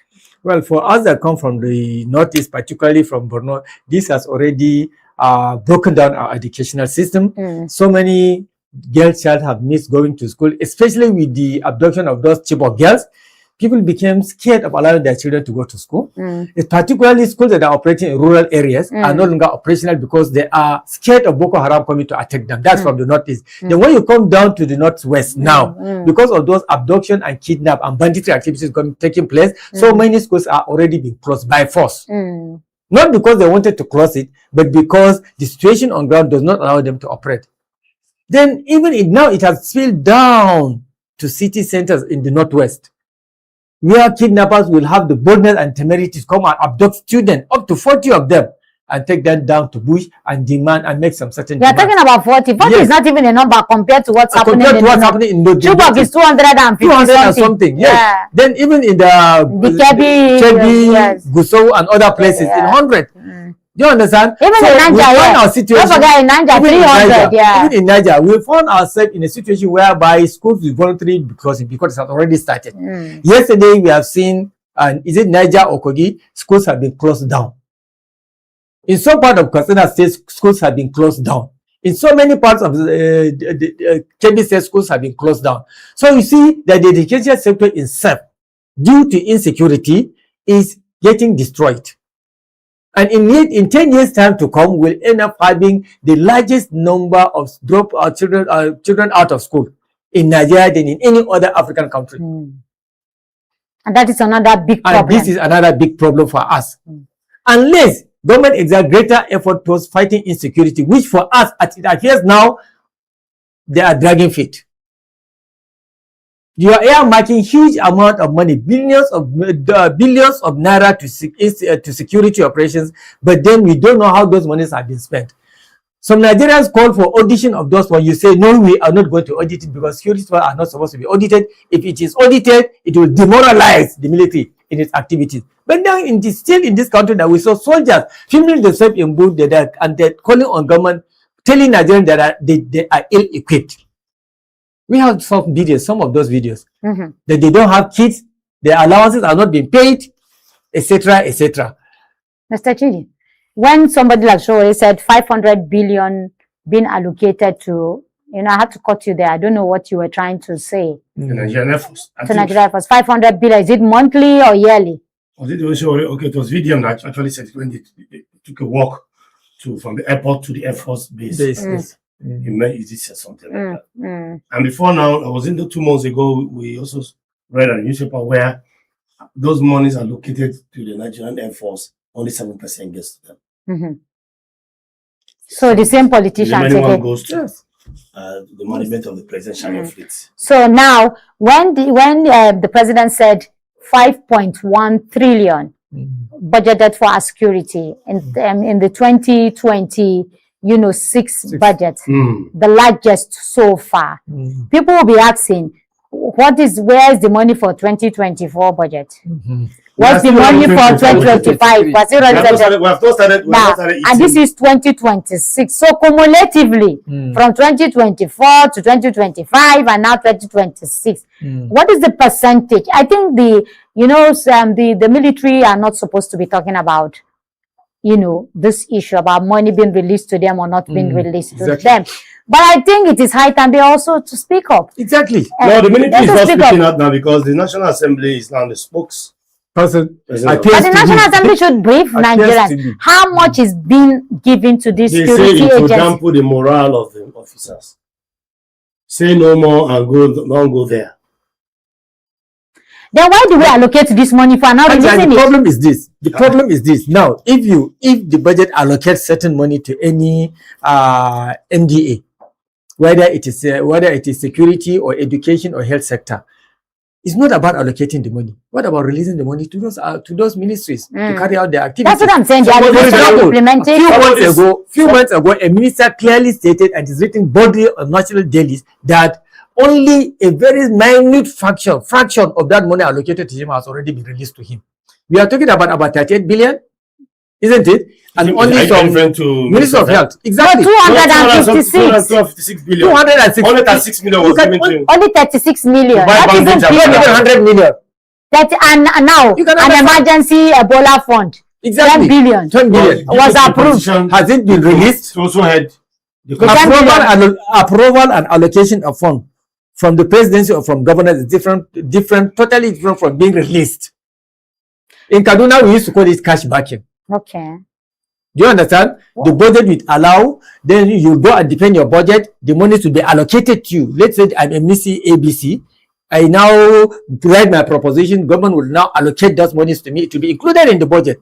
Speaker 2: Well, for us that come from the northeast, particularly from Borno, this has already broken down our educational system. So many girls child have missed going to school, especially with the abduction of those Chibok girls. People became scared of allowing their children to go to school. It's particularly schools that are operating in rural areas are no longer operational because they are scared of Boko Haram coming to attack them. That's from the northeast. Then when you come down to the northwest now, because of those abduction and kidnap and banditry activities taking place, so many schools are already being closed by force. Not because they wanted to close it, but because the situation on ground does not allow them to operate. Then even now it has spilled down to city centers in the northwest, where kidnappers will have the boldness and temerity to come and abduct students, up to 40 of them, and take them down to bush and demand and make some certain
Speaker 8: demands. Talking about 40. 40 is not even a number compared to what's happening in the Chibok is 250
Speaker 2: something. Yes. Yeah. Then even in the Kebbi, Gusau and other places, in 100. Do you understand?
Speaker 8: Even in Niger, don't forget in Niger, 300.
Speaker 2: Even in Niger, we found ourselves in a situation whereby schools will voluntarily because it has already started. Yesterday, we have seen, is it Niger or Kogi? Schools have been closed down. In some part of Katsina State, schools have been closed down. In so many parts of the Kebbi State schools have been closed down. So you see that the education sector itself, due to insecurity, is getting destroyed. And in 10 years' time to come, we'll end up having the largest number of dropout children out of school in Nigeria than in any other African country.
Speaker 8: And that is another big problem.
Speaker 2: And this is another big problem for us. Unless government exerts greater effort towards fighting insecurity, which for us, as it appears now, they are dragging feet. You are earmarking huge amount of money, billions of naira to security operations, but then we don't know how those monies have been spent. Some Nigerians call for audition of those when you say, no, we are not going to audit it because security are not supposed to be audited. If it is audited, it will demoralize the military in its activities. But now still in this country that we saw soldiers filming themselves in boot and they're calling on government, telling Nigerians that they are ill-equipped. We have some videos, some of those videos, that they don't have kids, their allowances are not being paid, etc., etc.
Speaker 8: Mr. Chidi, when somebody like Showe said 500 billion being allocated to, I had to cut you there. I don't know what you were trying to say.
Speaker 1: The Nigerian Air Force.
Speaker 8: To Nigerian Air Force, 500 billion. Is it monthly or yearly?
Speaker 1: Was it also, okay, it was VDM that actually said when they took a walk from the airport to the Air Force base. He meant it said something like that. And before now, I was in 2 months ago, we also read a newspaper where those monies are located to the Nigerian Air Force, only 7% gets to them.
Speaker 8: So the same politicians
Speaker 1: the
Speaker 8: again.
Speaker 1: one goes to the management of the presidential fleet.
Speaker 8: So now, when the president said 5.1 trillion budgeted for our security in the 2020 6 budget, the largest so far. People will be asking, where is the money for 2024 budget? What's the money for 2025? And this is 2026. So cumulatively, from 2024 to 2025 and now 2026, what is the percentage? I think the military are not supposed to be talking about this issue about money being released to them or not being released to them. But I think it is high time they also to speak up.
Speaker 2: Exactly.
Speaker 1: No, the military is not speaking out now because the National Assembly is now the spokesperson.
Speaker 8: But the National Assembly should brief Nigerians how much is being given to this security agency.
Speaker 1: They say it will dampen the morale of the officers. Say no more and don't go there.
Speaker 8: Then why do we allocate this money for now?
Speaker 2: The problem is this. The problem is this. Now, if the budget allocates certain money to any MDA, whether it is security or education or health sector, it's not about allocating the money. What about releasing the money to those ministries to carry out their activities?
Speaker 8: That's what I'm saying.
Speaker 2: Few months ago, a minister clearly stated, and it's written boldly on national dailies, that only a very minute fraction of that money allocated to him has already been released to him. We are talking about 38 billion, isn't it? And only some Minister of Health. Exactly.
Speaker 8: 256
Speaker 1: billion. 206 million was given to him.
Speaker 8: Only 36 million.
Speaker 2: That isn't 100 million.
Speaker 8: And now an emergency Ebola fund.
Speaker 2: Exactly.
Speaker 8: 10 billion was approved.
Speaker 2: Has it been released?
Speaker 1: Also had
Speaker 2: approval and allocation of fund from the presidency or from governors is totally different from being released. In Kaduna, we used to call it cash backing.
Speaker 8: Okay.
Speaker 2: Do you understand? The budget will allow, then you go and defend your budget, the money to be allocated to you. Let's say I'm MC ABC. I now write my proposition, government will now allocate those monies to me to be included in the budget.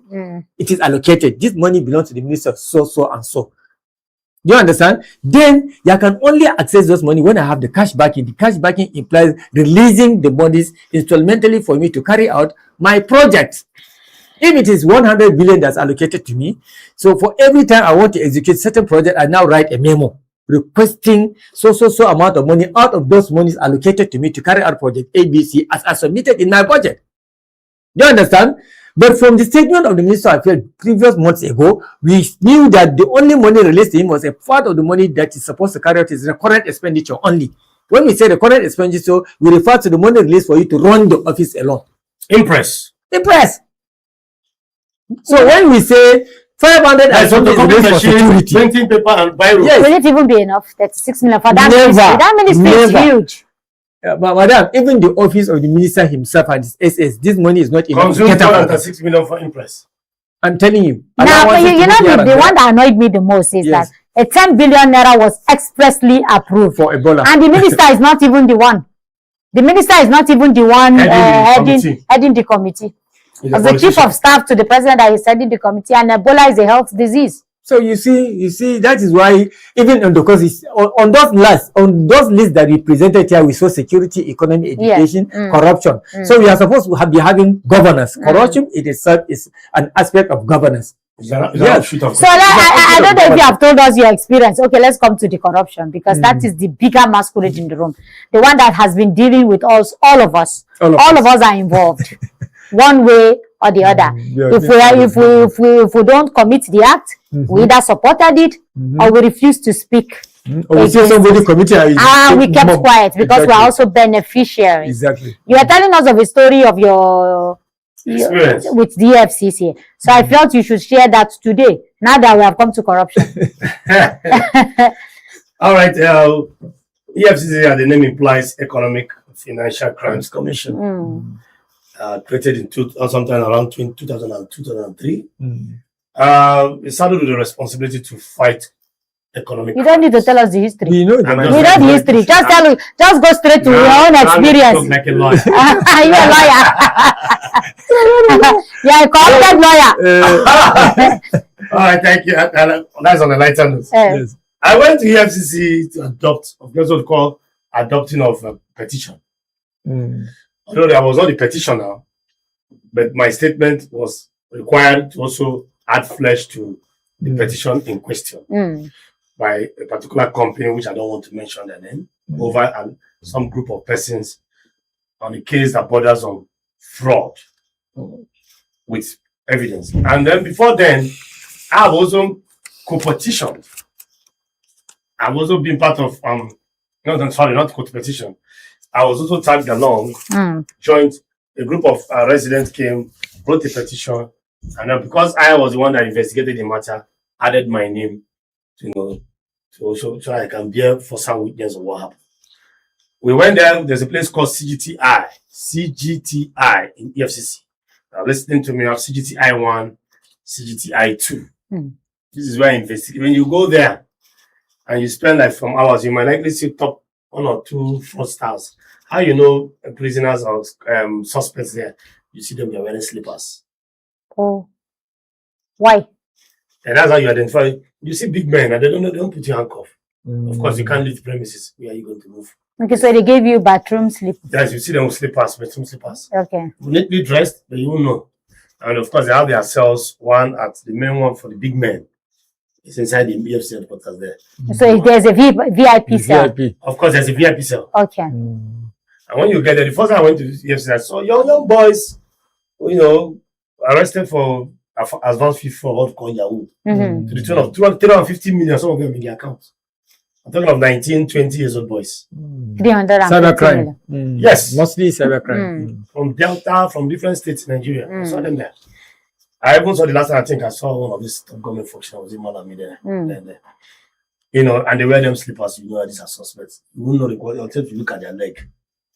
Speaker 2: It is allocated. This money belongs to the minister of so and so. Do you understand? Then you can only access those money when I have the cash backing. The cash backing implies releasing the monies instrumentally for me to carry out my project. If it is 100 billion that's allocated to me, so for every time I want to execute certain project, I now write a memo requesting so amount of money out of those monies allocated to me to carry out project ABC as I submitted in my budget. Do you understand? But from the statement of the Minister of Affairs previous months ago, we knew that the only money released to him was a part of the money that is supposed to carry out his recurrent expenditure only. When we say recurrent expenditure, we refer to the money released for you to run the office alone.
Speaker 1: Impress.
Speaker 2: So when we say 500 and something
Speaker 1: photocopy
Speaker 2: is for
Speaker 1: machine,
Speaker 2: security.
Speaker 1: printing paper and biro.
Speaker 2: Yes.
Speaker 8: Will it even be enough? 36 million for that
Speaker 2: Never.
Speaker 8: ministry? That ministry is
Speaker 2: Never.
Speaker 8: huge.
Speaker 2: But madam, even the office of the minister himself and his SS, this money is not enough.
Speaker 1: Consume
Speaker 2: Get out.
Speaker 1: 436 million for impress.
Speaker 2: I'm telling you.
Speaker 8: Now,
Speaker 2: Allowances
Speaker 8: you
Speaker 2: to
Speaker 8: know,
Speaker 2: be here
Speaker 8: the
Speaker 2: and there
Speaker 8: one that annoyed me the most is
Speaker 2: Yes.
Speaker 8: that a 10 billion naira was expressly approved.
Speaker 2: for Ebola.
Speaker 8: And the minister is not even the one. The minister is not even the one heading the committee. As the chief of staff to the president that is heading the committee, and Ebola is a health disease.
Speaker 2: So you see, that is why even on the course on those lists that we presented here, we saw security, economy, education, corruption. So we are supposed to be having governance. Corruption it itself is an aspect of governance.
Speaker 8: So I don't know if you have told us your experience. Okay, let's come to the corruption, because that is the bigger masquerade in the room. The one that has been dealing with us, all of us. All of us are involved, one way or the other. If we don't commit the act, we either supported it or we refuse to speak.
Speaker 2: Or we see somebody committed.
Speaker 8: We kept quiet because we are also beneficiaries.
Speaker 2: Exactly.
Speaker 8: You are telling us of a story of your
Speaker 1: experience
Speaker 8: with the FCC. So I felt you should share that today, now that we have come to corruption.
Speaker 1: All right. EFCC, as the name implies, Economic Financial Crimes Commission, created in sometime around 2000 and 2003. It started with the responsibility to fight economic
Speaker 8: You don't need to tell us the history.
Speaker 2: We know
Speaker 8: We know the history. Just go straight to your own experience.
Speaker 1: Like a lawyer.
Speaker 8: Are you a lawyer? You're a corrupted lawyer.
Speaker 1: All right, thank you. That's on the lighter note.
Speaker 2: Yes.
Speaker 1: I went to EFCC to adopt, of course, what called adopting of a petition. Although I was not the petitioner, but my statement was required to also add flesh to the petition in question by a particular company, which I don't want to mention their name, over some group of persons on a case that borders on fraud with evidence. And then before then, I have also co-petitioned. I've also been part of not co-petition. I was also tagged along, joined a group of residents came, wrote a petition, and then because I was the one that investigated the matter, added my name to so I can bear for some witness of what happened. We went there. There's a place called CGTI in EFCC. Now listening to me, I have CGTI 1, CGTI 2. This is where I investigate. When you go there and you spend like some hours, you might likely see top 1 or 2 fraudsters. How you know prisoners or suspects there? You see them, they're wearing slippers.
Speaker 8: Oh, why?
Speaker 1: And that's how you identify. You see big men and they don't put you handcuff. Of course, you can't leave the premises. Where are you going to move?
Speaker 8: Okay, so they gave you bathroom slippers.
Speaker 1: Yes, you see them with slippers, bathroom slippers.
Speaker 8: Okay.
Speaker 1: Neatly dressed, but you won't know. And of course, they have their cells, one at the main one for the big men. It's inside the EFCC headquarters there.
Speaker 8: So if there's a VIP cell.
Speaker 2: VIP.
Speaker 1: Of course, there's a VIP cell.
Speaker 8: Okay.
Speaker 1: And when you get there, the first time I went to the EFCC, I saw young boys, arrested for advanced fee for what called Yahoo. To the tune of 350 million, some of them in the account. I'm talking of 19, 20 years old boys.
Speaker 8: 350
Speaker 2: Cybercrime.
Speaker 8: million.
Speaker 1: Yes.
Speaker 2: Mostly cybercrime.
Speaker 1: From Delta, from different states in Nigeria. I saw them there. I even saw the last time I think I saw one of these government functionaries in Malami there. And they wear them slippers, that these are suspects. You won't know the quality until you look at their leg.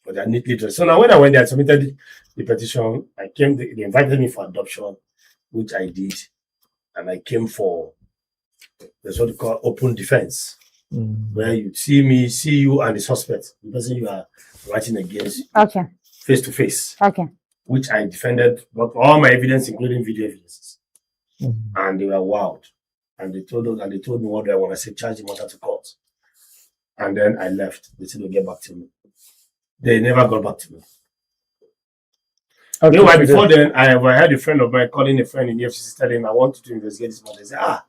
Speaker 1: But they're neatly dressed. So now when I went there, I submitted the petition. They invited me for adoption, which I did. And I came for there's what they call open defense. Where you see me, see you and the suspect, the person you are writing against, face to face.
Speaker 8: Okay.
Speaker 1: Which I defended, but all my evidence, including video evidences. And they were wild. And they told me what do I want. I said, charge the matter to court. And then I left. They said they'll get back to me. They never got back to me. Meanwhile, before then, I had a friend of mine calling a friend in the FCC telling him I wanted to investigate this matter. They said,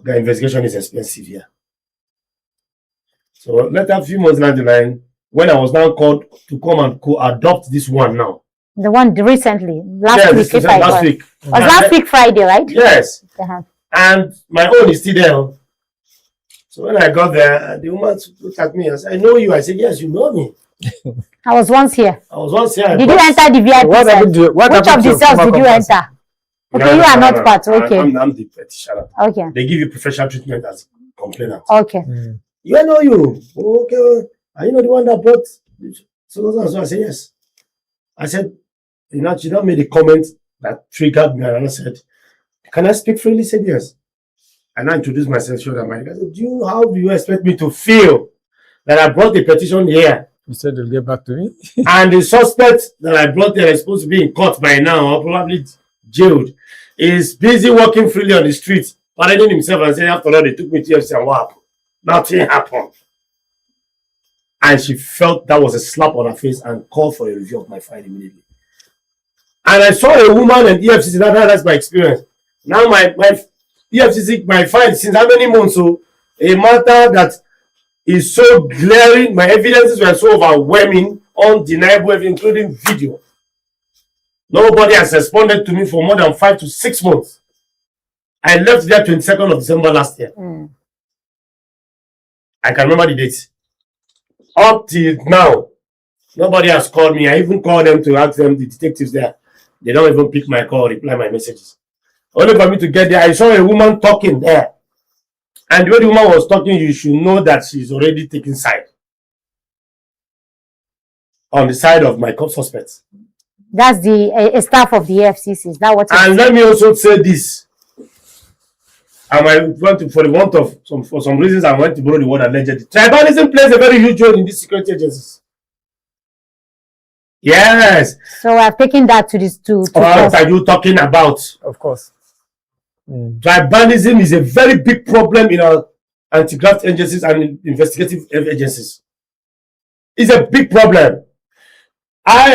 Speaker 1: the investigation is expensive here. So later, a few months down the line, when I was now called to come and co-adopt this one now.
Speaker 8: The one recently, last week.
Speaker 1: Last week.
Speaker 8: Was last week Friday, right?
Speaker 1: Yes. And my own is still there. So when I got there, the woman looked at me and said, I know you. I said, yes, you know me.
Speaker 8: I was once here.
Speaker 1: Did
Speaker 8: you enter the VIP cell?
Speaker 2: Which
Speaker 8: of the cells did you enter? Okay, you are not part. Okay.
Speaker 1: I'm the petitioner.
Speaker 8: Okay.
Speaker 1: They give you professional treatment as complainant.
Speaker 8: Okay.
Speaker 1: You know you. Okay. Are you not the one that brought so I said, yes. I said, you know, she not made a comment that triggered me, and I said, can I speak freely? He said, yes. And I introduced myself, showed them. I said, how do you expect me to feel that I brought the petition here?
Speaker 2: You said you'll get back to me.
Speaker 1: And the suspect that I brought there is supposed to be in court by now, or probably jailed, is busy walking freely on the street, parading himself and saying, after all, they took me to FC and what happened? Nothing happened. And she felt that was a slap on her face and called for a review of my file immediately. And I saw a woman and EFCC, that's my experience. Now my EFCC, my file, since how many months, so a matter that is so glaring, my evidences were so overwhelming, undeniable, including video. Nobody has responded to me for more than 5 to 6 months. I left there 22nd of December last year. I can remember the date. Up till now, nobody has called me. I even called them to ask them, the detectives there. They don't even pick my call, reply my messages. Only for me to get there, I saw a woman talking there. And the way the woman was talking, you should know that she's already taking side. On the side of my suspects.
Speaker 8: That's the staff of the FCC. Is that what?
Speaker 1: And let me also say this. And I went to, for some reasons, I went to borrow the word allegedly. Tribalism plays a very huge role in these security agencies. Yes.
Speaker 8: So I've taken that to this to
Speaker 1: what are you talking about?
Speaker 2: Of course.
Speaker 1: Tribalism is a very big problem in our anti-graft agencies and investigative agencies. It's a big problem. I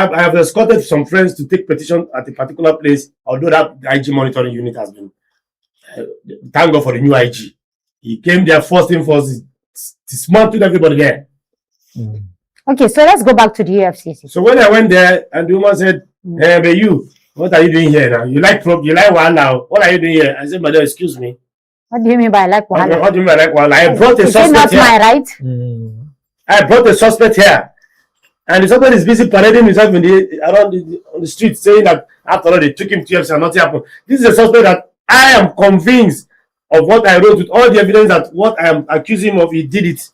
Speaker 1: have escorted some friends to take petition at a particular place, although that IG monitoring unit has been, thank God for the new IG. He came there first thing first, dismantled everybody there.
Speaker 8: Okay, so let's go back to the FCC.
Speaker 1: So when I went there and the woman said, hey, but you, what are you doing here now? You like Wahala? What are you doing here? I said, madam, excuse me.
Speaker 8: What do you mean by like Wahala?
Speaker 1: What do you mean by like Wahala? I brought a suspect here. Is it not my
Speaker 8: right?
Speaker 1: I brought a suspect here. And the suspect is busy parading himself on the street, saying that after all, they took him to FC and nothing happened. This is a suspect that I am convinced of what I wrote with all the evidence that what I am accusing him of, he did it.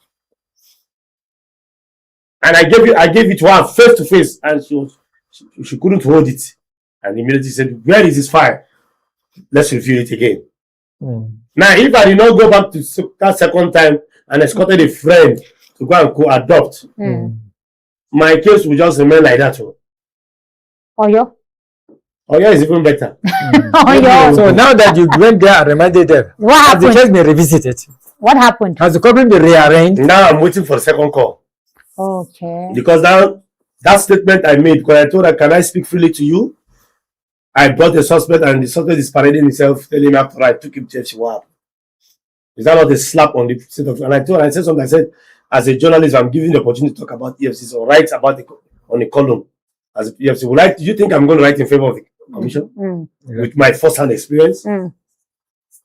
Speaker 1: And I gave it to her face to face, and she couldn't hold it. And immediately said, where is this file? Let's review it again. Now, if I did not go back to that second time and escorted a friend to go and co-adopt, my case will just remain like that.
Speaker 8: Oyo?
Speaker 1: Oyo is even better.
Speaker 8: Oyo.
Speaker 2: So now that you went there and reminded them,
Speaker 8: what happened?
Speaker 2: Has the case been revisited?
Speaker 8: What happened?
Speaker 2: Has the problem been rearranged?
Speaker 1: Now I'm waiting for the second call.
Speaker 8: Okay.
Speaker 1: Because that statement I made, because I told her, can I speak freely to you? I brought a suspect and the suspect is parading himself, telling me after I took him to FC. Is that not a slap on the state of? And I said something. I said, as a journalist, I'm giving the opportunity to talk about EFCC or write about it on a column as a EFCC. Do you think I'm going to write in favor of the commission with my first-hand experience?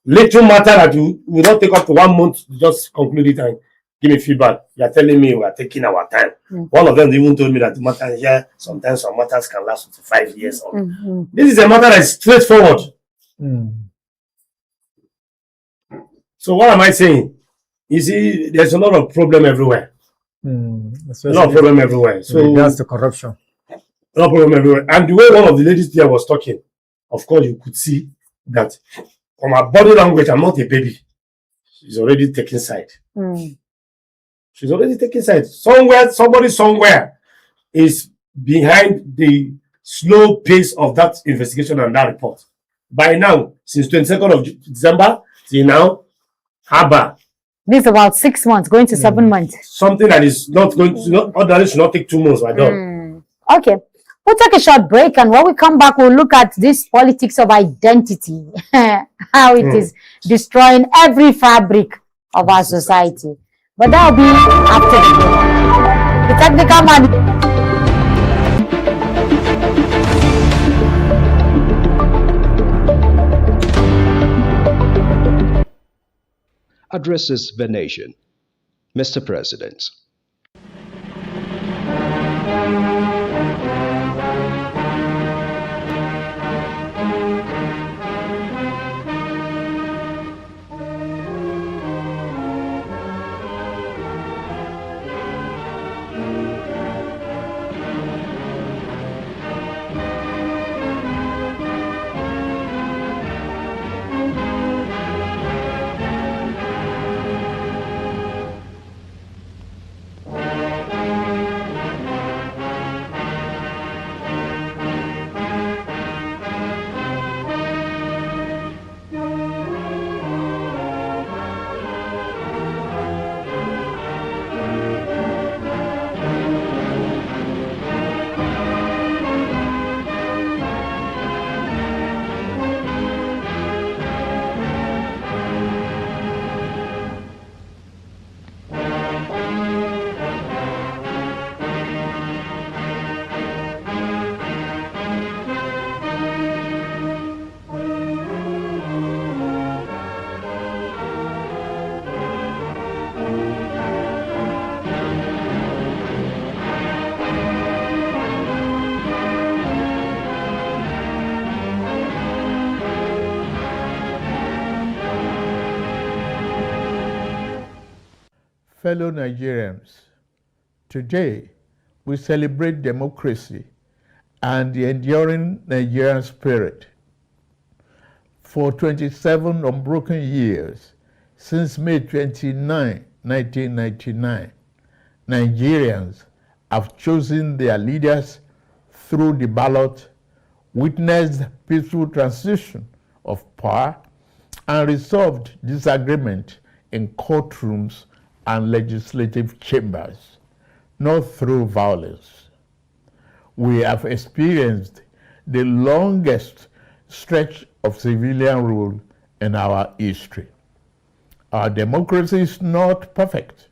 Speaker 1: Little matter that you will not take up to 1 month to just conclude it and give me feedback. You are telling me we are taking our time. One of them even told me that the matter here, sometimes some matters can last up to 5 years. This is a matter that is straightforward. So what am I saying? You see, there's a lot of problem everywhere. A lot of problem everywhere. So
Speaker 2: that's the corruption.
Speaker 1: A lot of problem everywhere. And the way one of the ladies there was talking, of course, you could see that from her body language, I'm not a baby. She's already taking side. She's already taking side. Somebody somewhere is behind the slow pace of that investigation and that report. By now, since 22nd of December till now, Haba.
Speaker 8: This is about 6 months, going to 7 months.
Speaker 1: Something that is not going to, ordinarily should not take 2 months, my dog.
Speaker 8: Okay. We'll take a short break, and when we come back, we'll look at this politics of identity, how it is destroying every fabric of our society. But that'll be after the technical man.
Speaker 4: Addresses the nation. Mr. President.
Speaker 5: fellow Nigerians, today we celebrate democracy and the enduring Nigerian spirit. For 27 unbroken years, since May 29, 1999, Nigerians have chosen their leaders through the ballot, witnessed peaceful transition of power, and resolved disagreement in courtrooms and legislative chambers, not through violence. We have experienced the longest stretch of civilian rule in our history. Our democracy is not perfect,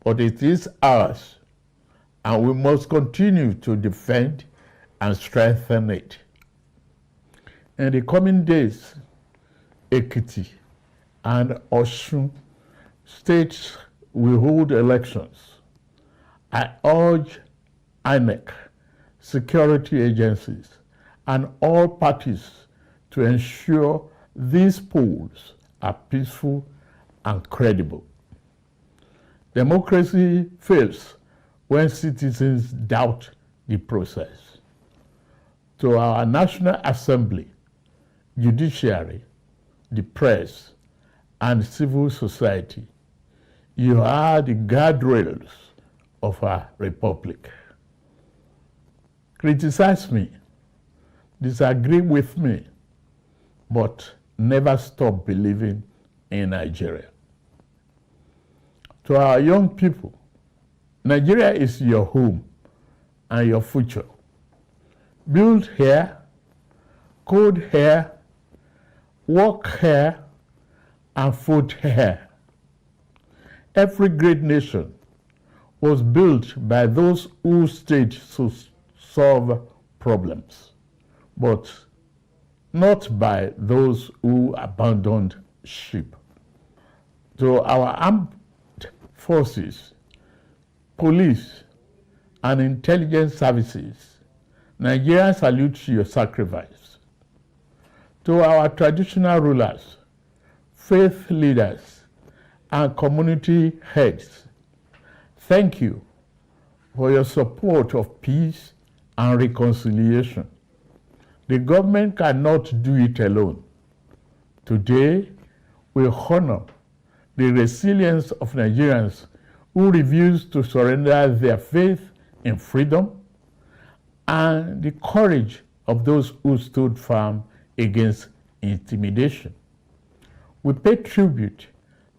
Speaker 5: but it is ours, and we must continue to defend and strengthen it. In the coming days, Ekiti and Osun states will hold elections. I urge INEC, security agencies, and all parties to ensure these polls are peaceful and credible. Democracy fails when citizens doubt the process. To our National Assembly, judiciary, the press, and civil society, you are the guardrails of our republic. Criticize me, disagree with me, but never stop believing in Nigeria. To our young people, Nigeria is your home and your future. Build here, code here, work here, and vote here. Every great nation was built by those who stayed to solve problems, but not by those who abandoned ship. To our armed forces, police, and intelligence services, Nigeria salutes your sacrifice. To our traditional rulers, faith leaders, and community heads, thank you for your support of peace and reconciliation. The government cannot do it alone. Today, we honor the resilience of Nigerians who refuse to surrender their faith in freedom and the courage of those who stood firm against intimidation. We pay tribute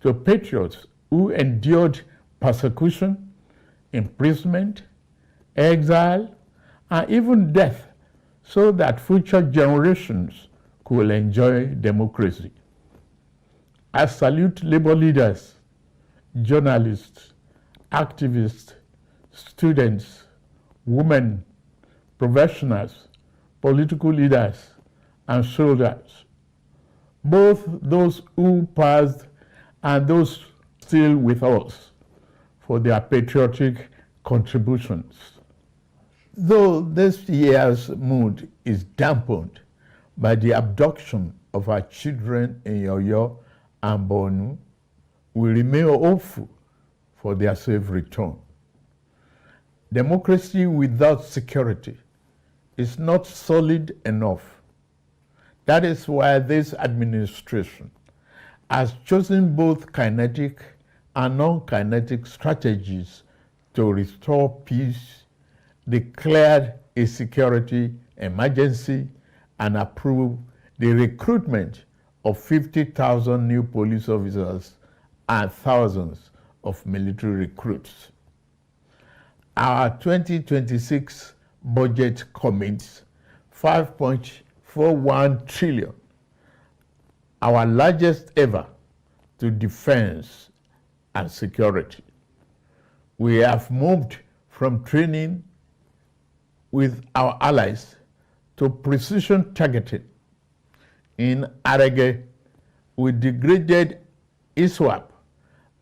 Speaker 5: to patriots who endured persecution, imprisonment, exile, and even death so that future generations could enjoy democracy. I salute labor leaders, journalists, activists, students, women, professionals, political leaders, and soldiers, both those who passed and those still with us, for their patriotic contributions. Though this year's mood is dampened by the abduction of our children in Yoyo and Borno, we remain hopeful for their safe return. Democracy without security is not solid enough. That is why this administration has chosen both kinetic and non-kinetic strategies to restore peace, declared a security emergency, and approved the recruitment of 50,000 new police officers and thousands of military recruits. Our 2026 budget commits 5.41 trillion, our largest ever, to defense and security. We have moved from training with our allies to precision targeting. In Arege, we degraded ISWAP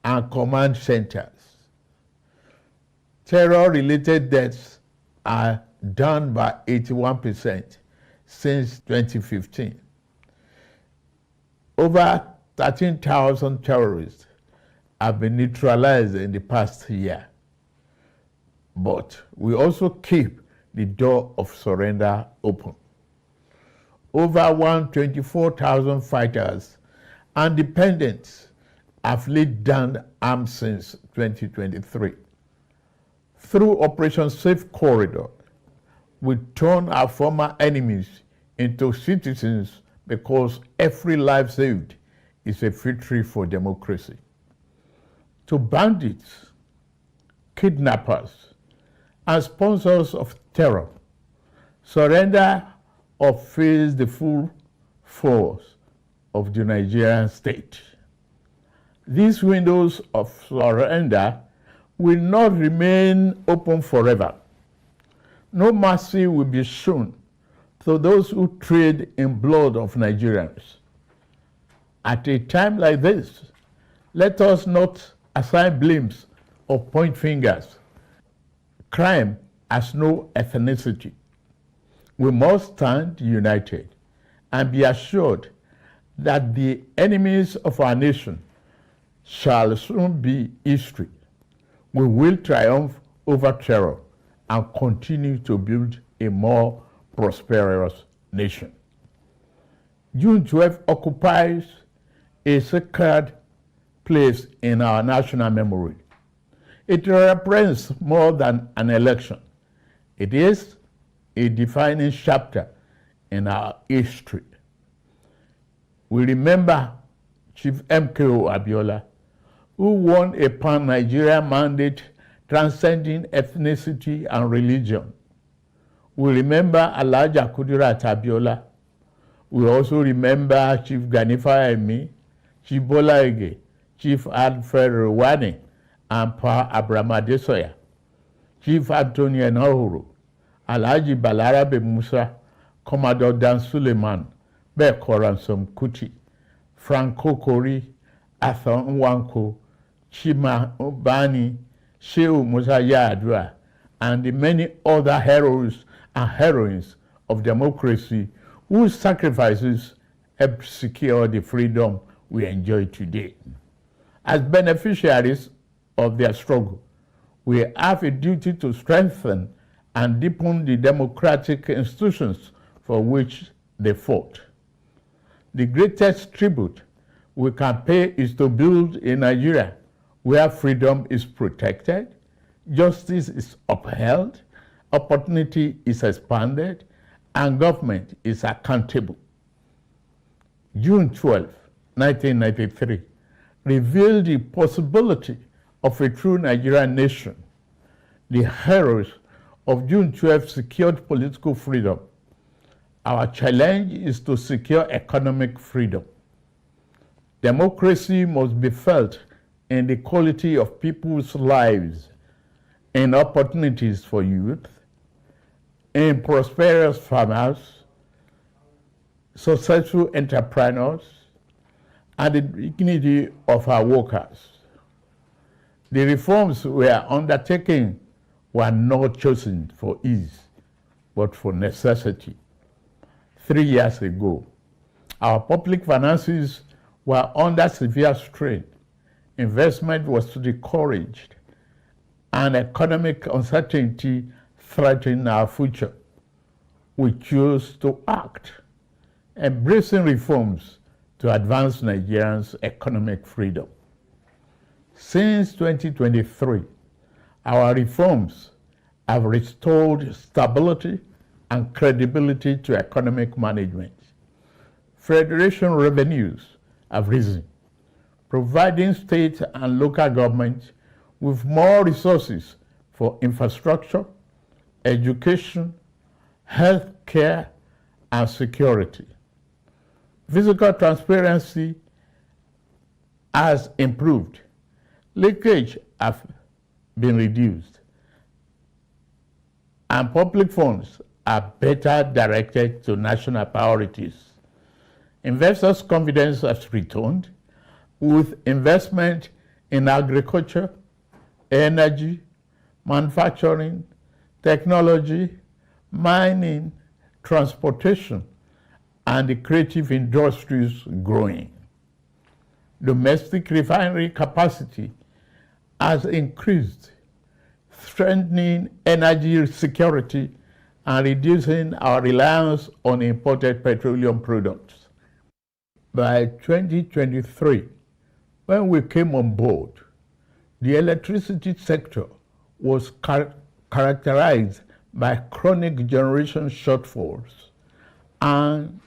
Speaker 5: and command centers. Terror-related deaths are down by 81% since 2015. Over 13,000 terrorists have been neutralized in the past year. But we also keep the door of surrender open. Over 124,000 fighters and dependents have laid down arms since 2023. Through Operation Safe Corridor, we turn our former enemies into citizens because every life saved is a victory for democracy. To bandits, kidnappers, and sponsors of terror, surrender or face the full force of the Nigerian state. These windows of surrender will not remain open forever. No mercy will be shown to those who trade in blood of Nigerians. At a time like this, let us not assign blames or point fingers. Crime has no ethnicity. We must stand united and be assured that the enemies of our nation shall soon be history. We will triumph over terror and continue to build a more prosperous nation. June 12 occupies a sacred place in our national memory. It represents more than an election. It is a defining chapter in our history. We remember Chief MKO Abiola, who won a pan-Nigerian mandate transcending ethnicity and religion. We remember Alhaja Kudirat Abiola. We also remember Chief Ganifa Emi, Chief Bola Ige, Chief Alfred Rwani, and Pa Abraham Adesoya, Chief Anthony Enahoro, Alhaji Balarabe Musa, Commodore Dan Suleiman, Beko Ransom Kuti, Franco Kori, Arthur Nwanko, Chima Obani, Shehu Musa Yar'Adua, and the many other heroes and heroines of democracy whose sacrifices helped secure the freedom we enjoy today. As beneficiaries of their struggle, we have a duty to strengthen and deepen the democratic institutions for which they fought. The greatest tribute we can pay is to build a Nigeria where freedom is protected, justice is upheld, opportunity is expanded, and government is accountable. June 12, 1993, revealed the possibility of a true Nigerian nation. The heroes of June 12 secured political freedom. Our challenge is to secure economic freedom. Democracy must be felt in the quality of people's lives, in opportunities for youth, in prosperous farmers, successful entrepreneurs, and the dignity of our workers. The reforms we are undertaking were not chosen for ease, but for necessity. 3 years ago, our public finances were under severe strain. Investment was discouraged, and economic uncertainty threatened our future. We chose to act, embracing reforms to advance Nigerians' economic freedom. Since 2023, our reforms have restored stability and credibility to economic management. Federation revenues have risen, providing state and local governments with more resources for infrastructure, education, health care, and security. Fiscal transparency has improved. Leakage has been reduced, and public funds are better directed to national priorities. Investors' confidence has returned with investment in agriculture, energy, manufacturing, technology, mining, transportation, and the creative industries growing. Domestic refinery capacity has increased, strengthening energy security and reducing our reliance on imported petroleum products. By 2023, when we came on board, the electricity sector was characterized by chronic generation shortfalls and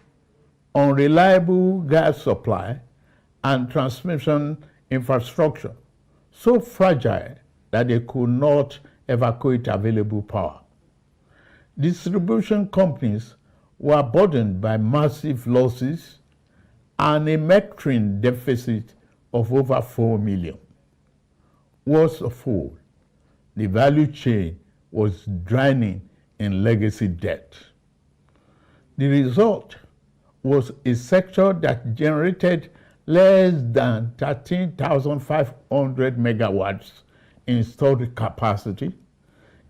Speaker 5: unreliable gas supply and transmission infrastructure, so fragile that they could not evacuate available power. Distribution companies were burdened by massive losses and a metering deficit of over 4 million. Worst of all, the value chain was drowning in legacy debt. The result was a sector that generated less than 13,500 megawatts installed capacity,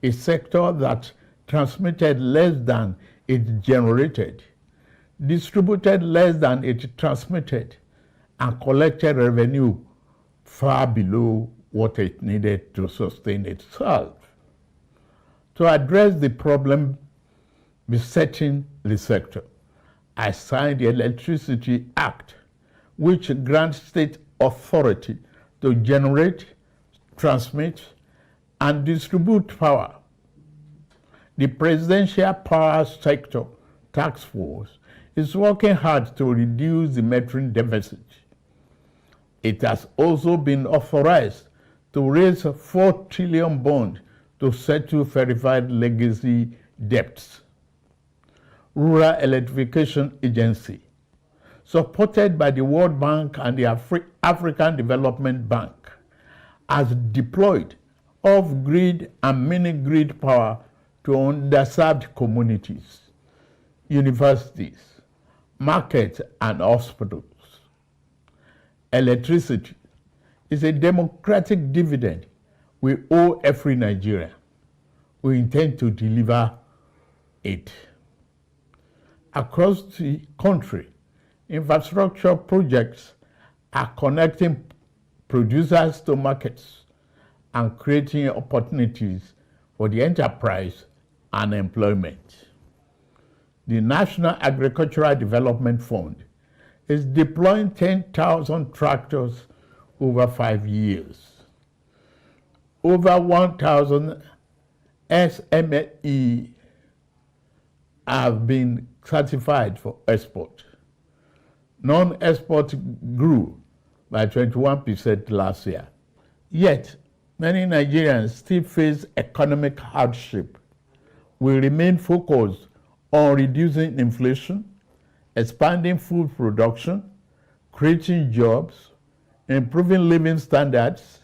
Speaker 5: a sector that transmitted less than it generated, distributed less than it transmitted, and collected revenue far below what it needed to sustain itself. To address the problem besetting the sector, I signed the Electricity Act, which grants state authority to generate, transmit, and distribute power. The Presidential Power Sector Task Force is working hard to reduce the metering deficit. It has also been authorized to raise 4 trillion bond to settle verified legacy debts. Rural Electrification Agency, supported by the World Bank and the African Development Bank, has deployed off-grid and mini-grid power to underserved communities, universities, markets, and hospitals. Electricity is a democratic dividend we owe every Nigerian. We intend to deliver it. Across the country, infrastructure projects are connecting producers to markets and creating opportunities for the enterprise and employment. The National Agricultural Development Fund is deploying 10,000 tractors over 5 years. Over 1,000 SME have been certified for export. Non-export grew by 21% last year. Yet, many Nigerians still face economic hardship. We remain focused on reducing inflation, expanding food production, creating jobs, improving living standards,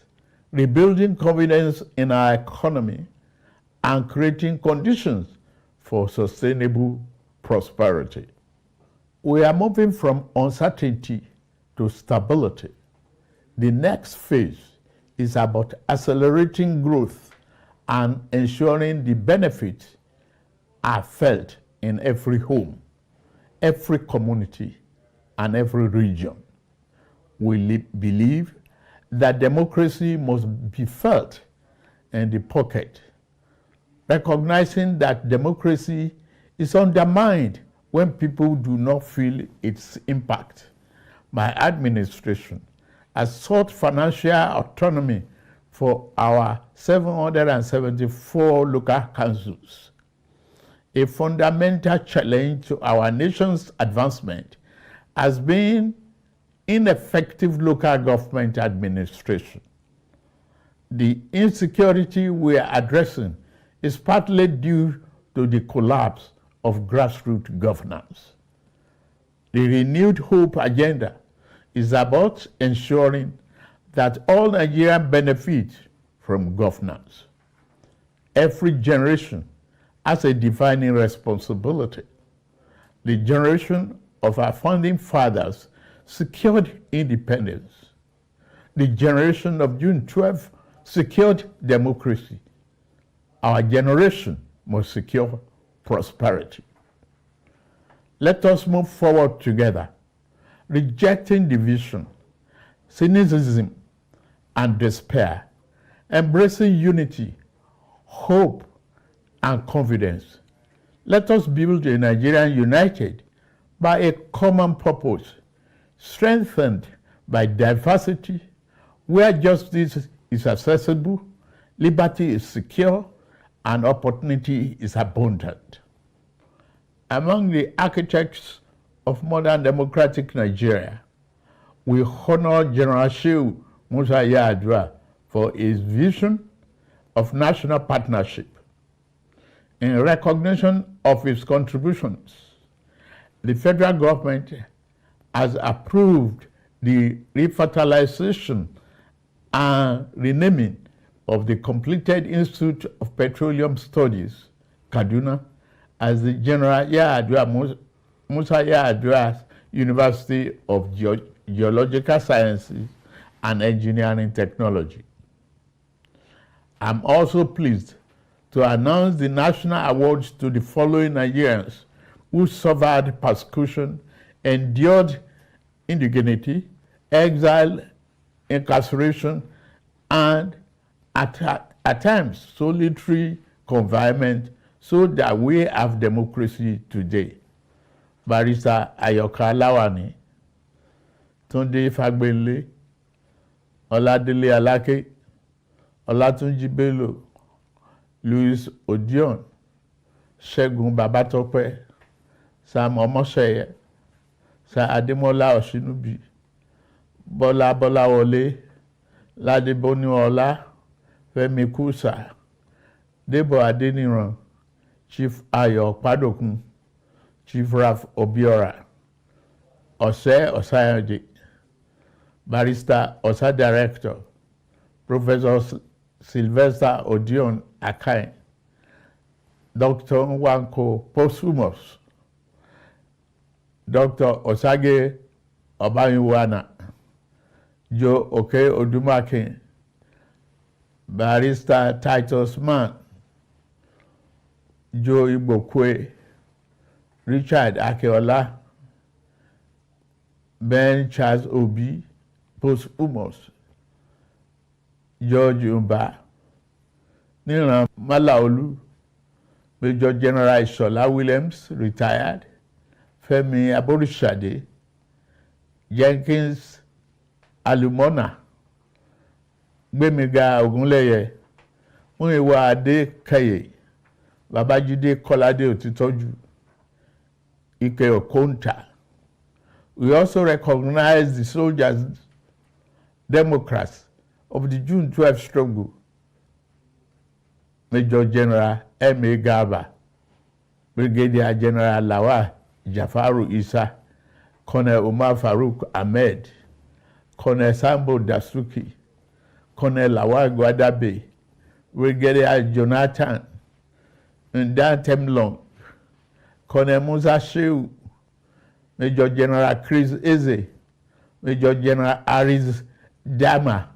Speaker 5: rebuilding confidence in our economy, and creating conditions for sustainable prosperity. We are moving from uncertainty to stability. The next phase is about accelerating growth and ensuring the benefits are felt in every home, every community, and every region. We believe that democracy must be felt in the pocket, recognizing that democracy is undermined when people do not feel its impact. My administration has sought financial autonomy for our 774 local councils. A fundamental challenge to our nation's advancement has been ineffective local government administration. The insecurity we are addressing is partly due to the collapse of grassroots governance. The Renewed Hope agenda is about ensuring that all Nigerians benefit from governance. Every generation has a defining responsibility. The generation of our founding fathers secured independence. The generation of June 12 secured democracy. Our generation must secure prosperity. Let us move forward together, rejecting division, cynicism, and despair, embracing unity, hope, and confidence. Let us build a Nigeria united by a common purpose, strengthened by diversity, where justice is accessible, liberty is secure, and opportunity is abundant. Among the architects of modern democratic Nigeria, we honor General Shehu Musa Yar'Adua for his vision of national partnership. In recognition of his contributions, the federal government has approved the refertilization and renaming of the completed Institute of Petroleum Studies, Kaduna, as the General Musa Yar'Adua University of Geological Sciences and Engineering Technology. I'm also pleased to announce the national awards to the following Nigerians who suffered persecution, endured indignity, exile, incarceration, and at times solitary confinement, so that we have democracy today. Barrister Ayoka Lawani, Tunde Fagbele, Oladele Alake, Olatunji Bello, Louis Odion, Segun Babatope, Sam Omoseye, Sir Ademola Oshinubi, Bola Bolawole, Ladeboni Ola, Femi Kusa, Debo Adeniran, Chief Ayo Padokun, Chief Raf Obiora, Ose Osayode, Barrister Osa Director, Professor Sylvester Odion Akai, Dr. Nwanko Posthumous, Dr. Osage Obayinwana, Joe Oke Odumake, Barrister Titus Mann, Joe Igbokwe, Richard Akeola, Ben Charles Obi, Posthumous, George Umba, Niran Malaolu, Major General Shola Williams, retired, Femi Aborishade, Jenkins Alumona, Gbemiga Ogunleye, Muyiwa Adekaye, Babajide Kolade Otitoju, Ike Okonta. We also recognize the soldiers, Democrats of the June 12 struggle, Major General M.A. Garba, Brigadier General Lawal Jafaru Isa, Colonel Umar Farouk Ahmed, Colonel Sambo Dasuki, Colonel Lawal Gwadabe, Brigadier Jonathan Ndan Temlong, Colonel Musa Shehu, Major General Chris Eze, Major General Aris Dama,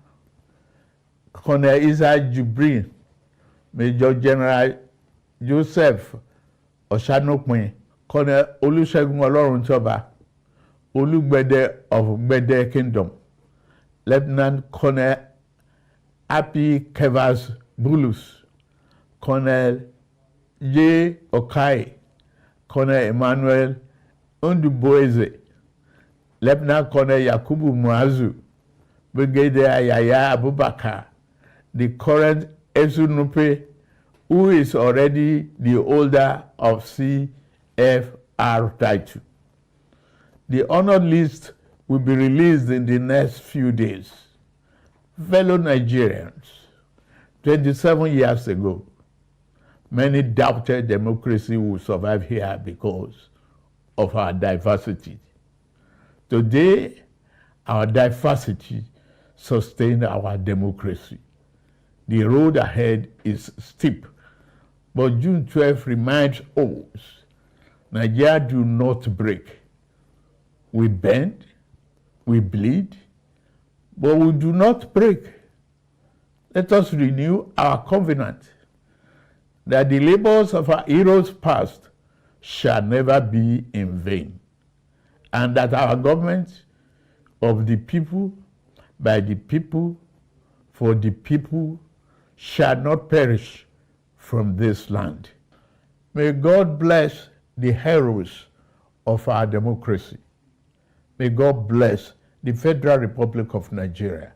Speaker 5: Colonel Isa Jibrin, Major General Joseph Oshanopin, Colonel Olusegun Oloruntoba, Olugbede of Gbede Kingdom, Lieutenant Colonel Happy Kevas Bulus, Colonel J. Okai, Colonel Emmanuel Unduboeze, Lieutenant Colonel Yakubu Muazu, Brigadier Yaya Abubakar, the current Esunupe, who is already the holder of CFR title. The honored list will be released in the next few days. Fellow Nigerians, 27 years ago, many doubted democracy would survive here because of our diversity. Today, our diversity sustains our democracy. The road ahead is steep, but June 12 reminds us, Nigeria do not break. We bend, we bleed, but we do not break. Let us renew our covenant that the labors of our heroes past shall never be in vain, and that our government of the people by the people, for the people, shall not perish from this land. May God bless the heroes of our democracy. May God bless the Federal Republic of Nigeria.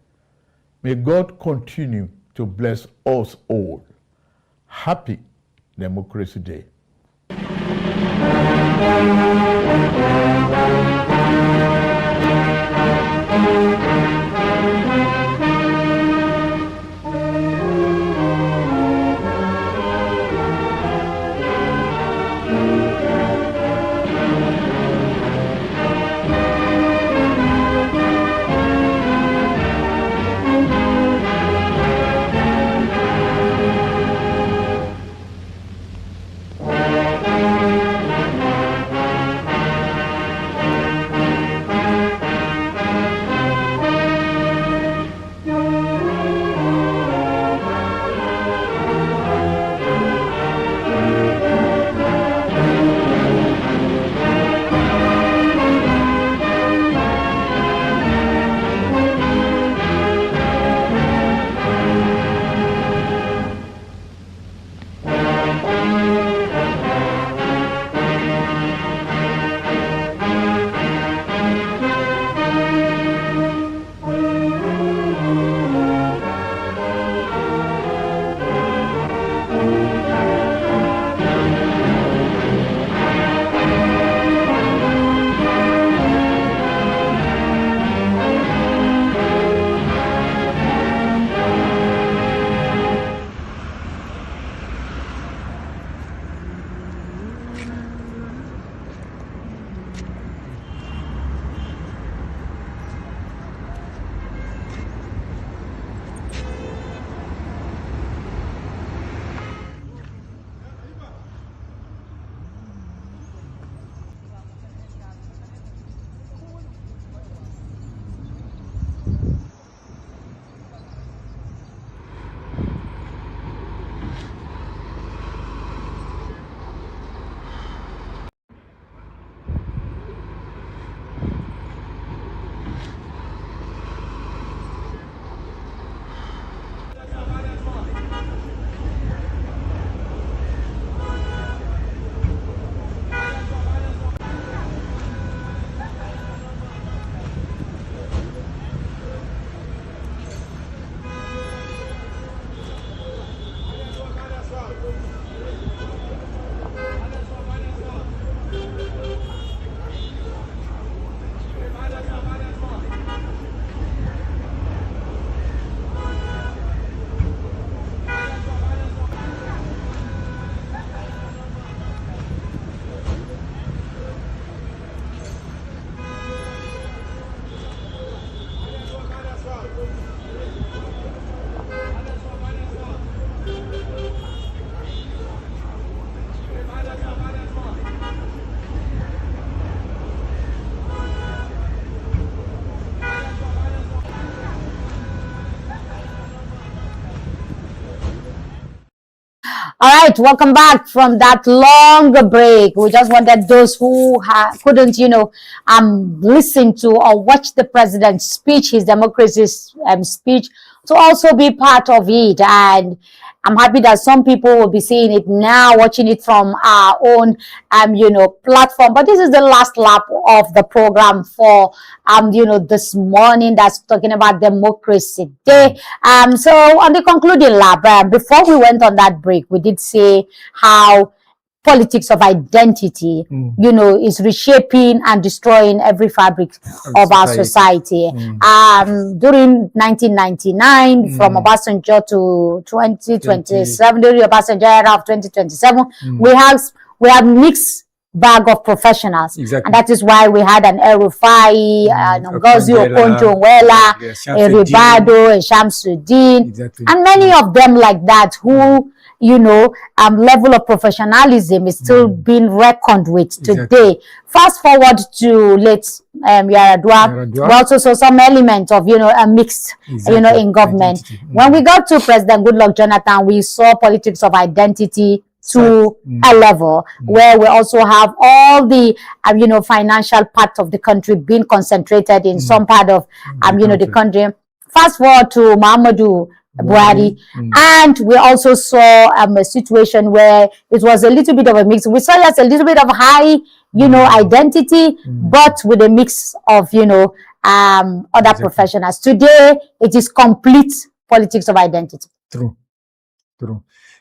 Speaker 5: May God continue to bless us all. Happy Democracy Day.
Speaker 8: All right, welcome back from that long break. We just wanted those who couldn't, listen to or watch the president's speech, his democracy speech, to also be part of it. And I'm happy that some people will be seeing it now, watching it from our own, platform. But this is the last lap of the program for, this morning that's talking about Democracy Day. So on the concluding lap, before we went on that break, we did say how politics of identity, is reshaping and destroying every fabric of our society. During 1999, from Obasanjo to 2027, during Obasanjo era of 2027, we have mixed bag of professionals.
Speaker 2: Exactly.
Speaker 8: And that is why we had an Erufai, Ngozi Okonjo-Iweala, Eribado, Shamsuddin, and many of them like that who, level of professionalism is still being reckoned with today. Fast forward to late Yaradua, we also saw some element of, a mixed, in government. When we got to President Goodluck Jonathan, we saw politics of identity to a level where we also have all the financial part of the country being concentrated in some part of the country. fast forward to Muhammadu Buhari, and we also saw a situation where it was a little bit of a mix. We saw just a little bit of high, identity, but with a mix of, other professionals. Today, it is complete politics of identity.
Speaker 2: True.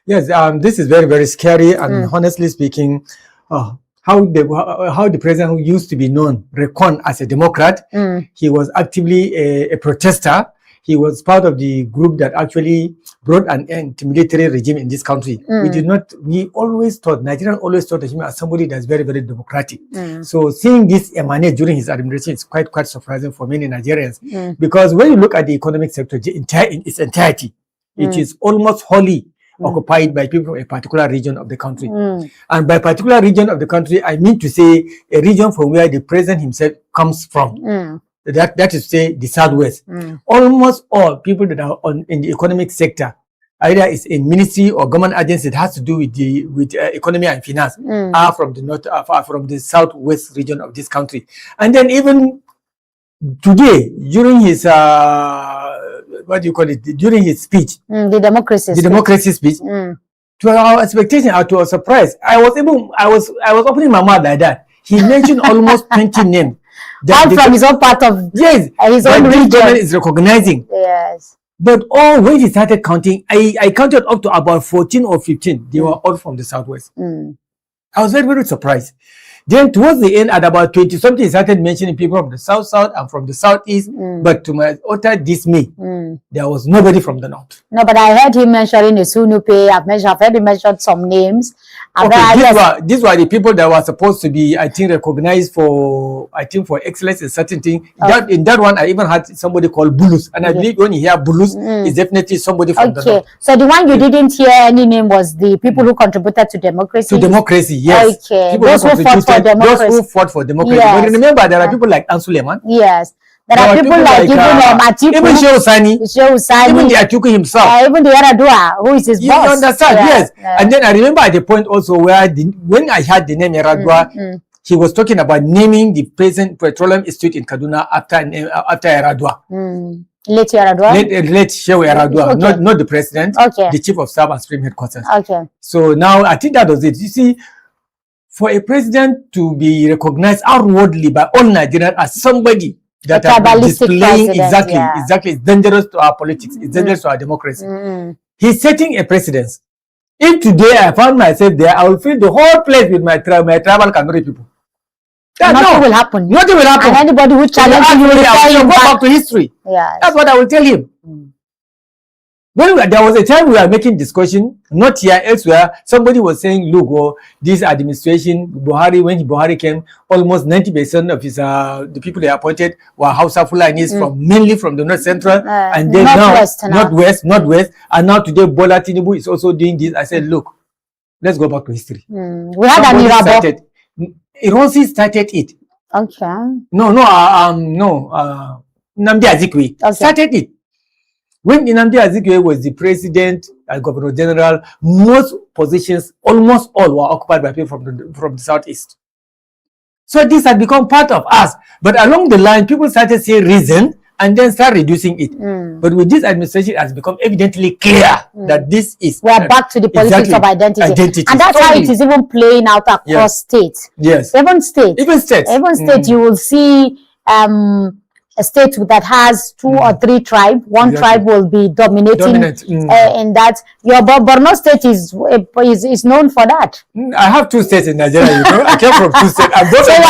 Speaker 2: Yes, this is very, very scary. And honestly speaking, how the president who used to be known, reckoned as a Democrat, he was actively a protester. He was part of the group that actually brought an end to military regime in this country. We always thought, Nigerians always thought of him as somebody that's very, very democratic. So seeing this emanate during his administration is quite surprising for many Nigerians. Because when you look at the economic sector in its entirety, it is almost wholly occupied by people from a particular region of the country. And by particular region of the country, I mean to say a region from where the president himself comes from. That is to say the Southwest. Almost all people that are in the economic sector, either it's a ministry or government agency that has to do with economy and finance, are from the north, from the Southwest region of this country. And then even today, during his during his speech,
Speaker 8: the
Speaker 2: democracy speech, to our expectation, to our surprise, I was opening my mouth like that. He mentioned almost 20 names.
Speaker 8: All from his own part of his own region
Speaker 2: is recognizing.
Speaker 8: Yes.
Speaker 2: But when he started counting, I counted up to about 14 or 15. They were all from the Southwest. I was very, very surprised. Then towards the end, at about 20-something, he started mentioning people from the South and from the Southeast. But to my utter dismay, there was nobody from the North.
Speaker 8: No, but I heard him mentioning Isunupe. I've heard him mention some names.
Speaker 2: Okay, these were the people that were supposed to be, I think, recognized for excellence in certain things. In that one, I even had somebody called Bulus. And I believe when you hear Bulus, it's definitely somebody from the North.
Speaker 8: So the one you didn't hear any name was the people who contributed to democracy?
Speaker 2: To democracy, yes.
Speaker 8: Okay. Those who
Speaker 2: fought for democracy. Yes. But remember, there are people like Ansuleman.
Speaker 8: Yes. There are people like even Atiku,
Speaker 2: even Shehu Sani, even the Atiku himself,
Speaker 8: even the Yaradua, who is his boss.
Speaker 2: You understand? Yes. And then I remember at the point also where when I heard the name Yaradua, he was talking about naming the present petroleum institute in Kaduna after Yaradua.
Speaker 8: Late Yaradua?
Speaker 2: Late Shehu Yaradua, not the president, the chief of staff and supreme headquarters. So now I think that was it. You see, for a president to be recognized outwardly by all Nigerians as somebody that are displaying exactly, it's dangerous to our politics, it's dangerous to our democracy. He's setting a precedence. If today I found myself there, I will fill the whole place with my tribal Kanuri people.
Speaker 8: Nothing will happen.
Speaker 2: Nothing will happen.
Speaker 8: And anybody who challenges you will
Speaker 2: go back to history. That's what I will tell him. When there was a time we were making discussion, not here, elsewhere, somebody was saying, look, this administration, Buhari, when Buhari came, almost 90% of his the people they appointed were Hausa Fulanis mainly from the North Central, and then Northwest, and now today Bola Tinubu is also doing this. I said, look, let's go back to history.
Speaker 8: We had an Irabo.
Speaker 2: Ironsi started it. Nnamdi Azikiwe started it. When Nnamdi Azikiwe was the president and governor general, most positions, almost all, were occupied by people from the Southeast. So this had become part of us. But along the line, people started saying reason and then start reducing it. But with this administration, it has become evidently clear that this is...
Speaker 8: We are back to the politics of identity. And that's how it is even playing out across states.
Speaker 2: Yes.
Speaker 8: Even states. You will see... a state that has 2 or 3 tribes, one tribe will be dominating in that. Your Borno state is known for that.
Speaker 2: I have 2 states in Nigeria, you know. I came from 2 states.
Speaker 8: So you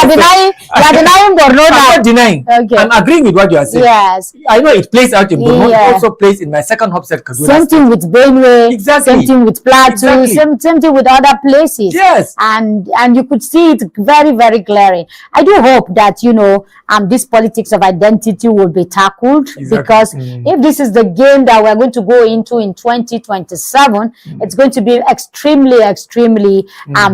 Speaker 8: are denying Borno.
Speaker 2: I'm not denying.
Speaker 8: Okay.
Speaker 2: I'm agreeing with what you are saying.
Speaker 8: Yes.
Speaker 2: I know it plays out in Borno. It also plays in my second home state, Kaduna.
Speaker 8: Same thing with Benue.
Speaker 2: Exactly.
Speaker 8: Same thing with Plateau. Same thing with other places.
Speaker 2: Yes.
Speaker 8: And you could see it very, very glaring. I do hope that, this politics of identity will be tackled, because if this is the game that we're going to go into in 2027, it's going to be extremely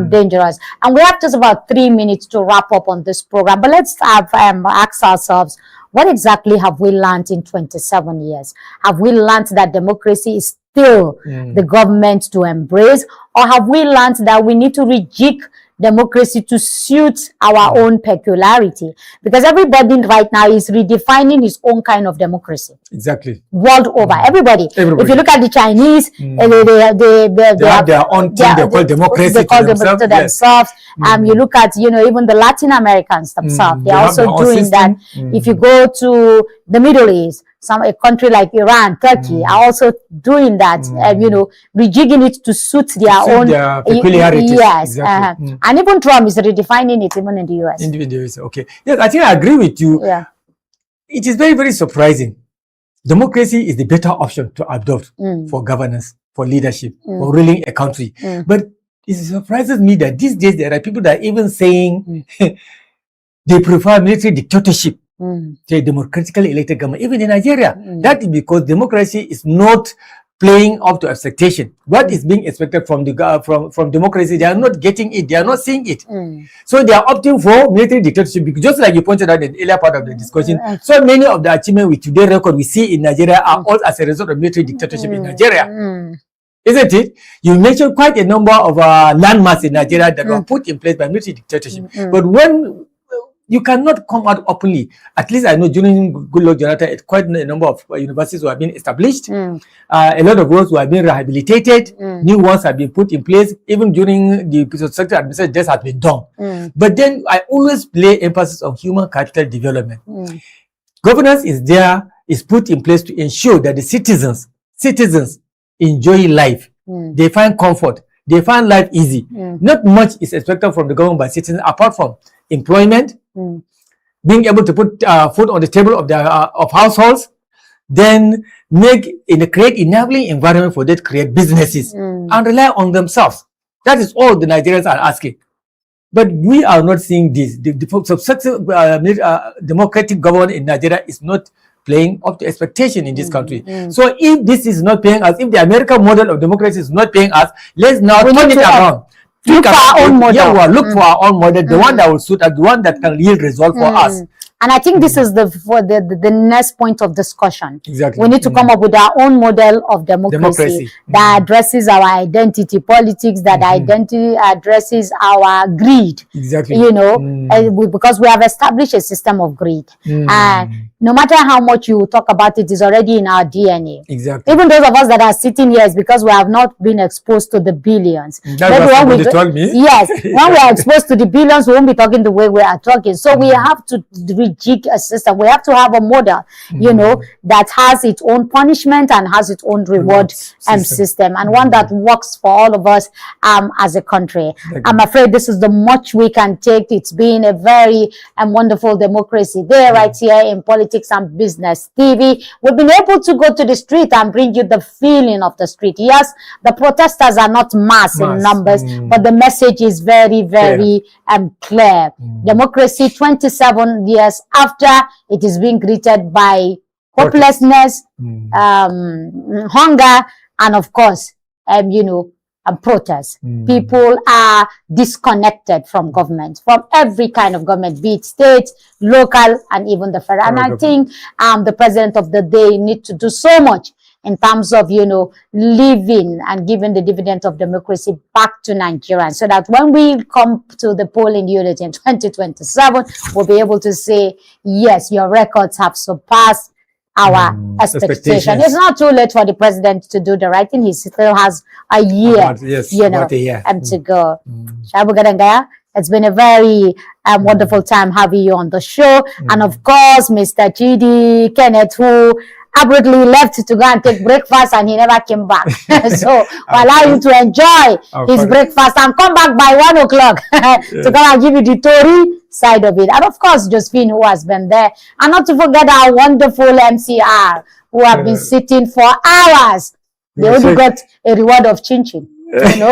Speaker 8: dangerous. And we have just about 3 minutes to wrap up on this program, but let's ask ourselves, what exactly have we learned in 27 years? Have we learned that democracy is still the government to embrace, or have we learned that we need to rejig democracy to suit our own peculiarity, because everybody right now is redefining his own kind of democracy.
Speaker 2: Exactly.
Speaker 8: World over, everybody. If you look at the Chinese, they
Speaker 2: have their own thing they call democracy.
Speaker 8: They call to themselves. You look at, you know, even the Latin Americans themselves, they're also doing that. If you go to the Middle East, a country like Iran, Turkey are also doing that, you know, rejigging it to suit their own
Speaker 2: peculiarities.
Speaker 8: Yes, exactly. And even Trump is redefining it even in the US.
Speaker 2: In the US, okay. Yes, I think I agree with you.
Speaker 8: Yeah.
Speaker 2: It is very, very surprising. Democracy is the better option to adopt for governance, for leadership, for ruling a country. But it surprises me that these days there are people that are even saying they prefer military dictatorship to a democratically elected government, even in Nigeria. That is because democracy is not playing up to expectation. What is being expected from the from democracy, they are not getting it, they are not seeing it. So they are opting for military dictatorship, because just like you pointed out in the earlier part of the discussion, so many of the achievements with today's record we see in Nigeria are all as a result of military dictatorship in Nigeria. Isn't it? You mentioned quite a number of landmarks in Nigeria that were put in place by military dictatorship. But when you cannot come out openly, at least I know during Goodluck Jonathan, quite a number of universities were being established. A lot of roads were being rehabilitated. New ones have been put in place. Even during the sector administration, this has been done. But then I always lay emphasis on human capital development. Governance is put in place to ensure that the citizens enjoy life. They find comfort. They find life easy. Not much is expected from the government by citizens apart from employment, being able to put food on the table of their of households, then create enabling environment for them to create businesses and rely on themselves. That is all the Nigerians are asking. But we are not seeing this. The successful democratic government in Nigeria is not playing up to expectation in this country. So if this is not paying us, if the American model of democracy is not paying us, let's now turn it around.
Speaker 8: Look for our own model.
Speaker 2: Yeah, look for our own model, the one that will suit us, the one that can yield result for us.
Speaker 8: And I think this is the next point of discussion.
Speaker 2: Exactly.
Speaker 8: We need to come up with our own model of democracy that addresses our identity politics, that identity addresses our greed.
Speaker 2: Exactly.
Speaker 8: You know, because we have established a system of greed. And no matter how much you talk about it, is already in our DNA.
Speaker 2: Exactly.
Speaker 8: Even those of us that are sitting here is because we have not been exposed to the billions.
Speaker 2: That's what somebody told me.
Speaker 8: Yes. When we are exposed to the billions, we won't be talking the way we are talking. So we have to rejig a system. We have to have a model, you know, that has its own punishment and has its own reward system, and one that works for all of us as a country. I'm afraid this is the much we can take. It's been a very wonderful democracy day right here in Politics and Business TV. We've been able to go to the street and bring you the feeling of the street. Yes, the protesters are not mass in numbers, but the message is very, very clear. Democracy 27 years after it is being greeted by hopelessness, hunger, and of course, you know, protests. People are disconnected from government, from every kind of government, be it state, local, and even the federal. And I think the president of the day needs to do so much in terms of, you know, living and giving the dividend of democracy back to Nigerians, so that when we come to the polling unit in 2027, we'll be able to say, yes, your records have surpassed our expectation. It's not too late for the president to do the right thing. He still has a year, you know, to go. It's been a very wonderful time having you on the show. And of course, Mr. Chidi Kenneth, who abruptly left to go and take breakfast and he never came back. So we allow him to enjoy his breakfast and come back by 1 o'clock to come and give you the Tory side of it. And of course, Josephine, who has been there. And not to forget our wonderful MCR, who have been sitting for hours. They only got a reward of chin-chin. You know?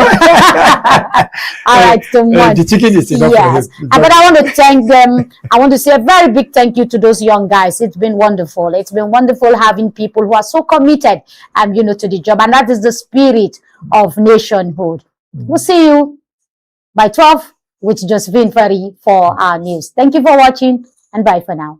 Speaker 8: All right, so much.
Speaker 2: The chicken is enough for him.
Speaker 8: But I want to thank them. I want to say a very big thank you to those young guys. It's been wonderful. It's been wonderful having people who are so committed, you know, to the job. And that is the spirit of nationhood. We'll see you by 12 with Josephine Ferry for our news. Thank you for watching, and bye for now.